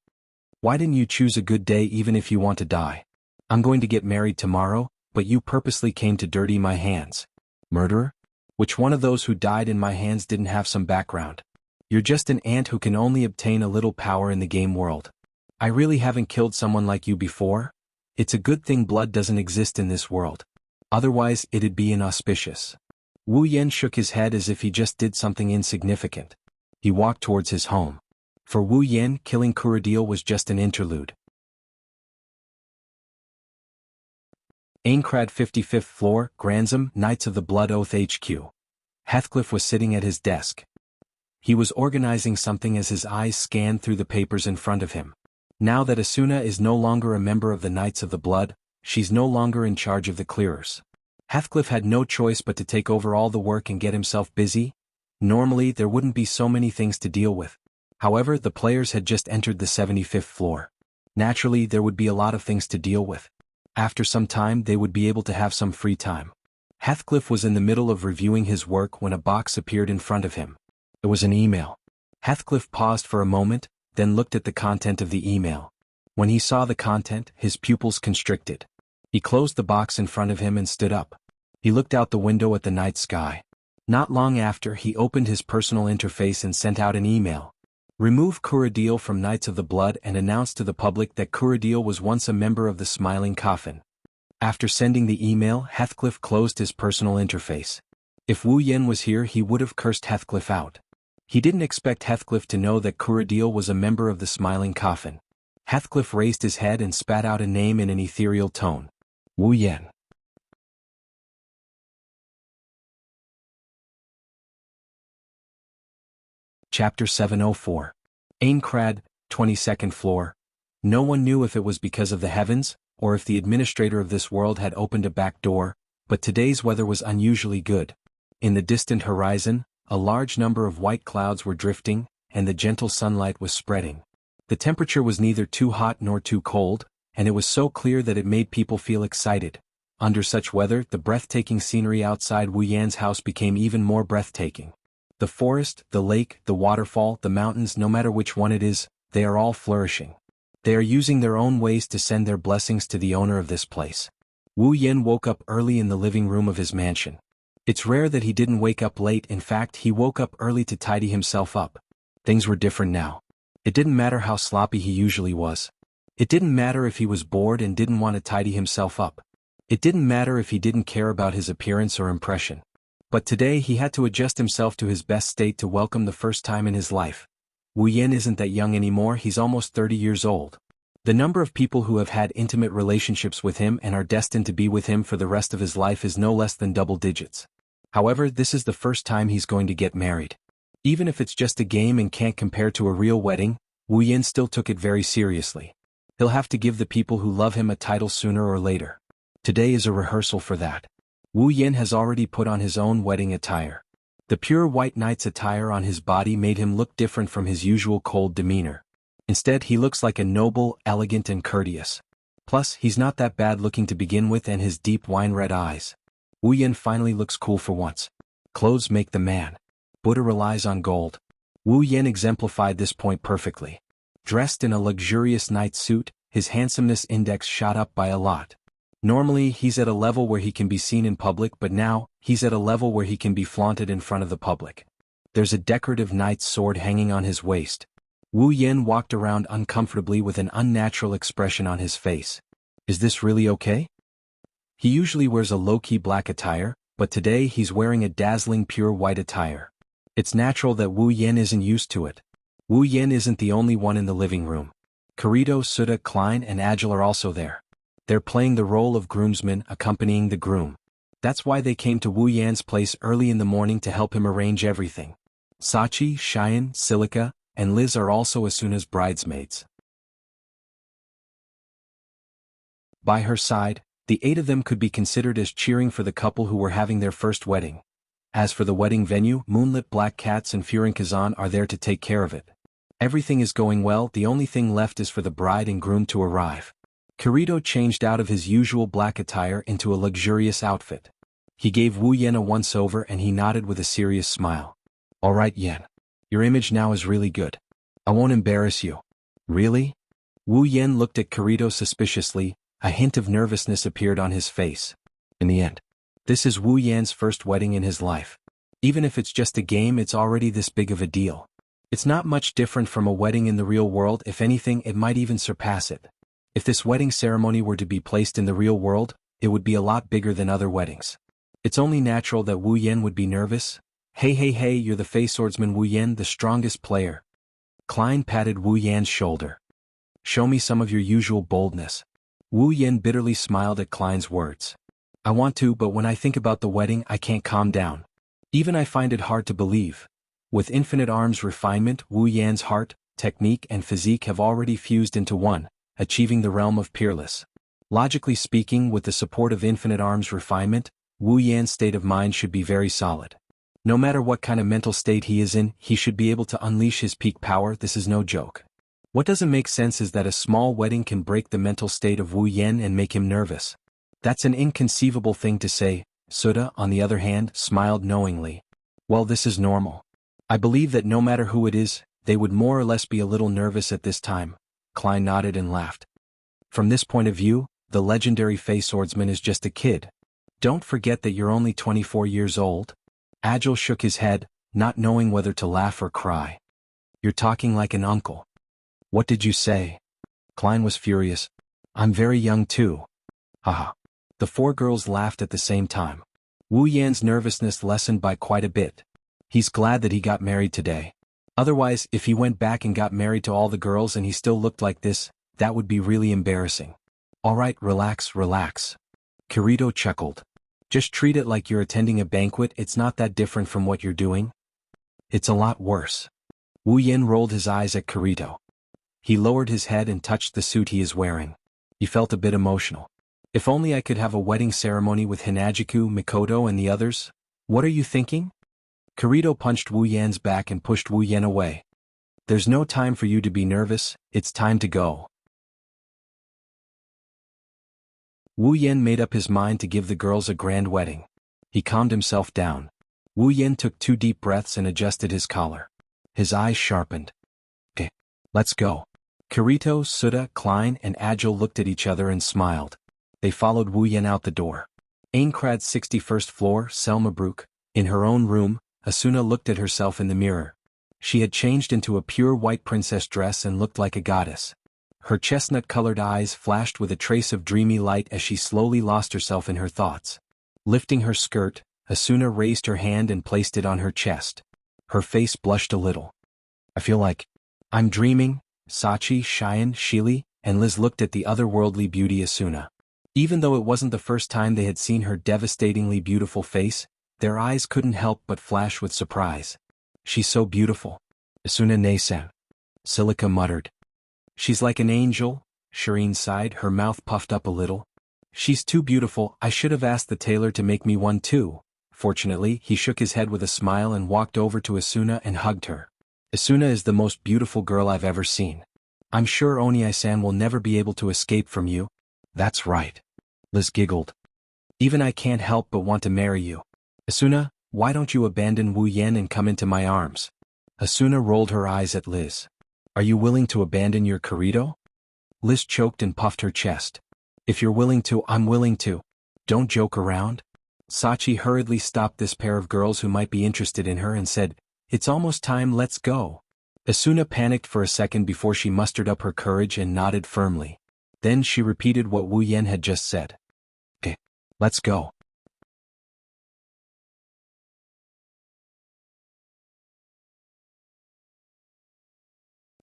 Why didn't you choose a good day even if you want to die? I'm going to get married tomorrow, but you purposely came to dirty my hands. Murderer? Which one of those who died in my hands didn't have some background? You're just an ant who can only obtain a little power in the game world. I really haven't killed someone like you before. It's a good thing blood doesn't exist in this world. Otherwise it'd be inauspicious. Wu Yan shook his head as if he just did something insignificant. He walked towards his home. For Wu Yan, killing Kuradil was just an interlude. Aincrad 55th floor, Grantham, Knights of the Blood Oath HQ. Heathcliff was sitting at his desk. He was organizing something as his eyes scanned through the papers in front of him. Now that Asuna is no longer a member of the Knights of the Blood, she's no longer in charge of the clearers. Heathcliff had no choice but to take over all the work and get himself busy. Normally there wouldn't be so many things to deal with. However, the players had just entered the 75th floor. Naturally, there would be a lot of things to deal with. After some time they would be able to have some free time. Heathcliff was in the middle of reviewing his work when a box appeared in front of him. It was an email. Heathcliff paused for a moment, then looked at the content of the email. When he saw the content, his pupils constricted. He closed the box in front of him and stood up. He looked out the window at the night sky. Not long after, he opened his personal interface and sent out an email. Remove Kuradil from Knights of the Blood and announced to the public that Kuradil was once a member of the Smiling Coffin. After sending the email, Heathcliff closed his personal interface. If Wu Yen was here, he would have cursed Heathcliff out. He didn't expect Heathcliff to know that Kuradil was a member of the Smiling Coffin. Heathcliff raised his head and spat out a name in an ethereal tone. Wu Yen. Chapter 704. Aincrad, 22nd floor. No one knew if it was because of the heavens, or if the administrator of this world had opened a back door, but today's weather was unusually good. In the distant horizon, a large number of white clouds were drifting, and the gentle sunlight was spreading. The temperature was neither too hot nor too cold, and it was so clear that it made people feel excited. Under such weather, the breathtaking scenery outside Wu Yan's house became even more breathtaking. The forest, the lake, the waterfall, the mountains, no matter which one it is, they are all flourishing. They are using their own ways to send their blessings to the owner of this place. Wu Yan woke up early in the living room of his mansion. It's rare that he didn't wake up late. In fact, he woke up early to tidy himself up. Things were different now. It didn't matter how sloppy he usually was. It didn't matter if he was bored and didn't want to tidy himself up. It didn't matter if he didn't care about his appearance or impression. But today he had to adjust himself to his best state to welcome the first time in his life. Wu Yan isn't that young anymore, he's almost 30 years old. The number of people who have had intimate relationships with him and are destined to be with him for the rest of his life is no less than double digits. However, this is the first time he's going to get married. Even if it's just a game and can't compare to a real wedding, Wu Yan still took it very seriously. He'll have to give the people who love him a title sooner or later. Today is a rehearsal for that. Wu Yan has already put on his own wedding attire. The pure white knight's attire on his body made him look different from his usual cold demeanor. Instead, he looks like a noble, elegant and courteous. Plus, he's not that bad looking to begin with, and his deep wine-red eyes. Wu Yan finally looks cool for once. Clothes make the man. Buddha relies on gold. Wu Yan exemplified this point perfectly. Dressed in a luxurious night suit, his handsomeness index shot up by a lot. Normally, he's at a level where he can be seen in public, but now, he's at a level where he can be flaunted in front of the public. There's a decorative knight's sword hanging on his waist. Wu Yan walked around uncomfortably with an unnatural expression on his face. Is this really okay? He usually wears a low-key black attire, but today he's wearing a dazzling pure white attire. It's natural that Wu Yan isn't used to it. Wu Yan isn't the only one in the living room. Kirito, Suda, Klein and Agil are also there. They're playing the role of groomsmen accompanying the groom. That's why they came to Wu Yan's place early in the morning to help him arrange everything. Sachi, Cheyenne, Silica, and Liz are also Asuna's bridesmaids. By her side, the 8 of them could be considered as cheering for the couple who were having their first wedding. As for the wedding venue, Moonlit Black Cats and Furin Kazan are there to take care of it. Everything is going well, the only thing left is for the bride and groom to arrive. Kirito changed out of his usual black attire into a luxurious outfit. He gave Wu Yan a once-over and he nodded with a serious smile. All right, Yan. Your image now is really good. I won't embarrass you. Really? Wu Yan looked at Kirito suspiciously, a hint of nervousness appeared on his face. In the end, this is Wu Yan's first wedding in his life. Even if it's just a game, it's already this big of a deal. It's not much different from a wedding in the real world, if anything, it might even surpass it. If this wedding ceremony were to be placed in the real world, it would be a lot bigger than other weddings. It's only natural that Wu Yan would be nervous. Hey, you're the Fey swordsman Wu Yan, the strongest player. Klein patted Wu Yan's shoulder. Show me some of your usual boldness. Wu Yan bitterly smiled at Klein's words. I want to, but when I think about the wedding, I can't calm down. Even I find it hard to believe. With Infinite Arm's refinement, Wu Yan's heart, technique and physique have already fused into one, achieving the realm of peerless. Logically speaking, with the support of Infinite Arm's refinement, Wu Yan's state of mind should be very solid. No matter what kind of mental state he is in, he should be able to unleash his peak power. This is no joke. What doesn't make sense is that a small wedding can break the mental state of Wu Yan and make him nervous. That's an inconceivable thing to say. Suda, on the other hand, smiled knowingly. Well, this is normal. I believe that no matter who it is, they would more or less be a little nervous at this time. Klein nodded and laughed. From this point of view, the legendary Fey swordsman is just a kid. Don't forget that you're only 24 years old. Agile shook his head, not knowing whether to laugh or cry. You're talking like an uncle. What did you say? Klein was furious. I'm very young too. Haha. The four girls laughed at the same time. Wu Yan's nervousness lessened by quite a bit. He's glad that he got married today. Otherwise, if he went back and got married to all the girls and he still looked like this, that would be really embarrassing. Alright, relax, relax. Kirito chuckled. Just treat it like you're attending a banquet. It's not that different from what you're doing. It's a lot worse. Wu Yan rolled his eyes at Kirito. He lowered his head and touched the suit he is wearing. He felt a bit emotional. If only I could have a wedding ceremony with Hinajiku, Mikoto and the others. What are you thinking? Kirito punched Wu Yan's back and pushed Wu Yan away. There's no time for you to be nervous, it's time to go. Wu Yan made up his mind to give the girls a grand wedding. He calmed himself down. Wu Yan took 2 deep breaths and adjusted his collar. His eyes sharpened. Okay, let's go. Kirito, Suda, Klein and Agile looked at each other and smiled. They followed Wu Yan out the door. Aincrad's 61st floor, Selma Brook. In her own room, Asuna looked at herself in the mirror. She had changed into a pure white princess dress and looked like a goddess. Her chestnut-colored eyes flashed with a trace of dreamy light as she slowly lost herself in her thoughts. Lifting her skirt, Asuna raised her hand and placed it on her chest. Her face blushed a little. I feel like I'm dreaming. Sachi, Cheyenne, Shili, and Liz looked at the otherworldly beauty Asuna. Even though it wasn't the first time they had seen her devastatingly beautiful face, their eyes couldn't help but flash with surprise. She's so beautiful. Asuna-ne-san. Silica muttered. She's like an angel, Shireen sighed, her mouth puffed up a little. She's too beautiful. I should have asked the tailor to make me one too. Fortunately, he shook his head with a smile and walked over to Asuna and hugged her. Asuna is the most beautiful girl I've ever seen. I'm sure Oniai-san will never be able to escape from you. That's right. Liz giggled. Even I can't help but want to marry you. Asuna, why don't you abandon Wu Yan and come into my arms? Asuna rolled her eyes at Liz. Are you willing to abandon your Kirito? Liz choked and puffed her chest. If you're willing to, I'm willing to. Don't joke around. Sachi hurriedly stopped this pair of girls who might be interested in her and said, It's almost time, let's go. Asuna panicked for a second before she mustered up her courage and nodded firmly. Then she repeated what Wu Yan had just said. Okay, let's go.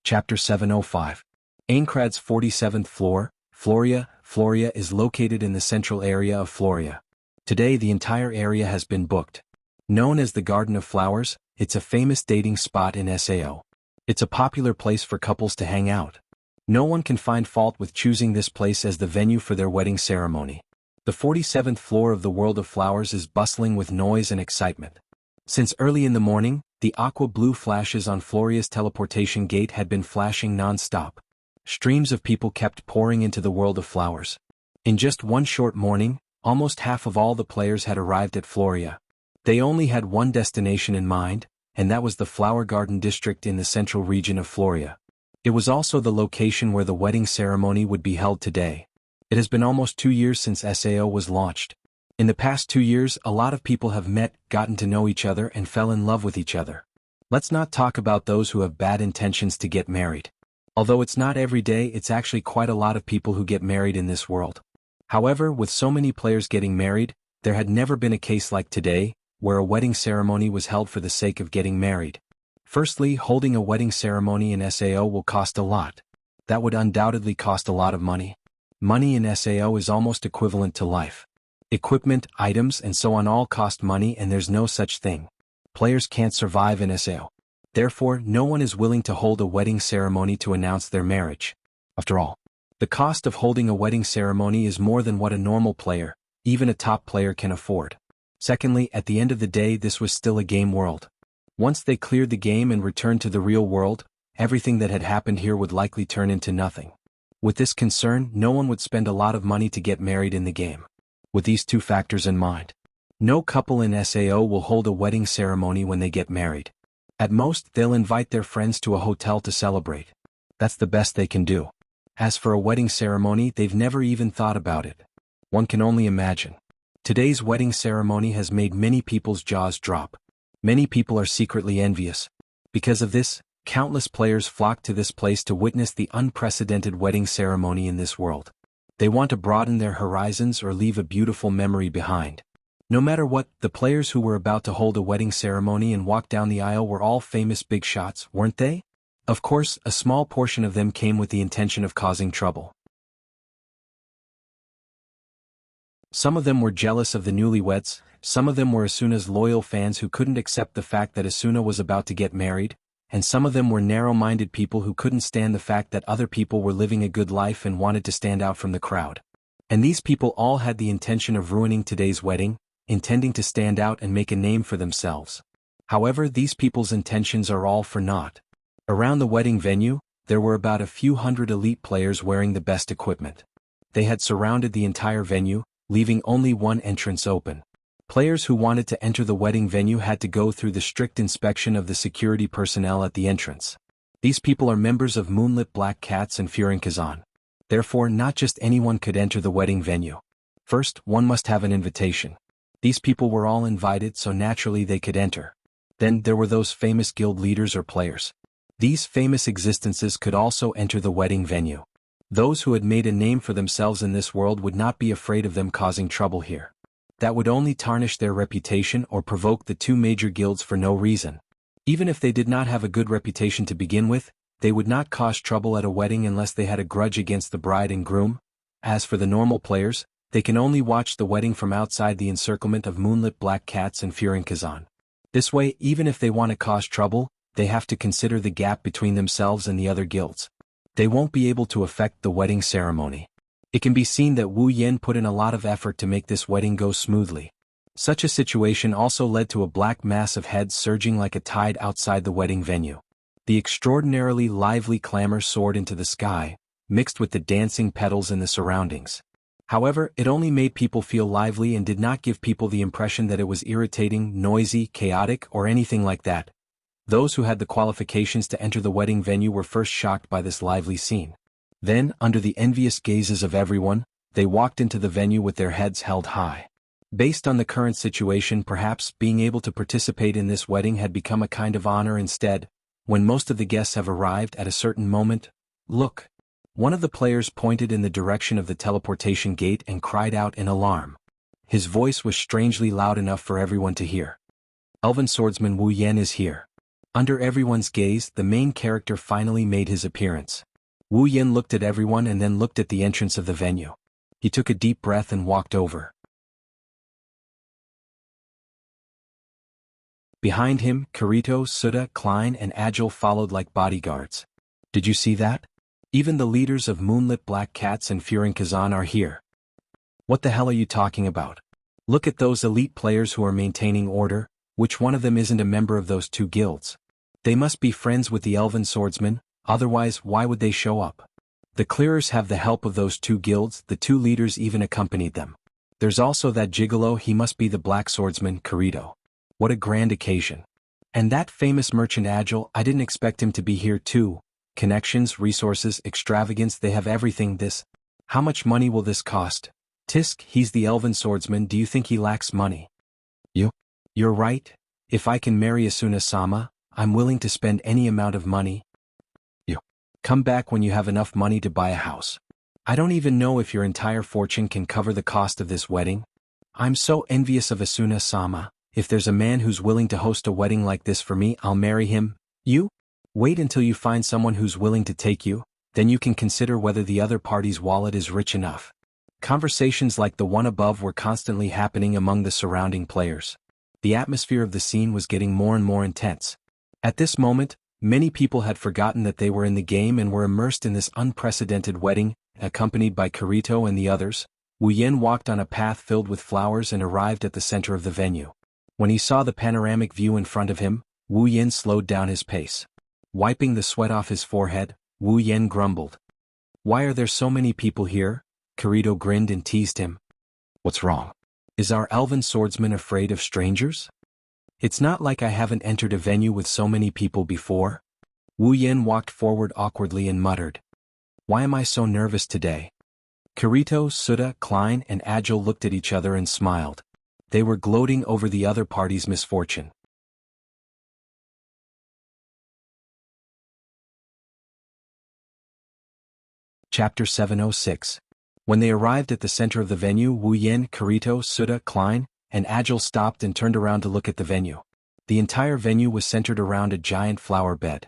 Chapter 705. Aincrad's 47th floor, Floria is located in the central area of Floria. Today the entire area has been booked. Known as the Garden of Flowers, it's a famous dating spot in Sao. It's a popular place for couples to hang out. No one can find fault with choosing this place as the venue for their wedding ceremony. The 47th floor of the World of Flowers is bustling with noise and excitement. Since early in the morning, the aqua-blue flashes on Floria's teleportation gate had been flashing non-stop. Streams of people kept pouring into the World of Flowers. In just one short morning, almost half of all the players had arrived at Floria. They only had one destination in mind, and that was the Flower Garden District in the central region of Floria. It was also the location where the wedding ceremony would be held today. It has been almost 2 years since SAO was launched. In the past 2 years, a lot of people have met, gotten to know each other and fell in love with each other. Let's not talk about those who have bad intentions to get married. Although it's not every day, it's actually quite a lot of people who get married in this world. However, with so many players getting married, there had never been a case like today, where a wedding ceremony was held for the sake of getting married. Firstly, holding a wedding ceremony in SAO will cost a lot. That would undoubtedly cost a lot of money. Money in SAO is almost equivalent to life. Equipment, items, and so on all cost money, and there's no such thing. Players can't survive in SAO. Therefore, no one is willing to hold a wedding ceremony to announce their marriage. After all, the cost of holding a wedding ceremony is more than what a normal player, even a top player, can afford. Secondly, at the end of the day, this was still a game world. Once they cleared the game and returned to the real world, everything that had happened here would likely turn into nothing. With this concern, no one would spend a lot of money to get married in the game. With these two factors in mind, no couple in SAO will hold a wedding ceremony when they get married. At most, they'll invite their friends to a hotel to celebrate. That's the best they can do. As for a wedding ceremony, they've never even thought about it. One can only imagine. Today's wedding ceremony has made many people's jaws drop. Many people are secretly envious. Because of this, countless players flock to this place to witness the unprecedented wedding ceremony in this world. They want to broaden their horizons or leave a beautiful memory behind. No matter what, the players who were about to hold a wedding ceremony and walk down the aisle were all famous big shots, weren't they? Of course, a small portion of them came with the intention of causing trouble. Some of them were jealous of the newlyweds, some of them were Asuna's loyal fans who couldn't accept the fact that Asuna was about to get married, and some of them were narrow-minded people who couldn't stand the fact that other people were living a good life and wanted to stand out from the crowd. And these people all had the intention of ruining today's wedding, intending to stand out and make a name for themselves. However, these people's intentions are all for naught. Around the wedding venue, there were about a few hundred elite players wearing the best equipment. They had surrounded the entire venue, leaving only one entrance open. Players who wanted to enter the wedding venue had to go through the strict inspection of the security personnel at the entrance. These people are members of Moonlit Black Cats and Furinkazan. Therefore, not just anyone could enter the wedding venue. First, one must have an invitation. These people were all invited, so naturally they could enter. Then there were those famous guild leaders or players. These famous existences could also enter the wedding venue. Those who had made a name for themselves in this world would not be afraid of them causing trouble here. That would only tarnish their reputation or provoke the two major guilds for no reason. Even if they did not have a good reputation to begin with, they would not cause trouble at a wedding unless they had a grudge against the bride and groom. As for the normal players, they can only watch the wedding from outside the encirclement of Moonlit Black Cats and Furinkazan. This way, even if they want to cause trouble, they have to consider the gap between themselves and the other guilds. They won't be able to affect the wedding ceremony. It can be seen that Wu Yen put in a lot of effort to make this wedding go smoothly. Such a situation also led to a black mass of heads surging like a tide outside the wedding venue. The extraordinarily lively clamor soared into the sky, mixed with the dancing petals in the surroundings. However, it only made people feel lively and did not give people the impression that it was irritating, noisy, chaotic, or anything like that. Those who had the qualifications to enter the wedding venue were first shocked by this lively scene. Then, under the envious gazes of everyone, they walked into the venue with their heads held high. Based on the current situation, perhaps being able to participate in this wedding had become a kind of honor instead. When most of the guests have arrived at a certain moment, look. One of the players pointed in the direction of the teleportation gate and cried out in alarm. His voice was strangely loud enough for everyone to hear. Elven swordsman Wu Yen is here. Under everyone's gaze, the main character finally made his appearance. Wu Yen looked at everyone and then looked at the entrance of the venue. He took a deep breath and walked over. Behind him, Kirito, Suda, Klein, and Agile followed like bodyguards. Did you see that? Even the leaders of Moonlit Black Cats and Furinkazan are here. What the hell are you talking about? Look at those elite players who are maintaining order. Which one of them isn't a member of those two guilds? They must be friends with the Elven swordsman, otherwise why would they show up? The clearers have the help of those two guilds, the two leaders even accompanied them. There's also that gigolo, he must be the black swordsman, Kirito. What a grand occasion. And that famous merchant Agile, I didn't expect him to be here too. Connections, resources, extravagance, they have everything. This. How much money will this cost? Tisk, he's the Elven swordsman, do you think he lacks money? You're right. If I can marry Asuna-sama, I'm willing to spend any amount of money. Come back when you have enough money to buy a house. I don't even know if your entire fortune can cover the cost of this wedding. I'm so envious of Asuna-sama. If there's a man who's willing to host a wedding like this for me, I'll marry him. You? Wait until you find someone who's willing to take you, then you can consider whether the other party's wallet is rich enough. Conversations like the one above were constantly happening among the surrounding players. The atmosphere of the scene was getting more and more intense. At this moment, many people had forgotten that they were in the game and were immersed in this unprecedented wedding, accompanied by Kirito and the others. Wu Yen walked on a path filled with flowers and arrived at the center of the venue. When he saw the panoramic view in front of him, Wu Yen slowed down his pace. Wiping the sweat off his forehead, Wu Yen grumbled. Why are there so many people here? Kirito grinned and teased him. What's wrong? Is our elven swordsman afraid of strangers? It's not like I haven't entered a venue with so many people before. Wu Yen walked forward awkwardly and muttered. Why am I so nervous today? Kirito, Suda, Klein, and Agile looked at each other and smiled. They were gloating over the other party's misfortune. Chapter 706. When they arrived at the center of the venue, Wu Yen, Kirito, Suda, Klein, and Agile stopped and turned around to look at the venue. The entire venue was centered around a giant flower bed.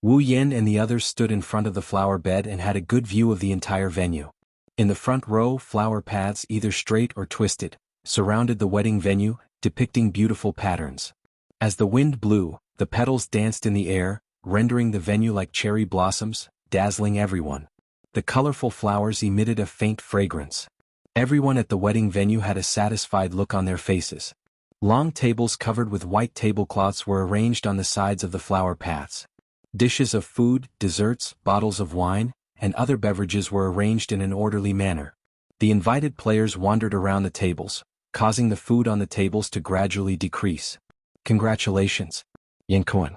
Wu Yen and the others stood in front of the flower bed and had a good view of the entire venue. In the front row, flower paths, either straight or twisted, surrounded the wedding venue, depicting beautiful patterns. As the wind blew, the petals danced in the air, rendering the venue like cherry blossoms, dazzling everyone. The colorful flowers emitted a faint fragrance. Everyone at the wedding venue had a satisfied look on their faces. Long tables covered with white tablecloths were arranged on the sides of the flower paths. Dishes of food, desserts, bottles of wine, and other beverages were arranged in an orderly manner. The invited players wandered around the tables, causing the food on the tables to gradually decrease. Congratulations, Yan Kuan.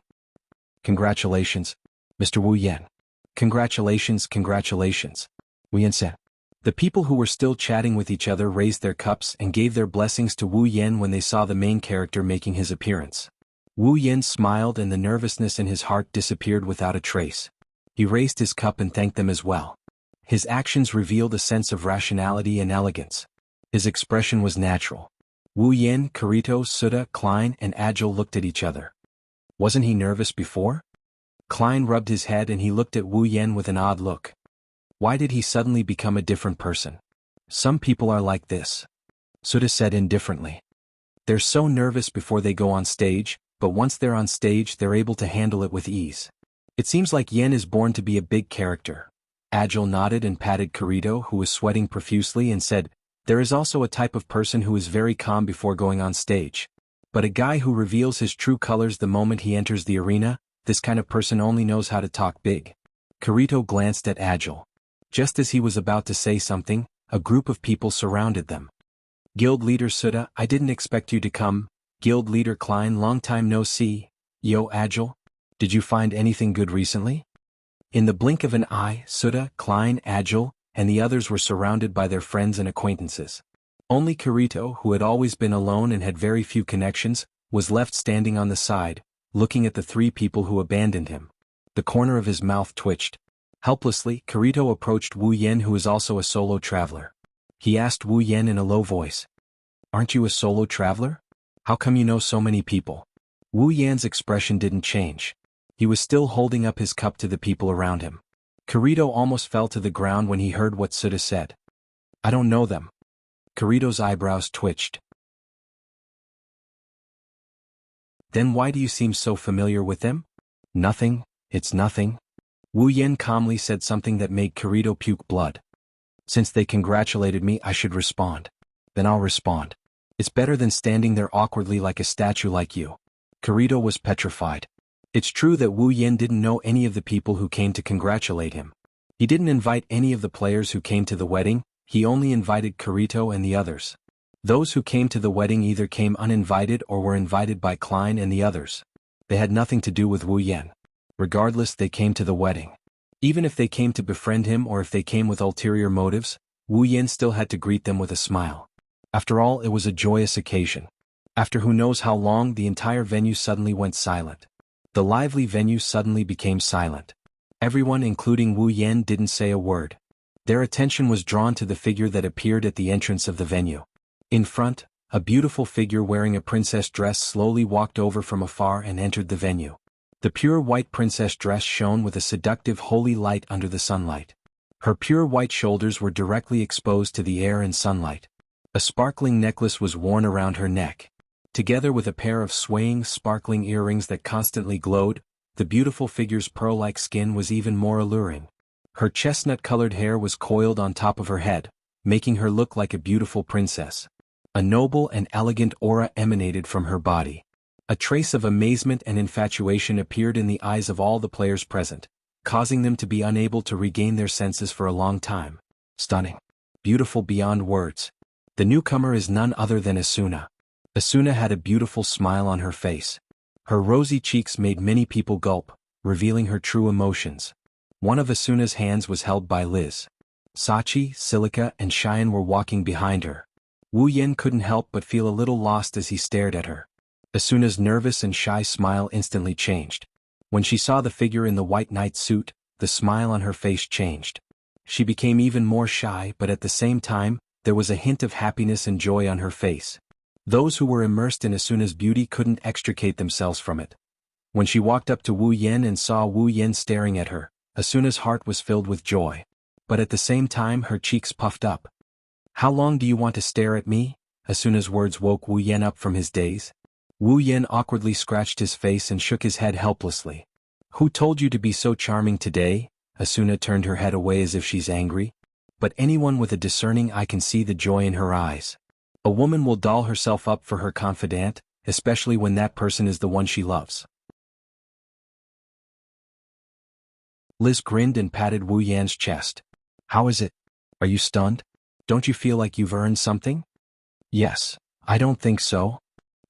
Congratulations, Mr. Wu Yan. Congratulations, congratulations, Wu Yan said. The people who were still chatting with each other raised their cups and gave their blessings to Wu Yan when they saw the main character making his appearance. Wu Yan smiled and the nervousness in his heart disappeared without a trace. He raised his cup and thanked them as well. His actions revealed a sense of rationality and elegance. His expression was natural. Wu Yan, Kirito, Suda, Klein, and Agile looked at each other. Wasn't he nervous before? Klein rubbed his head and he looked at Wu Yan with an odd look. Why did he suddenly become a different person? Some people are like this, Suda said indifferently. They're so nervous before they go on stage, but once they're on stage they're able to handle it with ease. It seems like Yen is born to be a big character. Agile nodded and patted Kirito, who was sweating profusely, and said, there is also a type of person who is very calm before going on stage. But a guy who reveals his true colors the moment he enters the arena, this kind of person only knows how to talk big. Kirito glanced at Agile. Just as he was about to say something, a group of people surrounded them. Guild Leader Suda, I didn't expect you to come. Guild Leader Klein, long time no see. Yo Agile, did you find anything good recently? In the blink of an eye, Suda, Klein, Agile, and the others were surrounded by their friends and acquaintances. Only Kirito, who had always been alone and had very few connections, was left standing on the side, looking at the three people who abandoned him. The corner of his mouth twitched. Helplessly, Kirito approached Wu Yen, who is also a solo traveler. He asked Wu Yen in a low voice, aren't you a solo traveler? How come you know so many people? Wu Yan's expression didn't change. He was still holding up his cup to the people around him. Kirito almost fell to the ground when he heard what Suda said. I don't know them. Kirito's eyebrows twitched. Then why do you seem so familiar with them? Nothing, it's nothing. Wu Yen calmly said something that made Kirito puke blood. Since they congratulated me, I should respond. Then I'll respond. It's better than standing there awkwardly like a statue like you. Kirito was petrified. It's true that Wu Yen didn't know any of the people who came to congratulate him. He didn't invite any of the players who came to the wedding, he only invited Kirito and the others. Those who came to the wedding either came uninvited or were invited by Klein and the others. They had nothing to do with Wu Yen. Regardless, they came to the wedding. Even if they came to befriend him or if they came with ulterior motives, Wu Yen still had to greet them with a smile. After all, it was a joyous occasion. After who knows how long, the entire venue suddenly went silent. The lively venue suddenly became silent. Everyone, including Wu Yen, didn't say a word. Their attention was drawn to the figure that appeared at the entrance of the venue. In front, a beautiful figure wearing a princess dress slowly walked over from afar and entered the venue. The pure white princess dress shone with a seductive holy light under the sunlight. Her pure white shoulders were directly exposed to the air and sunlight. A sparkling necklace was worn around her neck. Together with a pair of swaying, sparkling earrings that constantly glowed, the beautiful figure's pearl-like skin was even more alluring. Her chestnut-colored hair was coiled on top of her head, making her look like a beautiful princess. A noble and elegant aura emanated from her body. A trace of amazement and infatuation appeared in the eyes of all the players present, causing them to be unable to regain their senses for a long time. Stunning. Beautiful beyond words. The newcomer is none other than Asuna. Asuna had a beautiful smile on her face. Her rosy cheeks made many people gulp, revealing her true emotions. One of Asuna's hands was held by Liz. Sachi, Silica, and Cheyenne were walking behind her. Wu Yen couldn't help but feel a little lost as he stared at her. Asuna's nervous and shy smile instantly changed. When she saw the figure in the white night suit, the smile on her face changed. She became even more shy, but at the same time, there was a hint of happiness and joy on her face. Those who were immersed in Asuna's beauty couldn't extricate themselves from it. When she walked up to Wu Yen and saw Wu Yen staring at her, Asuna's heart was filled with joy. But at the same time her cheeks puffed up. "How long do you want to stare at me?" Asuna's words woke Wu Yen up from his daze. Wu Yen awkwardly scratched his face and shook his head helplessly. "Who told you to be so charming today?" Asuna turned her head away as if she's angry. But anyone with a discerning eye can see the joy in her eyes. A woman will doll herself up for her confidant, especially when that person is the one she loves. Liz grinned and patted Wu Yan's chest. "How is it? Are you stunned? Don't you feel like you've earned something?" "Yes, I don't think so,"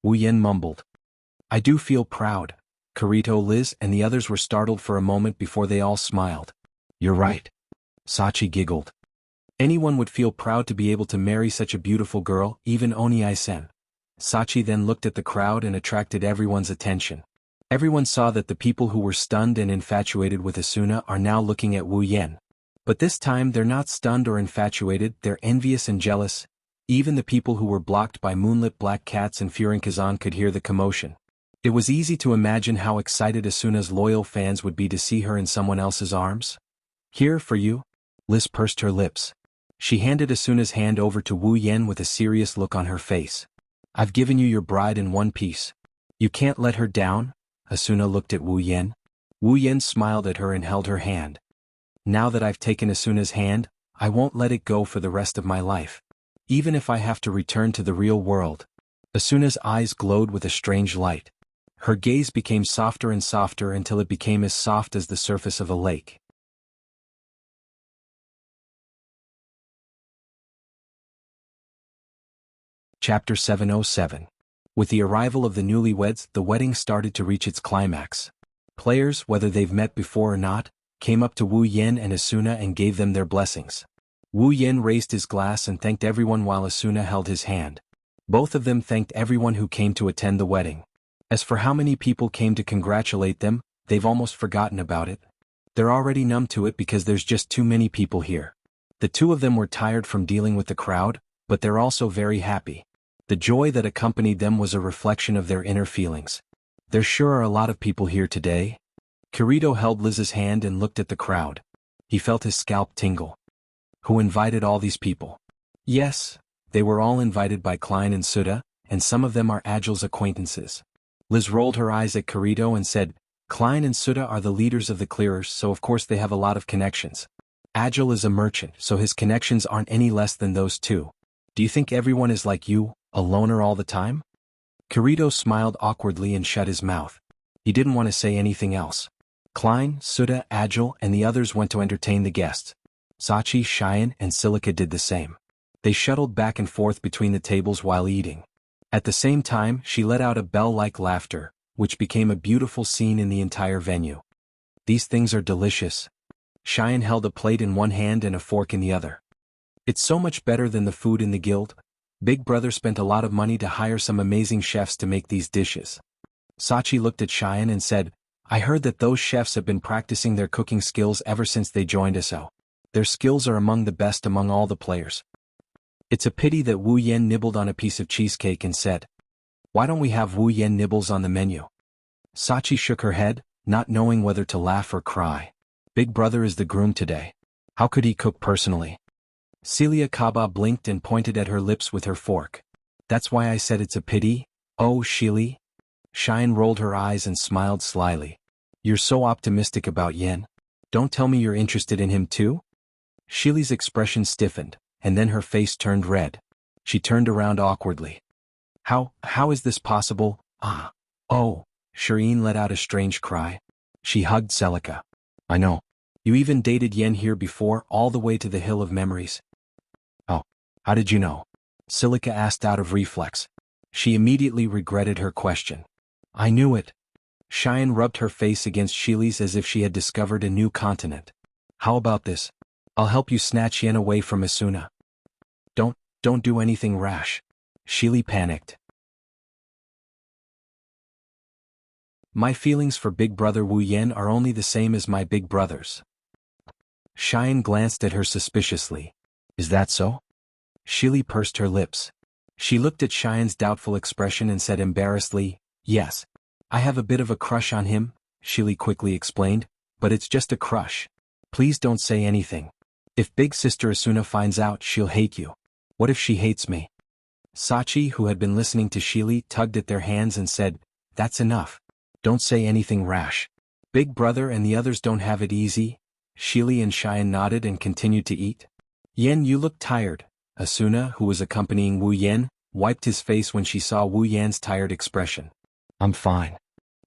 Wu Yan mumbled. "I do feel proud." Kirito, Liz, and the others were startled for a moment before they all smiled. "You're right," Sachi giggled. "Anyone would feel proud to be able to marry such a beautiful girl, even Oni-sen." Sachi then looked at the crowd and attracted everyone's attention. Everyone saw that the people who were stunned and infatuated with Asuna are now looking at Wu Yan. But this time they're not stunned or infatuated, they're envious and jealous. Even the people who were blocked by moonlit black cats and Furinkazan could hear the commotion. It was easy to imagine how excited Asuna's loyal fans would be to see her in someone else's arms. "Here for you." Liz pursed her lips. She handed Asuna's hand over to Wu Yan with a serious look on her face. "I've given you your bride in one piece. You can't let her down." Asuna looked at Wu Yan. Wu Yan smiled at her and held her hand. "Now that I've taken Asuna's hand, I won't let it go for the rest of my life. Even if I have to return to the real world." Asuna's eyes glowed with a strange light. Her gaze became softer and softer until it became as soft as the surface of a lake. Chapter 707. With the arrival of the newlyweds, the wedding started to reach its climax. Players, whether they've met before or not, came up to Wu Yan and Asuna and gave them their blessings. Wu Yan raised his glass and thanked everyone while Asuna held his hand. Both of them thanked everyone who came to attend the wedding. As for how many people came to congratulate them, they've almost forgotten about it. They're already numb to it because there's just too many people here. The two of them were tired from dealing with the crowd, but they're also very happy. The joy that accompanied them was a reflection of their inner feelings. "There sure are a lot of people here today." Kirito held Liz's hand and looked at the crowd. He felt his scalp tingle. "Who invited all these people?" "Yes, they were all invited by Klein and Suda, and some of them are Agile's acquaintances." Liz rolled her eyes at Kirito and said, "Klein and Suda are the leaders of the clearers, so of course they have a lot of connections. Agile is a merchant, so his connections aren't any less than those too. Do you think everyone is like you, a loner all the time?" Kirito smiled awkwardly and shut his mouth. He didn't want to say anything else. Klein, Suda, Agile, and the others went to entertain the guests. Sachi, Cheyenne, and Silica did the same. They shuttled back and forth between the tables while eating. At the same time, she let out a bell-like laughter, which became a beautiful scene in the entire venue. "These things are delicious." Cheyenne held a plate in one hand and a fork in the other. "It's so much better than the food in the guild. Big Brother spent a lot of money to hire some amazing chefs to make these dishes." Sachi looked at Cheyenne and said, "I heard that those chefs have been practicing their cooking skills ever since they joined us. Their skills are among the best among all the players." It's a pity that Wu Yan nibbled on a piece of cheesecake and said, "Why don't we have Wu Yan nibbles on the menu?" Sachi shook her head, not knowing whether to laugh or cry. Big Brother is the groom today. How could he cook personally? Celia Kaba blinked and pointed at her lips with her fork. "That's why I said it's a pity. Oh, Shili." Cheyenne rolled her eyes and smiled slyly. "You're so optimistic about Yan. Don't tell me you're interested in him too?" Shili's expression stiffened, and then her face turned red. She turned around awkwardly. How is this possible? Oh, Shireen let out a strange cry. She hugged Celica. "I know. You even dated Yen here before, all the way to the Hill of Memories." "Oh, how did you know?" Celica asked out of reflex. She immediately regretted her question. "I knew it." Cheyenne rubbed her face against Shili's as if she had discovered a new continent. How about this? I'll help you snatch Yen away from Asuna. Don't do anything rash. Shili panicked. My feelings for big brother Wu Yen are only the same as my big brother's. Cheyenne glanced at her suspiciously. Is that so? Shili pursed her lips. She looked at Cheyenne's doubtful expression and said embarrassedly, yes. I have a bit of a crush on him, Shili quickly explained, but it's just a crush. Please don't say anything. If big sister Asuna finds out, she'll hate you. What if she hates me? Sachi, who had been listening to Shili, tugged at their hands and said, that's enough. Don't say anything rash. Big brother and the others don't have it easy. Shili and Cheyenne nodded and continued to eat. Yen, you look tired. Asuna, who was accompanying Wu Yen, wiped his face when she saw Wu Yan's tired expression. I'm fine.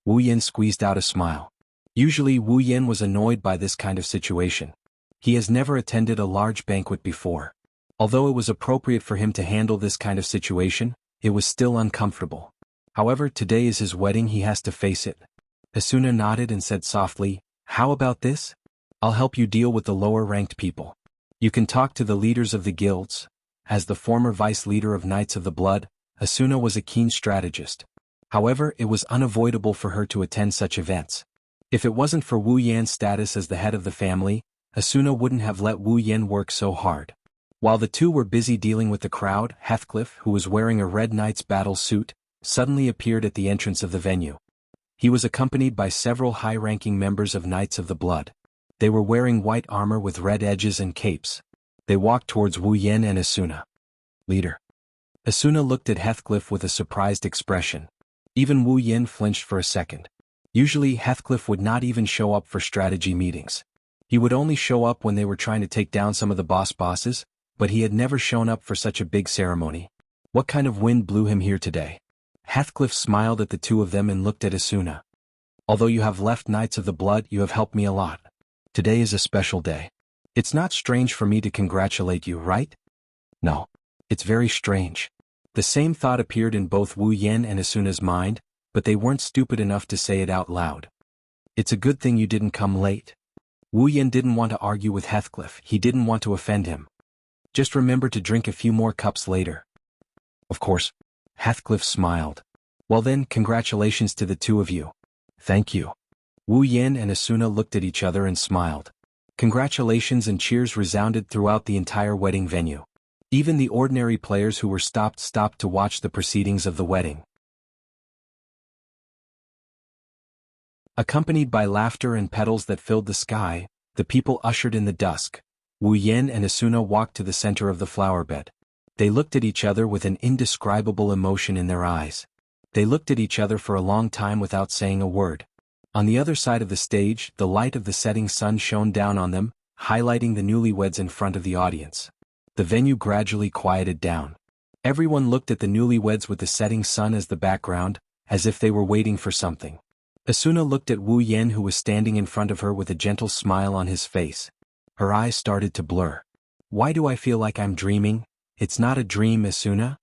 Wu Yen squeezed out a smile. Usually Wu Yen was annoyed by this kind of situation. He has never attended a large banquet before. Although it was appropriate for him to handle this kind of situation, it was still uncomfortable. However, today is his wedding, he has to face it. Asuna nodded and said softly, how about this? I'll help you deal with the lower-ranked people. You can talk to the leaders of the guilds. As the former vice-leader of Knights of the Blood, Asuna was a keen strategist. However, it was unavoidable for her to attend such events. If it wasn't for Wu Yan's status as the head of the family, Asuna wouldn't have let Wu Yan work so hard. While the two were busy dealing with the crowd, Heathcliff, who was wearing a red knight's battle suit, suddenly appeared at the entrance of the venue. He was accompanied by several high-ranking members of Knights of the Blood. They were wearing white armor with red edges and capes. They walked towards Wu Yan and Asuna. Leader. Asuna looked at Heathcliff with a surprised expression. Even Wu Yan flinched for a second. Usually Heathcliff would not even show up for strategy meetings. He would only show up when they were trying to take down some of the bosses, but he had never shown up for such a big ceremony. What kind of wind blew him here today? Heathcliff smiled at the two of them and looked at Asuna. Although you have left Knights of the Blood, you have helped me a lot. Today is a special day. It's not strange for me to congratulate you, right? No. It's very strange. The same thought appeared in both Wu Yan and Asuna's mind, but they weren't stupid enough to say it out loud. It's a good thing you didn't come late. Wu Yan didn't want to argue with Heathcliff, he didn't want to offend him. Just remember to drink a few more cups later. Of course. Heathcliff smiled. Well then, congratulations to the two of you. Thank you. Wu Yan and Asuna looked at each other and smiled. Congratulations and cheers resounded throughout the entire wedding venue. Even the ordinary players who were stopped to watch the proceedings of the wedding. Accompanied by laughter and petals that filled the sky, the people ushered in the dusk. Wu Yan and Asuna walked to the center of the flower bed. They looked at each other with an indescribable emotion in their eyes. They looked at each other for a long time without saying a word. On the other side of the stage, the light of the setting sun shone down on them, highlighting the newlyweds in front of the audience. The venue gradually quieted down. Everyone looked at the newlyweds with the setting sun as the background, as if they were waiting for something. Asuna looked at Wu Yan, who was standing in front of her with a gentle smile on his face. Her eyes started to blur. Why do I feel like I'm dreaming? It's not a dream, Asuna.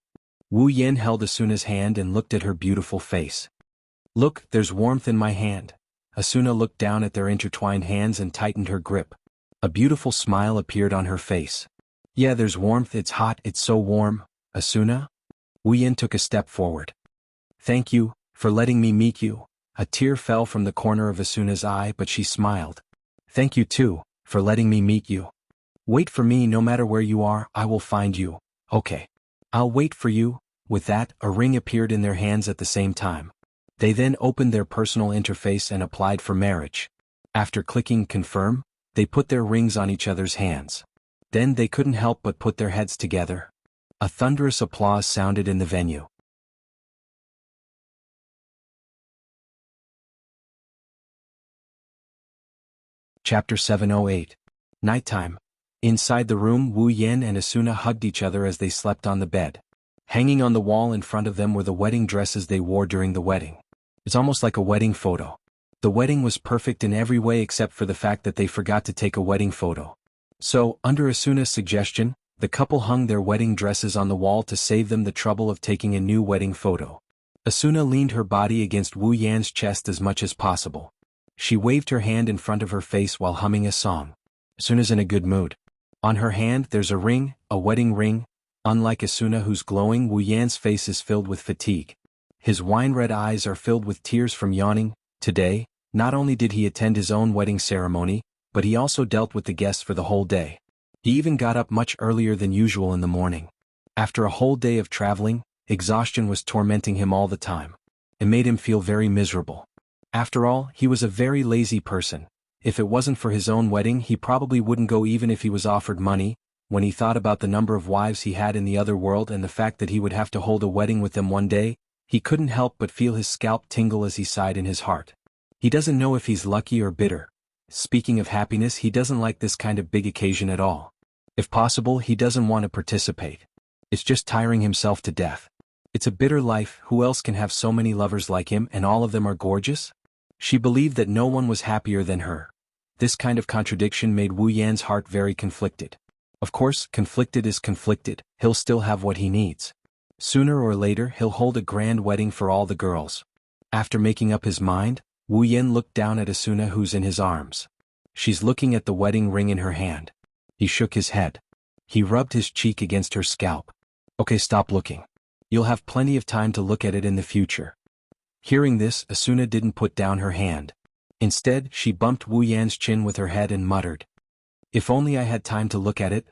Wu Yan held Asuna's hand and looked at her beautiful face. Look, there's warmth in my hand. Asuna looked down at their intertwined hands and tightened her grip. A beautiful smile appeared on her face. Yeah, there's warmth, it's hot, it's so warm. Asuna? Wu Yan took a step forward. Thank you, for letting me meet you. A tear fell from the corner of Asuna's eye, but she smiled. Thank you too, for letting me meet you. Wait for me, no matter where you are, I will find you. Okay. I'll wait for you. With that, a ring appeared in their hands at the same time. They then opened their personal interface and applied for marriage. After clicking confirm, they put their rings on each other's hands. Then they couldn't help but put their heads together. A thunderous applause sounded in the venue. Chapter 708. Nighttime. Inside the room, Wu Yan and Asuna hugged each other as they slept on the bed. Hanging on the wall in front of them were the wedding dresses they wore during the wedding. It's almost like a wedding photo. The wedding was perfect in every way except for the fact that they forgot to take a wedding photo. So, under Asuna's suggestion, the couple hung their wedding dresses on the wall to save them the trouble of taking a new wedding photo. Asuna leaned her body against Wu Yan's chest as much as possible. She waved her hand in front of her face while humming a song. Asuna's in a good mood. On her hand there's a ring, a wedding ring. Unlike Asuna, whose glowing, Wu Yan's face is filled with fatigue. His wine-red eyes are filled with tears from yawning. Today, not only did he attend his own wedding ceremony, but he also dealt with the guests for the whole day. He even got up much earlier than usual in the morning. After a whole day of traveling, exhaustion was tormenting him all the time. It made him feel very miserable. After all, he was a very lazy person. If it wasn't for his own wedding, he probably wouldn't go even if he was offered money. When he thought about the number of wives he had in the other world and the fact that he would have to hold a wedding with them one day, he couldn't help but feel his scalp tingle as he sighed in his heart. He doesn't know if he's lucky or bitter. Speaking of happiness, he doesn't like this kind of big occasion at all. If possible, he doesn't want to participate. It's just tiring himself to death. It's a bitter life. Who else can have so many lovers like him and all of them are gorgeous? She believed that no one was happier than her. This kind of contradiction made Wu Yan's heart very conflicted. Of course, conflicted is conflicted. He'll still have what he needs. Sooner or later he'll hold a grand wedding for all the girls. After making up his mind, Wu Yan looked down at Asuna, who's in his arms. She's looking at the wedding ring in her hand. He shook his head. He rubbed his cheek against her scalp. Okay, stop looking. You'll have plenty of time to look at it in the future. Hearing this, Asuna didn't put down her hand. Instead, she bumped Wu Yan's chin with her head and muttered, "If only I had time to look at it,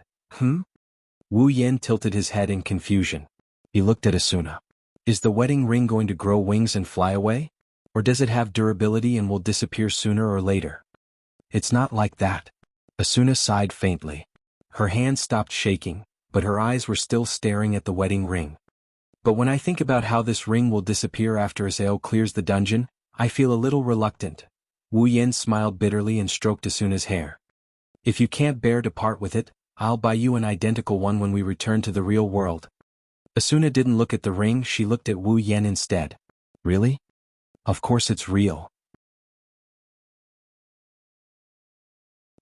Wu Yan tilted his head in confusion. He looked at Asuna. Is the wedding ring going to grow wings and fly away? Or does it have durability and will disappear sooner or later? It's not like that. Asuna sighed faintly. Her hand stopped shaking, but her eyes were still staring at the wedding ring. But when I think about how this ring will disappear after Asao clears the dungeon, I feel a little reluctant. Wu Yan smiled bitterly and stroked Asuna's hair. If you can't bear to part with it, I'll buy you an identical one when we return to the real world. Asuna didn't look at the ring, she looked at Wu Yan instead. Really? Of course it's real.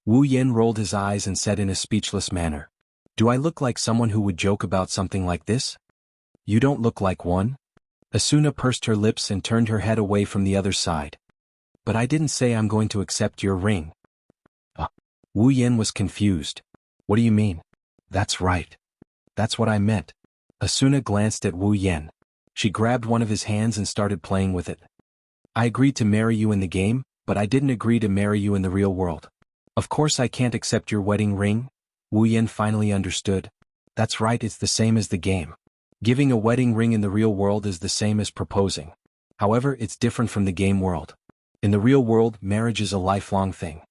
Wu Yan rolled his eyes and said in a speechless manner, Do I look like someone who would joke about something like this? You don't look like one. Asuna pursed her lips and turned her head away from the other side. But I didn't say I'm going to accept your ring. Wu Yan was confused. What do you mean? That's right. That's what I meant. Asuna glanced at Wu Yan. She grabbed one of his hands and started playing with it. I agreed to marry you in the game, but I didn't agree to marry you in the real world. Of course I can't accept your wedding ring. Wu Yan finally understood. That's right, it's the same as the game. Giving a wedding ring in the real world is the same as proposing. However, it's different from the game world. In the real world, marriage is a lifelong thing.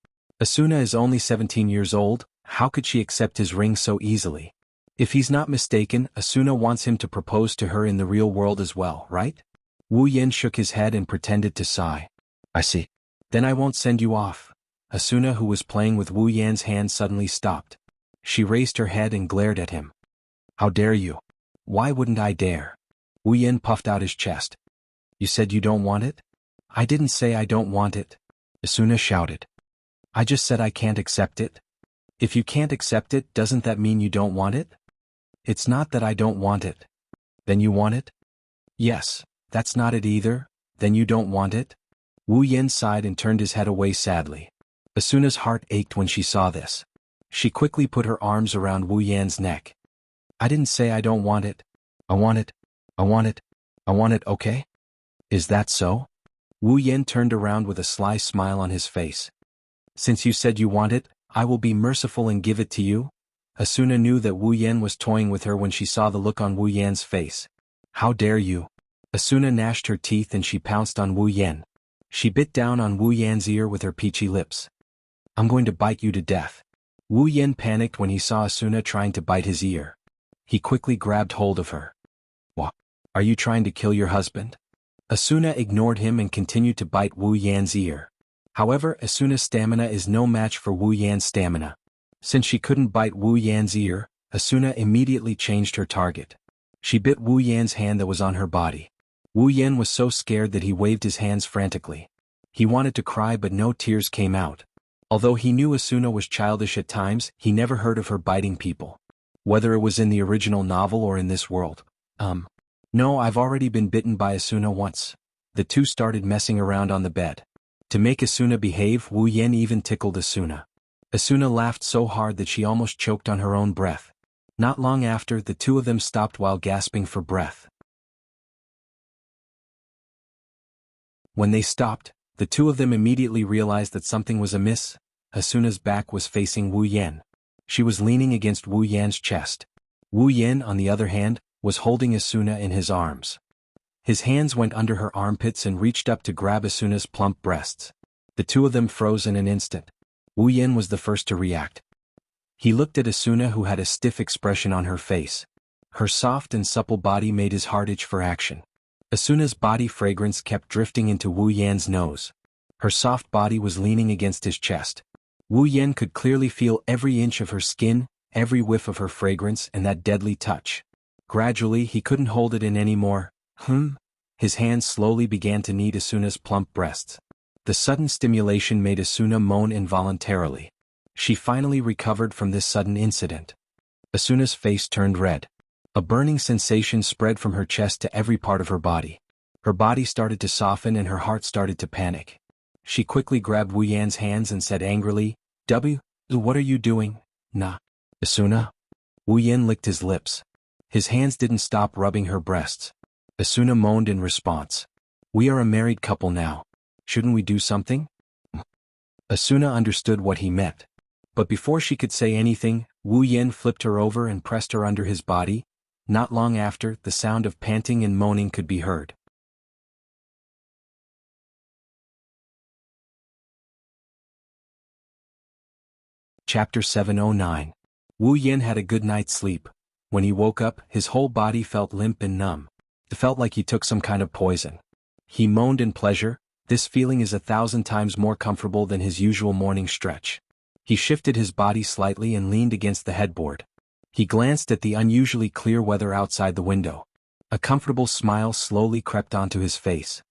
Asuna is only 17 years old, how could she accept his ring so easily? If he's not mistaken, Asuna wants him to propose to her in the real world as well, right? Wu Yan shook his head and pretended to sigh. I see. Then I won't send you off. Asuna, who was playing with Wu Yan's hand, suddenly stopped. She raised her head and glared at him. How dare you? Why wouldn't I dare? Wu Yan puffed out his chest. You said you don't want it? I didn't say I don't want it. Asuna shouted. I just said I can't accept it. If you can't accept it, doesn't that mean you don't want it? It's not that I don't want it. Then you want it? Yes, that's not it either. Then you don't want it? Wu Yan sighed and turned his head away sadly. Asuna's heart ached when she saw this. She quickly put her arms around Wu Yan's neck. I didn't say I don't want it. I want it. I want it. I want it, okay? Is that so? Wu Yan turned around with a sly smile on his face. Since you said you want it, I will be merciful and give it to you. Asuna knew that Wu Yan was toying with her when she saw the look on Wu Yan's face. How dare you? Asuna gnashed her teeth and she pounced on Wu Yan. She bit down on Wu Yan's ear with her peachy lips. I'm going to bite you to death. Wu Yan panicked when he saw Asuna trying to bite his ear. He quickly grabbed hold of her. What? Are you trying to kill your husband? Asuna ignored him and continued to bite Wu Yan's ear. However, Asuna's stamina is no match for Wu Yan's stamina. Since she couldn't bite Wu Yan's ear, Asuna immediately changed her target. She bit Wu Yan's hand that was on her body. Wu Yan was so scared that he waved his hands frantically. He wanted to cry but no tears came out. Although he knew Asuna was childish at times, he never heard of her biting people. Whether it was in the original novel or in this world. No, I've already been bitten by Asuna once. The two started messing around on the bed. To make Asuna behave, Wu Yan even tickled Asuna. Asuna laughed so hard that she almost choked on her own breath. Not long after, the two of them stopped while gasping for breath. When they stopped, the two of them immediately realized that something was amiss. Asuna's back was facing Wu Yan. She was leaning against Wu Yan's chest. Wu Yan, on the other hand, was holding Asuna in his arms. His hands went under her armpits and reached up to grab Asuna's plump breasts. The two of them froze in an instant. Wu Yan was the first to react. He looked at Asuna, who had a stiff expression on her face. Her soft and supple body made his heart itch for action. Asuna's body fragrance kept drifting into Wu Yan's nose. Her soft body was leaning against his chest. Wu Yan could clearly feel every inch of her skin, every whiff of her fragrance, and that deadly touch. Gradually, he couldn't hold it in anymore. His hands slowly began to knead Asuna's plump breasts. The sudden stimulation made Asuna moan involuntarily. She finally recovered from this sudden incident. Asuna's face turned red. A burning sensation spread from her chest to every part of her body. Her body started to soften and her heart started to panic. She quickly grabbed Wu Yan's hands and said angrily, What are you doing? Nah. Asuna? Wu Yan licked his lips. His hands didn't stop rubbing her breasts. Asuna moaned in response. We are a married couple now. Shouldn't we do something? Asuna understood what he meant. But before she could say anything, Wu Yan flipped her over and pressed her under his body. Not long after, the sound of panting and moaning could be heard. Chapter 709. Wu Yan had a good night's sleep. When he woke up, his whole body felt limp and numb. It felt like he took some kind of poison. He moaned in pleasure. This feeling is 1,000 times more comfortable than his usual morning stretch. He shifted his body slightly and leaned against the headboard. He glanced at the unusually clear weather outside the window. A comfortable smile slowly crept onto his face.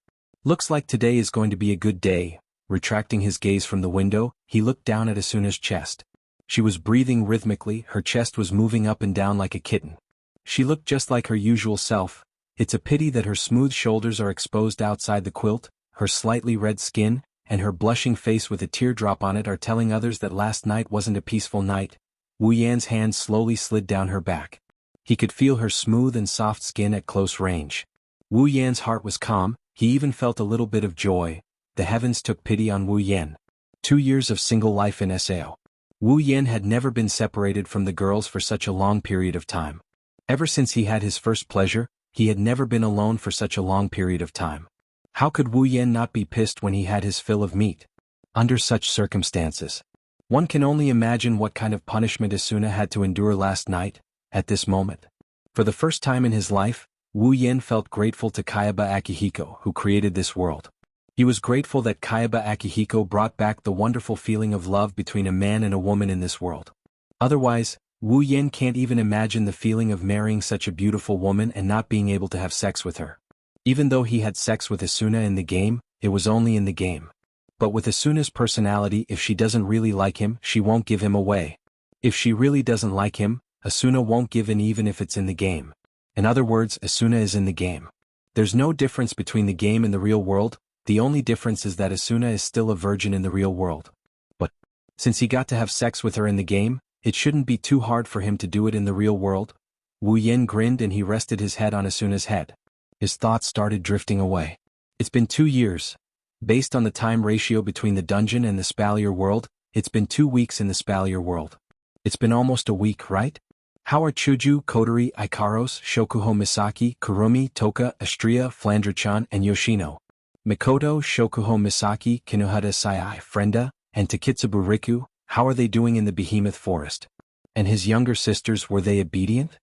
Looks like today is going to be a good day. Retracting his gaze from the window, he looked down at Asuna's chest. She was breathing rhythmically, her chest was moving up and down like a kitten. She looked just like her usual self. It's a pity that her smooth shoulders are exposed outside the quilt. Her slightly red skin, and her blushing face with a teardrop on it are telling others that last night wasn't a peaceful night. Wu Yan's hand slowly slid down her back. He could feel her smooth and soft skin at close range. Wu Yan's heart was calm, he even felt a little bit of joy. The heavens took pity on Wu Yan. 2 years of single life in Sao. Wu Yan had never been separated from the girls for such a long period of time. Ever since he had his first pleasure, he had never been alone for such a long period of time. How could Wu Yan not be pissed when he had his fill of meat? Under such circumstances, one can only imagine what kind of punishment Asuna had to endure last night, at this moment. For the first time in his life, Wu Yan felt grateful to Kayaba Akihiko, who created this world. He was grateful that Kayaba Akihiko brought back the wonderful feeling of love between a man and a woman in this world. Otherwise, Wu Yan can't even imagine the feeling of marrying such a beautiful woman and not being able to have sex with her. Even though he had sex with Asuna in the game, it was only in the game. But with Asuna's personality, if she doesn't really like him, she won't give him away. If she really doesn't like him, Asuna won't give in even if it's in the game. In other words, Asuna is in the game. There's no difference between the game and the real world, the only difference is that Asuna is still a virgin in the real world. But, since he got to have sex with her in the game, it shouldn't be too hard for him to do it in the real world. Wu Yan grinned and he rested his head on Asuna's head. His thoughts started drifting away. It's been 2 years. Based on the time ratio between the dungeon and the Spalier world, it's been 2 weeks in the Spalier world. It's been almost a week, right? How are Chuju, Kotori, Ikaros, Shokuho Misaki, Kurumi, Toka, Astria, Flandra-chan, and Yoshino? Mikoto, Shokuho Misaki, Kinohara Sai, Frenda, and Takitsubu Riku, how are they doing in the Behemoth Forest? And his younger sisters, were they obedient?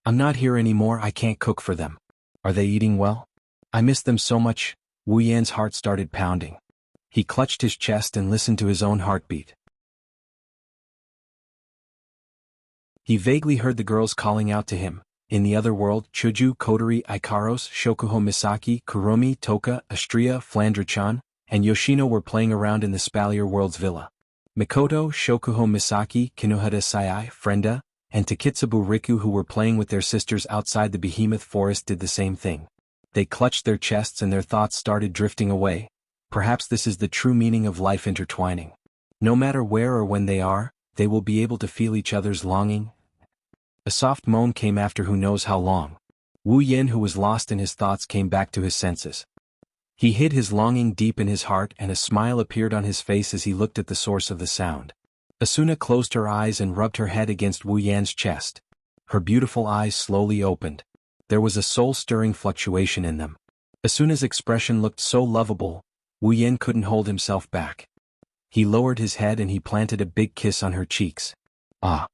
I'm not here anymore, I can't cook for them. Are they eating well? I miss them so much. Wu Yan's heart started pounding. He clutched his chest and listened to his own heartbeat. He vaguely heard the girls calling out to him. In the other world, Chuju, Kotori, Ikaros, Shokuho Misaki, Kurumi, Toka, Astria, Flandra-chan, and Yoshino were playing around in the Spalier world's villa. Mikoto, Shokuho Misaki, Kinohara Sai, Frenda, and Takitsubu Riku who were playing with their sisters outside the behemoth forest did the same thing. They clutched their chests and their thoughts started drifting away. Perhaps this is the true meaning of life intertwining. No matter where or when they are, they will be able to feel each other's longing. A soft moan came after who knows how long. Wu Yen, who was lost in his thoughts, came back to his senses. He hid his longing deep in his heart and a smile appeared on his face as he looked at the source of the sound. Asuna closed her eyes and rubbed her head against Wu Yan's chest. Her beautiful eyes slowly opened. There was a soul-stirring fluctuation in them. Asuna's expression looked so lovable, Wu Yan couldn't hold himself back. He lowered his head and he planted a big kiss on her cheeks. Ah!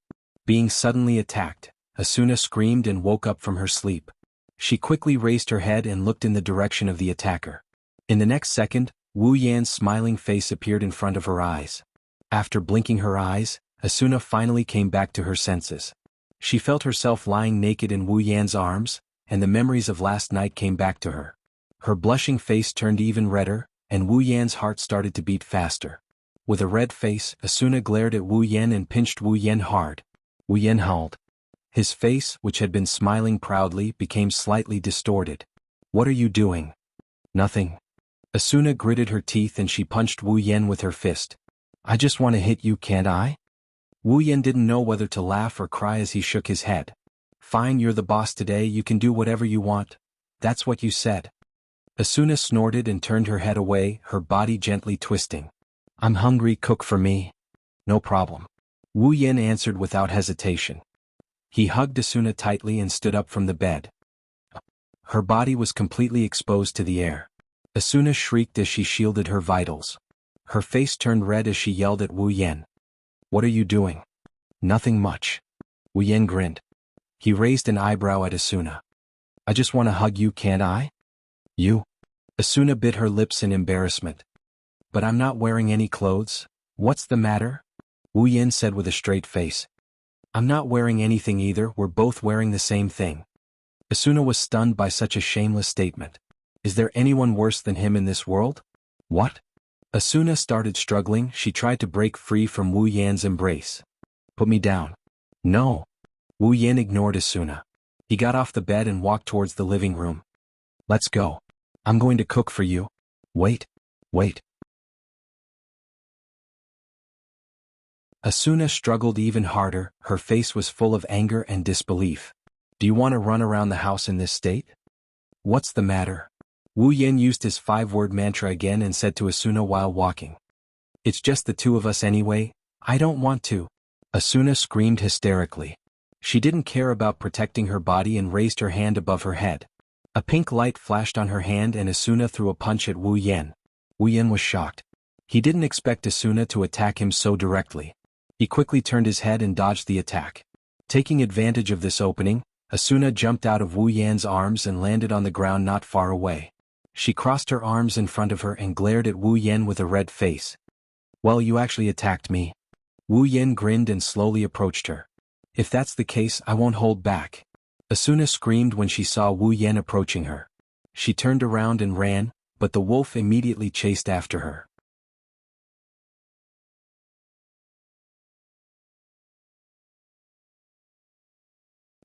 Being suddenly attacked, Asuna screamed and woke up from her sleep. She quickly raised her head and looked in the direction of the attacker. In the next second, Wu Yan's smiling face appeared in front of her eyes. After blinking her eyes, Asuna finally came back to her senses. She felt herself lying naked in Wu Yan's arms, and the memories of last night came back to her. Her blushing face turned even redder, and Wu Yan's heart started to beat faster. With a red face, Asuna glared at Wu Yan and pinched Wu Yan hard. Wu Yan howled. His face, which had been smiling proudly, became slightly distorted. "What are you doing?" "Nothing." Asuna gritted her teeth and she punched Wu Yan with her fist. "I just want to hit you, can't I?" Wu Yan didn't know whether to laugh or cry as he shook his head. "Fine, you're the boss today, you can do whatever you want. That's what you said." Asuna snorted and turned her head away, her body gently twisting. "I'm hungry, cook for me." "No problem." Wu Yan answered without hesitation. He hugged Asuna tightly and stood up from the bed. Her body was completely exposed to the air. Asuna shrieked as she shielded her vitals. Her face turned red as she yelled at Wu Yan. "What are you doing?" "Nothing much." Wu Yan grinned. He raised an eyebrow at Asuna. "I just want to hug you, can't I?" "You?" Asuna bit her lips in embarrassment. "But I'm not wearing any clothes. What's the matter?" Wu Yan said with a straight face. "I'm not wearing anything either, we're both wearing the same thing." Asuna was stunned by such a shameless statement. Is there anyone worse than him in this world? What? Asuna started struggling, she tried to break free from Wu Yan's embrace. "Put me down." "No." Wu Yan ignored Asuna. He got off the bed and walked towards the living room. "Let's go. I'm going to cook for you." "Wait. Wait." Asuna struggled even harder, her face was full of anger and disbelief. "Do you want to run around the house in this state?" "What's the matter?" Wu Yan used his 5-word mantra again and said to Asuna while walking. "It's just the two of us anyway, I don't want to." Asuna screamed hysterically. She didn't care about protecting her body and raised her hand above her head. A pink light flashed on her hand and Asuna threw a punch at Wu Yan. Wu Yan was shocked. He didn't expect Asuna to attack him so directly. He quickly turned his head and dodged the attack. Taking advantage of this opening, Asuna jumped out of Wu Yan's arms and landed on the ground not far away. She crossed her arms in front of her and glared at Wu Yan with a red face. "Well, you actually attacked me." Wu Yan grinned and slowly approached her. "If that's the case, I won't hold back." Asuna screamed when she saw Wu Yan approaching her. She turned around and ran, but the wolf immediately chased after her.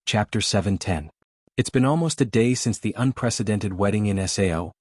Chapter 710. It's been almost a day since the unprecedented wedding in Sao.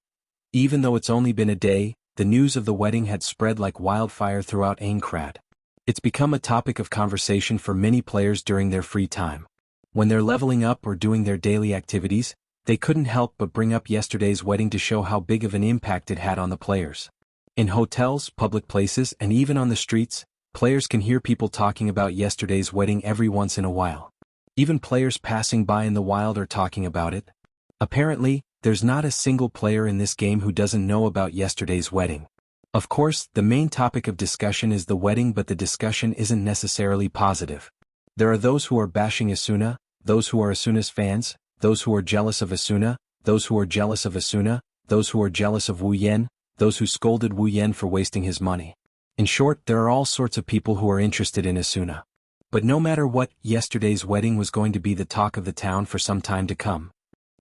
Even though it's only been a day, the news of the wedding had spread like wildfire throughout Aincrad. It's become a topic of conversation for many players during their free time. When they're leveling up or doing their daily activities, they couldn't help but bring up yesterday's wedding to show how big of an impact it had on the players. In hotels, public places, and even on the streets, players can hear people talking about yesterday's wedding every once in a while. Even players passing by in the wild are talking about it. Apparently, there's not a single player in this game who doesn't know about yesterday's wedding. Of course, the main topic of discussion is the wedding, but the discussion isn't necessarily positive. There are those who are bashing Asuna, those who are Asuna's fans, those who are jealous of Asuna, those who are jealous of Asuna, those who are jealous of Wu Yan, those who scolded Wu Yan for wasting his money. In short, there are all sorts of people who are interested in Asuna. But no matter what, yesterday's wedding was going to be the talk of the town for some time to come.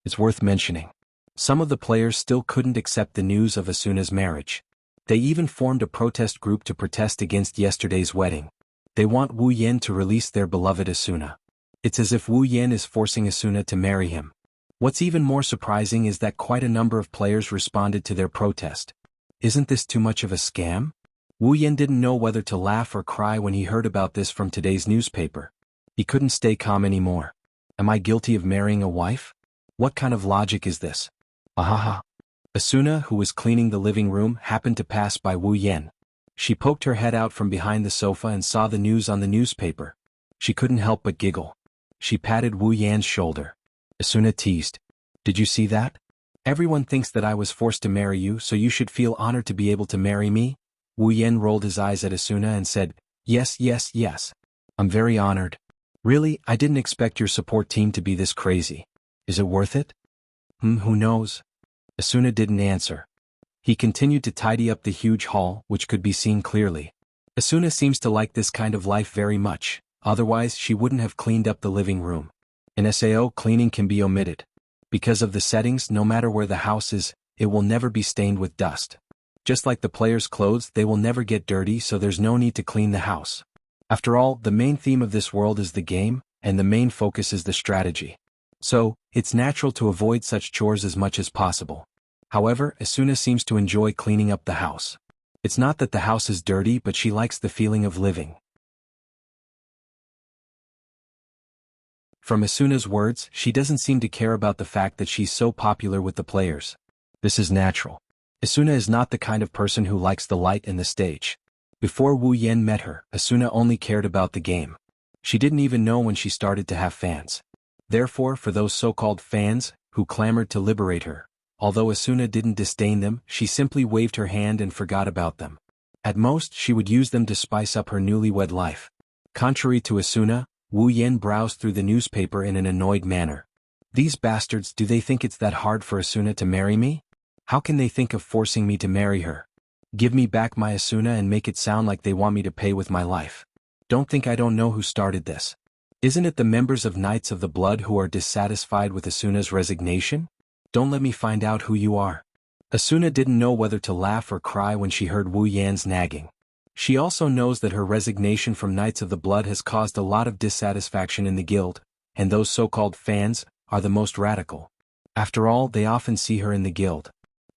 It's worth mentioning. Some of the players still couldn't accept the news of Asuna's marriage. They even formed a protest group to protest against yesterday's wedding. They want Wu Yan to release their beloved Asuna. It's as if Wu Yan is forcing Asuna to marry him. What's even more surprising is that quite a number of players responded to their protest. Isn't this too much of a scam? Wu Yan didn't know whether to laugh or cry when he heard about this from today's newspaper. He couldn't stay calm anymore. Am I guilty of marrying a wife? What kind of logic is this? Ahaha. Asuna, who was cleaning the living room, happened to pass by Wu Yan. She poked her head out from behind the sofa and saw the news on the newspaper. She couldn't help but giggle. She patted Wu Yan's shoulder. Asuna teased. Did you see that? Everyone thinks that I was forced to marry you, so you should feel honored to be able to marry me? Wu Yan rolled his eyes at Asuna and said, Yes, yes, yes. I'm very honored. Really, I didn't expect your support team to be this crazy. Is it worth it? Who knows? Asuna didn't answer. He continued to tidy up the huge hall, which could be seen clearly. Asuna seems to like this kind of life very much, otherwise she wouldn't have cleaned up the living room. In SAO, cleaning can be omitted. Because of the settings, no matter where the house is, it will never be stained with dust. Just like the players' clothes, they will never get dirty, so there's no need to clean the house. After all, the main theme of this world is the game, and the main focus is the strategy. So, it's natural to avoid such chores as much as possible. However, Asuna seems to enjoy cleaning up the house. It's not that the house is dirty, but she likes the feeling of living. From Asuna's words, she doesn't seem to care about the fact that she's so popular with the players. This is natural. Asuna is not the kind of person who likes the light and the stage. Before Wu Yan met her, Asuna only cared about the game. She didn't even know when she started to have fans. Therefore, for those so-called fans, who clamored to liberate her, although Asuna didn't disdain them, she simply waved her hand and forgot about them. At most, she would use them to spice up her newlywed life. Contrary to Asuna, Wu Yan browsed through the newspaper in an annoyed manner. These bastards, do they think it's that hard for Asuna to marry me? How can they think of forcing me to marry her? Give me back my Asuna and make it sound like they want me to pay with my life. Don't think I don't know who started this. Isn't it the members of Knights of the Blood who are dissatisfied with Asuna's resignation? Don't let me find out who you are. Asuna didn't know whether to laugh or cry when she heard Wu Yan's nagging. She also knows that her resignation from Knights of the Blood has caused a lot of dissatisfaction in the guild, and those so-called fans are the most radical. After all, they often see her in the guild.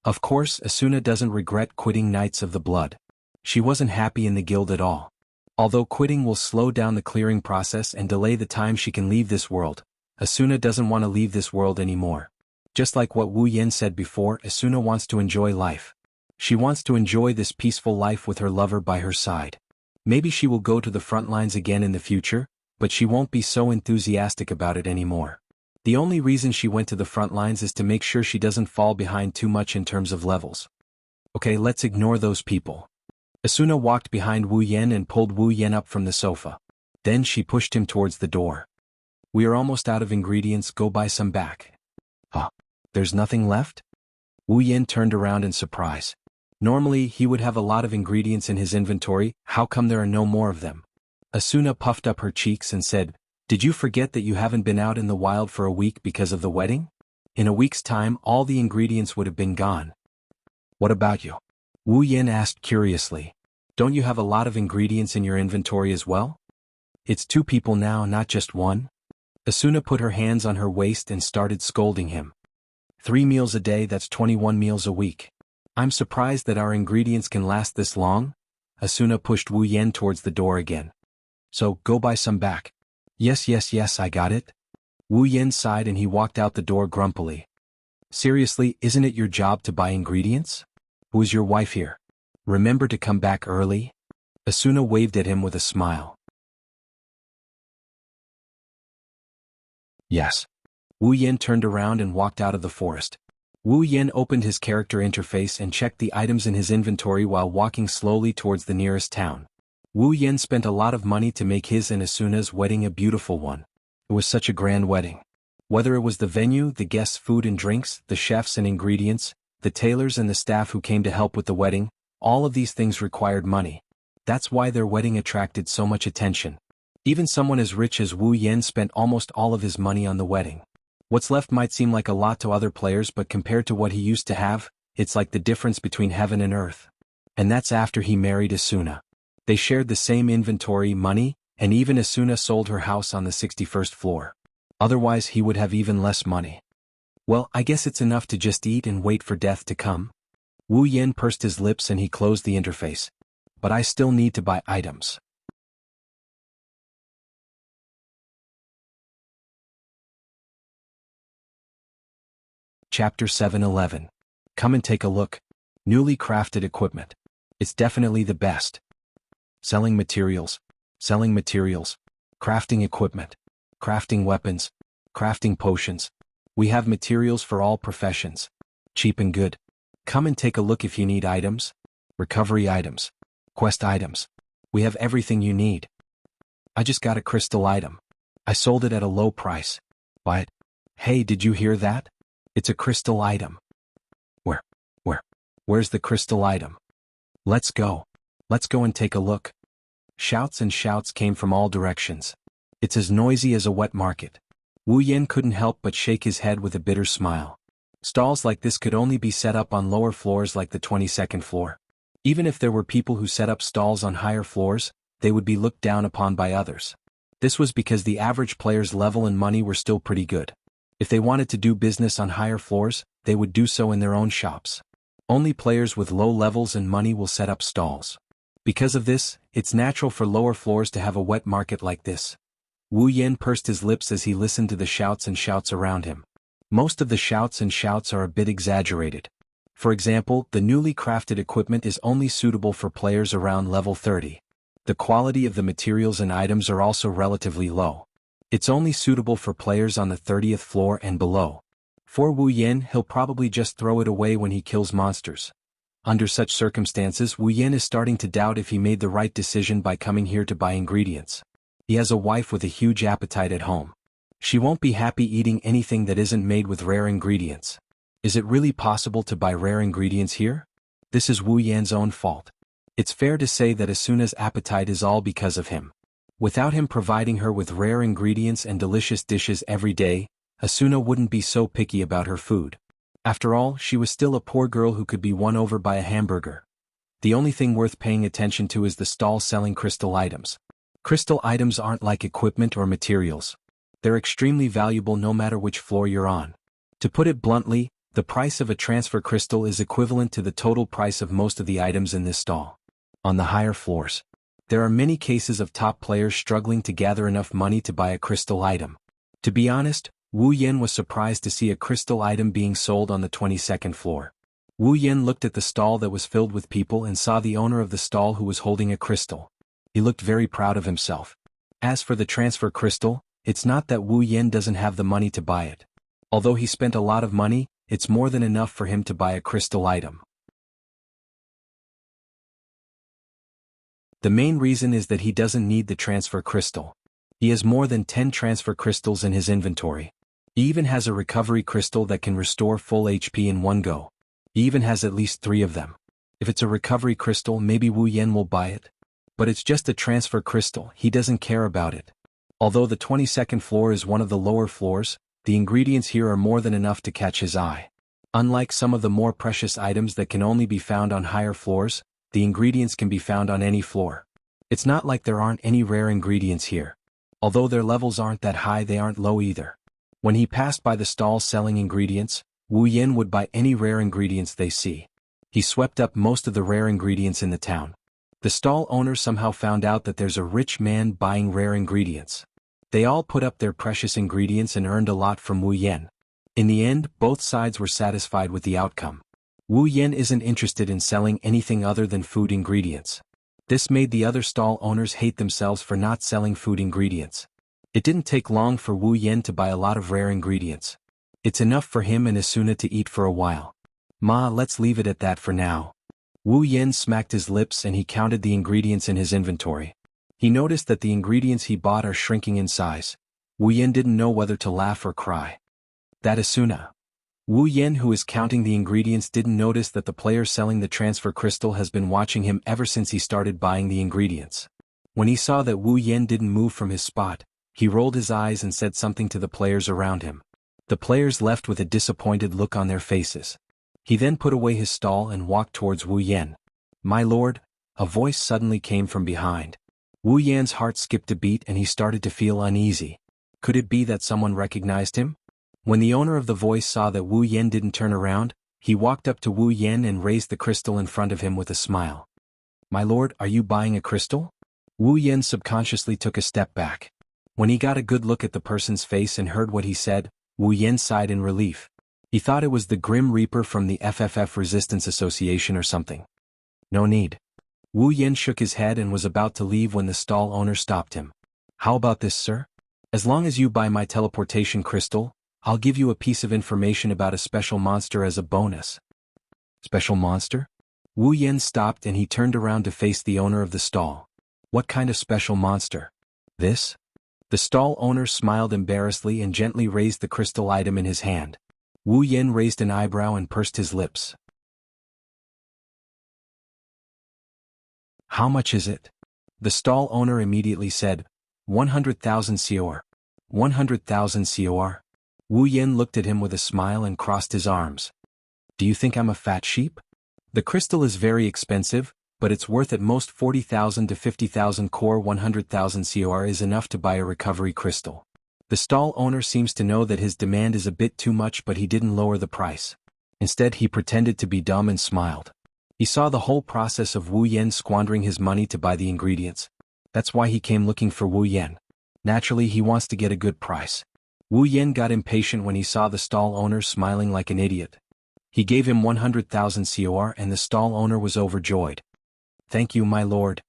Of course, Asuna doesn't regret quitting Knights of the Blood. She wasn't happy in the guild at all. Although quitting will slow down the clearing process and delay the time she can leave this world, Asuna doesn't want to leave this world anymore. Just like what Wu Yan said before, Asuna wants to enjoy life. She wants to enjoy this peaceful life with her lover by her side. Maybe she will go to the front lines again in the future, but she won't be so enthusiastic about it anymore. The only reason she went to the front lines is to make sure she doesn't fall behind too much in terms of levels. Okay, let's ignore those people. Asuna walked behind Wu Yan and pulled Wu Yan up from the sofa. Then she pushed him towards the door. We are almost out of ingredients, go buy some back. Huh? There's nothing left? Wu Yan turned around in surprise. Normally, he would have a lot of ingredients in his inventory, how come there are no more of them? Asuna puffed up her cheeks and said, Did you forget that you haven't been out in the wild for a week because of the wedding? In a week's time, all the ingredients would have been gone. What about you? Wu Yan asked curiously. Don't you have a lot of ingredients in your inventory as well? It's 2 people now, not just 1. Asuna put her hands on her waist and started scolding him. 3 meals a day, that's 21 meals a week. I'm surprised that our ingredients can last this long. Asuna pushed Wu Yan towards the door again. So, go buy some back. Yes, yes, yes, I got it. Wu Yan sighed and he walked out the door grumpily. Seriously, isn't it your job to buy ingredients? Who is your wife here? Remember to come back early? Asuna waved at him with a smile. Yes. Wu Yan turned around and walked out of the forest. Wu Yan opened his character interface and checked the items in his inventory while walking slowly towards the nearest town. Wu Yan spent a lot of money to make his and Asuna's wedding a beautiful one. It was such a grand wedding. Whether it was the venue, the guests' food and drinks, the chefs and ingredients, the tailors and the staff who came to help with the wedding, all of these things required money. That's why their wedding attracted so much attention. Even someone as rich as Wu Yan spent almost all of his money on the wedding. What's left might seem like a lot to other players, but compared to what he used to have, it's like the difference between heaven and earth. And that's after he married Asuna. They shared the same inventory, money, And even Asuna sold her house on the 61st floor. Otherwise he would have even less money. Well, I guess it's enough to just eat and wait for death to come. Wu Yen pursed his lips and he closed the interface. But I still need to buy items. Chapter 7:11. Come and take a look. Newly crafted equipment. It's definitely the best. Selling materials. Crafting equipment. Crafting weapons. Crafting potions. We have materials for all professions. Cheap and good. Come and take a look if you need items. Recovery items. Quest items. We have everything you need. I just got a crystal item. I sold it at a low price. Buy it. Hey, did you hear that? It's a crystal item. Where's the crystal item? Let's go. Let's go and take a look. Shouts and shouts came from all directions. It's as noisy as a wet market. Wu Yen couldn't help but shake his head with a bitter smile. Stalls like this could only be set up on lower floors like the 22nd floor. Even if there were people who set up stalls on higher floors, they would be looked down upon by others. This was because the average player's level and money were still pretty good. If they wanted to do business on higher floors, they would do so in their own shops. Only players with low levels and money will set up stalls. Because of this, it's natural for lower floors to have a wet market like this. Wu Yen pursed his lips as he listened to the shouts and shouts around him. Most of the shouts and shouts are a bit exaggerated. For example, the newly crafted equipment is only suitable for players around level 30. The quality of the materials and items are also relatively low. It's only suitable for players on the 30th floor and below. For Wu Yen, he'll probably just throw it away when he kills monsters. Under such circumstances, Wu Yen is starting to doubt if he made the right decision by coming here to buy ingredients. He has a wife with a huge appetite at home. She won't be happy eating anything that isn't made with rare ingredients. Is it really possible to buy rare ingredients here? This is Wu Yan's own fault. It's fair to say that Asuna's appetite is all because of him. Without him providing her with rare ingredients and delicious dishes every day, Asuna wouldn't be so picky about her food. After all, she was still a poor girl who could be won over by a hamburger. The only thing worth paying attention to is the stall selling crystal items. Crystal items aren't like equipment or materials. They're extremely valuable no matter which floor you're on. To put it bluntly, the price of a transfer crystal is equivalent to the total price of most of the items in this stall. On the higher floors, there are many cases of top players struggling to gather enough money to buy a crystal item. To be honest, Wu Yen was surprised to see a crystal item being sold on the 22nd floor. Wu Yen looked at the stall that was filled with people and saw the owner of the stall who was holding a crystal. He looked very proud of himself. As for the transfer crystal, it's not that Wu Yen doesn't have the money to buy it. Although he spent a lot of money, it's more than enough for him to buy a crystal item. The main reason is that he doesn't need the transfer crystal. He has more than 10 transfer crystals in his inventory. He even has a recovery crystal that can restore full HP in one go. He even has at least 3 of them. If it's a recovery crystal, maybe Wu Yen will buy it. But it's just a transfer crystal, he doesn't care about it. Although the 22nd floor is one of the lower floors, the ingredients here are more than enough to catch his eye. Unlike some of the more precious items that can only be found on higher floors, the ingredients can be found on any floor. It's not like there aren't any rare ingredients here. Although their levels aren't that high, they aren't low either. When he passed by the stalls selling ingredients, Wu Yen would buy any rare ingredients they see. He swept up most of the rare ingredients in the town. The stall owner somehow found out that there's a rich man buying rare ingredients. They all put up their precious ingredients and earned a lot from Wu Yen. In the end, both sides were satisfied with the outcome. Wu Yen isn't interested in selling anything other than food ingredients. This made the other stall owners hate themselves for not selling food ingredients. It didn't take long for Wu Yen to buy a lot of rare ingredients. It's enough for him and Asuna to eat for a while. Let's leave it at that for now. Wu Yen smacked his lips and he counted the ingredients in his inventory. He noticed that the ingredients he bought are shrinking in size. Wu Yen didn't know whether to laugh or cry. That Asuna. Wu Yen, who is counting the ingredients, didn't notice that the player selling the transfer crystal has been watching him ever since he started buying the ingredients. When he saw that Wu Yen didn't move from his spot, he rolled his eyes and said something to the players around him. The players left with a disappointed look on their faces. He then put away his stall and walked towards Wu Yen. "My lord," a voice suddenly came from behind. Wu Yan's heart skipped a beat and he started to feel uneasy. Could it be that someone recognized him? When the owner of the voice saw that Wu Yan didn't turn around, he walked up to Wu Yan and raised the crystal in front of him with a smile. "My lord, are you buying a crystal?" Wu Yan subconsciously took a step back. When he got a good look at the person's face and heard what he said, Wu Yan sighed in relief. He thought it was the Grim Reaper from the FFF Resistance Association or something. "No need." Wu Yan shook his head and was about to leave when the stall owner stopped him. "How about this, sir? As long as you buy my teleportation crystal, I'll give you a piece of information about a special monster as a bonus." "Special monster?" Wu Yan stopped and he turned around to face the owner of the stall. "What kind of special monster? This?" The stall owner smiled embarrassedly and gently raised the crystal item in his hand. Wu Yan raised an eyebrow and pursed his lips. "How much is it?" The stall owner immediately said, 100,000 COR. 100,000 COR. Wu Yan looked at him with a smile and crossed his arms. "Do you think I'm a fat sheep? The crystal is very expensive, but it's worth at most 40,000 to 50,000 core. 100,000 COR is enough to buy a recovery crystal." The stall owner seems to know that his demand is a bit too much, but he didn't lower the price. Instead, he pretended to be dumb and smiled. He saw the whole process of Wu Yan squandering his money to buy the ingredients. That's why he came looking for Wu Yan. Naturally, he wants to get a good price. Wu Yan got impatient when he saw the stall owner smiling like an idiot. He gave him 100,000 COR and the stall owner was overjoyed. "Thank you, my lord."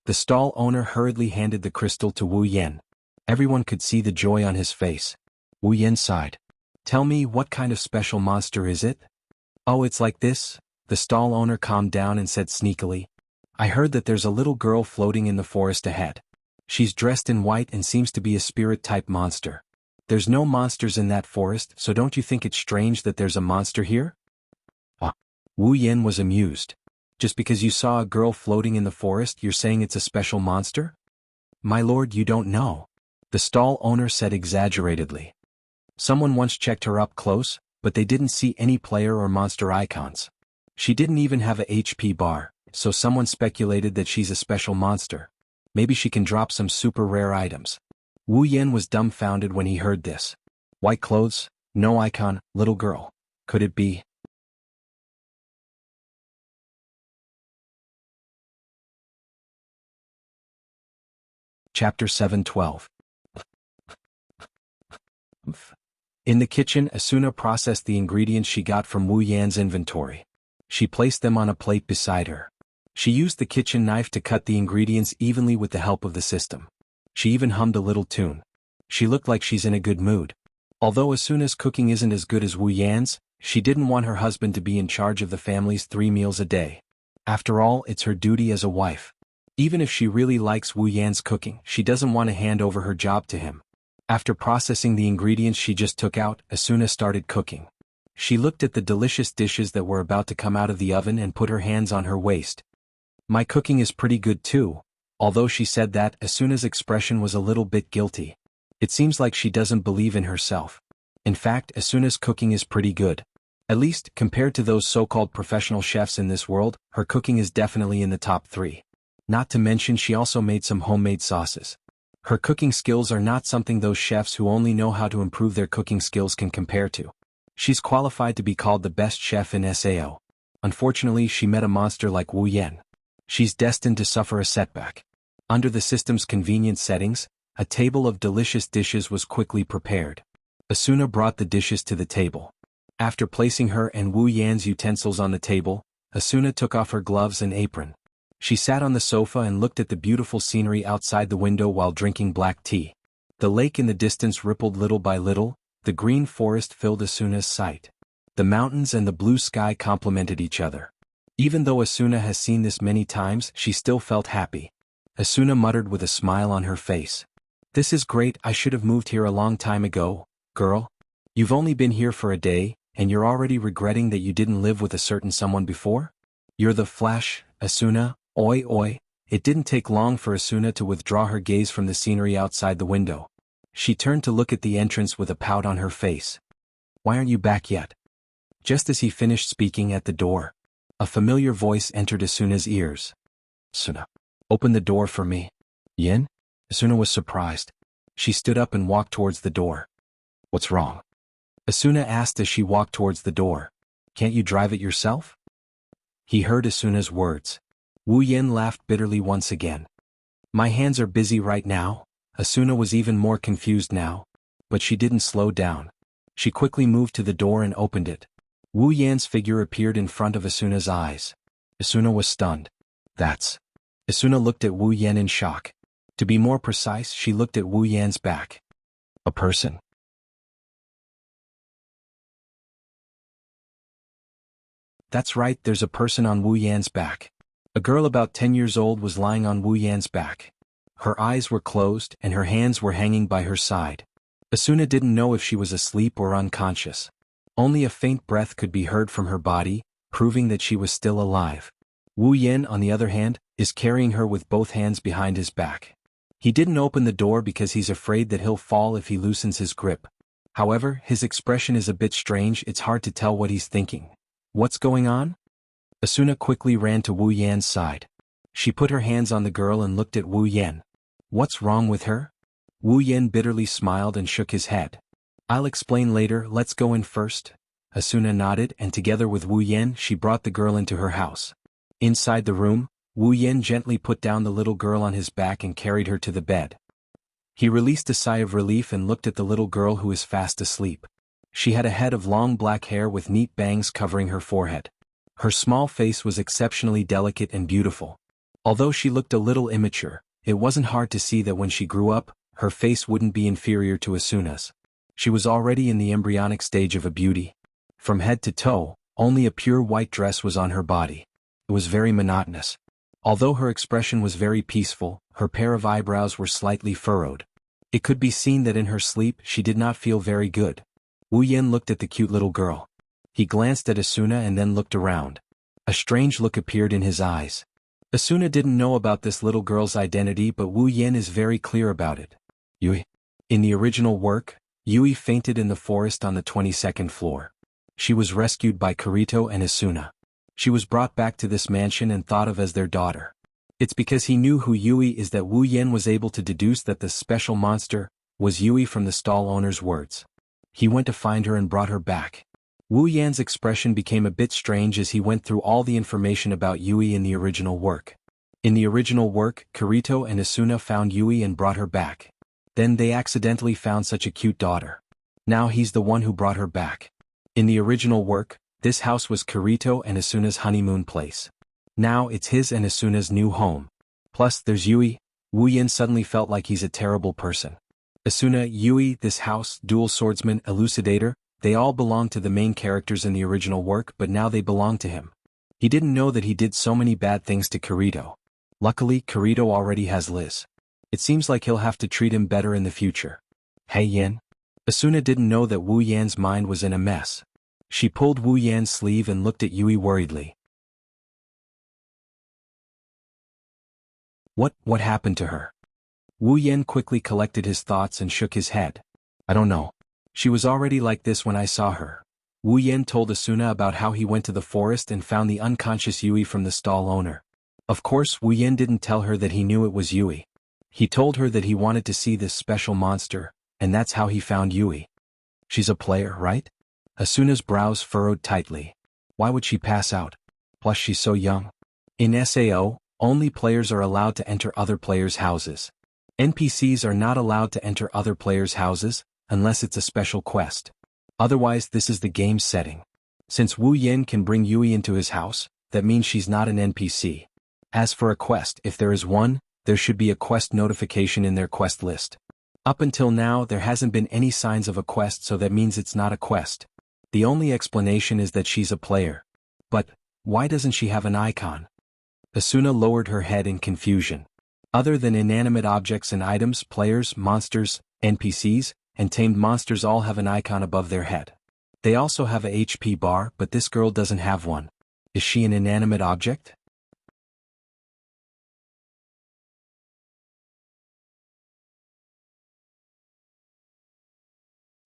The stall owner hurriedly handed the crystal to Wu Yan. Everyone could see the joy on his face. Wu Yan sighed. "Tell me, what kind of special monster is it?" "Oh, it's like this." The stall owner calmed down and said sneakily, "I heard that there's a little girl floating in the forest ahead. She's dressed in white and seems to be a spirit-type monster. There's no monsters in that forest, so don't you think it's strange that there's a monster here?" Wu Yan was amused. "Just because you saw a girl floating in the forest, you're saying it's a special monster?" "My lord, you don't know," the stall owner said exaggeratedly. "Someone once checked her up close, but they didn't see any player or monster icons. She didn't even have a HP bar, so someone speculated that she's a special monster. Maybe she can drop some super rare items." Wu Yan was dumbfounded when he heard this. White clothes, no icon, little girl. Could it be? Chapter 7:12. In the kitchen, Asuna processed the ingredients she got from Wu Yan's inventory. She placed them on a plate beside her. She used the kitchen knife to cut the ingredients evenly with the help of the system. She even hummed a little tune. She looked like she's in a good mood. Although Asuna's cooking isn't as good as Wu Yan's, she didn't want her husband to be in charge of the family's 3 meals a day. After all, it's her duty as a wife. Even if she really likes Wu Yan's cooking, she doesn't want to hand over her job to him. After processing the ingredients she just took out, Asuna started cooking. She looked at the delicious dishes that were about to come out of the oven and put her hands on her waist. "My cooking is pretty good too." Although she said that, Asuna's expression was a little bit guilty. It seems like she doesn't believe in herself. In fact, Asuna's cooking is pretty good. At least, compared to those so-called professional chefs in this world, her cooking is definitely in the top 3. Not to mention she also made some homemade sauces. Her cooking skills are not something those chefs who only know how to improve their cooking skills can compare to. She's qualified to be called the best chef in SAO. Unfortunately, she met a monster like Wu Yan. She's destined to suffer a setback. Under the system's convenient settings, a table of delicious dishes was quickly prepared. Asuna brought the dishes to the table. After placing her and Wu Yan's utensils on the table, Asuna took off her gloves and apron. She sat on the sofa and looked at the beautiful scenery outside the window while drinking black tea. The lake in the distance rippled little by little, the green forest filled Asuna's sight. The mountains and the blue sky complemented each other. Even though Asuna has seen this many times, she still felt happy. Asuna muttered with a smile on her face. "This is great, I should have moved here a long time ago, girl. You've only been here for a day, and you're already regretting that you didn't live with a certain someone before? You're the Flash, Asuna, oi oi." It didn't take long for Asuna to withdraw her gaze from the scenery outside the window. She turned to look at the entrance with a pout on her face. "Why aren't you back yet?" Just as he finished speaking at the door, a familiar voice entered Asuna's ears. "Asuna, open the door for me." Yin? Asuna was surprised. She stood up and walked towards the door. What's wrong? Asuna asked as she walked towards the door. Can't you drive it yourself? He heard Asuna's words. Wu Yin laughed bitterly once again. My hands are busy right now. Asuna was even more confused now. But she didn't slow down. She quickly moved to the door and opened it. Wu Yan's figure appeared in front of Asuna's eyes. Asuna was stunned. That's... Asuna looked at Wu Yan in shock. To be more precise, she looked at Wu Yan's back. A person. That's right, there's a person on Wu Yan's back. A girl about 10 years old was lying on Wu Yan's back. Her eyes were closed and her hands were hanging by her side. Asuna didn't know if she was asleep or unconscious. Only a faint breath could be heard from her body, proving that she was still alive. Wu Yan, on the other hand, is carrying her with both hands behind his back. He didn't open the door because he's afraid that he'll fall if he loosens his grip. However, his expression is a bit strange, it's hard to tell what he's thinking. What's going on? Asuna quickly ran to Wu Yan's side. She put her hands on the girl and looked at Wu Yan. What's wrong with her? Wu Yan bitterly smiled and shook his head. I'll explain later, let's go in first. Asuna nodded and together with Wu Yan she brought the girl into her house. Inside the room, Wu Yan gently put down the little girl on his back and carried her to the bed. He released a sigh of relief and looked at the little girl who was fast asleep. She had a head of long black hair with neat bangs covering her forehead. Her small face was exceptionally delicate and beautiful. Although she looked a little immature, it wasn't hard to see that when she grew up, her face wouldn't be inferior to Asuna's. She was already in the embryonic stage of a beauty. From head to toe, only a pure white dress was on her body. It was very monotonous. Although her expression was very peaceful, her pair of eyebrows were slightly furrowed. It could be seen that in her sleep she did not feel very good. Wu Yan looked at the cute little girl. He glanced at Asuna and then looked around. A strange look appeared in his eyes. Asuna didn't know about this little girl's identity, but Wu Yan is very clear about it. Yui. In the original work, Yui fainted in the forest on the 22nd floor. She was rescued by Kirito and Asuna. She was brought back to this mansion and thought of as their daughter. It's because he knew who Yui is that Wu Yan was able to deduce that the special monster was Yui from the stall owner's words. He went to find her and brought her back. Wu Yan's expression became a bit strange as he went through all the information about Yui in the original work. In the original work, Kirito and Asuna found Yui and brought her back. Then they accidentally found such a cute daughter. Now he's the one who brought her back. In the original work, this house was Kirito and Asuna's honeymoon place. Now it's his and Asuna's new home. Plus there's Yui. Wu Yan suddenly felt like he's a terrible person. Asuna, Yui, this house, dual swordsman, elucidator, they all belong to the main characters in the original work, but now they belong to him. He didn't know that he did so many bad things to Kirito. Luckily, Kirito already has Liz. It seems like he'll have to treat him better in the future. Hey Yan? Asuna didn't know that Wu Yan's mind was in a mess. She pulled Wu Yan's sleeve and looked at Yui worriedly. What happened to her? Wu Yan quickly collected his thoughts and shook his head. I don't know. She was already like this when I saw her. Wu Yan told Asuna about how he went to the forest and found the unconscious Yui from the stall owner. Of course, Wu Yan didn't tell her that he knew it was Yui. He told her that he wanted to see this special monster, and that's how he found Yui. She's a player, right? Asuna's brows furrowed tightly. Why would she pass out? Plus she's so young. In SAO, only players are allowed to enter other players' houses. NPCs are not allowed to enter other players' houses, unless it's a special quest. Otherwise this is the game's setting. Since Wu Yan can bring Yui into his house, that means she's not an NPC. As for a quest, if there is one, there should be a quest notification in their quest list. Up until now there hasn't been any signs of a quest, so that means it's not a quest. The only explanation is that she's a player. But, why doesn't she have an icon? Asuna lowered her head in confusion. Other than inanimate objects and items, players, monsters, NPCs, and tamed monsters all have an icon above their head. They also have a HP bar, but this girl doesn't have one. Is she an inanimate object?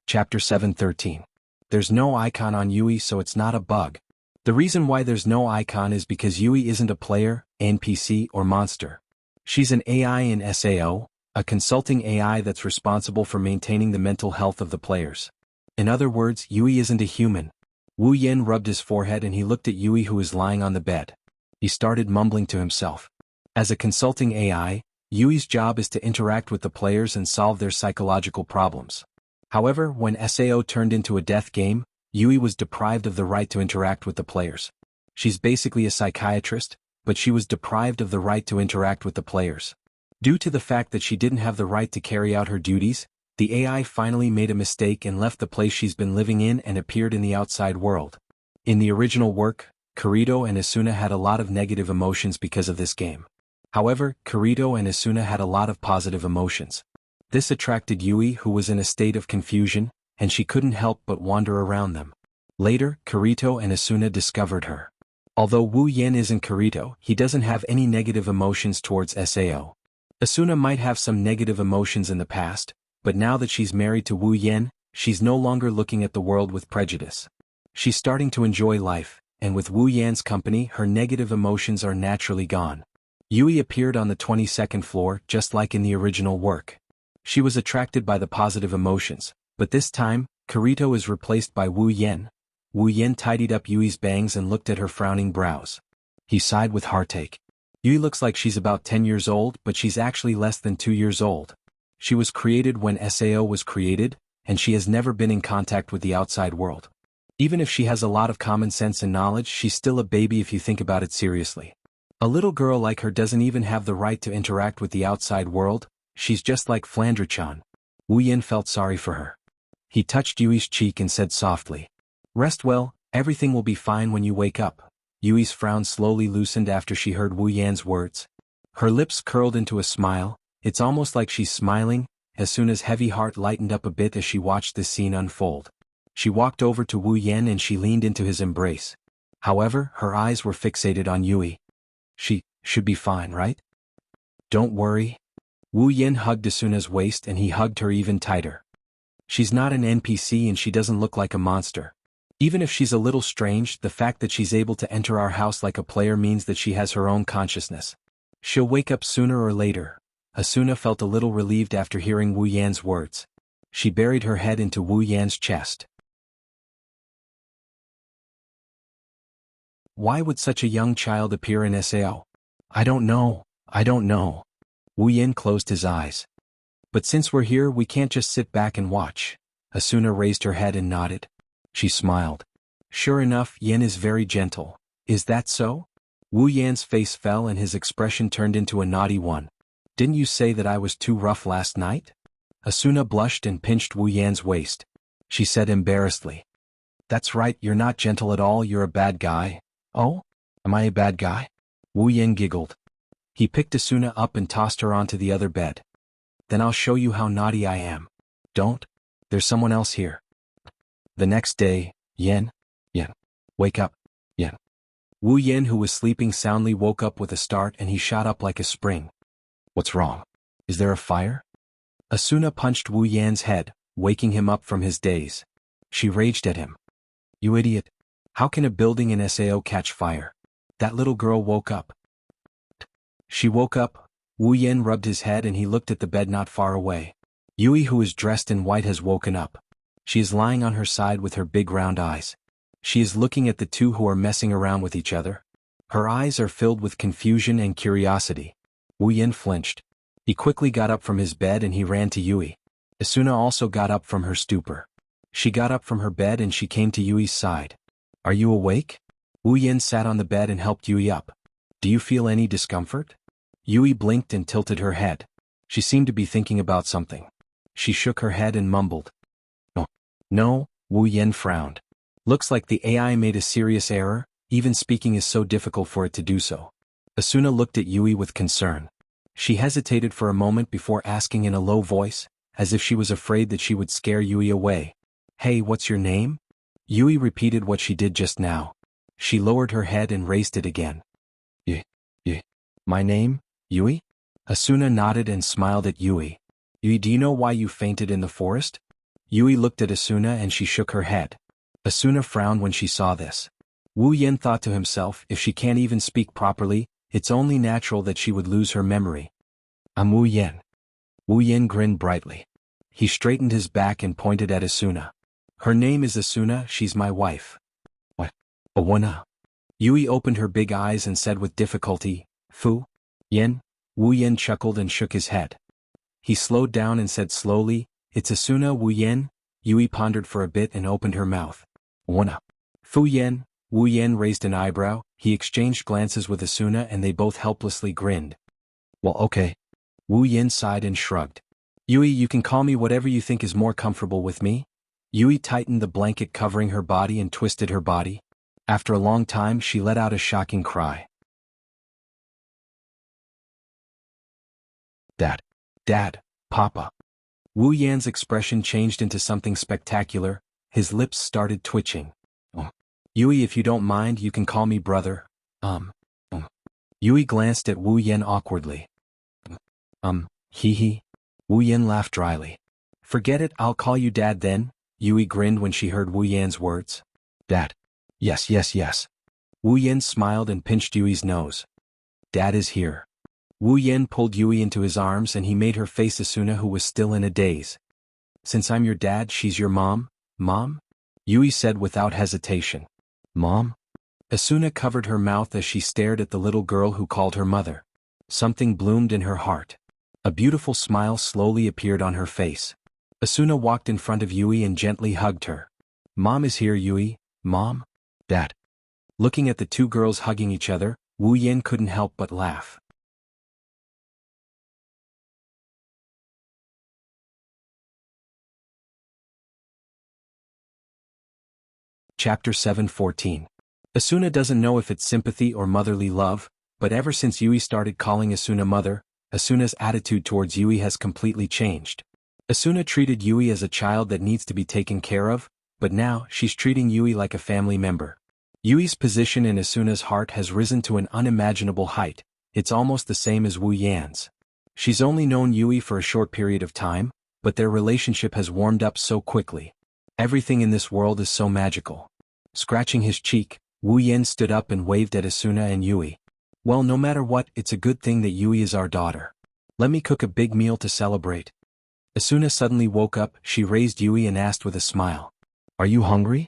Chapter 7:13. There's no icon on Yui, so it's not a bug. The reason why there's no icon is because Yui isn't a player, NPC, or monster. She's an AI in SAO, a consulting AI that's responsible for maintaining the mental health of the players. In other words, Yui isn't a human. Wu Yen rubbed his forehead and he looked at Yui who was lying on the bed. He started mumbling to himself. As a consulting AI, Yui's job is to interact with the players and solve their psychological problems. However, when SAO turned into a death game, Yui was deprived of the right to interact with the players. She's basically a psychiatrist, but she was deprived of the right to interact with the players. Due to the fact that she didn't have the right to carry out her duties, the AI finally made a mistake and left the place she's been living in and appeared in the outside world. In the original work, Kirito and Asuna had a lot of negative emotions because of this game. However, Kirito and Asuna had a lot of positive emotions. This attracted Yui, who was in a state of confusion, and she couldn't help but wander around them. Later, Kirito and Asuna discovered her. Although Wu Yen isn't Kirito, he doesn't have any negative emotions towards SAO. Asuna might have some negative emotions in the past, but now that she's married to Wu Yen, she's no longer looking at the world with prejudice. She's starting to enjoy life, and with Wu Yan's company, her negative emotions are naturally gone. Yui appeared on the 22nd floor just like in the original work. She was attracted by the positive emotions, but this time, Kirito is replaced by Wu Yen. Wu Yen tidied up Yui's bangs and looked at her frowning brows. He sighed with heartache. Yui looks like she's about 10 years old, but she's actually less than 2 years old. She was created when SAO was created, and she has never been in contact with the outside world. Even if she has a lot of common sense and knowledge, she's still a baby if you think about it seriously. A little girl like her doesn't even have the right to interact with the outside world. She's just like Flandre-chan. Wu Yen felt sorry for her. He touched Yui's cheek and said softly, "Rest well, everything will be fine when you wake up." Yui's frown slowly loosened after she heard Wu Yan's words. Her lips curled into a smile. It's almost like she's smiling. Asuna's heavy heart lightened up a bit as she watched this scene unfold. She walked over to Wu Yen and she leaned into his embrace. However, her eyes were fixated on Yui. "She should be fine, right? Don't worry." Wu Yen hugged Asuna's waist and he hugged her even tighter. She's not an NPC and she doesn't look like a monster. Even if she's a little strange, the fact that she's able to enter our house like a player means that she has her own consciousness. She'll wake up sooner or later. Asuna felt a little relieved after hearing Wu Yan's words. She buried her head into Wu Yan's chest. Why would such a young child appear in SAO? I don't know. Wu Yen closed his eyes. But since we're here, we can't just sit back and watch. Asuna raised her head and nodded. She smiled. Sure enough, Yen is very gentle. Is that so? Wu Yan's face fell and his expression turned into a naughty one. Didn't you say that I was too rough last night? Asuna blushed and pinched Wu Yan's waist. She said embarrassedly. That's right, you're not gentle at all, you're a bad guy. Oh? Am I a bad guy? Wu Yen giggled. He picked Asuna up and tossed her onto the other bed. Then I'll show you how naughty I am. Don't. There's someone else here. The next day, Yen. Wake up. Yen. Wu Yen, who was sleeping soundly, woke up with a start and he shot up like a spring. What's wrong? Is there a fire? Asuna punched Wu Yan's head, waking him up from his daze. She raged at him. You idiot. How can a building in SAO catch fire? That little girl woke up. She woke up. Wu Yen rubbed his head and he looked at the bed not far away. Yui, who is dressed in white, has woken up. She is lying on her side with her big round eyes. She is looking at the two who are messing around with each other. Her eyes are filled with confusion and curiosity. Wu Yen flinched. He quickly got up from his bed and he ran to Yui. Asuna also got up from her stupor. She got up from her bed and she came to Yui's side. Are you awake? Wu Yen sat on the bed and helped Yui up. Do you feel any discomfort? Yui blinked and tilted her head. She seemed to be thinking about something. She shook her head and mumbled. No, Wu Yen frowned. Looks like the AI made a serious error, even speaking is so difficult for it to do so. Asuna looked at Yui with concern. She hesitated for a moment before asking in a low voice, as if she was afraid that she would scare Yui away. Hey, what's your name? Yui repeated what she did just now. She lowered her head and raised it again. My name, Yui? Asuna nodded and smiled at Yui. Yui, do you know why you fainted in the forest? Yui looked at Asuna and she shook her head. Asuna frowned when she saw this. Wu Yen thought to himself, if she can't even speak properly, it's only natural that she would lose her memory. I'm Wu Yan. Wu Yan grinned brightly. He straightened his back and pointed at Asuna. Her name is Asuna, she's my wife. What? Awana? Yui opened her big eyes and said with difficulty, Fu? Yen? Wu Yan chuckled and shook his head. He slowed down and said slowly, It's Asuna Wu Yan? Yui pondered for a bit and opened her mouth. Awana. Fu Yen? Wu Yan raised an eyebrow. He exchanged glances with Asuna and they both helplessly grinned. Well, okay. Wu Yan sighed and shrugged. Yui, you can call me whatever you think is more comfortable with me. Yui tightened the blanket covering her body and twisted her body. After a long time she let out a shocking cry. Dad. Dad. Papa. Wu Yan's expression changed into something spectacular. His lips started twitching. Yui, if you don't mind, you can call me brother. Yui glanced at Wu Yan awkwardly. Hee. Wu Yan laughed dryly. Forget it, I'll call you Dad then. Yui grinned when she heard Wu Yan's words. Dad. Yes. Wu Yan smiled and pinched Yui's nose. Dad is here. Wu Yan pulled Yui into his arms and he made her face Asuna, who was still in a daze. Since I'm your dad, she's your mom? Mom? Yui said without hesitation. Mom? Asuna covered her mouth as she stared at the little girl who called her mother. Something bloomed in her heart. A beautiful smile slowly appeared on her face. Asuna walked in front of Yui and gently hugged her. Mom is here, Yui. Mom? Dad. Looking at the two girls hugging each other, Wu Yan couldn't help but laugh. Chapter 7:14. Asuna doesn't know if it's sympathy or motherly love, but ever since Yui started calling Asuna mother, Asuna's attitude towards Yui has completely changed. Asuna treated Yui as a child that needs to be taken care of, but now she's treating Yui like a family member. Yui's position in Asuna's heart has risen to an unimaginable height. It's almost the same as Wu Yan's. She's only known Yui for a short period of time, but their relationship has warmed up so quickly. Everything in this world is so magical. Scratching his cheek, Wu Yan stood up and waved at Asuna and Yui. Well, no matter what, it's a good thing that Yui is our daughter. Let me cook a big meal to celebrate. Asuna suddenly woke up, she raised Yui and asked with a smile. Are you hungry?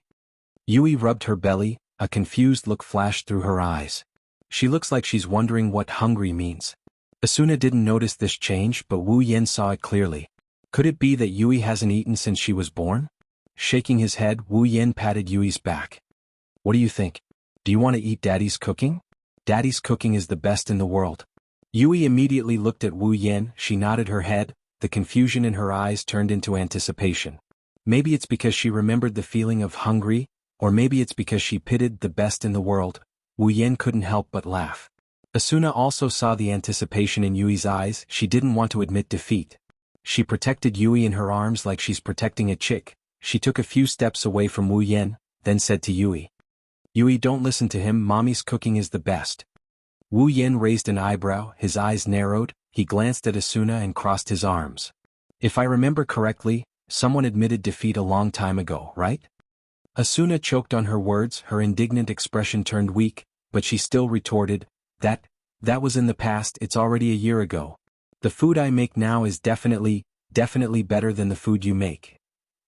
Yui rubbed her belly, a confused look flashed through her eyes. She looks like she's wondering what hungry means. Asuna didn't notice this change, but Wu Yan saw it clearly. Could it be that Yui hasn't eaten since she was born? Shaking his head, Wu Yan patted Yui's back. What do you think? Do you want to eat Daddy's cooking? Daddy's cooking is the best in the world. Yui immediately looked at Wu Yan, she nodded her head, the confusion in her eyes turned into anticipation. Maybe it's because she remembered the feeling of hungry, or maybe it's because she pitied the best in the world. Wu Yan couldn't help but laugh. Asuna also saw the anticipation in Yui's eyes, she didn't want to admit defeat. She protected Yui in her arms like she's protecting a chick. She took a few steps away from Wu Yan, then said to Yui. Yui, don't listen to him, mommy's cooking is the best. Wu Yan raised an eyebrow, his eyes narrowed, he glanced at Asuna and crossed his arms. If I remember correctly, someone admitted defeat a long time ago, right? Asuna choked on her words, her indignant expression turned weak, but she still retorted, that was in the past, it's already a year ago. The food I make now is definitely better than the food you make.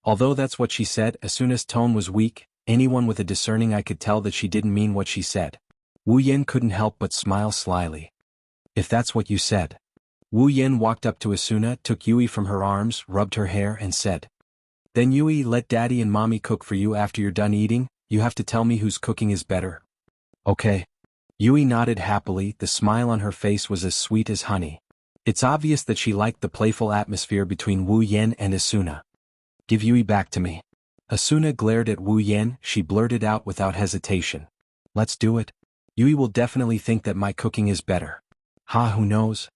Although that's what she said, Asuna's tone was weak, anyone with a discerning eye could tell that she didn't mean what she said. Wu Yan couldn't help but smile slyly. If that's what you said. Wu Yan walked up to Asuna, took Yui from her arms, rubbed her hair and said. Then Yui, let Daddy and Mommy cook for you after you're done eating, you have to tell me whose cooking is better. Okay. Yui nodded happily, the smile on her face was as sweet as honey. It's obvious that she liked the playful atmosphere between Wu Yan and Asuna. Give Yui back to me. Asuna glared at Wu Yan, she blurted out without hesitation. Let's do it. Yui will definitely think that my cooking is better. Who knows?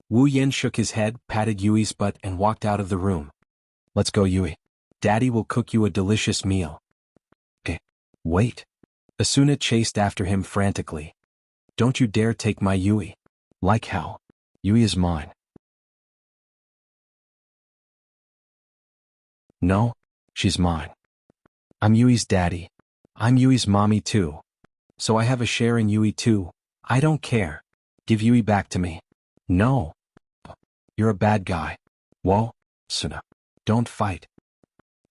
Wu Yan shook his head, patted Yui's butt and walked out of the room. Let's go, Yui. Daddy will cook you a delicious meal. Wait. Asuna chased after him frantically. Don't you dare take my Yui. Like how? Yui is mine. No, she's mine. I'm Yui's daddy. I'm Yui's mommy too. So I have a share in Yui too. I don't care. Give Yui back to me. No. You're a bad guy. Whoa, Suna. Don't fight.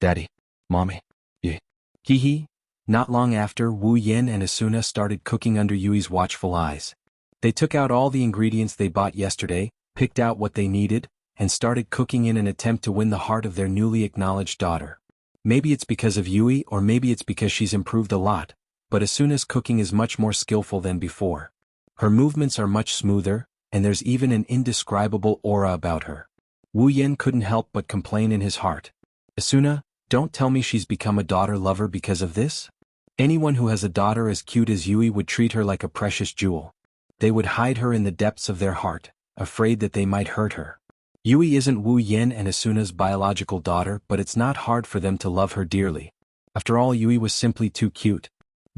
Daddy. Mommy. Yeah. Hee hee. Not long after, Wu Yin and Asuna started cooking under Yui's watchful eyes. They took out all the ingredients they bought yesterday, picked out what they needed, and started cooking in an attempt to win the heart of their newly acknowledged daughter. Maybe it's because of Yui or maybe it's because she's improved a lot, but Asuna's cooking is much more skillful than before. Her movements are much smoother, and there's even an indescribable aura about her. Wu Yin couldn't help but complain in his heart. Asuna, don't tell me she's become a daughter lover because of this? Anyone who has a daughter as cute as Yui would treat her like a precious jewel. They would hide her in the depths of their heart, afraid that they might hurt her. Yui isn't Wu Yin and Asuna's biological daughter, but it's not hard for them to love her dearly. After all, Yui was simply too cute.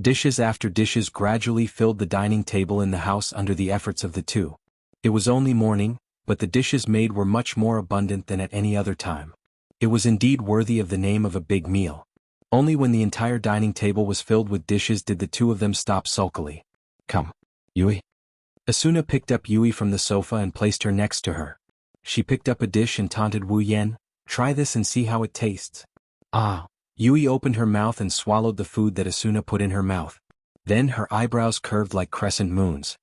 Dishes after dishes gradually filled the dining table in the house under the efforts of the two. It was only morning, but the dishes made were much more abundant than at any other time. It was indeed worthy of the name of a big meal. Only when the entire dining table was filled with dishes did the two of them stop sulkily. Come, Yui. Asuna picked up Yui from the sofa and placed her next to her. She picked up a dish and taunted Wu Yen, try this and see how it tastes. Ah. Yui opened her mouth and swallowed the food that Asuna put in her mouth. Then her eyebrows curved like crescent moons.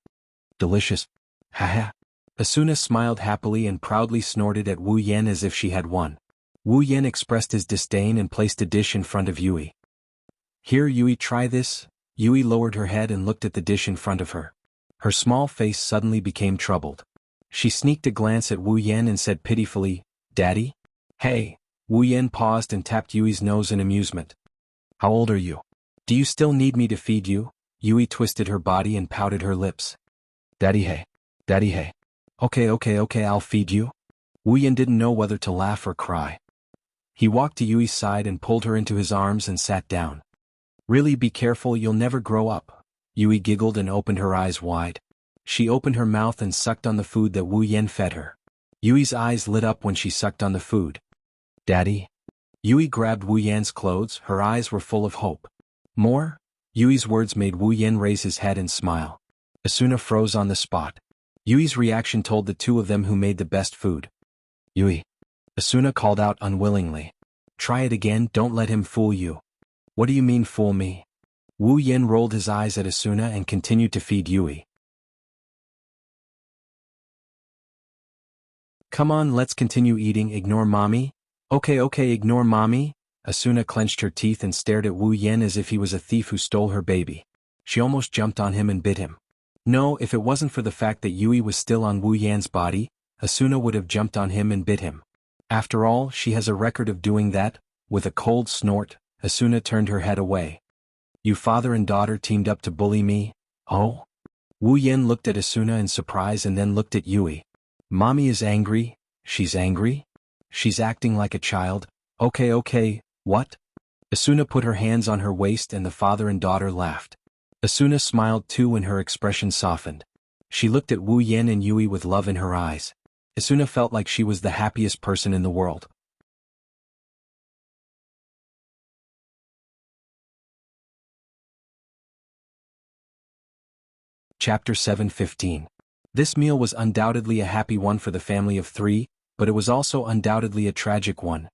Delicious. Haha. Asuna smiled happily and proudly snorted at Wu Yen as if she had won. Wu Yen expressed his disdain and placed a dish in front of Yui. Here, Yui, try this. Yui lowered her head and looked at the dish in front of her. Her small face suddenly became troubled. She sneaked a glance at Wu Yen and said pitifully, Daddy? Hey. Wu Yen paused and tapped Yui's nose in amusement. How old are you? Do you still need me to feed you? Yui twisted her body and pouted her lips. Daddy hey. Daddy hey. Okay, I'll feed you. Wu Yen didn't know whether to laugh or cry. He walked to Yui's side and pulled her into his arms and sat down. Really be careful, you'll never grow up. Yui giggled and opened her eyes wide. She opened her mouth and sucked on the food that Wu Yen fed her. Yui's eyes lit up when she sucked on the food. Daddy? Yui grabbed Wu Yan's clothes, her eyes were full of hope. More? Yui's words made Wu Yan raise his head and smile. Asuna froze on the spot. Yui's reaction told the two of them who made the best food. Yui. Asuna called out unwillingly. Try it again, don't let him fool you. What do you mean fool me? Wu Yan rolled his eyes at Asuna and continued to feed Yui. Come on, let's continue eating, ignore mommy. Okay, ignore mommy. Asuna clenched her teeth and stared at Wu Yan as if he was a thief who stole her baby. She almost jumped on him and bit him. No, if it wasn't for the fact that Yui was still on Wu Yan's body, Asuna would have jumped on him and bit him. After all, she has a record of doing that. With a cold snort, Asuna turned her head away. You father and daughter teamed up to bully me? Oh? Wu Yan looked at Asuna in surprise and then looked at Yui. Mommy is angry? She's angry? She's acting like a child. Okay, what? Asuna put her hands on her waist and the father and daughter laughed. Asuna smiled too and her expression softened. She looked at Wu Yan and Yui with love in her eyes. Asuna felt like she was the happiest person in the world. Chapter 7:15. This meal was undoubtedly a happy one for the family of three, but it was also undoubtedly a tragic one.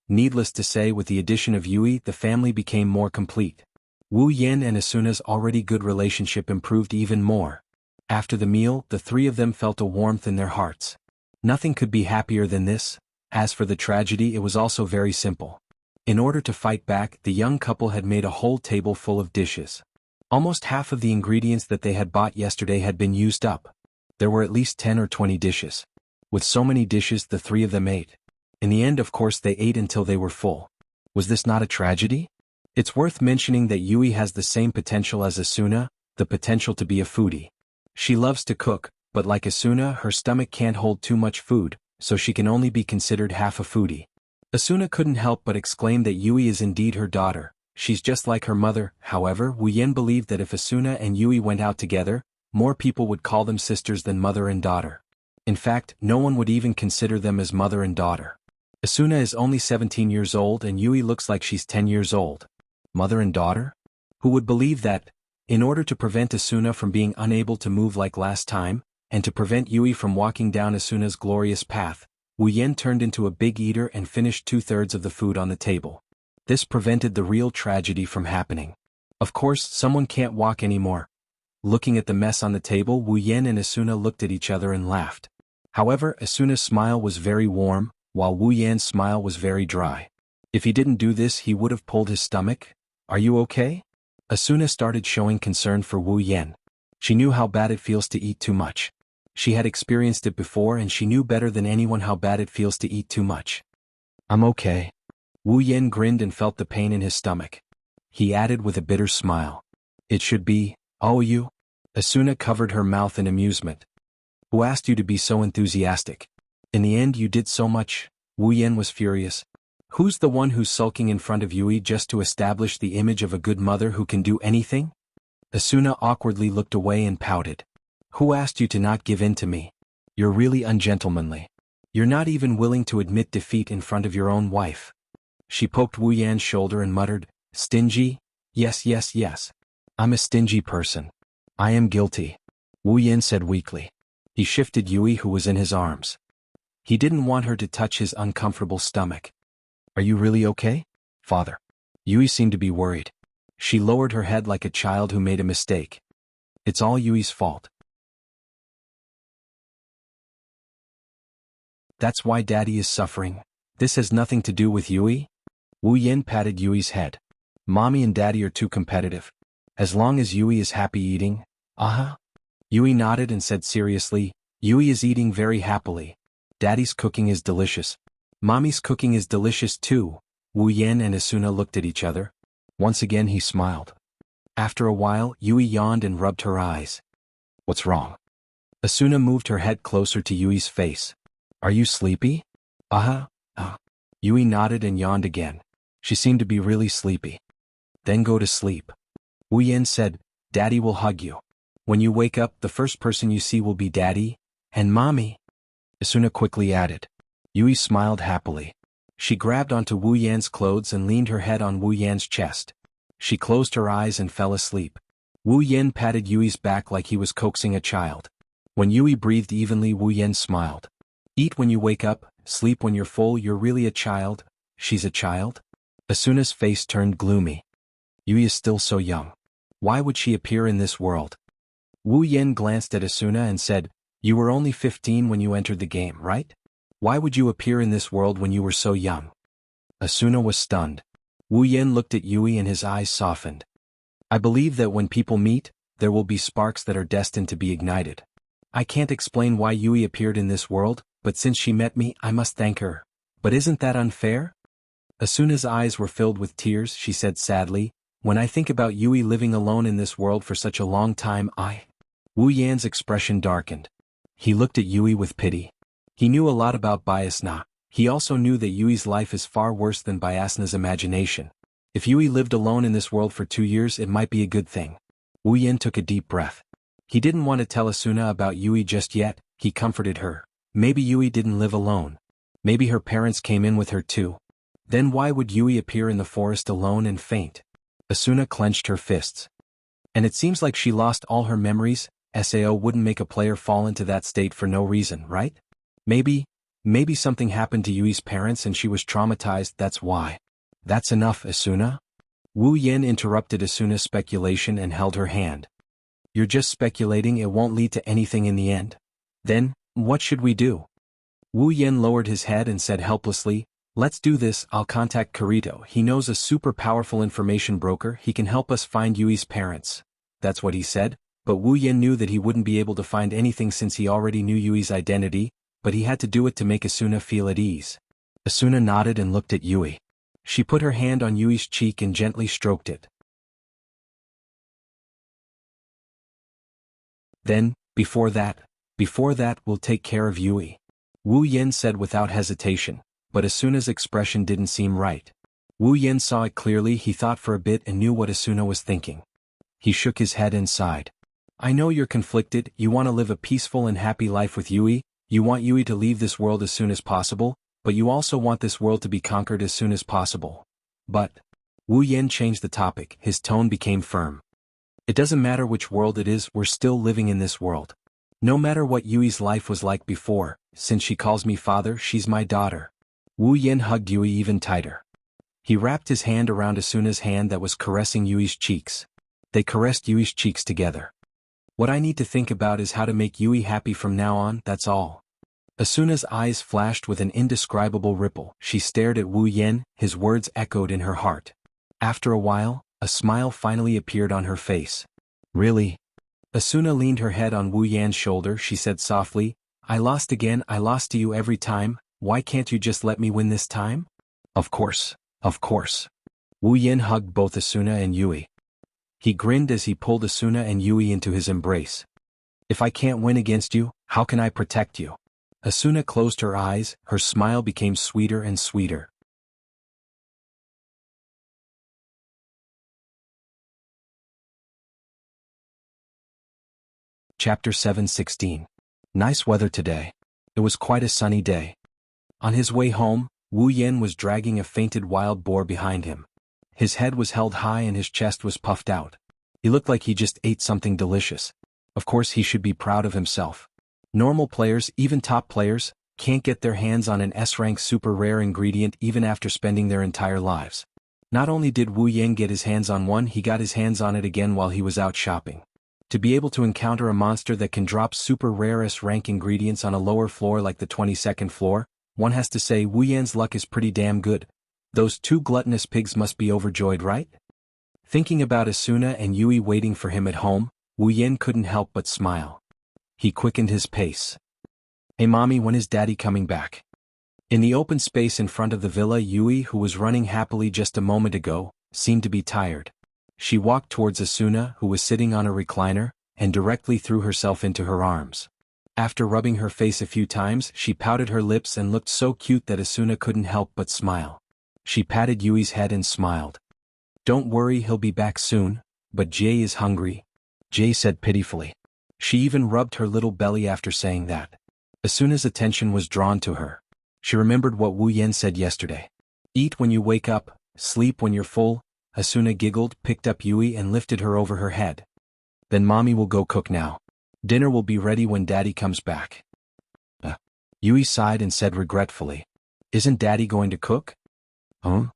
Needless to say, with the addition of Yui, the family became more complete. Wu Yan and Asuna's already good relationship improved even more. After the meal, the three of them felt a warmth in their hearts. Nothing could be happier than this. As for the tragedy, it was also very simple. In order to fight back, the young couple had made a whole table full of dishes. Almost half of the ingredients that they had bought yesterday had been used up. There were at least 10 or 20 dishes. With so many dishes, the three of them ate. In the end, of course, they ate until they were full. Was this not a tragedy? It's worth mentioning that Yui has the same potential as Asuna, the potential to be a foodie. She loves to cook, but like Asuna, her stomach can't hold too much food, so she can only be considered half a foodie. Asuna couldn't help but exclaim that Yui is indeed her daughter. She's just like her mother. However, Wu Yan believed that if Asuna and Yui went out together, more people would call them sisters than mother and daughter. In fact, no one would even consider them as mother and daughter. Asuna is only 17 years old and Yui looks like she's 10 years old. Mother and daughter? Who would believe that? In order to prevent Asuna from being unable to move like last time, and to prevent Yui from walking down Asuna's glorious path, Wu Yan turned into a big eater and finished 2/3 of the food on the table. This prevented the real tragedy from happening. Of course, someone can't walk anymore. Looking at the mess on the table, Wu Yan and Asuna looked at each other and laughed. However, Asuna's smile was very warm, while Wu Yan's smile was very dry. If he didn't do this, he would have pulled his stomach. Are you okay? Asuna started showing concern for Wu Yan. She knew how bad it feels to eat too much. She had experienced it before and she knew better than anyone how bad it feels to eat too much. I'm okay. Wu Yan grinned and felt the pain in his stomach. He added with a bitter smile. It should be, oh you? Asuna covered her mouth in amusement. Who asked you to be so enthusiastic? In the end you did so much. Wu Yan was furious. Who's the one who's sulking in front of Yui just to establish the image of a good mother who can do anything? Asuna awkwardly looked away and pouted. Who asked you to not give in to me? You're really ungentlemanly. You're not even willing to admit defeat in front of your own wife. She poked Wu Yan's shoulder and muttered, Stingy? Yes, yes, yes. I'm a stingy person. I am guilty. Wu Yan said weakly. He shifted Yui, who was in his arms. He didn't want her to touch his uncomfortable stomach. Are you really okay, father? Yui seemed to be worried. She lowered her head like a child who made a mistake. It's all Yui's fault. That's why Daddy is suffering. This has nothing to do with Yui? Wu Yan patted Yui's head. Mommy and Daddy are too competitive. As long as Yui is happy eating, Yui nodded and said seriously, Yui is eating very happily. Daddy's cooking is delicious. Mommy's cooking is delicious too. Wu Yan and Asuna looked at each other. Once again he smiled. After a while, Yui yawned and rubbed her eyes. What's wrong? Asuna moved her head closer to Yui's face. Are you sleepy? Yui nodded and yawned again. She seemed to be really sleepy. Then go to sleep. Wu Yan said, Daddy will hug you. When you wake up, the first person you see will be Daddy and Mommy. Asuna quickly added. Yui smiled happily. She grabbed onto Wu Yan's clothes and leaned her head on Wu Yan's chest. She closed her eyes and fell asleep. Wu Yan patted Yui's back like he was coaxing a child. When Yui breathed evenly, Wu Yan smiled. Eat when you wake up, sleep when you're full. You're really a child. She's a child? Asuna's face turned gloomy. Yui is still so young. Why would she appear in this world? Wu Yan glanced at Asuna and said, You were only 15 when you entered the game, right? Why would you appear in this world when you were so young? Asuna was stunned. Wu Yan looked at Yui and his eyes softened. I believe that when people meet, there will be sparks that are destined to be ignited. I can't explain why Yui appeared in this world, but since she met me, I must thank her. But isn't that unfair? Asuna's eyes were filled with tears. She said sadly, When I think about Yui living alone in this world for such a long time, Wu Yan's expression darkened. He looked at Yui with pity. He knew a lot about Biasna. He also knew that Yui's life is far worse than Biasna's imagination. If Yui lived alone in this world for 2 years, it might be a good thing. Wu Yan took a deep breath. He didn't want to tell Asuna about Yui just yet. He comforted her. Maybe Yui didn't live alone. Maybe her parents came in with her too. Then why would Yui appear in the forest alone and faint? Asuna clenched her fists. And it seems like she lost all her memories. Sao wouldn't make a player fall into that state for no reason, right? Maybe something happened to Yui's parents and she was traumatized, that's why. That's enough, Asuna. Wu Yan interrupted Asuna's speculation and held her hand. You're just speculating, it won't lead to anything in the end. Then, what should we do? Wu Yan lowered his head and said helplessly, Let's do this, I'll contact Kirito. He knows a super powerful information broker, he can help us find Yui's parents. That's what he said, but Wu Yan knew that he wouldn't be able to find anything since he already knew Yui's identity, but he had to do it to make Asuna feel at ease. Asuna nodded and looked at Yui. She put her hand on Yui's cheek and gently stroked it. Then, before that, we'll take care of Yui. Wu Yan said without hesitation, but Asuna's expression didn't seem right. Wu Yan saw it clearly. He thought for a bit and knew what Asuna was thinking. He shook his head and sighed. I know you're conflicted, you want to live a peaceful and happy life with Yui, you want Yui to leave this world as soon as possible, but you also want this world to be conquered as soon as possible. But, Wu Yan changed the topic, his tone became firm. It doesn't matter which world it is, we're still living in this world. No matter what Yui's life was like before, since she calls me father, she's my daughter. Wu Yin hugged Yui even tighter. He wrapped his hand around Asuna's hand that was caressing Yui's cheeks. They caressed Yui's cheeks together. What I need to think about is how to make Yui happy from now on, that's all. Asuna's eyes flashed with an indescribable ripple. She stared at Wu Yin, his words echoed in her heart. After a while, a smile finally appeared on her face. Really? Asuna leaned her head on Wu Yan's shoulder. She said softly, I lost again, I lost to you every time, why can't you just let me win this time? Of course, of course. Wu Yin hugged both Asuna and Yui. He grinned as he pulled Asuna and Yui into his embrace. If I can't win against you, how can I protect you? Asuna closed her eyes, her smile became sweeter and sweeter. Chapter 7:16. Nice weather today. It was quite a sunny day. On his way home, Wu Yin was dragging a fainted wild boar behind him. His head was held high and his chest was puffed out. He looked like he just ate something delicious. Of course he should be proud of himself. Normal players, even top players, can't get their hands on an S-rank super rare ingredient even after spending their entire lives. Not only did Wu Yin get his hands on one, he got his hands on it again while he was out shopping. To be able to encounter a monster that can drop super rare S-rank ingredients on a lower floor like the 22nd floor, one has to say Wu Yan's luck is pretty damn good. Those two gluttonous pigs must be overjoyed, right? Thinking about Asuna and Yui waiting for him at home, Wu Yin couldn't help but smile. He quickened his pace. Hey mommy, when is daddy coming back? In the open space in front of the villa, Yui, who was running happily just a moment ago, seemed to be tired. She walked towards Asuna, who was sitting on a recliner, and directly threw herself into her arms. After rubbing her face a few times, she pouted her lips and looked so cute that Asuna couldn't help but smile. She patted Yui's head and smiled. Don't worry, he'll be back soon, but Jay is hungry, Jay said pitifully. She even rubbed her little belly after saying that. Asuna's attention was drawn to her. She remembered what Wu Yin said yesterday. Eat when you wake up, sleep when you're full. Asuna giggled, picked up Yui and lifted her over her head. Then mommy will go cook now. Dinner will be ready when daddy comes back. Yui sighed and said regretfully, Isn't daddy going to cook? Huh?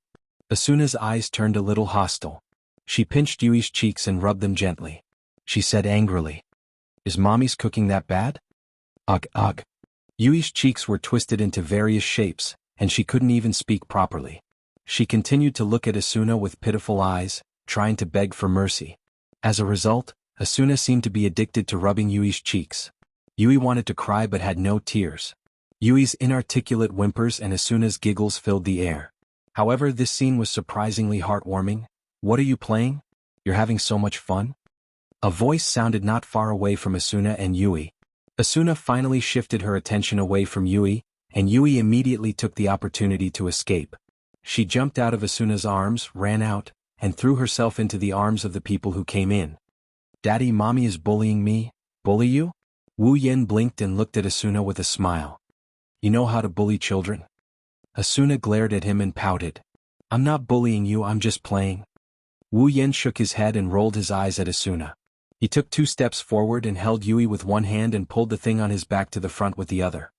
Asuna's eyes turned a little hostile. She pinched Yui's cheeks and rubbed them gently. She said angrily, Is mommy's cooking that bad? Ugh, ugh. Yui's cheeks were twisted into various shapes, and she couldn't even speak properly. She continued to look at Asuna with pitiful eyes, trying to beg for mercy. As a result, Asuna seemed to be addicted to rubbing Yui's cheeks. Yui wanted to cry but had no tears. Yui's inarticulate whimpers and Asuna's giggles filled the air. However, this scene was surprisingly heartwarming. What are you playing? You're having so much fun? A voice sounded not far away from Asuna and Yui. Asuna finally shifted her attention away from Yui, and Yui immediately took the opportunity to escape. She jumped out of Asuna's arms, ran out, and threw herself into the arms of the people who came in. Daddy, mommy is bullying me. Bully you? Wu Yin blinked and looked at Asuna with a smile. You know how to bully children? Asuna glared at him and pouted. I'm not bullying you, I'm just playing. Wu Yin shook his head and rolled his eyes at Asuna. He took 2 steps forward and held Yui with one hand and pulled the thing on his back to the front with the other.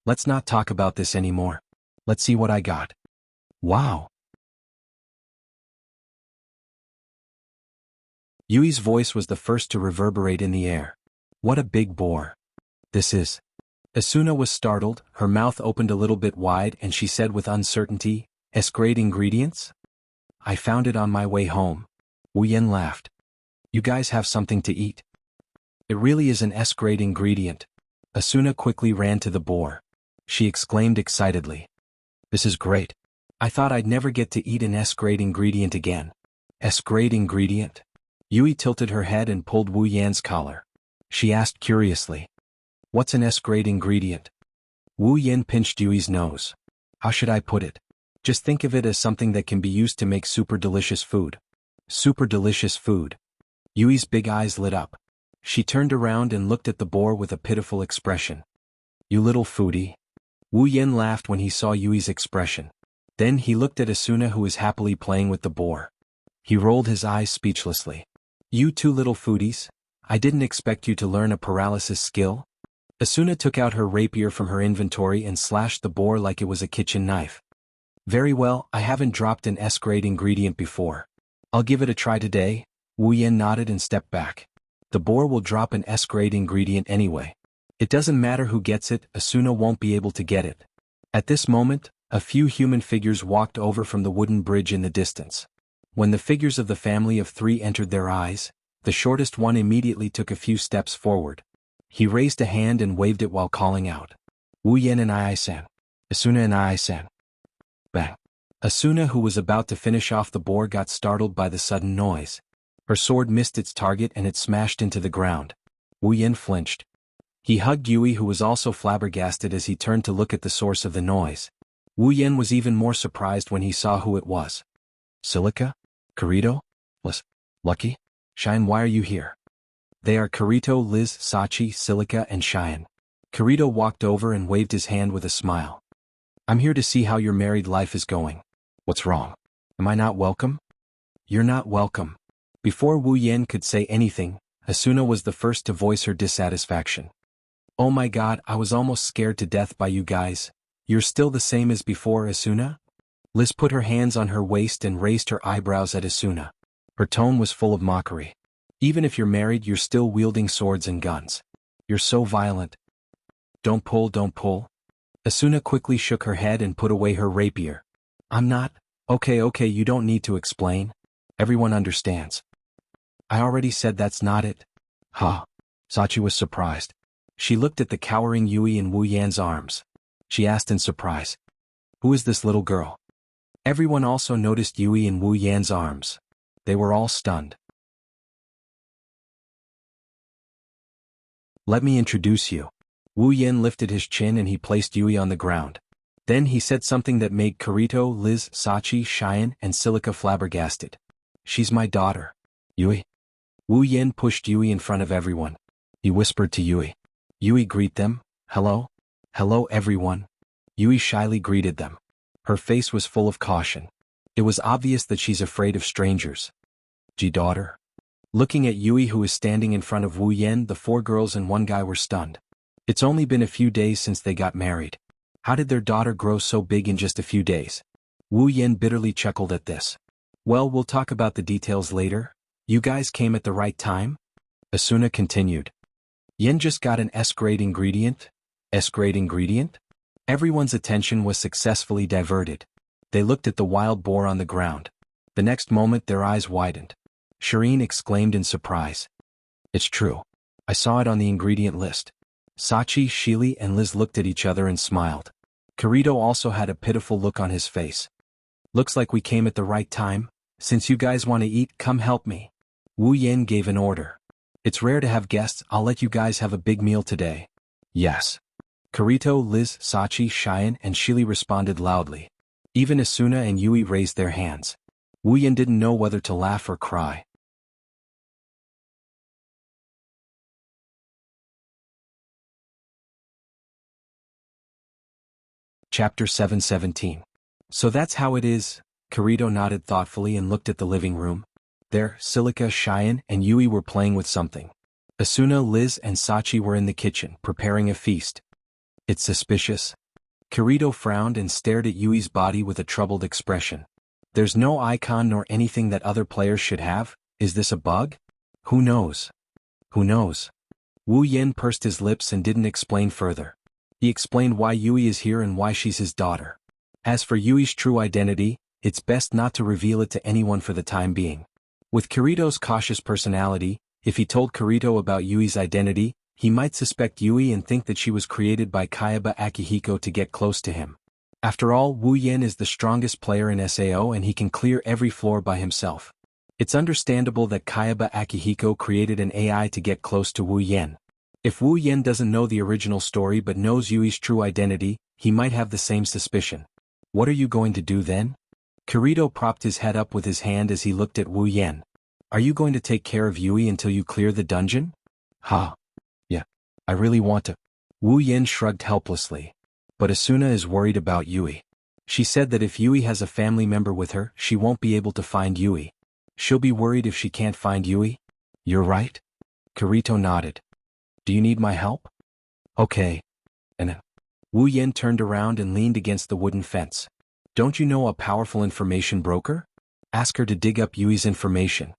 Let's not talk about this anymore. Let's see what I got. Wow. Yui's voice was the first to reverberate in the air. What a big boar. This is. Asuna was startled, her mouth opened a little bit wide and she said with uncertainty, S-grade ingredients? I found it on my way home. Wu Yin laughed. You guys have something to eat? It really is an S-grade ingredient. Asuna quickly ran to the boar. She exclaimed excitedly. This is great. I thought I'd never get to eat an S-grade ingredient again. S-grade ingredient? Yui tilted her head and pulled Wu Yan's collar. She asked curiously. What's an S-grade ingredient? Wu Yin pinched Yui's nose. How should I put it? Just think of it as something that can be used to make super delicious food. Super delicious food. Yui's big eyes lit up. She turned around and looked at the boar with a pitiful expression. You little foodie. Wu Yin laughed when he saw Yui's expression. Then he looked at Asuna who was happily playing with the boar. He rolled his eyes speechlessly. You two little foodies, I didn't expect you to learn a paralysis skill, Asuna took out her rapier from her inventory and slashed the boar like it was a kitchen knife. Very well, I haven't dropped an S-grade ingredient before. I'll give it a try today. Wu Yan nodded and stepped back. The boar will drop an S-grade ingredient anyway. It doesn't matter who gets it, Asuna won't be able to get it. At this moment, a few human figures walked over from the wooden bridge in the distance. When the figures of the family of 3 entered their eyes, the shortest one immediately took a few steps forward. He raised a hand and waved it while calling out, Wu Yan and Ai-san. Asuna and Ai-san. Bang. Asuna, who was about to finish off the boar, got startled by the sudden noise. Her sword missed its target and it smashed into the ground. Wu Yan flinched. He hugged Yui, who was also flabbergasted as he turned to look at the source of the noise. Wu Yan was even more surprised when he saw who it was. Silica? Kirito? Liz? Lucky? Cheyenne, why are you here? They are Kirito, Liz, Sachi, Silica, and Cheyenne. Kirito walked over and waved his hand with a smile. I'm here to see how your married life is going. What's wrong? Am I not welcome? You're not welcome. Before Wu Yan could say anything, Asuna was the first to voice her dissatisfaction. Oh my god, I was almost scared to death by you guys. You're still the same as before, Asuna? Liz put her hands on her waist and raised her eyebrows at Asuna. Her tone was full of mockery. Even if you're married, you're still wielding swords and guns. You're so violent. Don't pull, don't pull. Asuna quickly shook her head and put away her rapier. I'm not. Okay, you don't need to explain. Everyone understands. I already said that's not it. Huh. Sachi was surprised. She looked at the cowering Yui in Wu Yan's arms. She asked in surprise, who is this little girl? Everyone also noticed Yui in Wu Yan's arms. They were all stunned. Let me introduce you. Wu Yan lifted his chin and he placed Yui on the ground. Then he said something that made Kirito, Liz, Sachi, Cheyenne, and Silica flabbergasted. She's my daughter. Yui. Wu Yan pushed Yui in front of everyone. He whispered to Yui. Yui, greet them. Hello? Hello everyone. Yui shyly greeted them. Her face was full of caution. It was obvious that she's afraid of strangers. Daughter? Looking at Yui, who was standing in front of Wu Yan, the 4 girls and 1 guy were stunned. It's only been a few days since they got married. How did their daughter grow so big in just a few days? Wu Yan bitterly chuckled at this. Well, we'll talk about the details later. You guys came at the right time? Asuna continued. Yen just got an S-grade ingredient? S-grade ingredient? Everyone's attention was successfully diverted. They looked at the wild boar on the ground. The next moment their eyes widened. Shireen exclaimed in surprise. It's true. I saw it on the ingredient list. Sachi, Shili, and Liz looked at each other and smiled. Kirito also had a pitiful look on his face. Looks like we came at the right time. Since you guys want to eat, come help me. Wu Yan gave an order. It's rare to have guests, I'll let you guys have a big meal today. Yes. Kirito, Liz, Sachi, Cheyenne, and Shili responded loudly. Even Asuna and Yui raised their hands. Wu Yan didn't know whether to laugh or cry. Chapter 717. So that's how it is. Kirito nodded thoughtfully and looked at the living room. There, Silica, Cheyenne, and Yui were playing with something. Asuna, Liz, and Sachi were in the kitchen, preparing a feast. It's suspicious. Kirito frowned and stared at Yui's body with a troubled expression. There's no icon nor anything that other players should have. Is this a bug? Who knows? Who knows? Wu Yan pursed his lips and didn't explain further. He explained why Yui is here and why she's his daughter. As for Yui's true identity, it's best not to reveal it to anyone for the time being. With Kirito's cautious personality, if he told Kirito about Yui's identity, he might suspect Yui and think that she was created by Kayaba Akihiko to get close to him. After all, Wu Yan is the strongest player in SAO and he can clear every floor by himself. It's understandable that Kayaba Akihiko created an AI to get close to Wu Yan. If Wu Yan doesn't know the original story but knows Yui's true identity, he might have the same suspicion. What are you going to do then? Kirito propped his head up with his hand as he looked at Wu Yan. Are you going to take care of Yui until you clear the dungeon? Ha. Yeah. I really want to. Wu Yan shrugged helplessly. But Asuna is worried about Yui. She said that if Yui has a family member with her, she won't be able to find Yui. She'll be worried if she can't find Yui? You're right? Kirito nodded. Do you need my help? Okay. And Wu Yen turned around and leaned against the wooden fence. Don't you know a powerful information broker? Ask her to dig up Yui's information.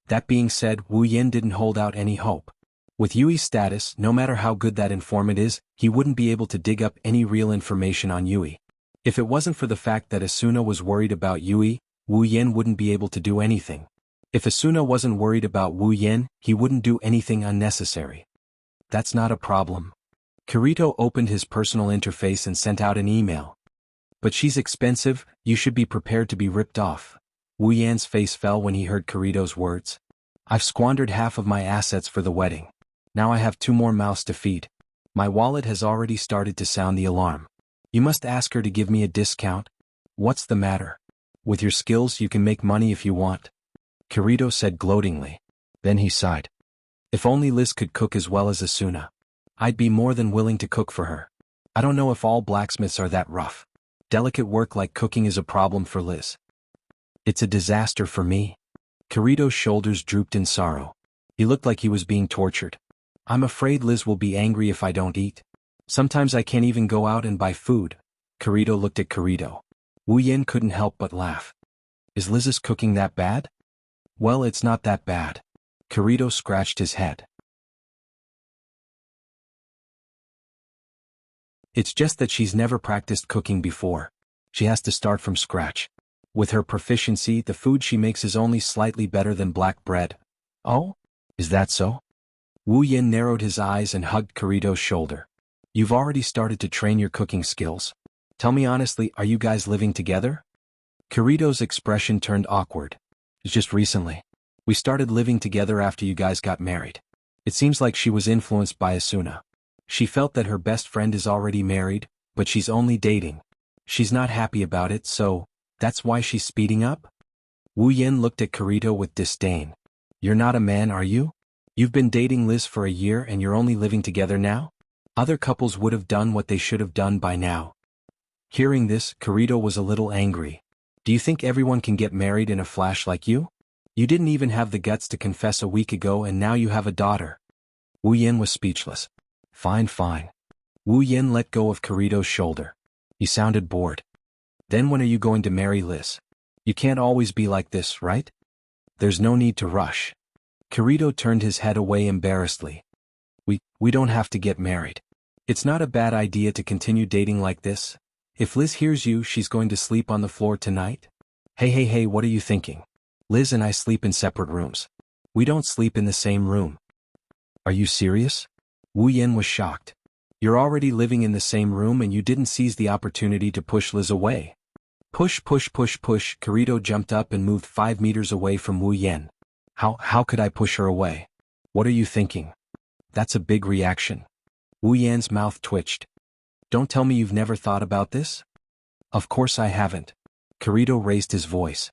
That being said, Wu Yen didn't hold out any hope. With Yui's status, no matter how good that informant is, he wouldn't be able to dig up any real information on Yui. If it wasn't for the fact that Asuna was worried about Yui, Wu Yen wouldn't be able to do anything. If Asuna wasn't worried about Wu Yen, he wouldn't do anything unnecessary. That's not a problem. Kirito opened his personal interface and sent out an email. But she's expensive, you should be prepared to be ripped off. Wu Yan's face fell when he heard Kirito's words. I've squandered half of my assets for the wedding. Now I have 2 more mouths to feed. My wallet has already started to sound the alarm. You must ask her to give me a discount. What's the matter? With your skills you can make money if you want. Kirito said gloatingly. Then he sighed. If only Liz could cook as well as Asuna. I'd be more than willing to cook for her. I don't know if all blacksmiths are that rough. Delicate work like cooking is a problem for Liz. It's a disaster for me. Kirito's shoulders drooped in sorrow. He looked like he was being tortured. I'm afraid Liz will be angry if I don't eat. Sometimes I can't even go out and buy food. Kirito looked at Kirito. Wu Yen couldn't help but laugh. Is Liz's cooking that bad? Well, it's not that bad. Kirito scratched his head. It's just that she's never practiced cooking before. She has to start from scratch. With her proficiency, the food she makes is only slightly better than black bread. Oh? Is that so? Wu Yen narrowed his eyes and hugged Kirito's shoulder. You've already started to train your cooking skills. Tell me honestly, are you guys living together? Kirito's expression turned awkward. It's just recently. We started living together after you guys got married. It seems like she was influenced by Asuna. She felt that her best friend is already married, but she's only dating. She's not happy about it, so that's why she's speeding up? Wu Yen looked at Kirito with disdain. You're not a man, are you? You've been dating Liz for a year and you're only living together now? Other couples would have done what they should have done by now. Hearing this, Kirito was a little angry. Do you think everyone can get married in a flash like you? You didn't even have the guts to confess a week ago and now you have a daughter. Wu Yen was speechless. Fine, fine. Wu Yen let go of Kirito's shoulder. He sounded bored. Then when are you going to marry Liz? You can't always be like this, right? There's no need to rush. Kirito turned his head away embarrassedly. We don't have to get married. It's not a bad idea to continue dating like this. If Liz hears you, she's going to sleep on the floor tonight? Hey, what are you thinking? Liz and I sleep in separate rooms. We don't sleep in the same room. Are you serious? Wu Yen was shocked. You're already living in the same room and you didn't seize the opportunity to push Liz away. Push. Kirito jumped up and moved 5 meters away from Wu Yen. How could I push her away? What are you thinking? That's a big reaction. Wu Yan's mouth twitched. Don't tell me you've never thought about this? Of course I haven't. Kirito raised his voice.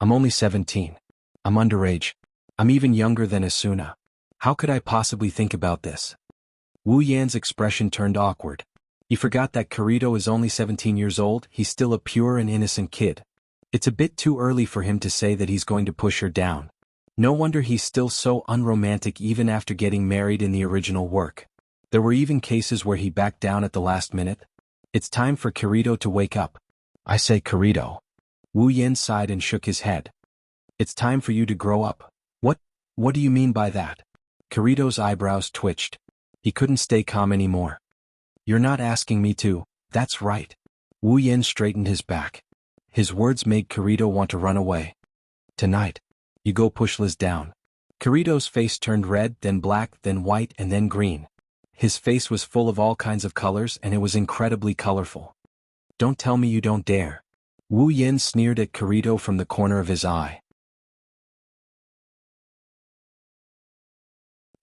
I'm only 17. I'm underage. I'm even younger than Asuna. How could I possibly think about this? Wu Yan's expression turned awkward. He forgot that Kirito is only 17 years old, he's still a pure and innocent kid. It's a bit too early for him to say that he's going to push her down. No wonder he's still so unromantic even after getting married in the original work. There were even cases where he backed down at the last minute. It's time for Kirito to wake up. I say Kirito. Wu Yen sighed and shook his head. It's time for you to grow up. What do you mean by that? Kirito's eyebrows twitched. He couldn't stay calm anymore. You're not asking me to, that's right. Wu Yen straightened his back. His words made Kirito want to run away. Tonight, you go push Liz down. Kirito's face turned red, then black, then white, and then green. His face was full of all kinds of colors and it was incredibly colorful. Don't tell me you don't dare. Wu Yen sneered at Kirito from the corner of his eye.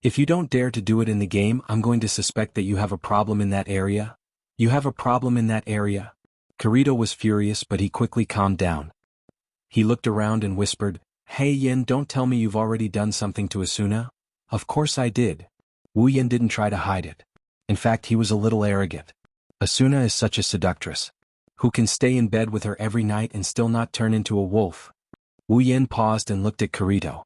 If you don't dare to do it in the game, I'm going to suspect that you have a problem in that area. You have a problem in that area? Kirito was furious, but he quickly calmed down. He looked around and whispered, Hey Yen, don't tell me you've already done something to Asuna? Of course I did. Wu Yen didn't try to hide it. In fact, he was a little arrogant. Asuna is such a seductress. Who can stay in bed with her every night and still not turn into a wolf? Wu Yen paused and looked at Kirito.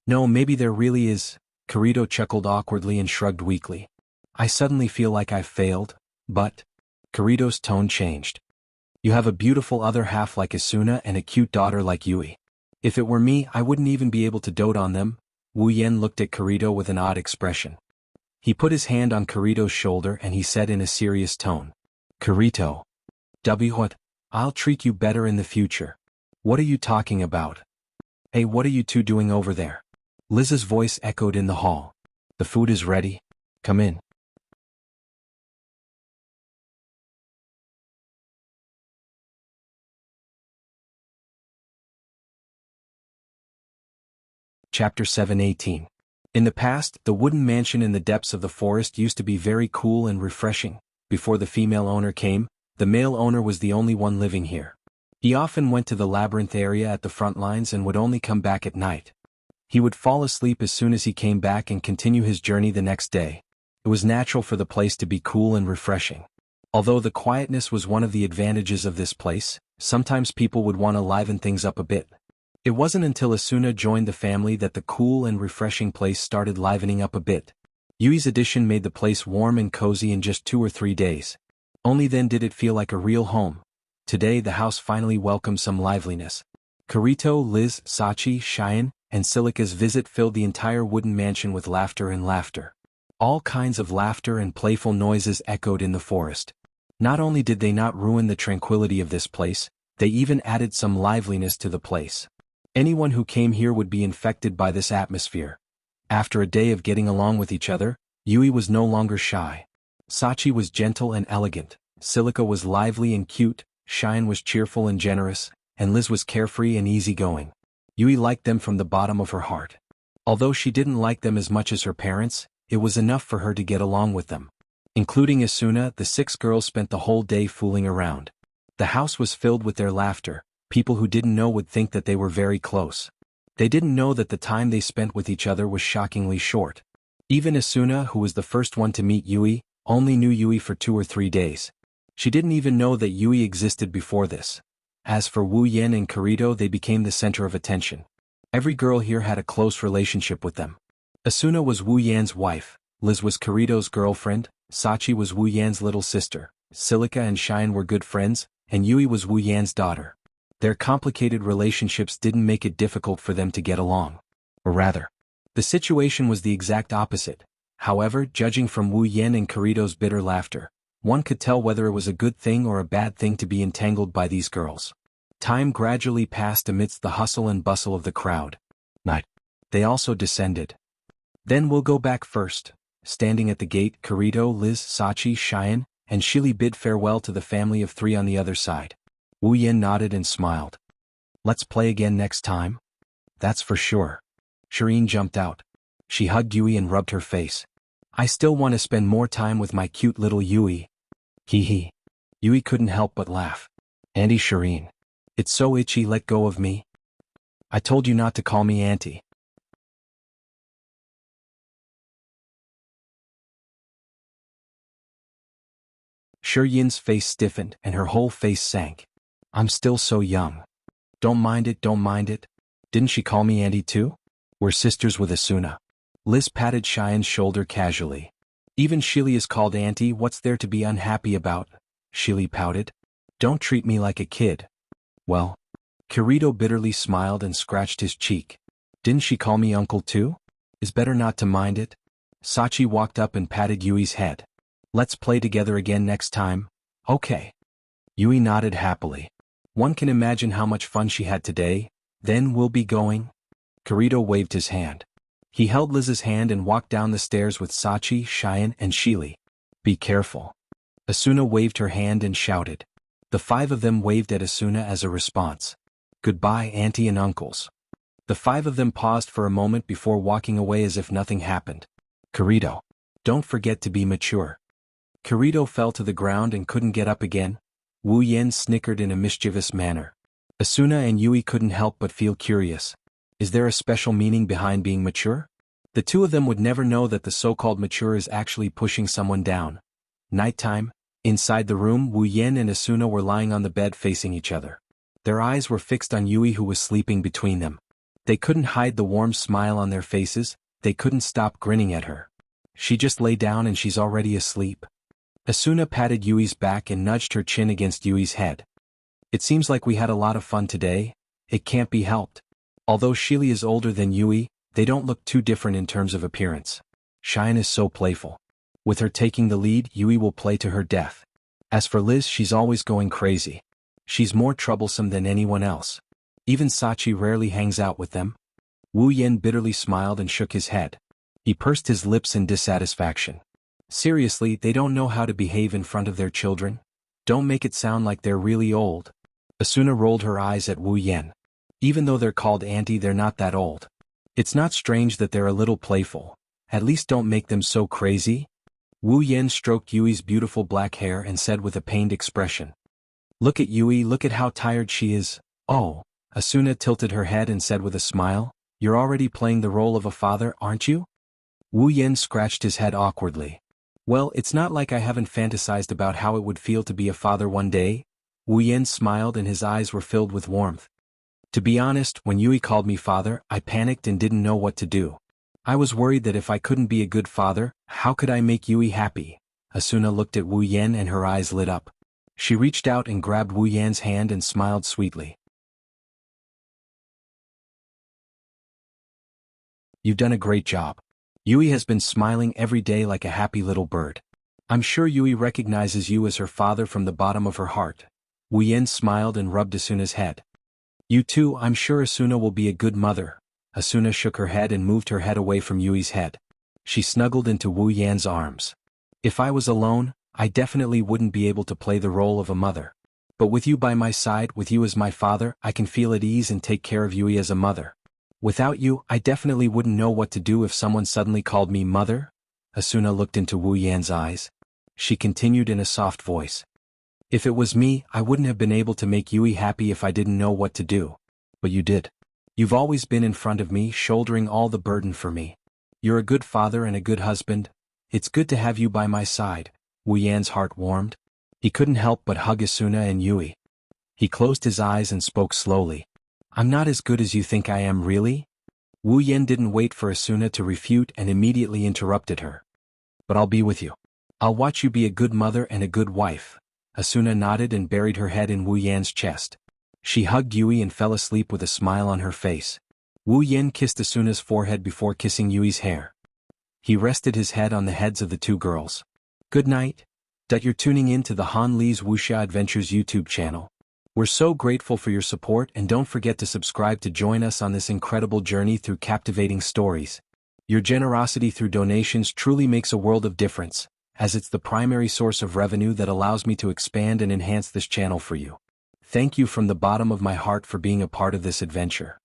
No, maybe there really is. Kirito chuckled awkwardly and shrugged weakly. I suddenly feel like I've failed, but... Kirito's tone changed. You have a beautiful other half like Asuna and a cute daughter like Yui. If it were me, I wouldn't even be able to dote on them. Wu Yen looked at Kirito with an odd expression. He put his hand on Kirito's shoulder and he said in a serious tone. Kirito. What? I'll treat you better in the future. What are you talking about? Hey, what are you two doing over there? Liz's voice echoed in the hall. The food is ready. Come in. Chapter 7:18. In the past, the wooden mansion in the depths of the forest used to be very cool and refreshing. Before the female owner came, the male owner was the only one living here. He often went to the labyrinth area at the front lines and would only come back at night. He would fall asleep as soon as he came back and continue his journey the next day. It was natural for the place to be cool and refreshing. Although the quietness was one of the advantages of this place, sometimes people would want to liven things up a bit. It wasn't until Asuna joined the family that the cool and refreshing place started livening up a bit. Yui's addition made the place warm and cozy in just 2 or 3 days. Only then did it feel like a real home. Today the house finally welcomed some liveliness. Kirito, Liz, Sachi, Cheyenne, and Silica's visit filled the entire wooden mansion with laughter and laughter. All kinds of laughter and playful noises echoed in the forest. Not only did they not ruin the tranquility of this place, they even added some liveliness to the place. Anyone who came here would be infected by this atmosphere. After a day of getting along with each other, Yui was no longer shy. Sachi was gentle and elegant, Silica was lively and cute, Cheyenne was cheerful and generous, and Liz was carefree and easygoing. Yui liked them from the bottom of her heart. Although she didn't like them as much as her parents, it was enough for her to get along with them. Including Asuna, the 6 girls spent the whole day fooling around. The house was filled with their laughter. People who didn't know would think that they were very close. They didn't know that the time they spent with each other was shockingly short. Even Asuna, who was the first one to meet Yui, only knew Yui for 2 or 3 days. She didn't even know that Yui existed before this. As for Wu Yen and Kirito, they became the center of attention. Every girl here had a close relationship with them. Asuna was Wu Yan's wife, Liz was Kirito's girlfriend, Sachi was Wu Yan's little sister, Silica and Cheyenne were good friends, and Yui was Wu Yan's daughter. Their complicated relationships didn't make it difficult for them to get along. Or rather, the situation was the exact opposite. However, judging from Wu Yen and Kirito's bitter laughter, one could tell whether it was a good thing or a bad thing to be entangled by these girls. Time gradually passed amidst the hustle and bustle of the crowd. Night. They also descended. Then we'll go back first. Standing at the gate, Kirito, Liz, Sachi, Cheyenne, and Shili bid farewell to the family of 3 on the other side. Wu Yen nodded and smiled. Let's play again next time? That's for sure. Shireen jumped out. She hugged Yui and rubbed her face. I still want to spend more time with my cute little Yui. Hee hee. Yui couldn't help but laugh. Auntie Shireen. It's so itchy, let go of me. I told you not to call me auntie. Shiryin's face stiffened and her whole face sank. I'm still so young. Don't mind it, don't mind it. Didn't she call me auntie too? We're sisters with Asuna. Liz patted Cheyenne's shoulder casually. Even Shili is called auntie, what's there to be unhappy about? Shili pouted. Don't treat me like a kid. Well. Kirito bitterly smiled and scratched his cheek. Didn't she call me uncle too? Is better not to mind it. Sachi walked up and patted Yui's head. Let's play together again next time. Okay. Yui nodded happily. One can imagine how much fun she had today. Then we'll be going. Kirito waved his hand. He held Liz's hand and walked down the stairs with Sachi, Cheyenne, and Shili. Be careful. Asuna waved her hand and shouted. The 5 of them waved at Asuna as a response. Goodbye, auntie and uncles. The 5 of them paused for a moment before walking away as if nothing happened. Kirito. Don't forget to be mature. Kirito fell to the ground and couldn't get up again. Wu Yen snickered in a mischievous manner. Asuna and Yui couldn't help but feel curious. Is there a special meaning behind being mature? The 2 of them would never know that the so-called mature is actually pushing someone down. Nighttime. Inside the room, Wu Yen and Asuna were lying on the bed facing each other. Their eyes were fixed on Yui, who was sleeping between them. They couldn't hide the warm smile on their faces, they couldn't stop grinning at her. She just lay down and she's already asleep. Asuna patted Yui's back and nudged her chin against Yui's head. It seems like we had a lot of fun today. It can't be helped. Although Shili is older than Yui, they don't look too different in terms of appearance. Cheyenne is so playful. With her taking the lead, Yui will play to her death. As for Liz, she's always going crazy. She's more troublesome than anyone else. Even Sachi rarely hangs out with them. Wu Yen bitterly smiled and shook his head. He pursed his lips in dissatisfaction. Seriously, they don't know how to behave in front of their children? Don't make it sound like they're really old. Asuna rolled her eyes at Wu Yen. Even though they're called auntie, they're not that old. It's not strange that they're a little playful. At least don't make them so crazy. Wu Yen stroked Yui's beautiful black hair and said with a pained expression. Look at Yui, look at how tired she is. Oh. Asuna tilted her head and said with a smile, you're already playing the role of a father, aren't you? Wu Yen scratched his head awkwardly. Well, it's not like I haven't fantasized about how it would feel to be a father one day. Wu Yen smiled and his eyes were filled with warmth. To be honest, when Yui called me father, I panicked and didn't know what to do. I was worried that if I couldn't be a good father, how could I make Yui happy? Asuna looked at Wu Yen and her eyes lit up. She reached out and grabbed Wu Yen's hand and smiled sweetly. You've done a great job. Yui has been smiling every day like a happy little bird. I'm sure Yui recognizes you as her father from the bottom of her heart. Wu Yen smiled and rubbed Asuna's head. You too, I'm sure Asuna will be a good mother. Asuna shook her head and moved her head away from Yui's head. She snuggled into Wu Yen's arms. If I was alone, I definitely wouldn't be able to play the role of a mother. But with you by my side, with you as my father, I can feel at ease and take care of Yui as a mother. Without you, I definitely wouldn't know what to do if someone suddenly called me mother. Asuna looked into Wu Yan's eyes. She continued in a soft voice. If it was me, I wouldn't have been able to make Yui happy if I didn't know what to do. But you did. You've always been in front of me, shouldering all the burden for me. You're a good father and a good husband. It's good to have you by my side. Wu Yan's heart warmed. He couldn't help but hug Asuna and Yui. He closed his eyes and spoke slowly. I'm not as good as you think I am, really? Wu Yan didn't wait for Asuna to refute and immediately interrupted her. But I'll be with you. I'll watch you be a good mother and a good wife. Asuna nodded and buried her head in Wu Yan's chest. She hugged Yui and fell asleep with a smile on her face. Wu Yan kissed Asuna's forehead before kissing Yui's hair. He rested his head on the heads of the two girls. Good night. You're tuning in to the Han Li's Wuxia Adventures YouTube channel. We're so grateful for your support, and don't forget to subscribe to join us on this incredible journey through captivating stories. Your generosity through donations truly makes a world of difference, as it's the primary source of revenue that allows me to expand and enhance this channel for you. Thank you from the bottom of my heart for being a part of this adventure.